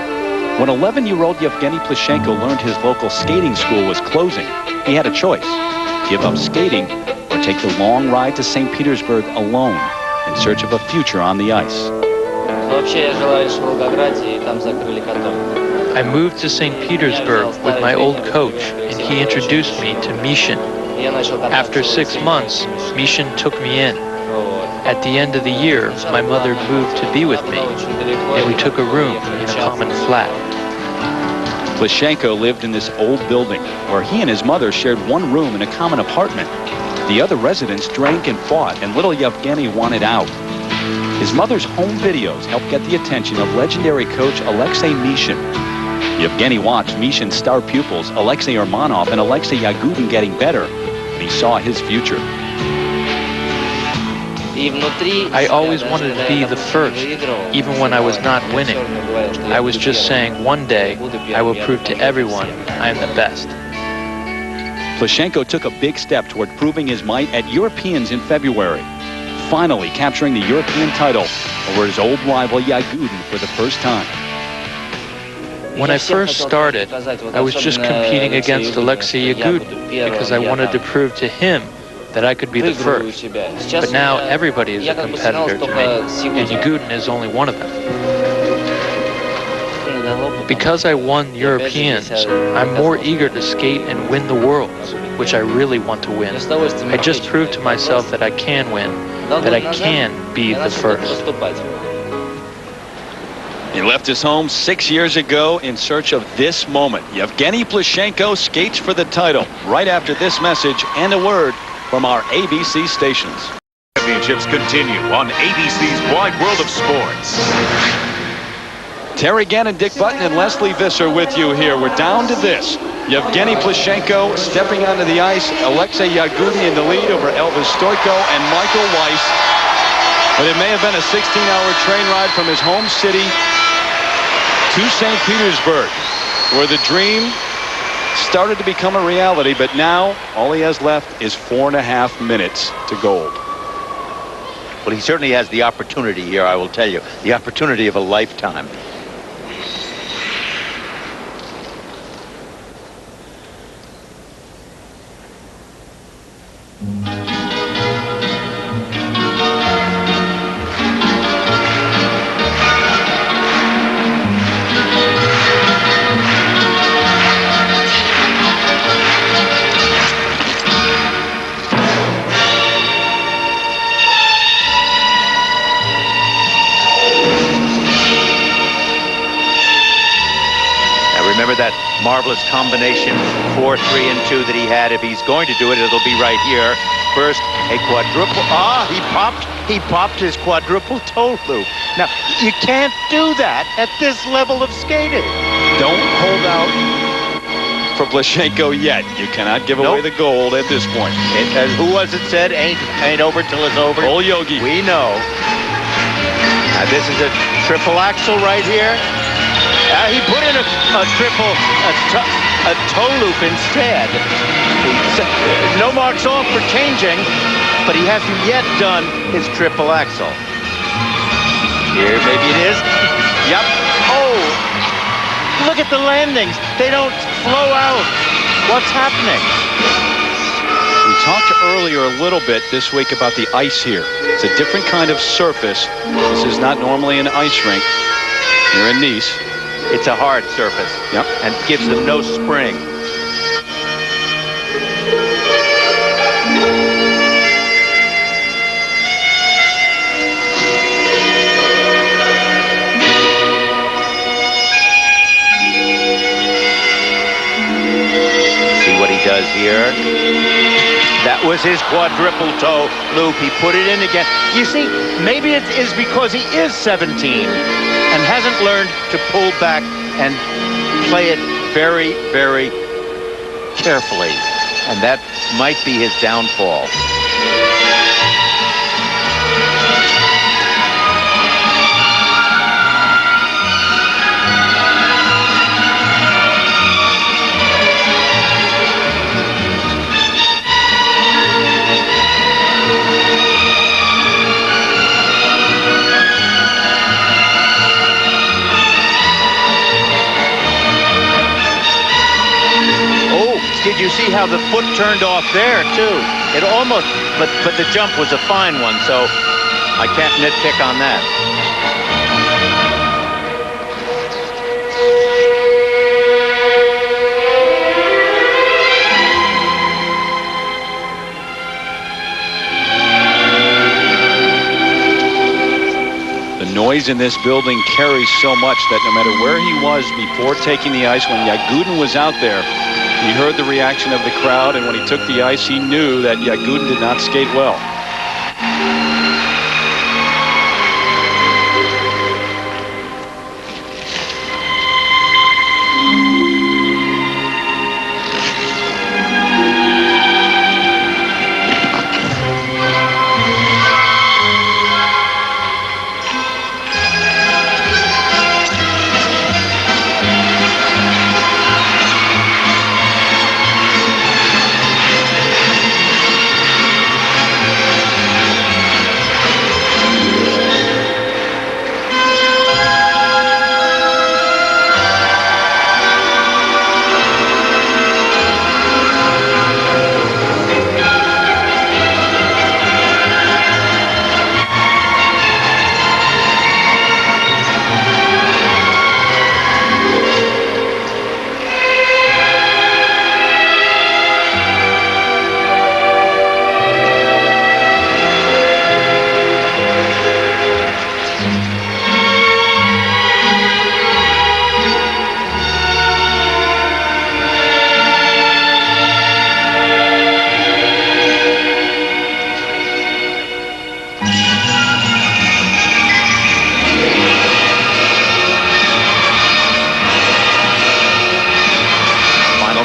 When 11-year-old Yevgeny Plushenko learned his local skating school was closing, he had a choice: give up skating or take the long ride to St. Petersburg alone, in search of a future on the ice. I moved to St. Petersburg with my old coach, and he introduced me to Mishin. After 6 months, Mishin took me in. At the end of the year, my mother moved to be with me, and we took a room in a common flat. Plushenko lived in this old building, where he and his mother shared one room in a common apartment. The other residents drank and fought, and little Yevgeny wanted out. His mother's home videos helped get the attention of legendary coach Alexei Mishin. Yevgeny watched Mishin's star pupils, Alexei Urmanov and Alexei Yagudin, getting better, and he saw his future. I always wanted to be the first, even when I was not winning. I was just saying, one day, I will prove to everyone I am the best. Plushenko took a big step toward proving his might at Europeans in February, finally capturing the European title over his old rival Yagudin for the first time. When I first started, I was just competing against Alexei Yagudin because I wanted to prove to him that I could be the first. But now everybody is a competitor to me, and Yagudin is only one of them. Because I won Europeans, I'm more eager to skate and win the Worlds, which I really want to win. I just proved to myself that I can win, that I can be the first. He left his home 6 years ago in search of this moment. Yevgeny Plushenko skates for the title right after this message and a word from our ABC stations. Championships continue on ABC's Wide World of Sports. Terry Gannon, Dick Button, and Leslie Visser with you here. We're down to this. Yevgeny Plushenko stepping onto the ice. Alexei Yagudin in the lead over Elvis Stojko and Michael Weiss. But it may have been a 16-hour train ride from his home city to St. Petersburg, where the dream started to become a reality. But now all he has left is 4.5 minutes to gold. Well, he certainly has the opportunity here, I will tell you. The opportunity of a lifetime. That marvelous combination 4, 3, and 2 that he had. If he's going to do it, it'll be right here. First, a quadruple. He popped his quadruple toe loop. Now, you can't do that at this level of skating. Don't hold out for Plushenko yet. You cannot give away the gold at this point. Who was it said, ain't over till it's over? Old Yogi. We know. Now, this is a triple axel right here. He put in a toe loop instead. No marks off for changing, but he hasn't yet done his triple axel. Here, maybe it is. Yep. Oh, look at the landings. They don't flow out. What's happening? We talked earlier a little bit this week about the ice here. It's a different kind of surface. This is not normally an ice rink. Here in Nice. It's a hard surface. Yep. And gives them no spring. See what he does here. That was his quadruple toe loop. He put it in again. You see, maybe it is because he is 17 and hasn't learned to pull back and play it very, very carefully. And that might be his downfall. Did you see how the foot turned off there, too? It almost, but the jump was a fine one, so I can't nitpick on that. The noise in this building carries so much that no matter where he was before taking the ice, when Yagudin was out there, he heard the reaction of the crowd, and when he took the ice, he knew that Yagudin did not skate well.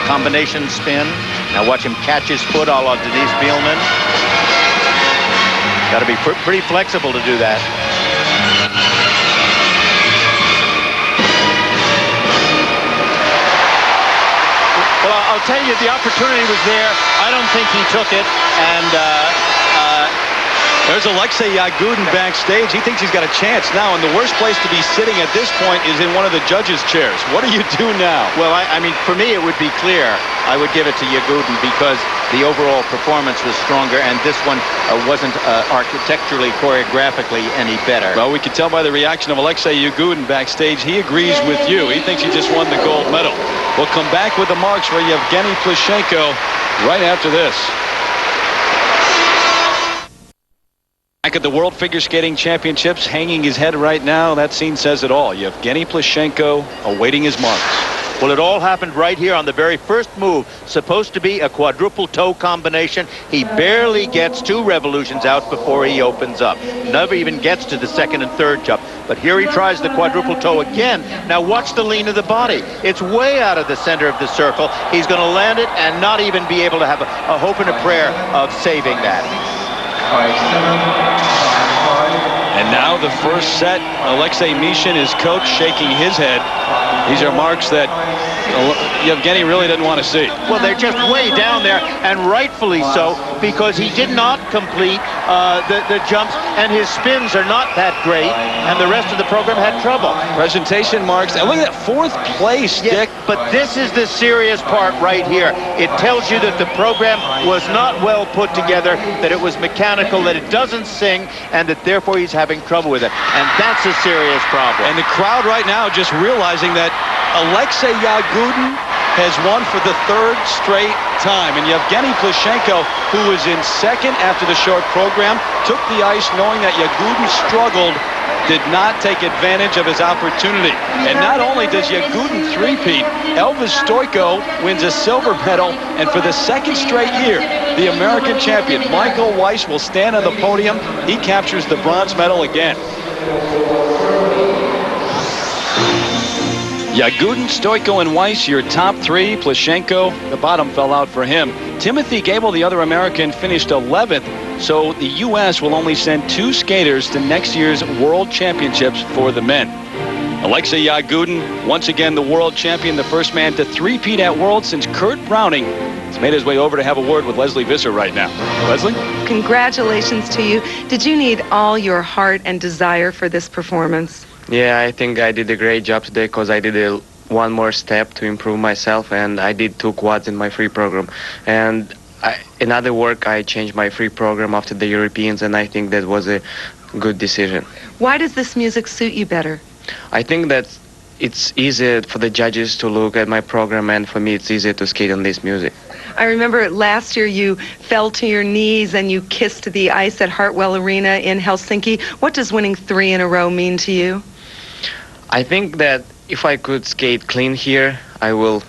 Combination spin. Now watch him catch his foot a la Denise Bielman. Got to be pretty flexible to do that. Well, I'll tell you, the opportunity was there. I don't think he took it. And there's Alexei Yagudin backstage. He thinks he's got a chance now, and the worst place to be sitting at this point is in one of the judges' chairs. What do you do now? Well, I mean, for me, it would be clear. I would give it to Yagudin because the overall performance was stronger, and this one wasn't architecturally, choreographically any better. Well, we could tell by the reaction of Alexei Yagudin backstage. He agrees with you. He thinks he just won the gold medal. We'll come back with the marks for Yevgeny Plushenko right after this. Back at the World Figure Skating Championships, hanging his head right now. That scene says it all. Yevgeny Plushenko awaiting his marks. Well, it all happened right here on the very first move. Supposed to be a quadruple toe combination. He barely gets 2 revolutions out before he opens up. Never even gets to the second and third jump. But here he tries the quadruple toe again. Now watch the lean of the body. It's way out of the center of the circle. He's going to land it and not even be able to have a hope and a prayer of saving that. And now the first set, Alexei Mishin, his coach, shaking his head. These are marks that Yevgeny really didn't want to see. Well, they're just way down there, and rightfully so, because he did not complete the jumps, and his spins are not that great, and the rest of the program had trouble. Presentation marks. And look at that 4th place, Dick. But this is the serious part right here. It tells you that the program was not well put together, that it was mechanical, that it doesn't sing, and that therefore he's having having trouble with it. And that's a serious problem. And the crowd right now just realizing that Alexei Yagudin has won for the third straight time. And Yevgeny Plushenko, who was in second after the short program, took the ice knowing that Yagudin struggled, did not take advantage of his opportunity. And not only does Yagudin three-peat, Elvis Stojko wins a silver medal, and for the second straight year, the American champion, Michael Weiss, will stand on the podium. He captures the bronze medal again. Yagudin, Stojko, and Weiss, your top three. Plushenko, the bottom fell out for him. Timothy Gable, the other American, finished 11th. So the U.S. will only send 2 skaters to next year's World Championships for the men. Alexei Yagudin, once again the world champion, the first man to three-peat at Worlds since Kurt Browning. He's made his way over to have a word with Leslie Visser right now. Leslie? Congratulations to you. Did you need all your heart and desire for this performance? Yeah, I think I did a great job today because I did one more step to improve myself, and I did 2 quads in my free program. And in other work, I changed my free program after the Europeans, and I think that was a good decision. Why does this music suit you better? I think that it's easier for the judges to look at my program, and for me it's easier to skate on this music. I remember last year you fell to your knees and you kissed the ice at Hartwell Arena in Helsinki. What does winning 3 in a row mean to you? I think that if I could skate clean here, I will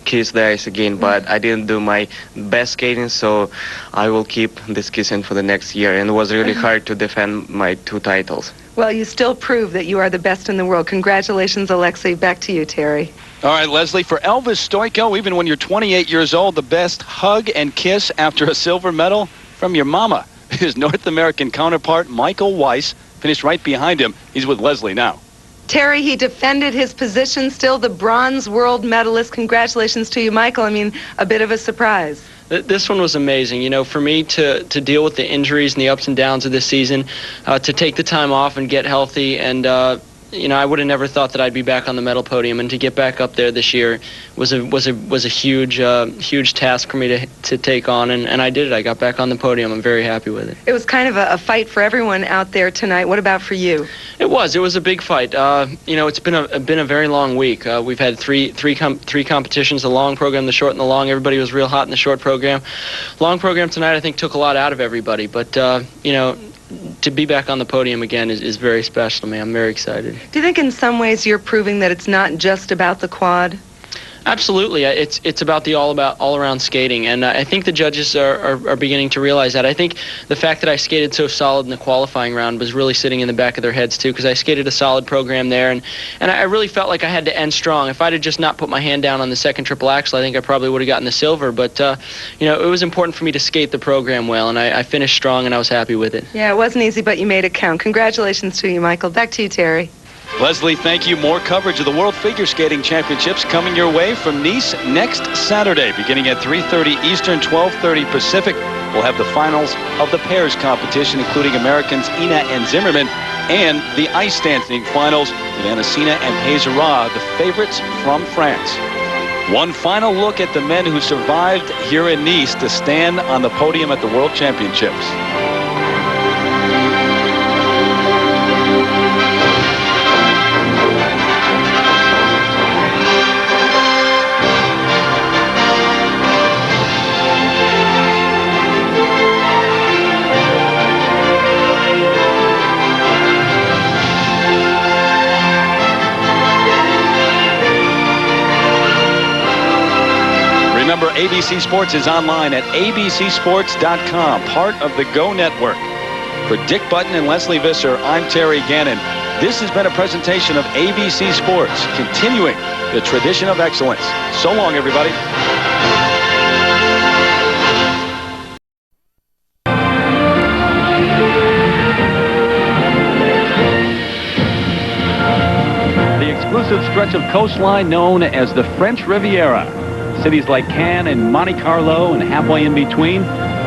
kiss the ice again, but I didn't do my best skating, so I will keep this kissing for the next year, and it was really hard to defend my 2 titles. Well, you still prove that you are the best in the world. Congratulations, Alexei. Back to you, Terry. All right, Leslie, for Elvis Stojko, even when you're 28 years old, the best hug and kiss after a silver medal from your mama. His North American counterpart, Michael Weiss, finished right behind him. He's with Leslie now. Terry, he defended his position, still the bronze world medalist. Congratulations to you, Michael. I mean, a bit of a surprise. This one was amazing. You know, for me to deal with the injuries and the ups and downs of this season, to take the time off and get healthy, and you know, I would have never thought that I'd be back on the medal podium, and to get back up there this year was a huge task for me to take on, and I did it. I got back on the podium. I'm very happy with it. It was kind of a fight for everyone out there tonight. What about for you? It was a big fight. You know, it's been a very long week. We've had three competitions: the long program, the short, and the long. Everybody was real hot in the short program. Long program tonight, I think, took a lot out of everybody. But you know, to be back on the podium again is very special to me. I'm very excited. Do you think in some ways you're proving that it's not just about the quad? Absolutely. It's about the all-around skating, and I think the judges are beginning to realize that. I think the fact that I skated so solid in the qualifying round was really sitting in the back of their heads too, because I skated a solid program there, and I really felt like I had to end strong. If I'd have just not put my hand down on the second triple axel, I think I probably would have gotten the silver. But you know, it was important for me to skate the program well, and I finished strong, and I was happy with it. Yeah, it wasn't easy, but you made it count. Congratulations to you, Michael. Back to you, Terry. Leslie, thank you. More coverage of the World Figure Skating Championships coming your way from Nice next Saturday, beginning at 3:30 Eastern, 12:30 Pacific. We'll have the finals of the pairs competition, including Americans Ina and Zimmerman, and the ice dancing finals with Anasina and Hazara, the favorites from France. One final look at the men who survived here in Nice to stand on the podium at the World Championships. Remember, ABC Sports is online at abcsports.com, part of the Go Network. For Dick Button and Leslie Visser, I'm Terry Gannon. This has been a presentation of ABC Sports, continuing the tradition of excellence. So long, everybody. The exclusive stretch of coastline known as the French Riviera. Cities like Cannes and Monte Carlo and halfway in between.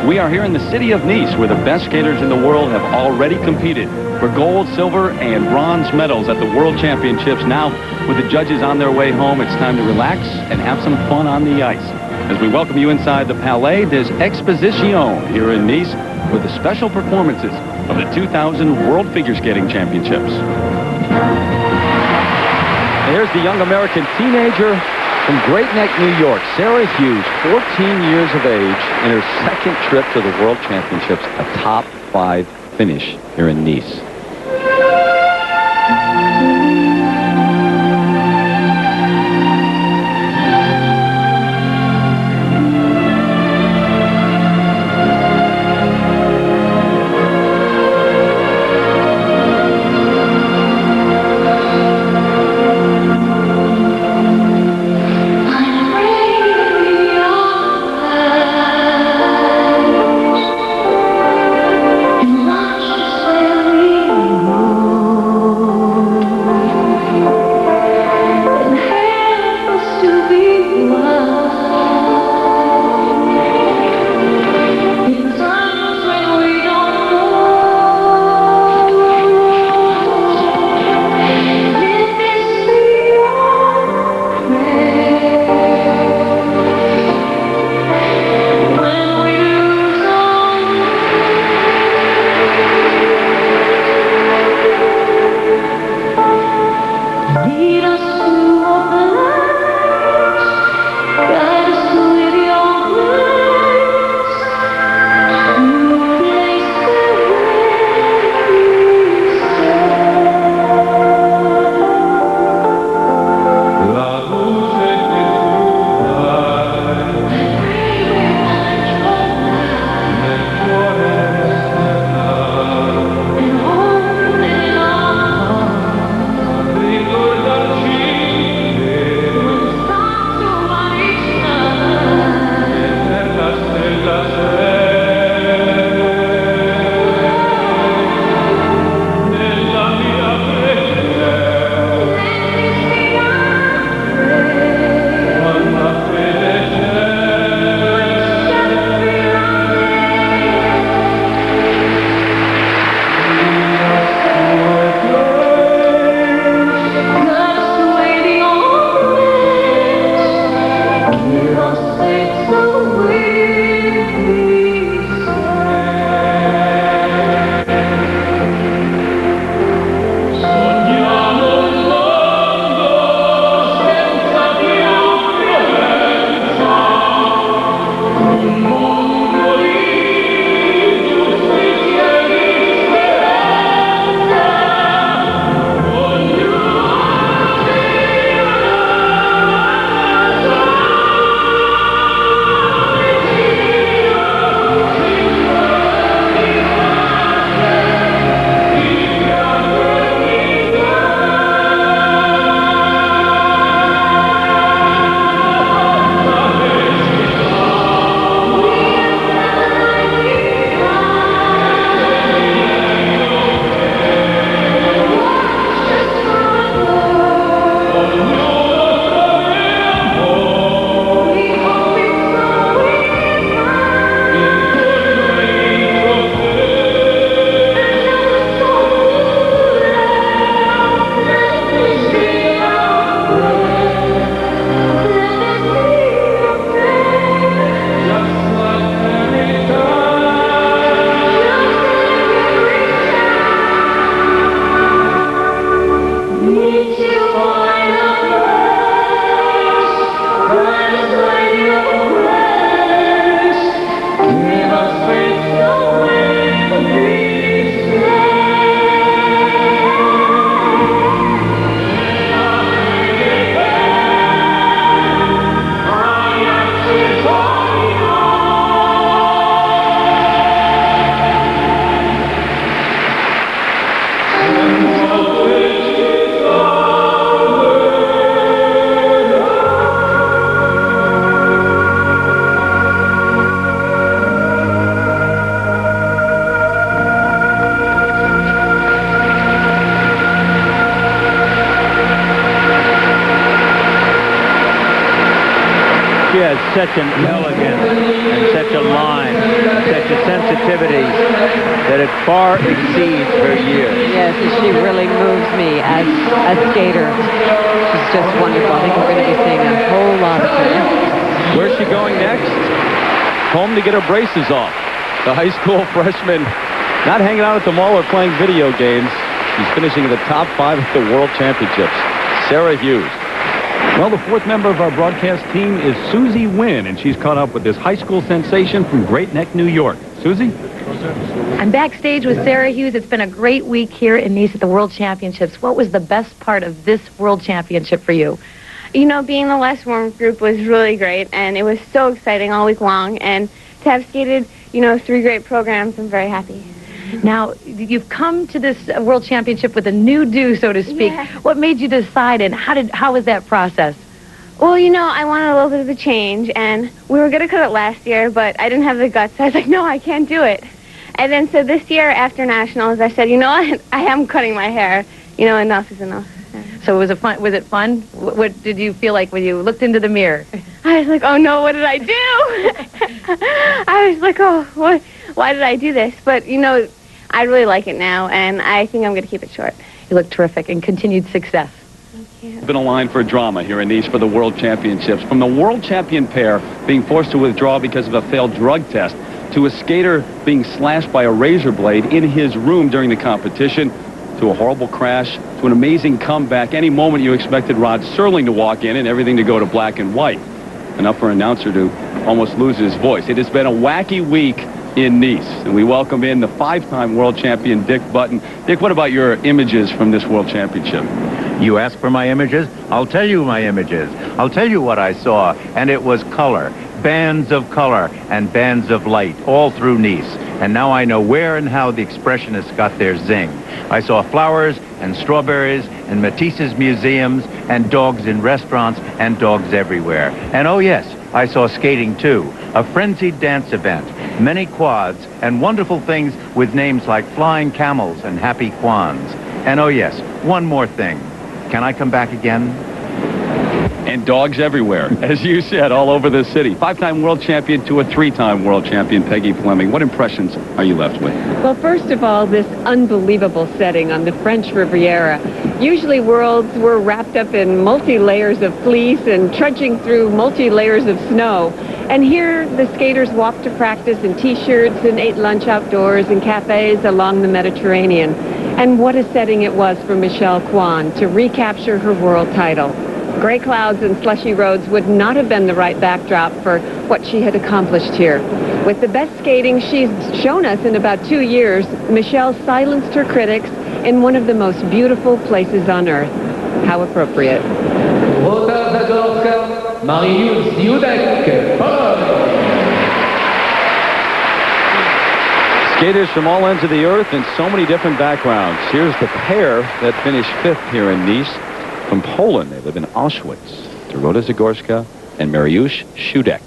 We are here in the city of Nice, where the best skaters in the world have already competed for gold, silver, and bronze medals at the World Championships. Now, with the judges on their way home, it's time to relax and have some fun on the ice. As we welcome you inside the Palais des Expositions here in Nice with the special performances of the 2000 World Figure Skating Championships. There's the young American teenager from Great Neck, New York, Sarah Hughes, 14 years of age, in her second trip to the World Championships, a top 5 finish here in Nice. She has such an elegance and such a line, such a sensitivity that it far exceeds her years. Yes, she really moves me as a skater. She's just wonderful. I think we're going to be seeing a whole lot of her. Where's she going next? Home to get her braces off. The high school freshman Not hanging out at the mall or playing video games. She's finishing in the top 5 at the World Championships. Sarah Hughes. Well, the fourth member of our broadcast team is Susie Wynn, and she's caught up with this high school sensation from Great Neck, New York. Susie? I'm backstage with Sarah Hughes. It's been a great week here in Nice at the World Championships. What was the best part of this World Championship for you? You know, being the last warm-up group was really great, and it was so exciting all week long. And to have skated, 3 great programs, I'm very happy. Now, you've come to this World Championship with a new do, so to speak. Yeah. What made you decide, and how was that process? Well, I wanted a little bit of a change, and we were going to cut it last year, but I didn't have the guts. So I was like, no, I can't do it. And then so this year after Nationals, I said, what? I am cutting my hair. Enough is enough. So was it fun? What did you feel like when you looked into the mirror? I was like, oh no, what did I do? I was like, oh, what? Why did I do this? But, I really like it now, and I think I'm going to keep it short. You look terrific, and continued success. Been a line for drama here in Nice for the World Championships. From the world champion pair being forced to withdraw because of a failed drug test, to a skater being slashed by a razor blade in his room during the competition, to a horrible crash, to an amazing comeback. Any moment you expected Rod Serling to walk in and everything to go to black and white. Enough for an announcer to almost lose his voice. It has been a wacky week in Nice, and we welcome in the 5-time world champion Dick Button. Dick, what about your images from this World Championship? You ask for my images? I'll tell you my images. I'll tell you what I saw, and it was color. Bands of color and bands of light all through Nice. And now I know where and how the Expressionists got their zing. I saw flowers and strawberries and Matisse's museums and dogs in restaurants and dogs everywhere. And oh yes, I saw skating too. A frenzied dance event, many quads, and wonderful things with names like Flying Camels and Happy Kwans. And oh yes, one more thing. Can I come back again? And dogs everywhere, as you said, all over the city. 5-time world champion to a 3-time world champion, Peggy Fleming. What impressions are you left with? Well, first of all, this unbelievable setting on the French Riviera. Usually worlds were wrapped up in multi-layers of fleece and trudging through multi-layers of snow. And here the skaters walked to practice in T-shirts and ate lunch outdoors in cafes along the Mediterranean. And what a setting it was for Michelle Kwan to recapture her world title. Gray clouds and slushy roads would not have been the right backdrop for what she had accomplished here. With the best skating she's shown us in about 2 years, Michelle silenced her critics in one of the most beautiful places on earth. How appropriate. Skaters from all ends of the earth and so many different backgrounds. Here's the pair that finished 5th here in Nice. From Poland, they live in Auschwitz. Dorota Zagorska and Mariusz Shudek.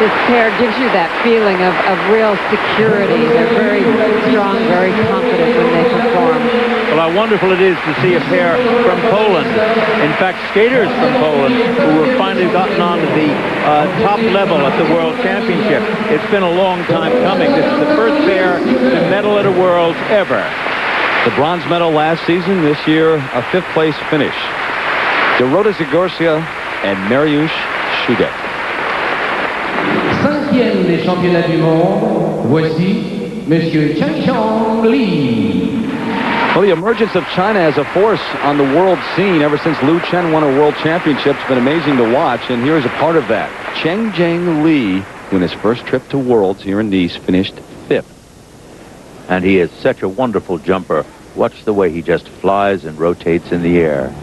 This pair gives you that feeling of real security. They're very strong, very confident when they perform. Well, how wonderful it is to see a pair from Poland. In fact, skaters from Poland who have finally gotten on to the top level at the World Championship. It's been a long time coming. This is the first pair to medal at a Worlds ever. The bronze medal last season, this year a 5th place finish. Dorota Zagorska and Mariusz Shudet. 5e des championnats du monde, voici Monsieur Chen Li. Well, the emergence of China as a force on the world scene ever since Liu Chen won a world championship has been amazing to watch, and here's a part of that. Cheng Li, who in his first trip to Worlds here in Nice, finished 5th. And he is such a wonderful jumper. Watch the way he just flies and rotates in the air.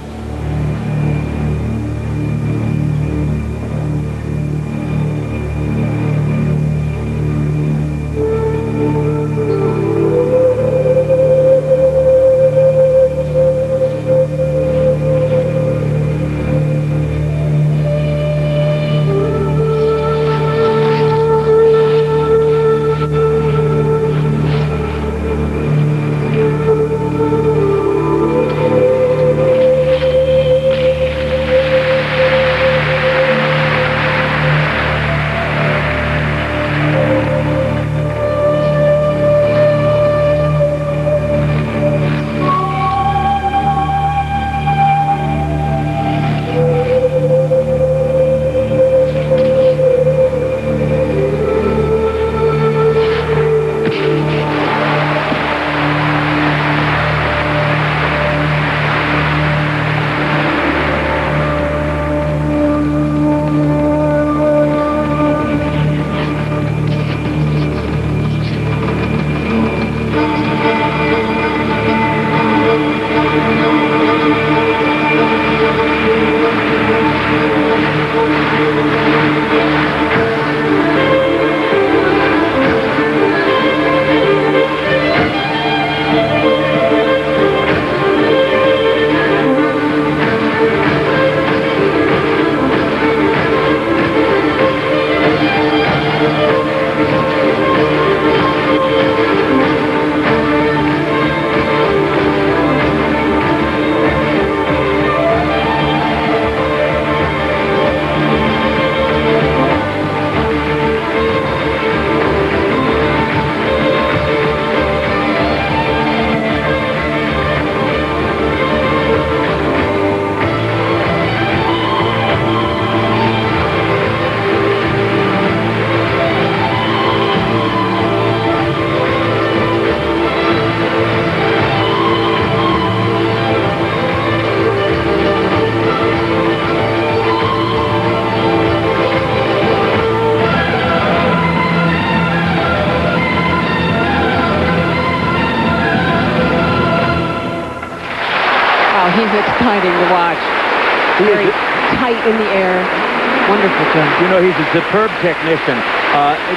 Exciting to watch. Very tight in the air. Wonderful jump. You know, he's a superb technician.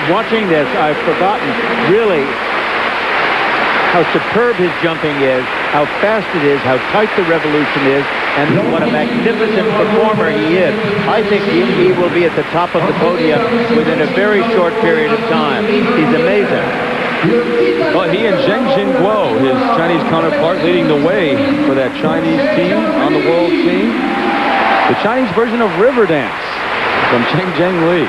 Watching this, I've forgotten really how superb his jumping is, how fast it is, how tight the revolution is, and what a magnificent performer he is. I think he will be at the top of the podium within a very short period of time. He's amazing. Well, he and Zheng Jingguo, his Chinese counterpart, leading the way for that Chinese team on the world scene. The Chinese version of River Dance from Cheng Li.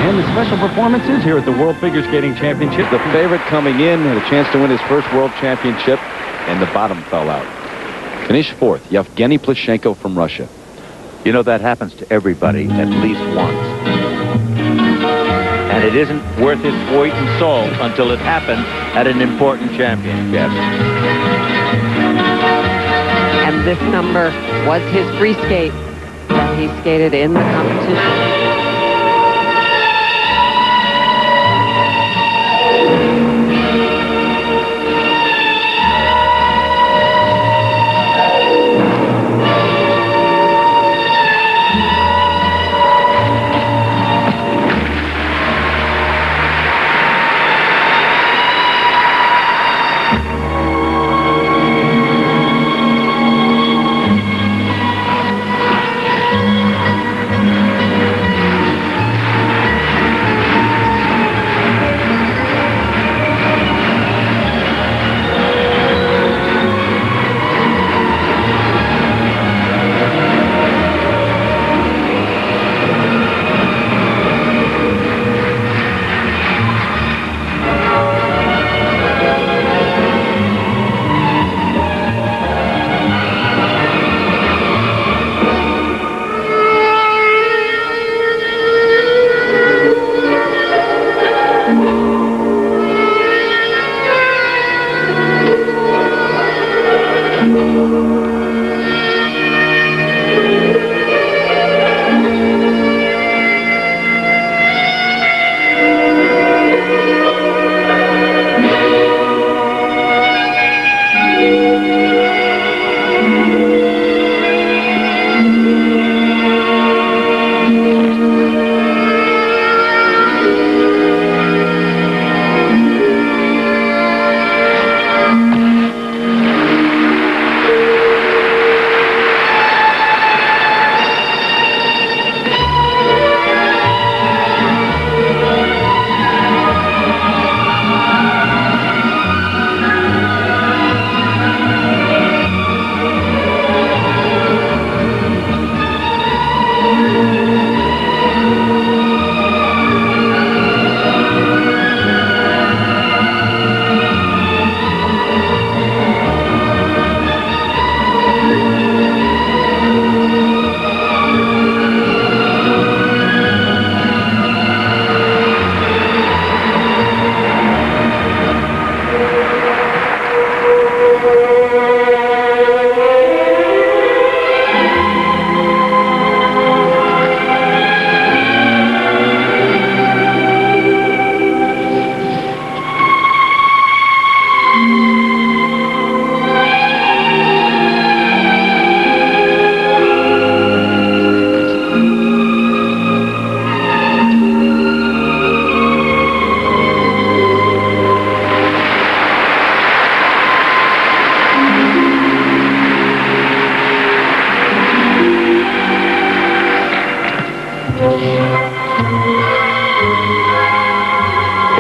And the special performances here at the World Figure Skating Championship. The favorite coming in had a chance to win his first World Championship, and the bottom fell out. Finished 4th, Yevgeny Plushenko from Russia. You know, that happens to everybody at least once. And it isn't worth its weight in salt until it happens at an important championship. And this number was his free skate that he skated in the competition.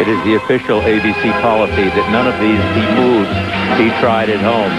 It is the official ABC policy that none of these moves be tried at home.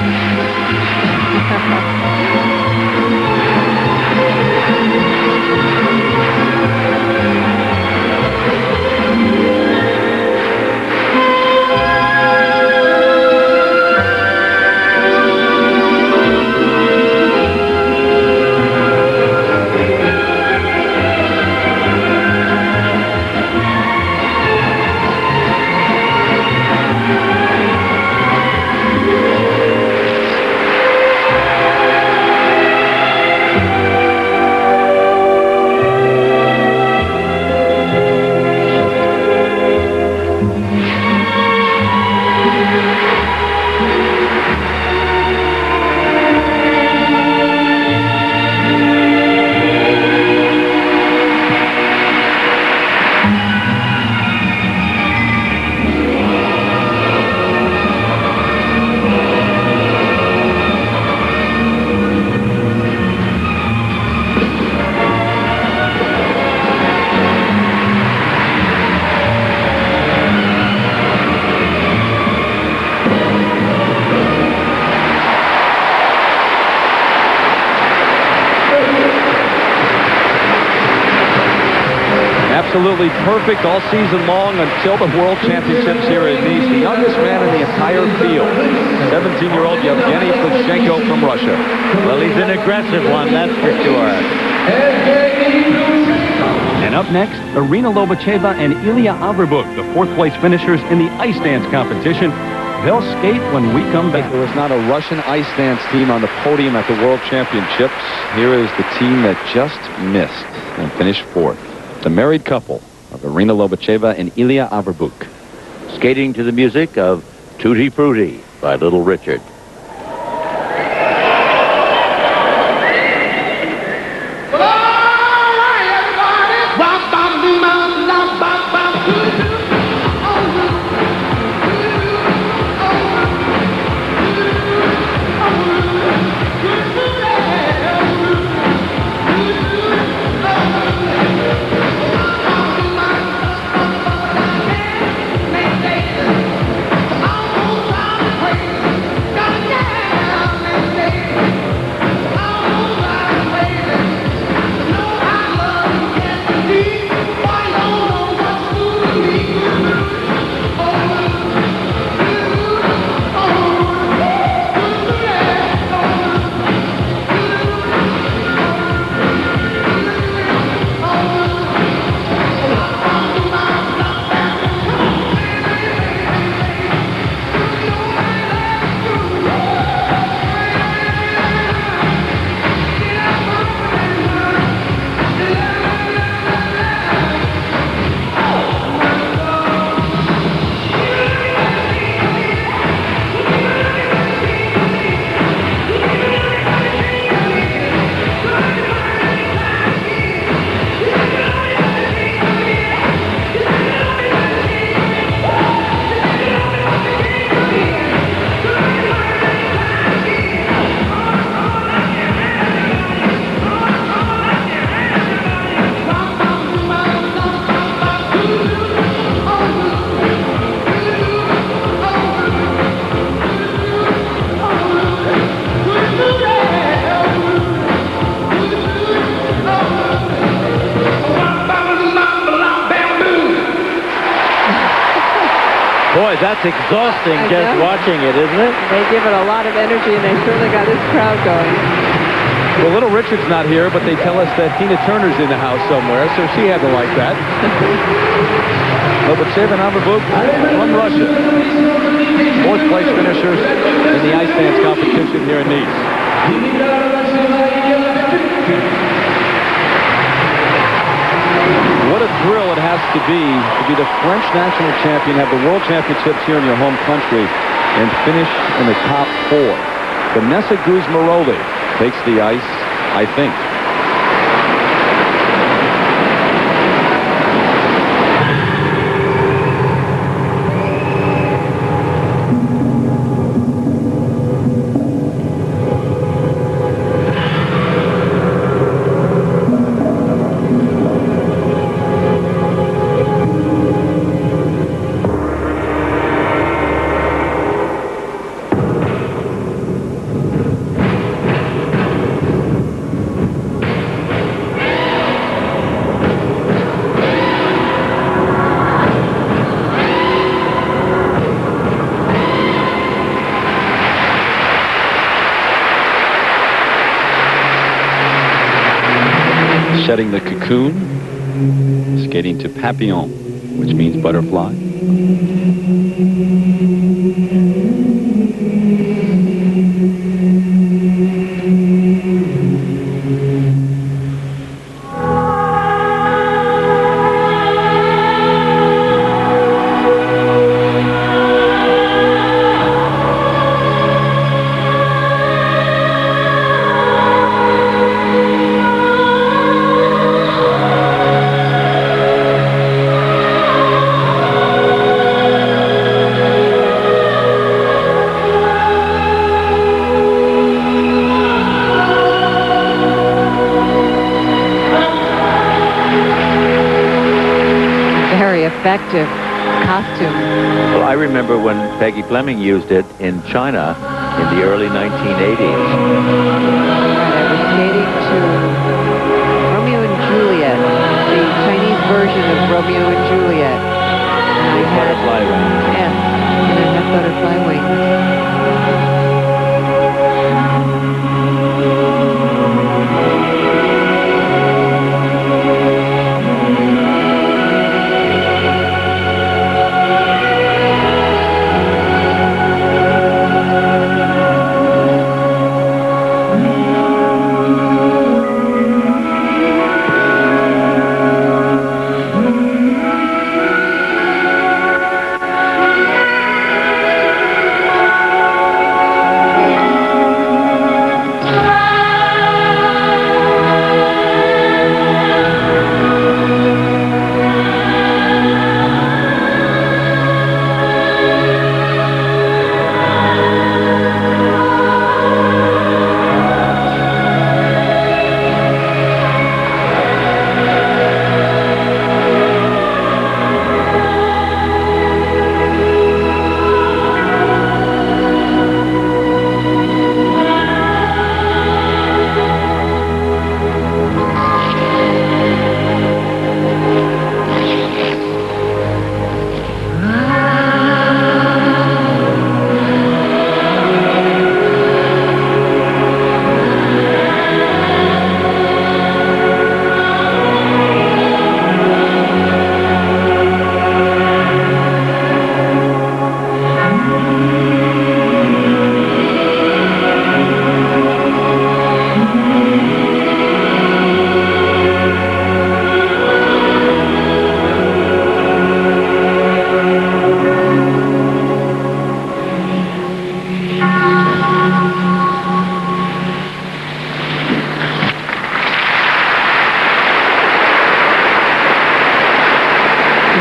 Absolutely perfect all season long until the World Championships here in Nice. The youngest man in the entire field, 17-year-old Yevgeny Plushenko from Russia. Well, he's an aggressive one, that's for sure. And up next, Irina Lobacheva and Ilya Averbuk, the fourth-place finishers in the ice dance competition. They'll skate when we come back. There was not a Russian ice dance team on the podium at the World Championships. Here is the team that just missed and finished fourth. The married couple of Irina Lobacheva and Ilya Averbuk. Skating to the music of Tutti Frutti by Little Richard. Boy, that's exhausting just watching it, isn't it? They give it a lot of energy, and they certainly got this crowd going. Well, Little Richard's not here, but they tell us that Tina Turner's in the house somewhere, so she had to like that. Lobacheva and Averbuk from Russia. Fourth place finishers in the ice dance competition here in Nice. What a thrill it has to be the French national champion, have the World Championships here in your home country, and finish in the top four. Vanessa Guzmaroli takes the ice, I think. setting the cocoon, skating to papillon, which means butterfly. Effective costume. Well, I remember when Peggy Fleming used it in China in the early 1980s. I was skating to Romeo and Juliet, the Chinese version of Romeo and Juliet. And I had butterfly wings. Yes, and I had butterfly wings.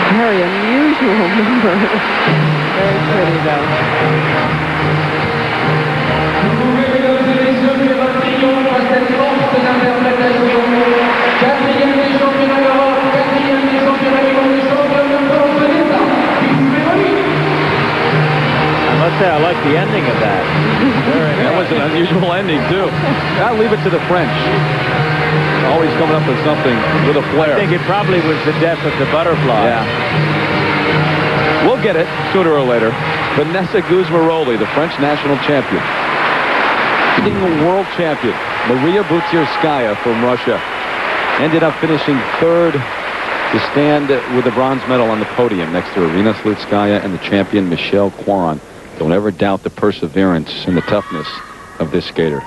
Very unusual number. Very pretty, I must say, I like the ending of that. That was an unusual ending, too. I'll leave it to the French. Always coming up with something with a flair. I think it probably was the death of the butterfly. Yeah. We'll get it sooner or later. Vanessa Guzmaroli, the French national champion. The world champion, Maria Butyrskaya from Russia, ended up finishing third to stand with the bronze medal on the podium next to Irina Slutskaya and the champion Michelle Kwan. Don't ever doubt the perseverance and the toughness of this skater.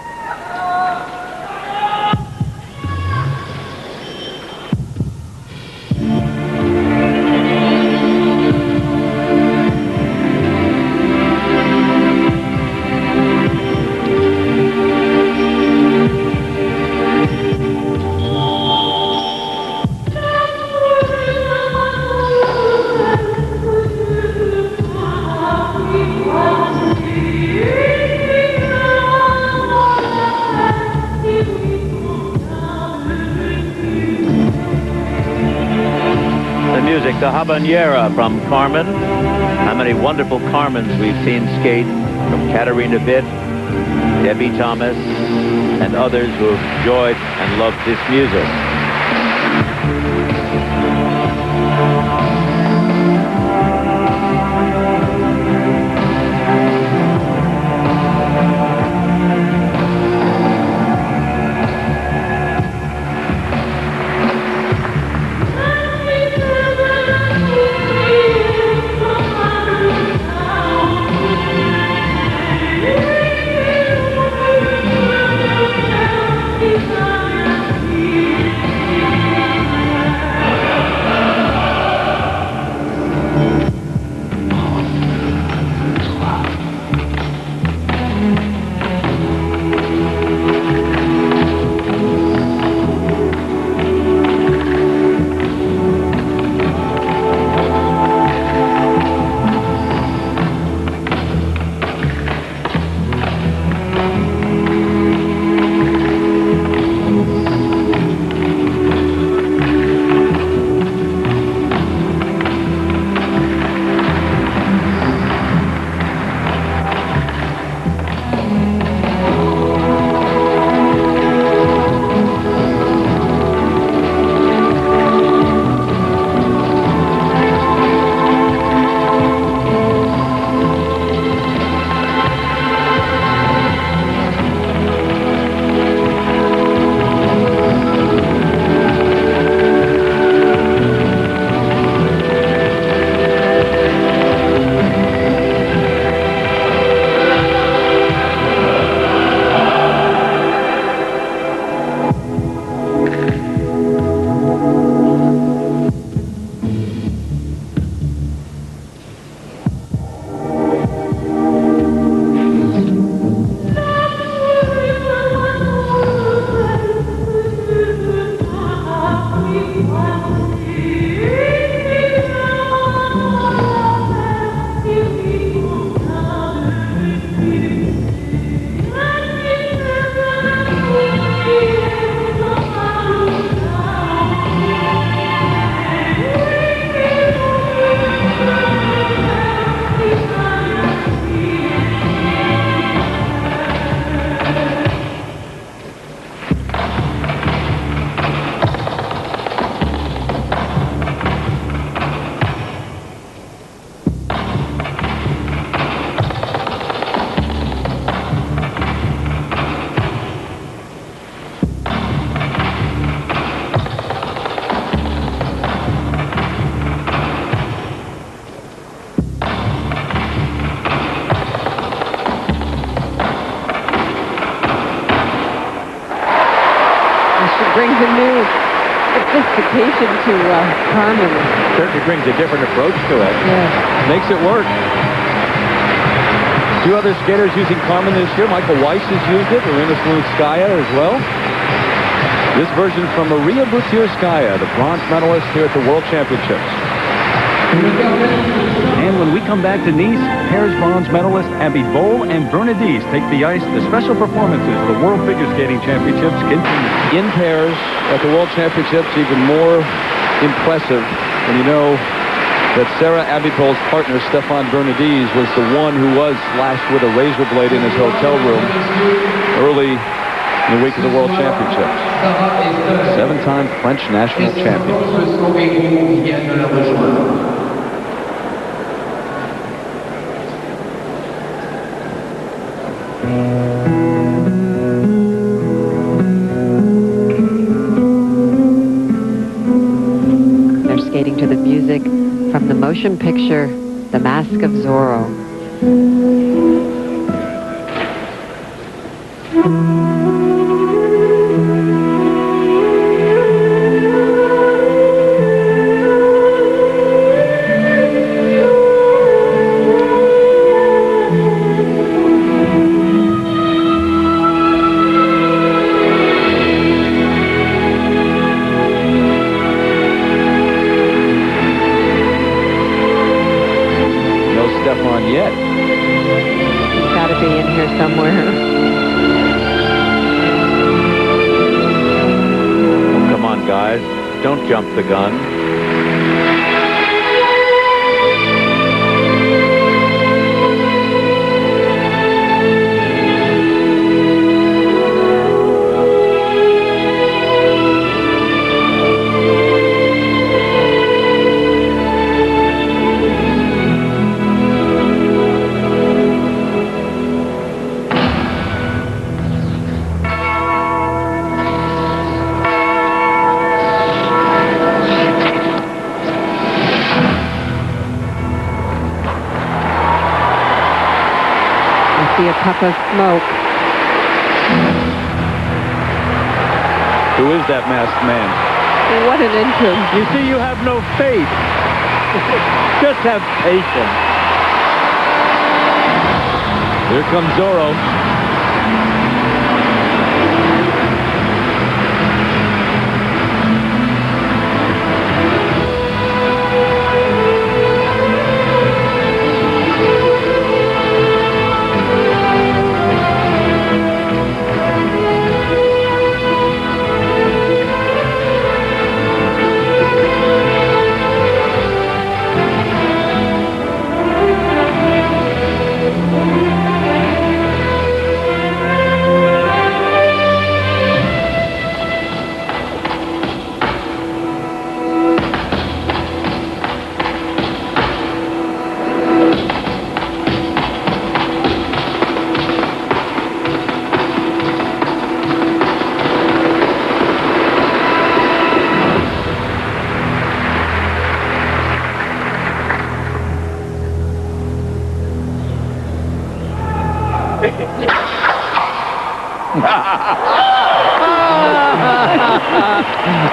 The habanera from Carmen. How many wonderful Carmens we've seen skate, from Katarina Witt, Debbie Thomas, and others who have enjoyed and loved this music. It brings a new sophistication to Carmen. Certainly brings a different approach to it. Yes. Makes it work. Two other skaters using Carmen this year. Michael Weiss has used it. Irina Slunskaya as well. This version from Maria Butirskaya, the bronze medalist here at the World Championships. And when we come back to Nice, pairs bronze medalist Abby Bohl and Bernadise take the ice. The special performances of the World Figure Skating Championships continue. In pairs at the World Championships, even more impressive when you know that Sarah Abitbol's partner, Stefan Bernadise, was the one who was slashed with a razor blade in his hotel room early in the week of the World Championships. Seven-time French national champion. They're skating to the music from the motion picture, The Mask of Zorro. Yet. He's got to be in here somewhere. Oh, come on, guys. Don't jump the gun. See a puff of smoke. Who is that masked man? What an entrance. You see, you have no faith. Just have patience. Here comes Zorro.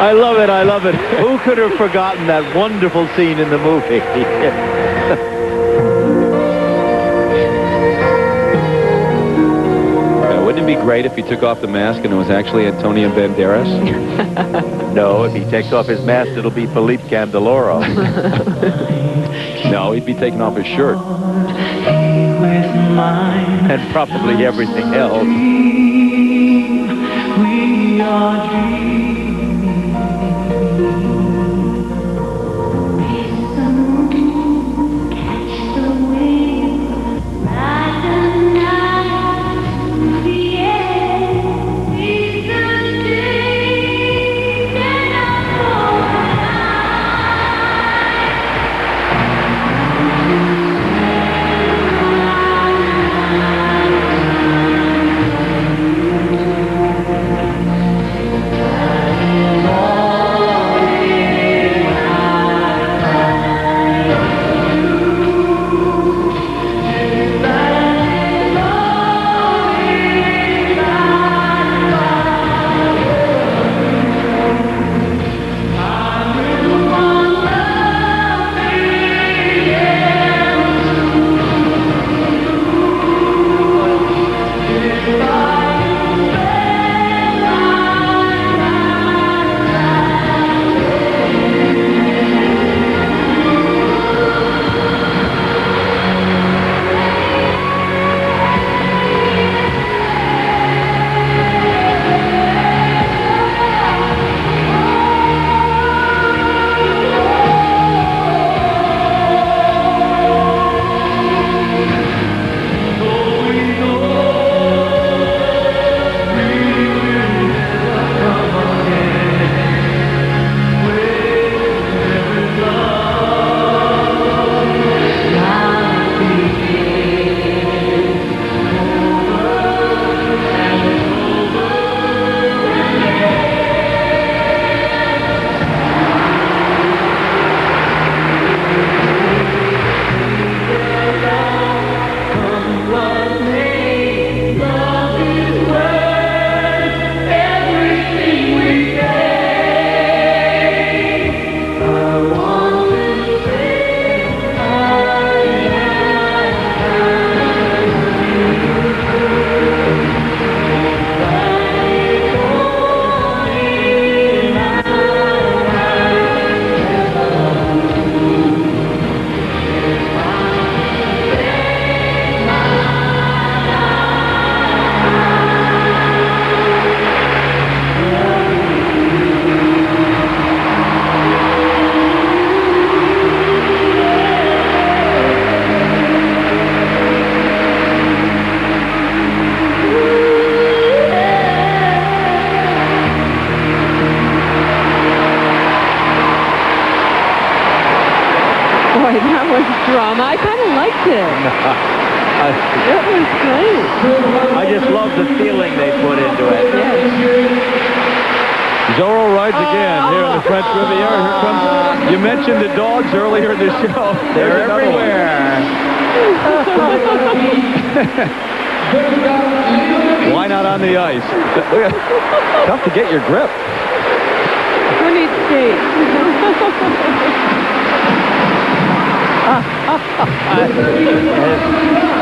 I love it. I love it. Who could have forgotten that wonderful scene in the movie? Wouldn't it be great if he took off the mask and it was actually Antonio Banderas? No, if he takes off his mask, it'll be Felipe Candeloro. No, he'd be taking off his shirt. And probably everything else. We are dreaming. Kiss the moon, catch the wind, ride the night to the end. These are the days that I know. was drama. I kind of liked it. It was great. I just love the feeling they put into it. Zorro rides again here in the French Riviera. Here comes, you mentioned the dogs earlier in the show. They're everywhere. Why not on the ice? Tough to get your grip. Who needs skates?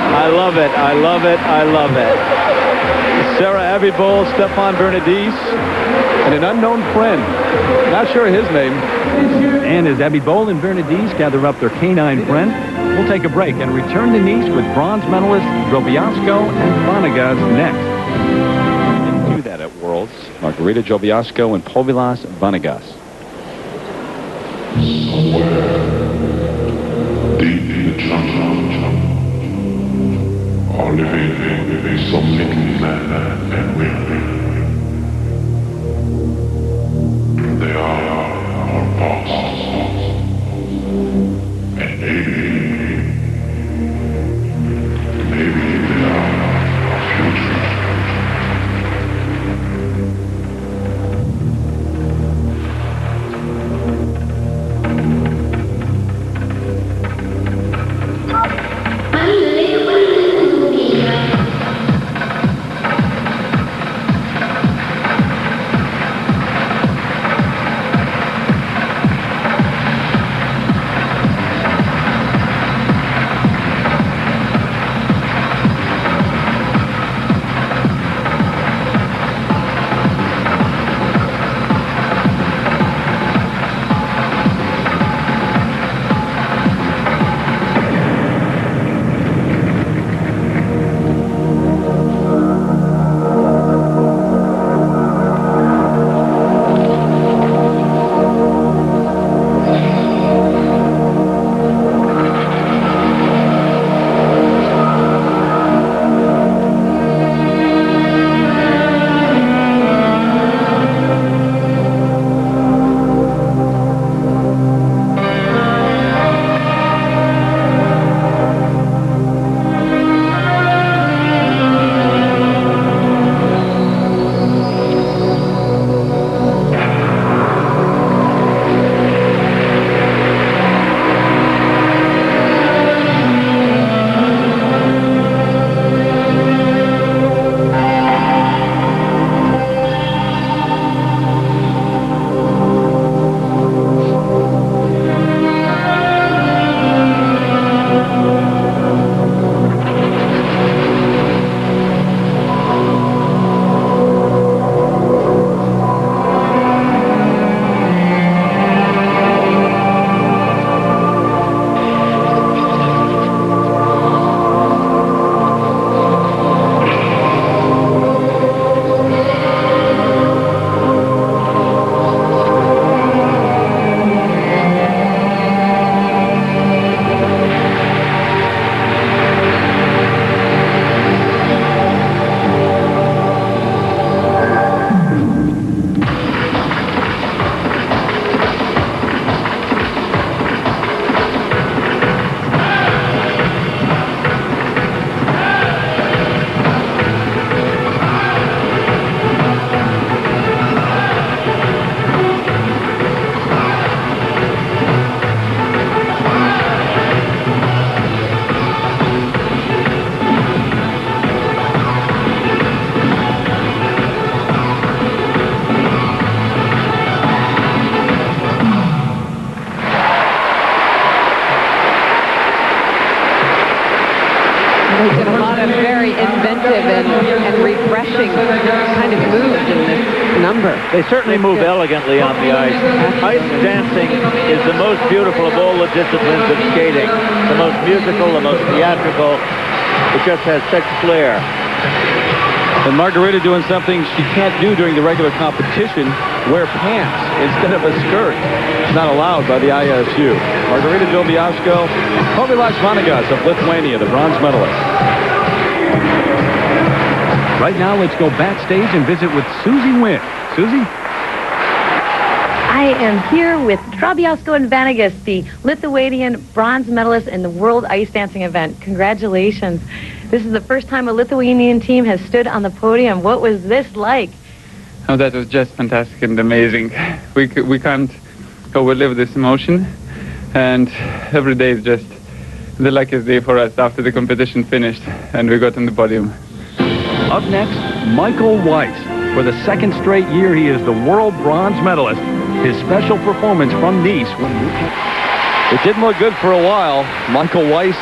I love it. I love it. I love it. Sarah Abitbol, Stefan Bernadise, and an unknown friend. Not sure his name. And as Abitbol and Bernadise gather up their canine friend, we'll take a break and return to Nice with bronze medalist Drobiazko and Vanagas next. We didn't do that at Worlds. Margarita Drobiazko and Povilas Vanagas. Deep in the jungle, are living some little man and women. They are our past, and maybe they are our future. They did a lot of very inventive and refreshing kind of moves in this number. They certainly move elegantly on the ice. Ice dancing is the most beautiful of all the disciplines of skating. The most musical, the most theatrical. It just has such flair. And Margarita doing something she can't do during the regular competition, wear pants instead of a skirt. It's not allowed by the ISU. Margarita Drobiazko, Povilas Vanagas of Lithuania, the bronze medalist. Right now, let's go backstage and visit with Susie Wynn. Susie? I am here with Drobiazko and Vanagas, the Lithuanian bronze medalist in the World Ice Dancing event. Congratulations. This is the first time a Lithuanian team has stood on the podium. What was this like? Oh, that was just fantastic and amazing. We can't overlive this emotion, and every day is just the luckiest day for us after the competition finished and we got on the podium. Up next, Michael Weiss. For the second straight year, he is the world bronze medalist. His special performance from Nice. It didn't look good for a while. Michael Weiss,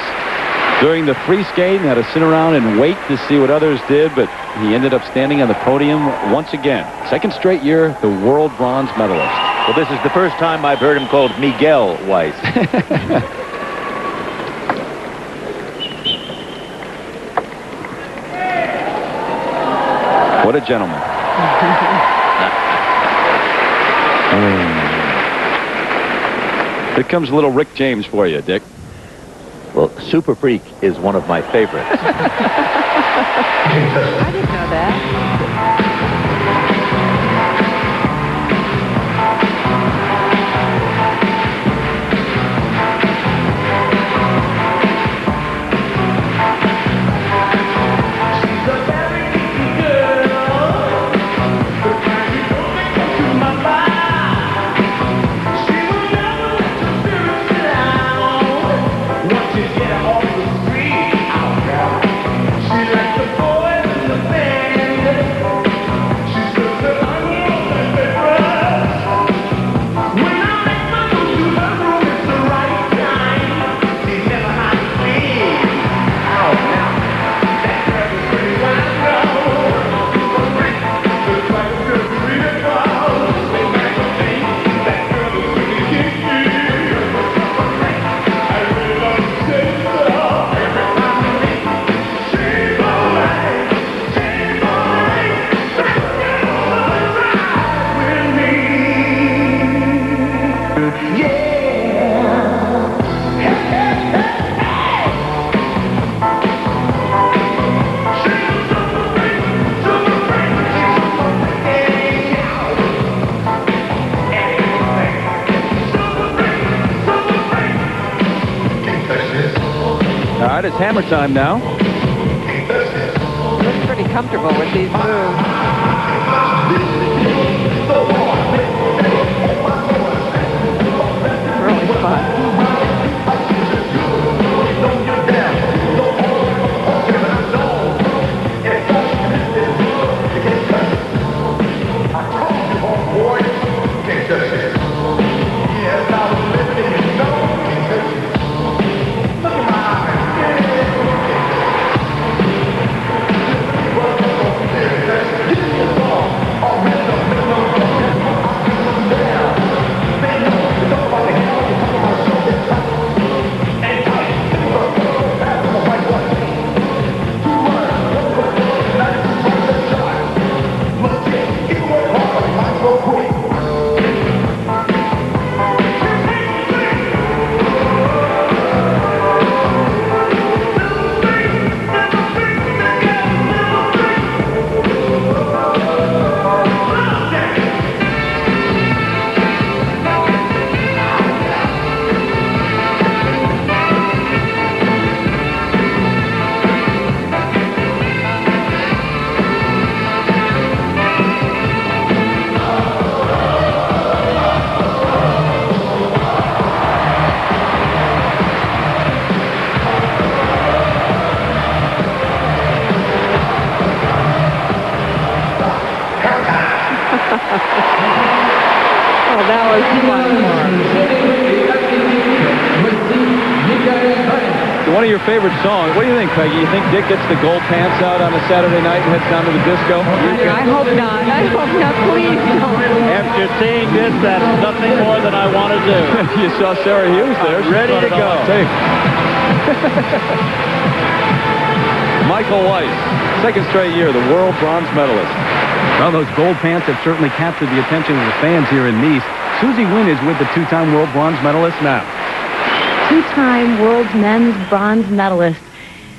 during the free skate, had to sit around and wait to see what others did, but he ended up standing on the podium once again. Second straight year, the world bronze medalist. Well, this is the first time I've heard him called Miguel Weiss. What a gentleman. Here comes little Rick James for you, Dick. Well, Super Freak is one of my favorites. I didn't know that. All right, it's hammer time now. Looks pretty comfortable with these moves. Really fun. Oh, that was fun. One of your favorite songs. What do you think, Peggy? You think Dick gets the gold pants out on a Saturday night and heads down to the disco? I hope not. I hope not. Please don't. After seeing this, that's nothing more than I want to do. You saw Sarah Hughes there. I'm ready to go. Michael Weiss, second straight year, the world bronze medalist. Well, those gold pants have certainly captured the attention of the fans here in Nice. Susie Wynn is with the two-time world bronze medalist now. Two-time world men's bronze medalist.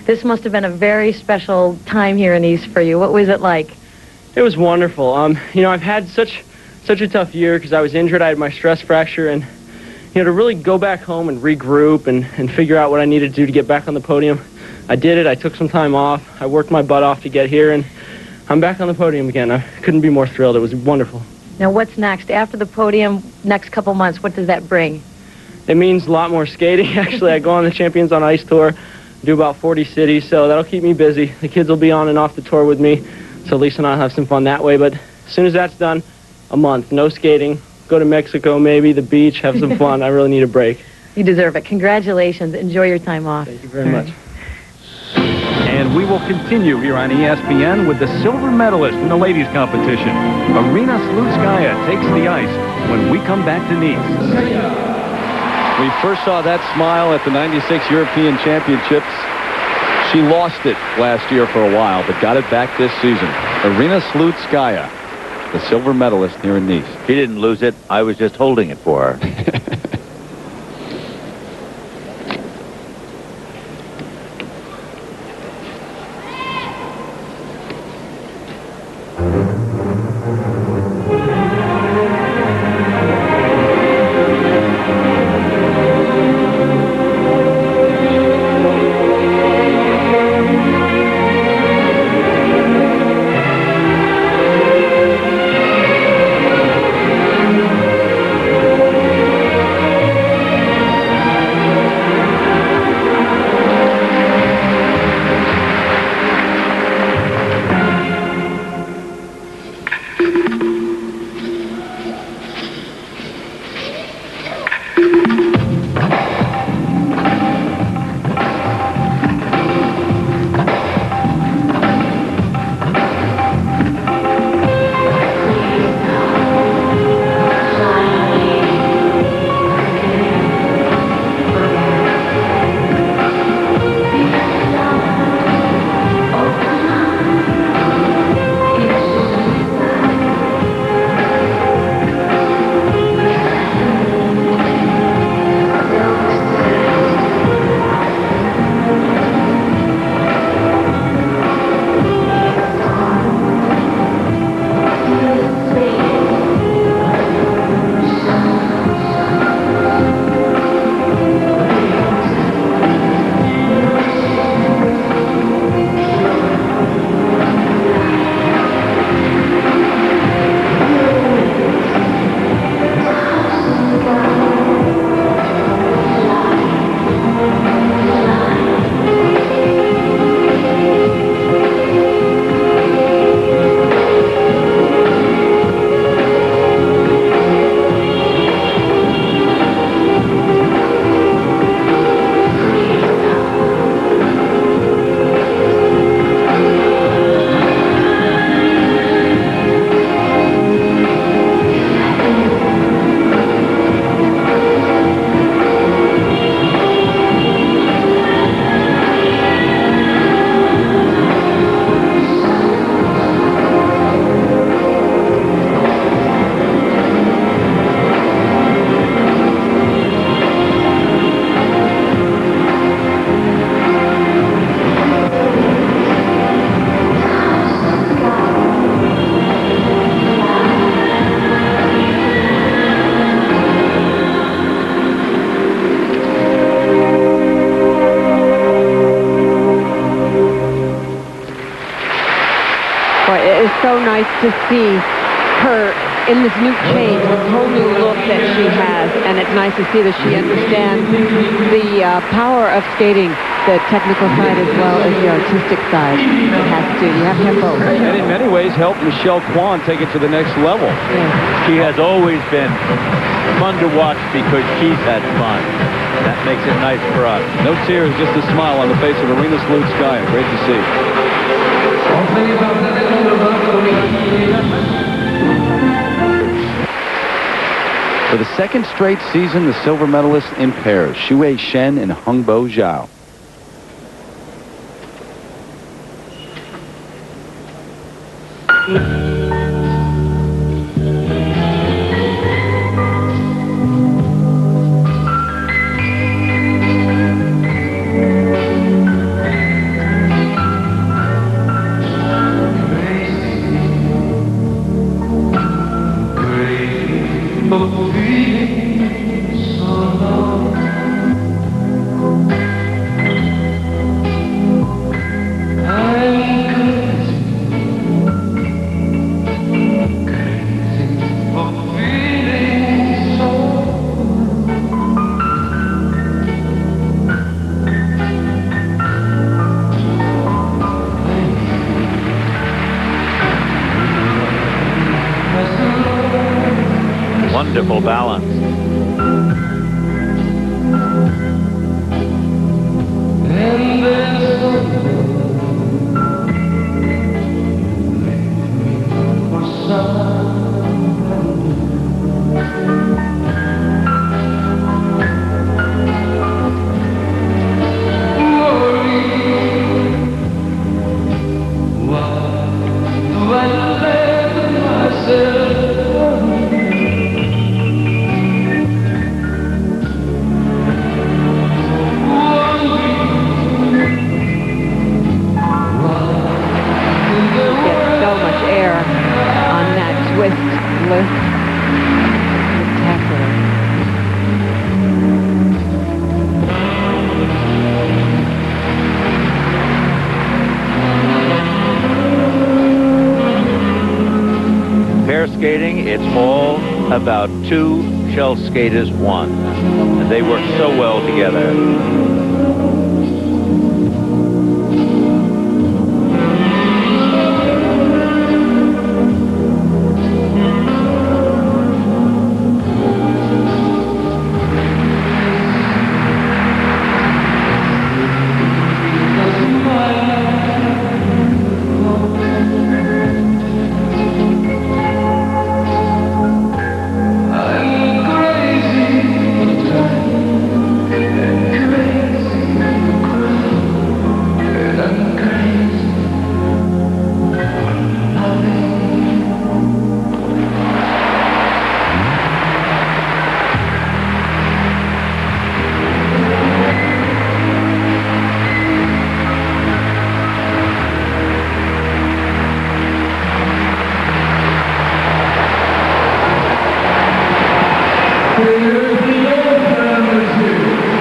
This must have been a very special time here in Nice for you. What was it like? It was wonderful. You know, I've had such such a tough year because I was injured. I had my stress fracture, and to really go back home and regroup and figure out what I needed to do to get back on the podium, I did it. I took some time off. I worked my butt off to get here, and I'm back on the podium again. I couldn't be more thrilled. It was wonderful. Now, what's next? After the podium, next couple months, what does that bring? It means a lot more skating. Actually, I go on the Champions on Ice tour, do about 40 cities, so that'll keep me busy. The kids will be on and off the tour with me, so Lisa and I'll have some fun that way. But as soon as that's done, a month, no skating. Go to Mexico, maybe, the beach, have some fun. I really need a break. You deserve it. Congratulations. Enjoy your time off. Thank you very much. And we will continue here on ESPN with the silver medalist in the ladies' competition. Arina Slutskaya takes the ice when we come back to Nice. We first saw that smile at the 96 European Championships. She lost it last year for a while, but got it back this season. Arina Slutskaya, the silver medalist here in Nice. She didn't lose it. I was just holding it for her. It is so nice to see her in this new change, this whole new look that she has, and it's nice to see that she understands the power of skating, the technical side as well as the artistic side. It has to. You have to have both. And in many ways helped Michelle Kwan take it to the next level. Yeah. She has always been fun to watch because she's had fun. That makes it nice for us. No tears, just a smile on the face of Arina Slutskaya. Great to see. For the second straight season, the silver medalists in pairs, Shen and Hungbo Zhao. Crazy for feeling so alone. I'm crazy for feeling so. Wonderful balance. And there's for Skating, it's all about two shell skaters, one. And they work so well together.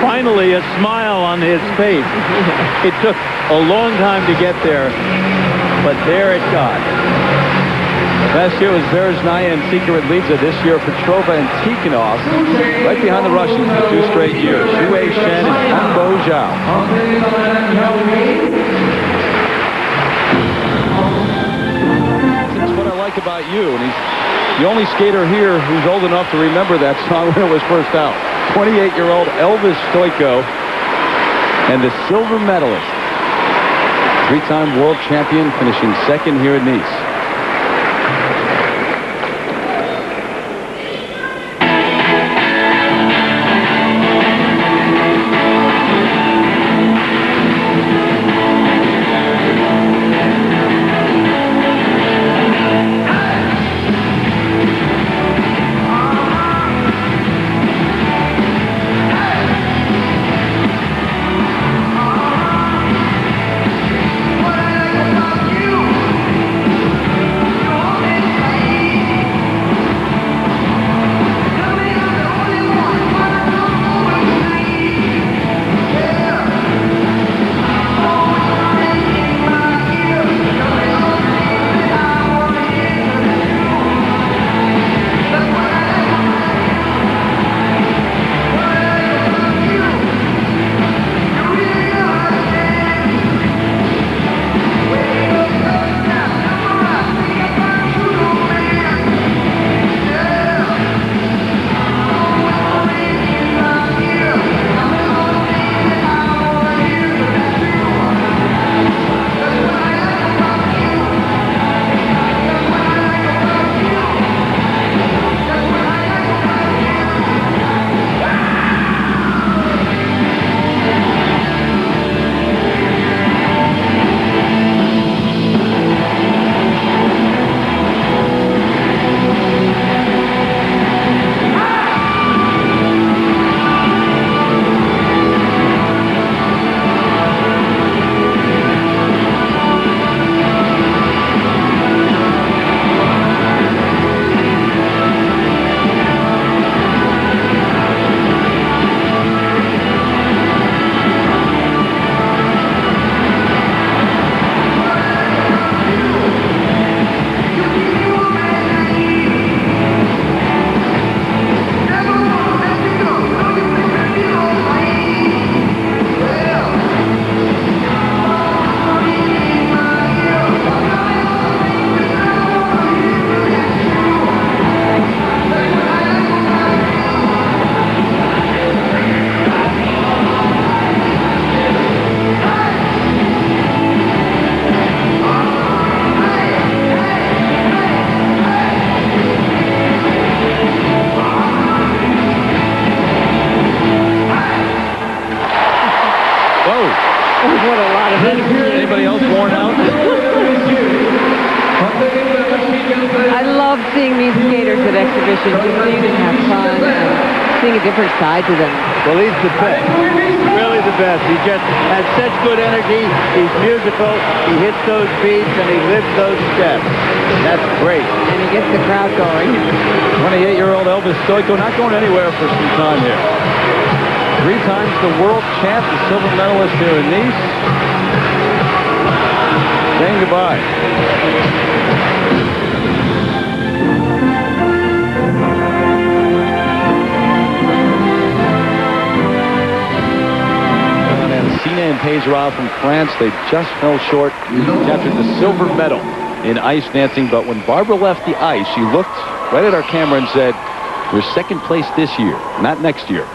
Finally, a smile on his face. It took a long time to get there, but there it got. Last year was Berezhnaya and Secret Lidza. This year, Petrova and Tikhonov. Right behind the Russians for 2 straight years. Shen and Zhao. That's what I like about you. And he's the only skater here who's old enough to remember that song when it was first out. 28-year-old Elvis Stojko, and the silver medalist, 3-time world champion, finishing second here at Nice. seeing these skaters at exhibitions, just seeing them have fun and seeing a different side to them. Well, he's the best. Really the best. He just has such good energy. He's musical. He hits those beats and he lives those steps. That's great. And he gets the crowd going. 28-year-old Elvis Stojko not going anywhere for some time here. 3 times the world champ, the silver medalist here in Nice. Saying goodbye. Sina and Pejara from France, they just fell short. Captured the silver medal in ice dancing, but when Barbara left the ice, she looked right at our camera and said, "We're second place this year, not next year."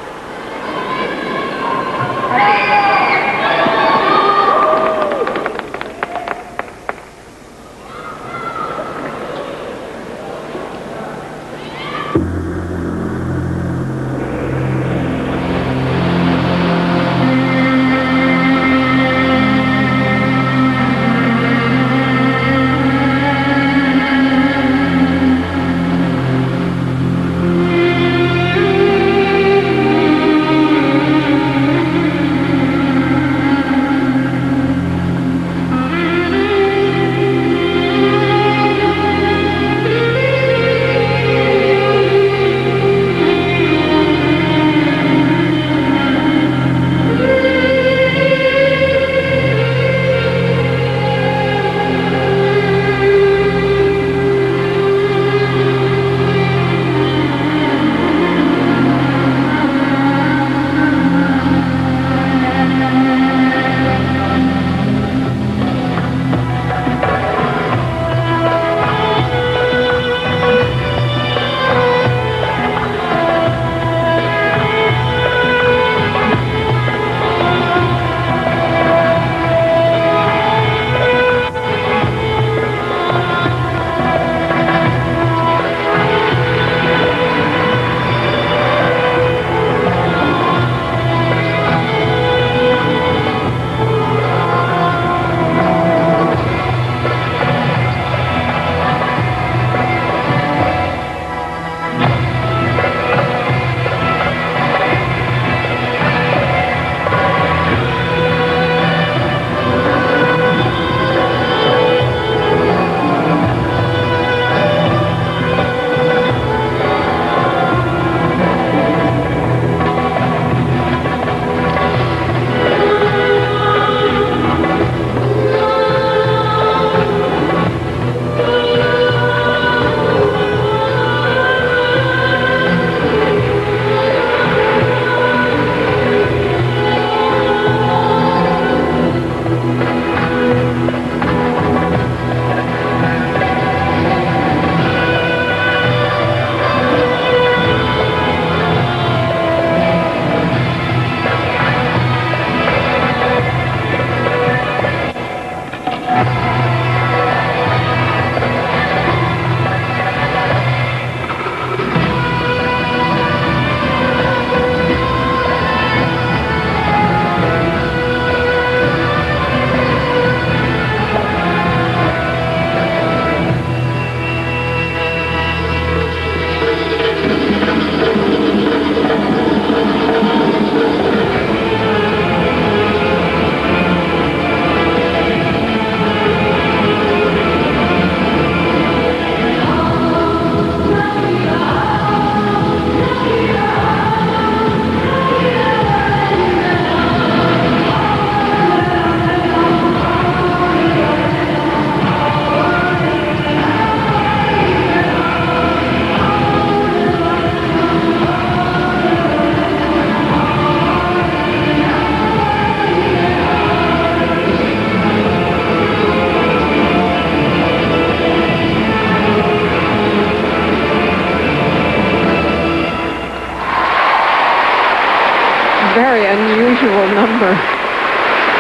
very unusual number.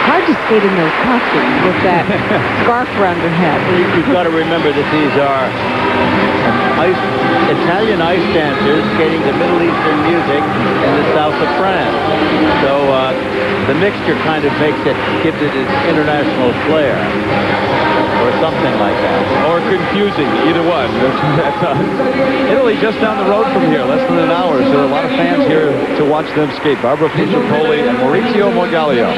Hard to skate in those costumes with that scarf around her head. You've got to remember that these are Italian ice dancers skating the Middle Eastern music in the south of France. So the mixture kind of gives it its international flair. or something like that. Or confusing, either one. Italy just down the road from here, less than an hour, so there are a lot of fans here to watch them skate. Barbara Plushenko and Maurizio Morgalio.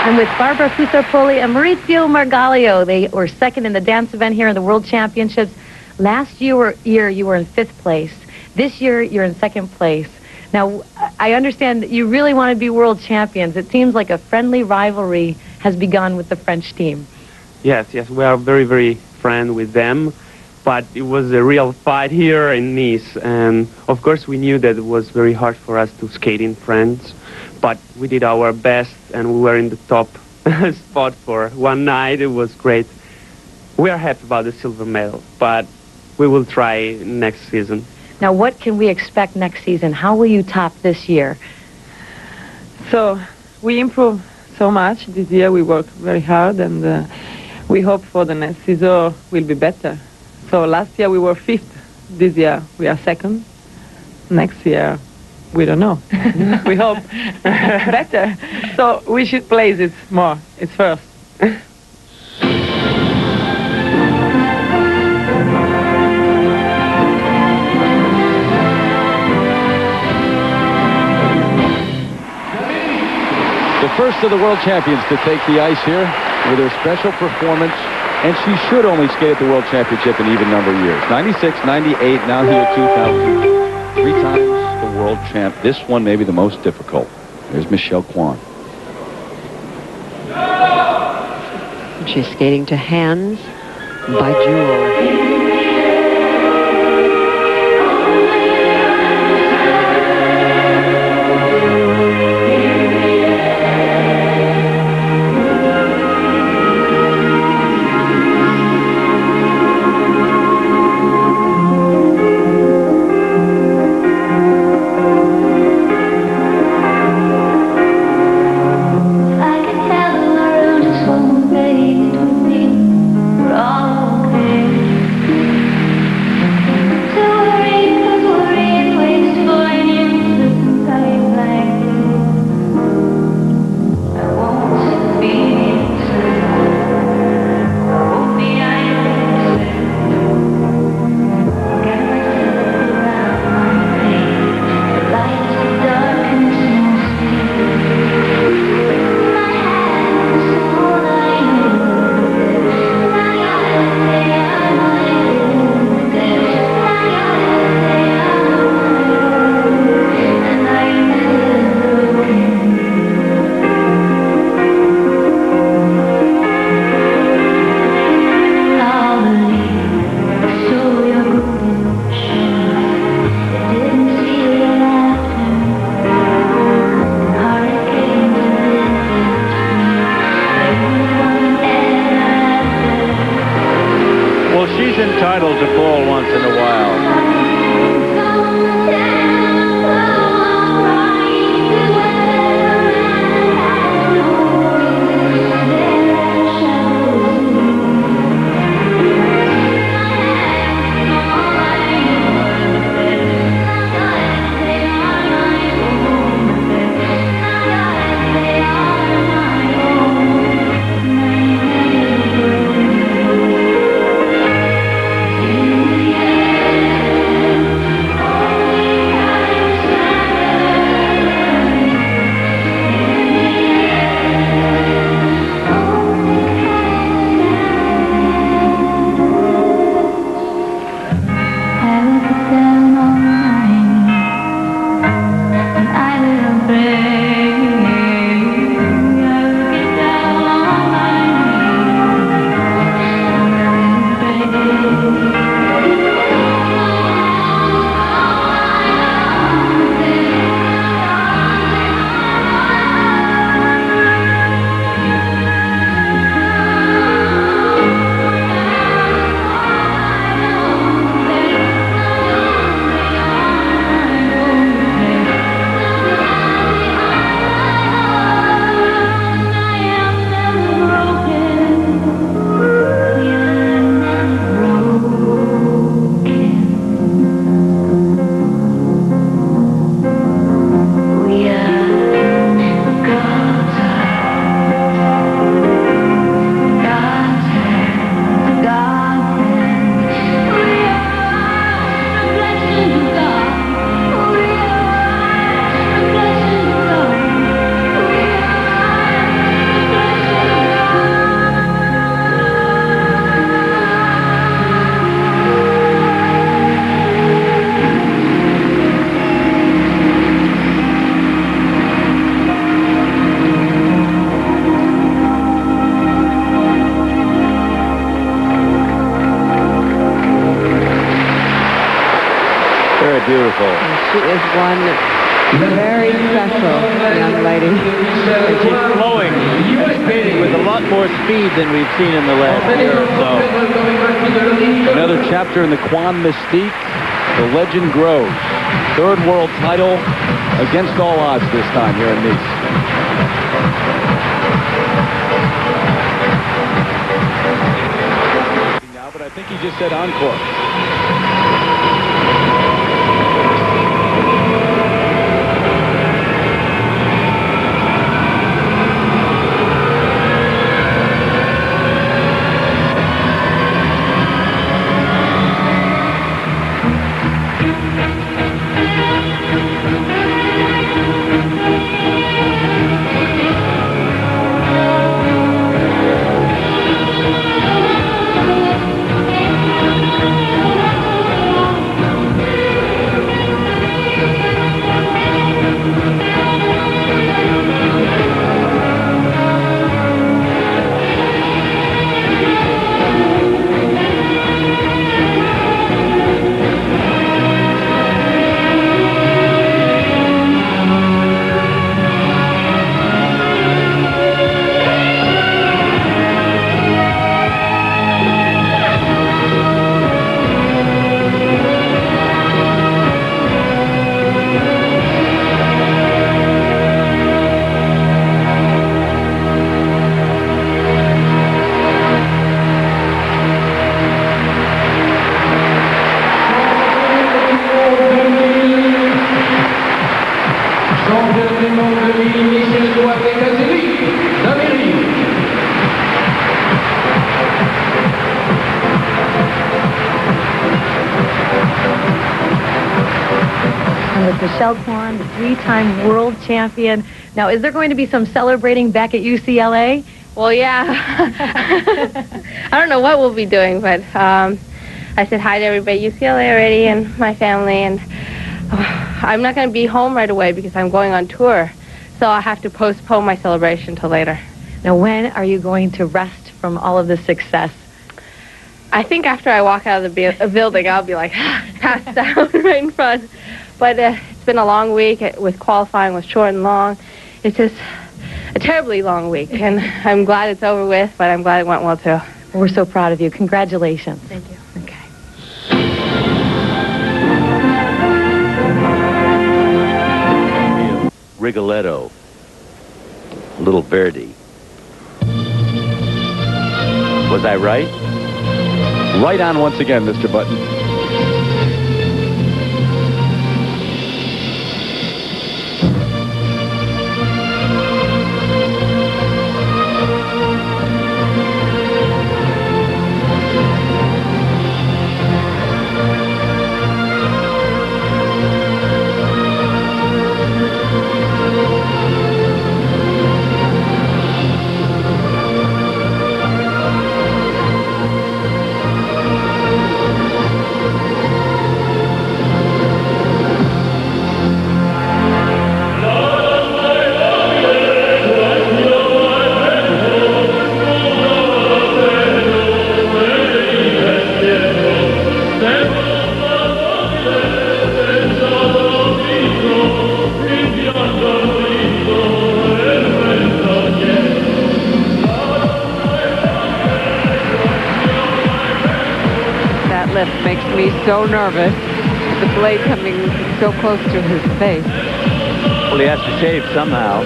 I'm with Barbara Fusarpoli and Maurizio Margalio. They were second in the dance event here in the World Championships. Last year you were in 5th place. This year you're in 2nd place. Now, I understand that you really want to be world champions. It seems like a friendly rivalry has begun with the French team. Yes, we are very, very friendly with them. But it was a real fight here in Nice. And, of course, we knew that it was very hard for us to skate in France. But we did our best, and we were in the top spot for one night. It was great. We are happy about the silver medal, but we will try next season. Now, what can we expect next season? How will you top this year? So, we improved so much. This year we worked very hard, and we hope for the next season will be better. So, last year we were 5th. This year we are 2nd. Next year, we don't know. We hope better. So we should place it more. It's first. The first of the world champions to take the ice here with her special performance, and she should only skate at the World Championship in even number of years. 96, 98, now here 2000. 3 times the world champ. This one may be the most difficult. There's Michelle Kwan. She's skating to hands by Jewel. Entitled to fall once in a while. beautiful. And she is one very special young lady. And she's flowing and skating with a lot more speed than we've seen in the last year or so. Another chapter in the Kwan mystique. The legend grows. Third world title against all odds this time here in Nice. Now, but I think he just said encore. Kwan, the three-time world champion. Now, is there going to be some celebrating back at UCLA? Well, yeah. I don't know what we'll be doing, but I said hi to everybody at UCLA already and my family, and I'm not going to be home right away because I'm going on tour, so I'll have to postpone my celebration till later. Now, when are you going to rest from all of this success? I think after I walk out of the building, I'll be like passed out right in front. But it's been a long week with qualifying with short and long. It's just a terribly long week, and I'm glad it's over with, but I'm glad it went well, too. We're so proud of you. Congratulations. Thank you. Okay. Rigoletto, Little Verdi. Was I right? Right on once again, Mr. Button. Makes me so nervous. The blade coming so close to his face. Well, he has to shave somehow.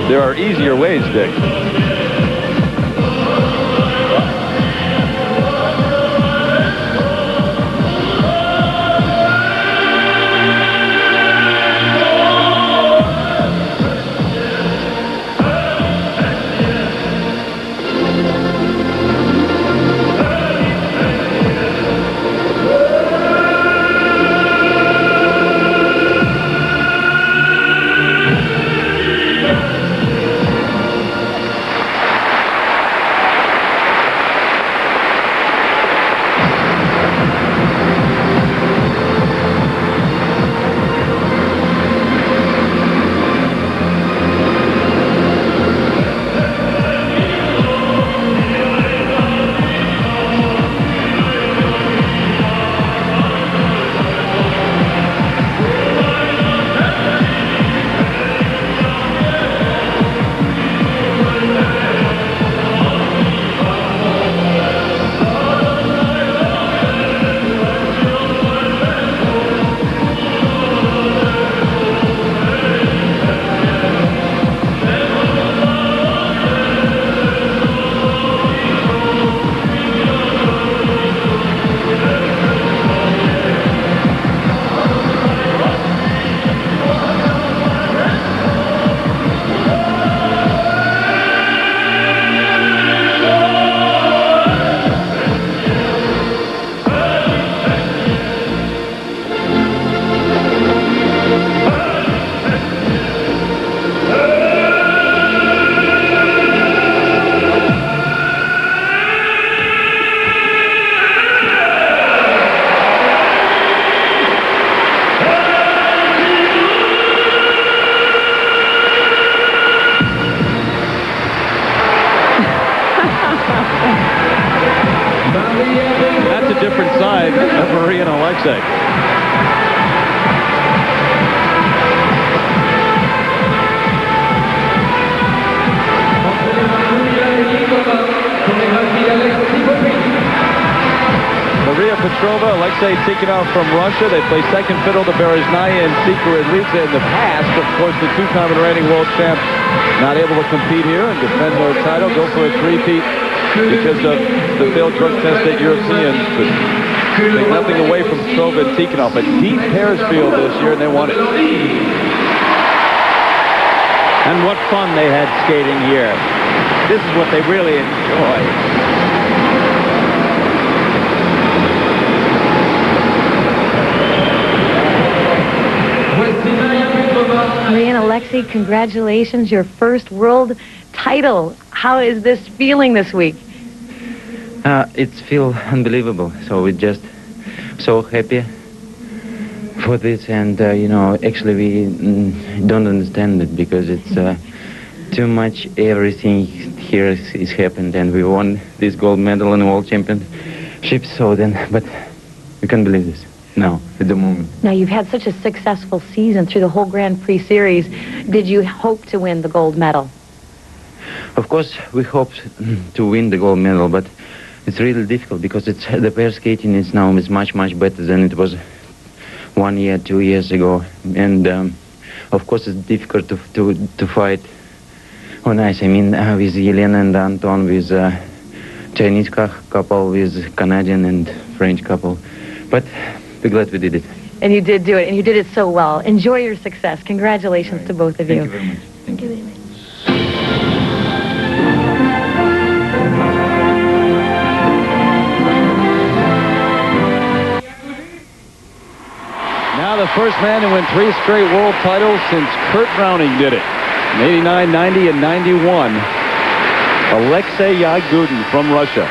There are easier ways, Dick. different side of Maria and Alexei. Maria Petrova, Alexei Tikhonov from Russia. They play second fiddle to Berezhnaya and Sikora-Lidze in the past. Of course, the two-time and reigning world champ not able to compete here and defend their title, go for a three-peat because of the failed drug test at Europeans. But take nothing away from Petrova and Tikhonov. A deep pairs field this year, and they won it. And what fun they had skating here. This is what they really enjoy. Maria and Alexei, congratulations, your first world title. How is this feeling this week? It feels unbelievable. So we're just so happy for this, and you know, actually we don't understand it because it's too much. Everything here is happened, and we won this gold medal in the world championship. So then, but we can't believe this. No, at the moment. Now, you've had such a successful season through the whole Grand Prix series. Did you hope to win the gold medal? Of course, we hoped to win the gold medal, but it's really difficult because it's the pair skating is now much better than it was 1 year, 2 years ago, and of course it's difficult to fight on ice. I mean, with Yelena and Anton, with Chinese couple, with Canadian and French couple, but we're glad we did it. And you did do it, and you did it so well. Enjoy your success. Congratulations to both of you. Thank you very much. Thank you. Now the first man to win 3 straight world titles since Kurt Browning did it. In 89, 90, and 91. Alexei Yagudin from Russia.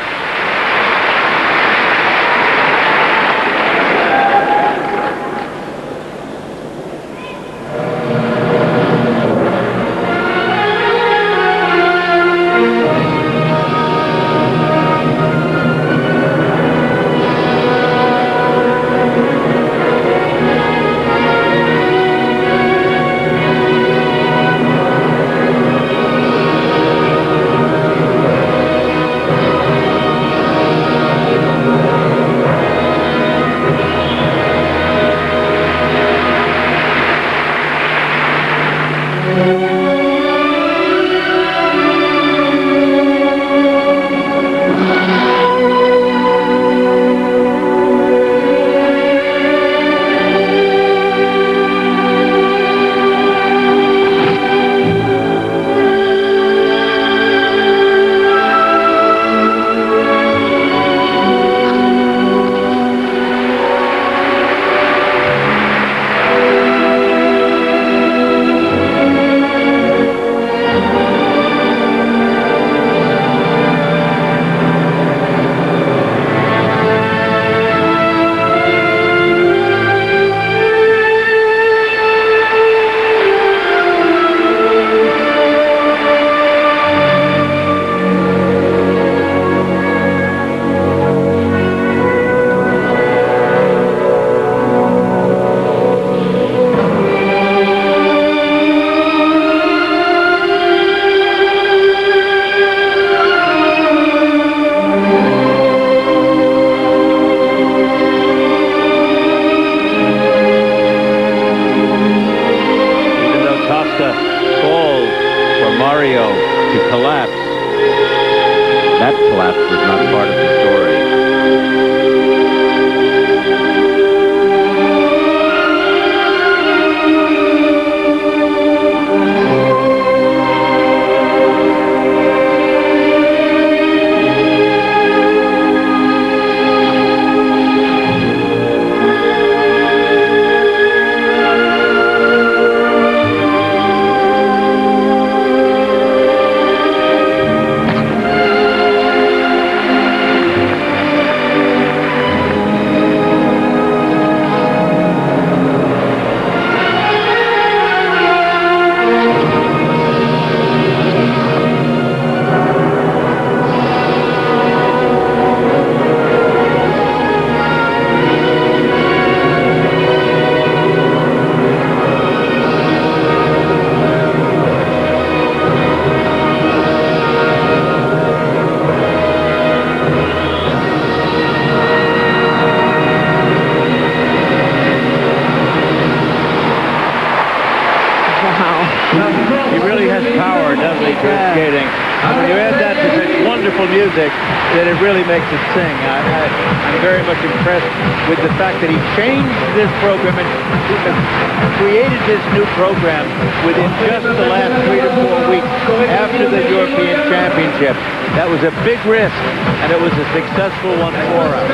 When you add that to such wonderful music, that it really makes it sing. I'm very much impressed with the fact that he changed this program and created this new program within just the last 3 to 4 weeks after the European Championship. That was a big risk, and it was a successful one for us.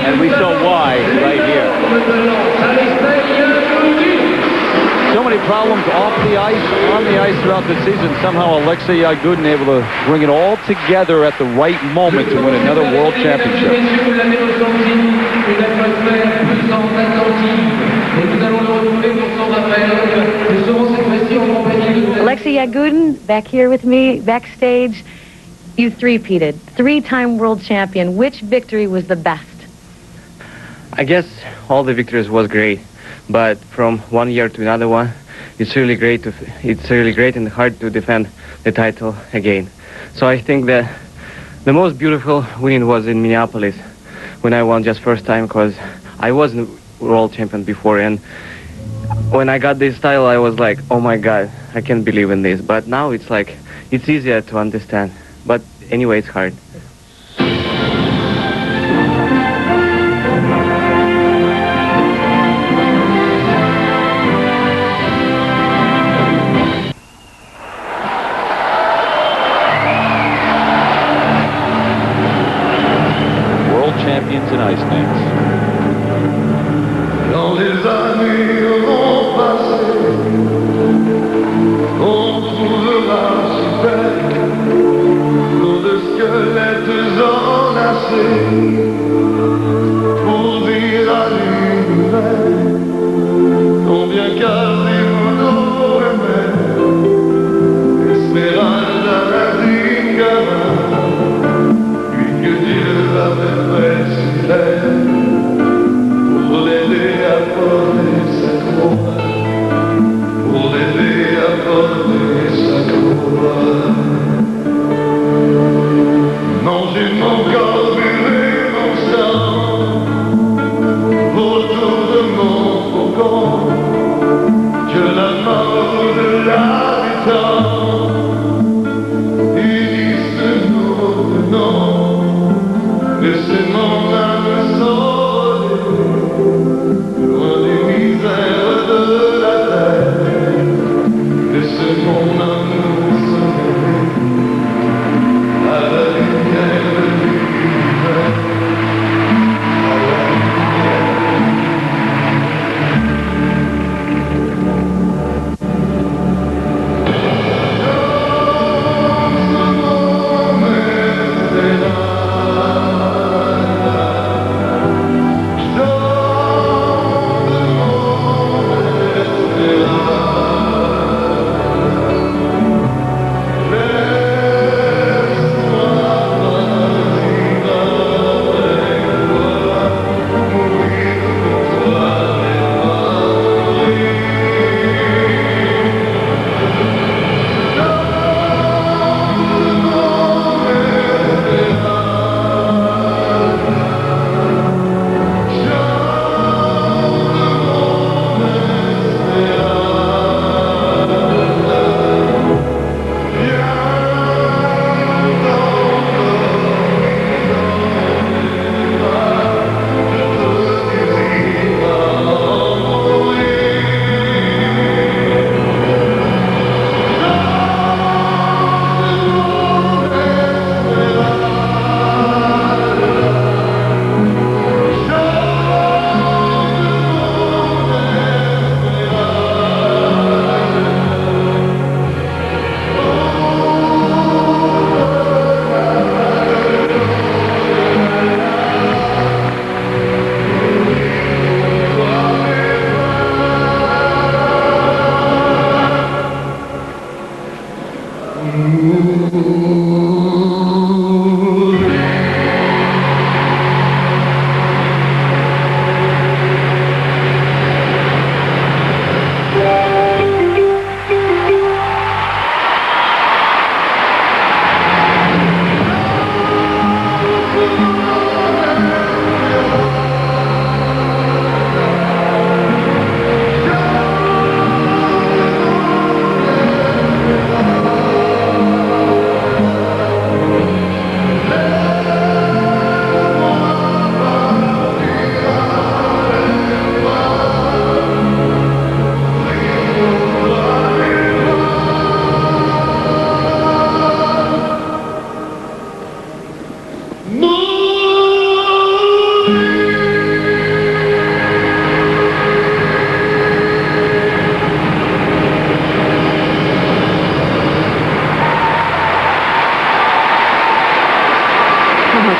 And we saw why right here. So many problems off the ice, on the ice throughout the season. Somehow Alexei Yagudin able to bring it all together at the right moment to win another World Championship. Alexei Yagudin, back here with me, backstage. You three-peated, 3-time world champion. Which victory was the best? I guess all the victories was great, but from one year to another one, it's really great and hard to defend the title again. So I think that the most beautiful winning was in Minneapolis when I won just first time, because I wasn't world champion before, and when I got this title I was like, oh my god, I can't believe in this. But now it's like, it's easier to understand, but anyway, it's hard. Champions in ice dance. Dans les années auront passé, on trouvera super pour de squelettes enlacés, pour dire à l'univers combien cassez-vous nos remèdes, Esmeralda la Zingara, puis que Dieu l'avait fait si belle pour l'aider à porter sa couronne, pour l'aider à porter sa couronne. Non, j'ai mon corps brûlé, mon sang, autour de mon faucon, que la mort de l'habitant unisse nos noms. Laissez mon âme s'envoler, loin des misères de la terre. Laissez mon âme s'envoler, à la lumière de l'univers.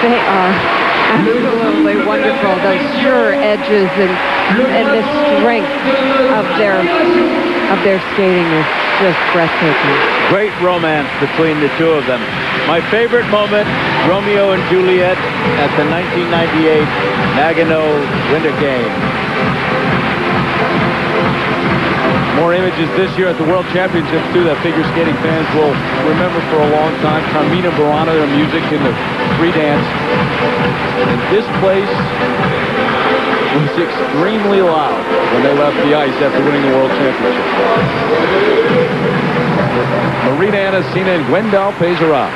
they are absolutely wonderful. Those sure edges and the strength of their skating is just breathtaking. Great romance between the two of them. My favorite moment, Romeo and Juliet at the 1998 Nagano Winter Games. More images this year at the World Championships, too, that figure skating fans will remember for a long time. Carmina Burana, their music in the free dance. And this place was extremely loud when they left the ice after winning the World Championship. Marina Anasina and Gwendal Pezera.